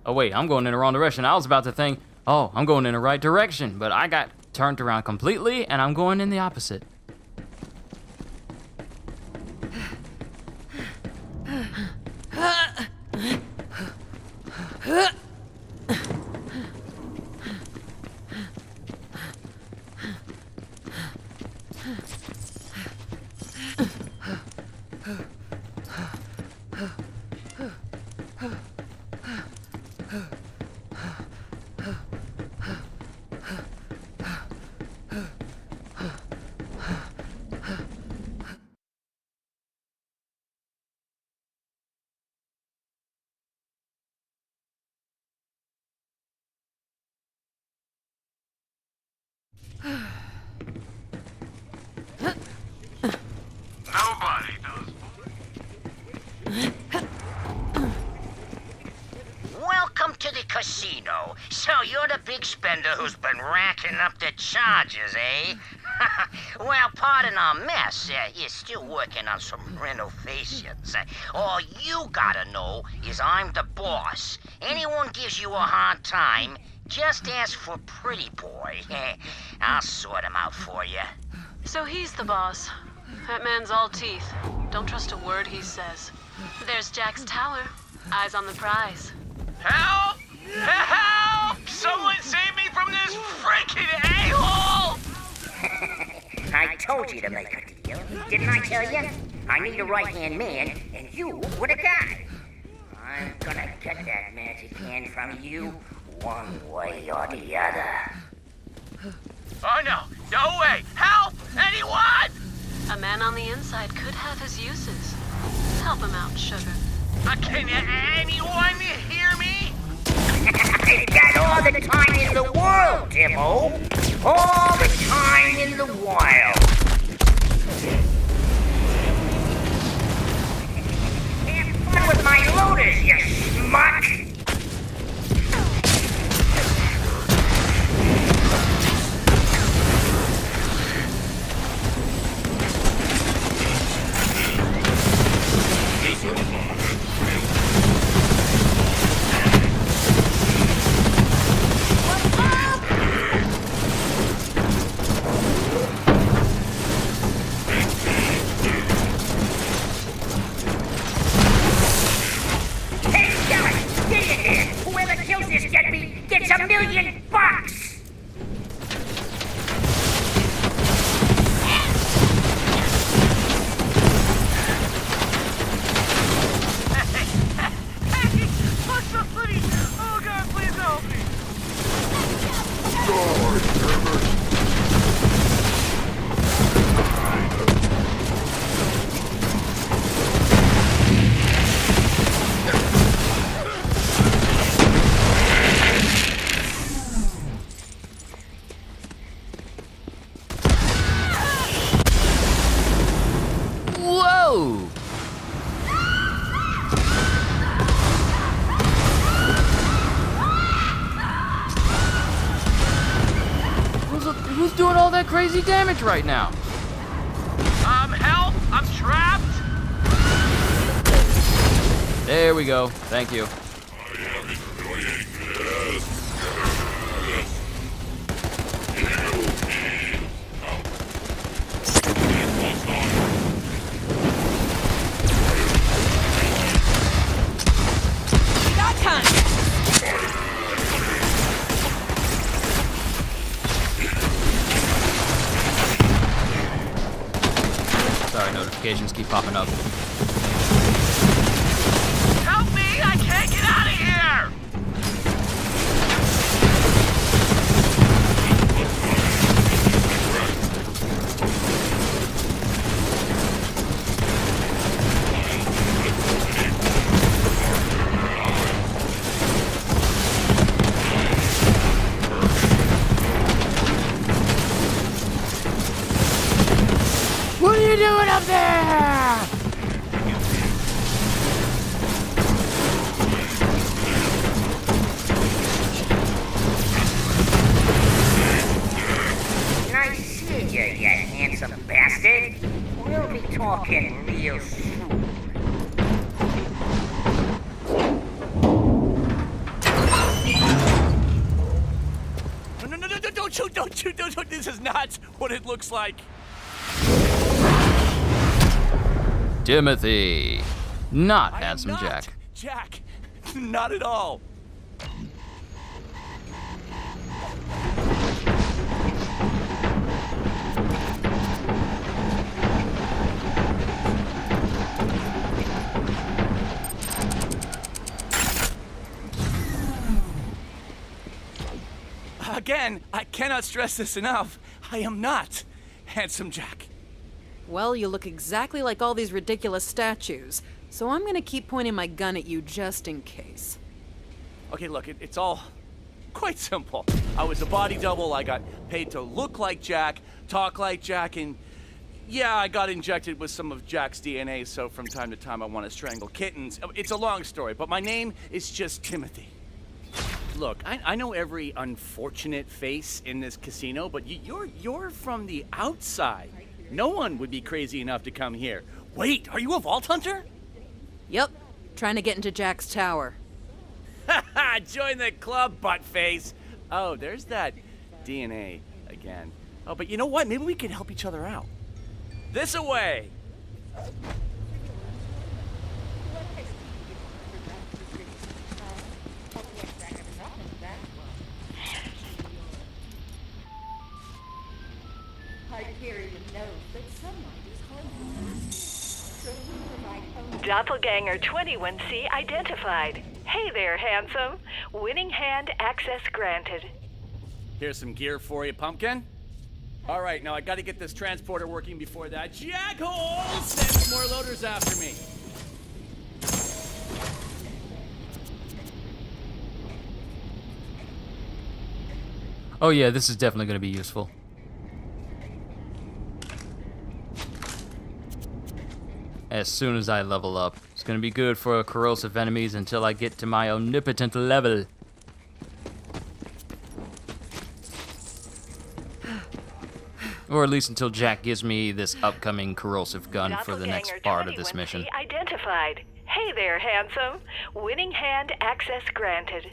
Oh wait, I'm going in the wrong direction. I was about to think, oh, I'm going in the right direction, but I got turned around completely, and I'm going in the opposite. Nobody does. Welcome to the casino. So you're the big spender who's been racking up the charges, eh? Well, pardon our mess. You're still working on some renovations. All you gotta know is I'm the boss. Anyone gives you a hard time, just ask for Pretty Boy. I'll sort him out for you. So he's the boss. That man's all teeth. Don't trust a word he says. There's Jack's tower. Eyes on the prize. Help! Help! Someone save me from this freaking a-hole! I told you to make a deal. Didn't I tell you? I need a right-hand man, and you were the guy. I'm gonna get that magic hand from you one way or the other. Oh no! No way! Help! Anyone! A man on the inside could have his uses. Help him out, sugar. Can anyone hear me? I've got all the time in the world, Timo. All the time in the wild. Have fun with my loaders, you schmuck! Gets $1 million! What's so funny? Oh God, please help me! Whoa! Who's doing all that crazy damage right now? Help! I'm trapped! There we go. Thank you. Sorry, notifications keep popping up. Help me! I can't get out of here! No, don't shoot, this is not what it looks like. Timothy. Not I am Handsome not Jack. Jack, not at all. Again, I cannot stress this enough. I am not Handsome Jack. Well, you look exactly like all these ridiculous statues, so I'm gonna keep pointing my gun at you just in case. Okay, look, it's all quite simple. I was a body double, I got paid to look like Jack, talk like Jack, and yeah, I got injected with some of Jack's DNA, so from time to time I want to strangle kittens. It's a long story, but my name is just Timothy. Look, I know every unfortunate face in this casino, but you're from the outside. No one would be crazy enough to come here. Wait, are you a vault hunter? Yep, trying to get into Jack's tower. Haha, join the club, buttface. Oh, there's that DNA again. Oh, but you know what? Maybe we can help each other out. This away! Doppelganger 21C identified. Hey there, handsome. Winning hand access granted. Here's some gear for you, pumpkin. All right, now I gotta get this transporter working before that jackhole sends more loaders after me. Oh yeah, this is definitely going to be useful. As soon as I level up. It's going to be good for corrosive enemies until I get to my omnipotent level. Or at least until Jack gives me this upcoming corrosive gun for the next part of this mission. Identified. Hey there, handsome. Winning hand access granted.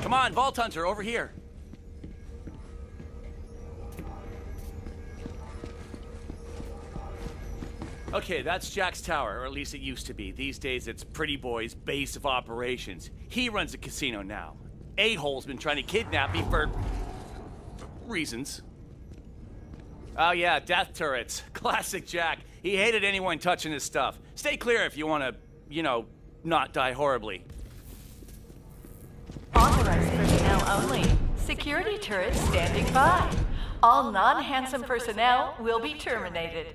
Come on, Vault Hunter, over here. Okay, that's Jack's tower, or at least it used to be. These days, it's Pretty Boy's base of operations. He runs a casino now. A-hole's been trying to kidnap me for reasons. Oh yeah, death turrets. Classic Jack. He hated anyone touching his stuff. Stay clear if you want to, you know, not die horribly. Authorized personnel only. Security turrets standing by. All non-handsome personnel will be terminated.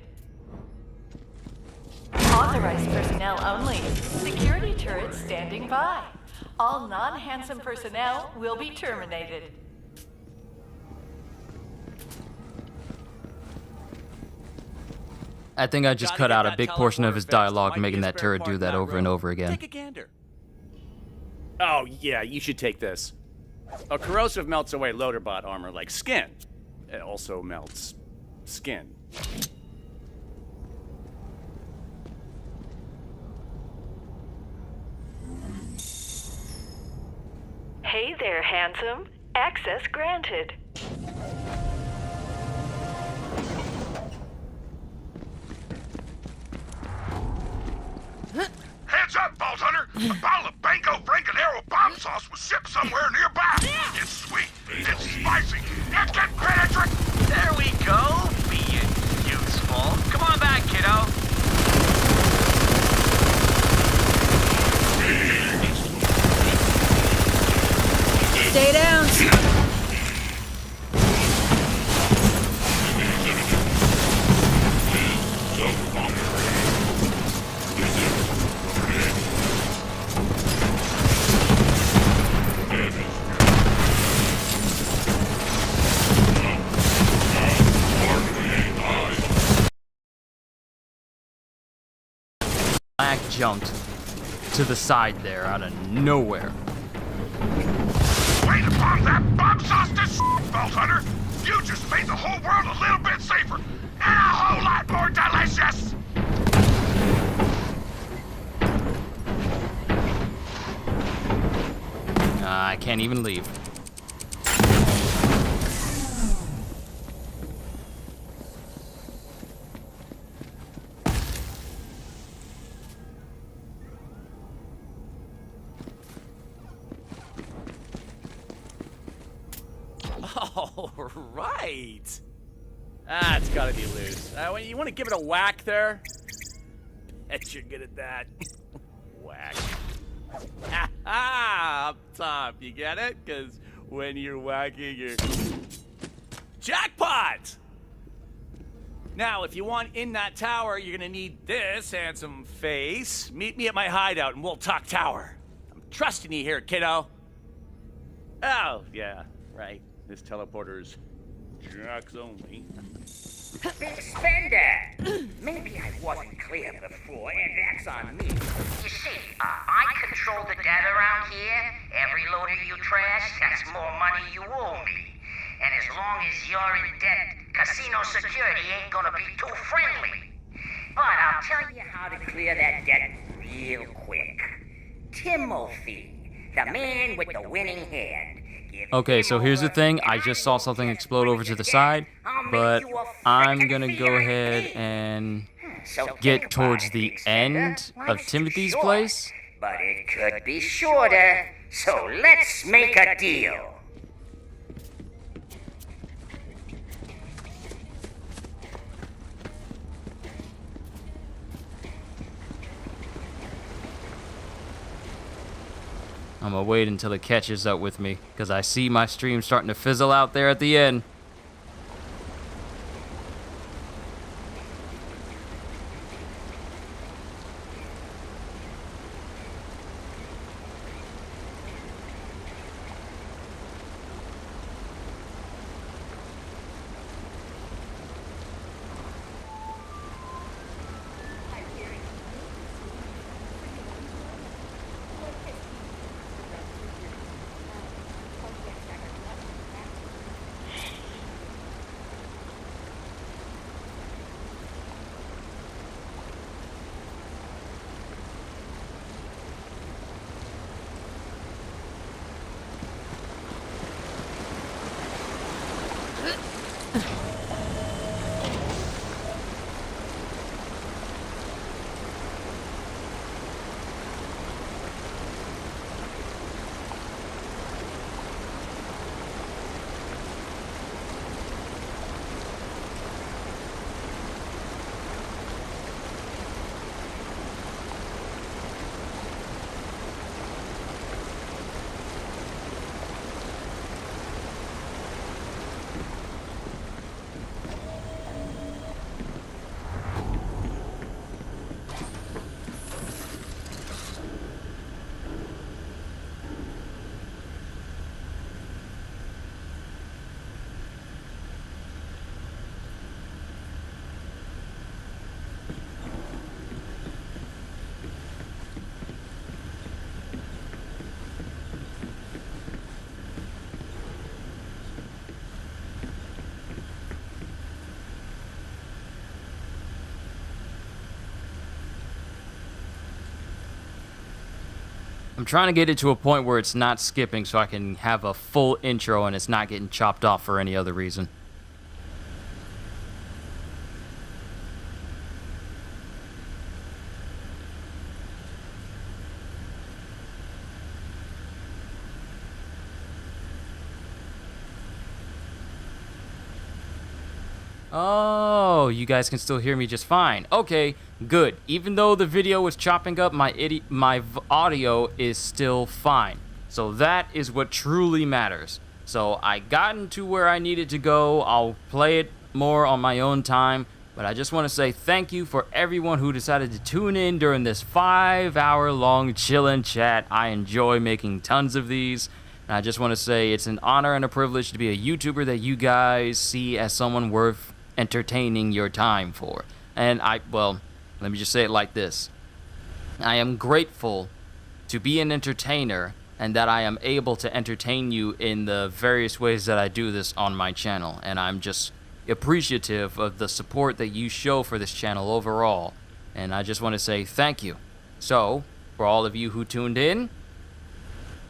Authorized personnel only. Security turrets standing by. All non-handsome personnel will be terminated. I think I just cut out a big portion of his dialogue, making that turret do that over and over again. Take a gander. Oh, yeah, you should take this. A corrosive melts away loaderbot armor like skin. It also melts skin. Hey there, handsome. Access granted. Heads up, Vault Hunter! A bottle of Banco Francanero bomb sauce was shipped somewhere nearby. It's sweet, it's spicy, it can penetrate. There we go, being useful. Come on back, kiddo. Stay down! Black jumped to the side there out of nowhere. Way to bomb that bomb sauce to Vault Hunter! You just made the whole world a little bit safer, and a whole lot more delicious! I can't even leave. All right. That's gotta be loose. You want to give it a whack there? Bet you're good at that. Whack. Up top, you get it? Because when you're whacking, you're... Jackpot! Now, if you want in that tower, you're gonna need this handsome face. Meet me at my hideout and we'll talk tower. I'm trusting you here, kiddo. Oh, yeah, right. This teleporter's Jack's only. Big spender! Maybe I wasn't clear before, and that's on me. You see, I control the data around here. Every loader you trash, that's more money you owe me. And as long as you're in debt, casino security ain't gonna be too friendly. But I'll tell you how to clear that debt real quick. Timothy, the man with the winning hand. Okay, so here's the thing. I just saw something explode over to the side, but I'm gonna go ahead and get towards the end of Timothy's place. But it could be shorter, so let's make a deal. I'm gonna wait until it catches up with me, because I see my stream starting to fizzle out there at the end. I'm trying to get it to a point where it's not skipping so I can have a full intro and it's not getting chopped off for any other reason. Oh, you guys can still hear me just fine. Okay, good. Even though the video was chopping up, my audio is still fine. So that is what truly matters. So I gotten to where I needed to go. I'll play it more on my own time. But I just want to say thank you for everyone who decided to tune in during this 5-hour-long chillin' chat. I enjoy making tons of these. And I just want to say it's an honor and a privilege to be a YouTuber that you guys see as someone worth entertaining your time for. And well, let me just say it like this. I am grateful to be an entertainer and that I am able to entertain you in the various ways that I do this on my channel. And I'm just appreciative of the support that you show for this channel overall. And I just want to say thank you. So, for all of you who tuned in,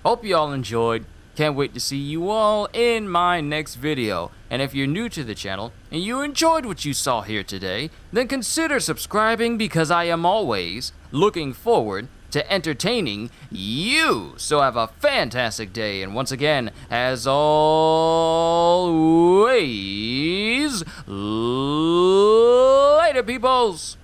hope you all enjoyed. Can't wait to see you all in my next video. And if you're new to the channel and you enjoyed what you saw here today, then consider subscribing because I am always looking forward to entertaining you. So have a fantastic day. And once again, as always, later, peoples.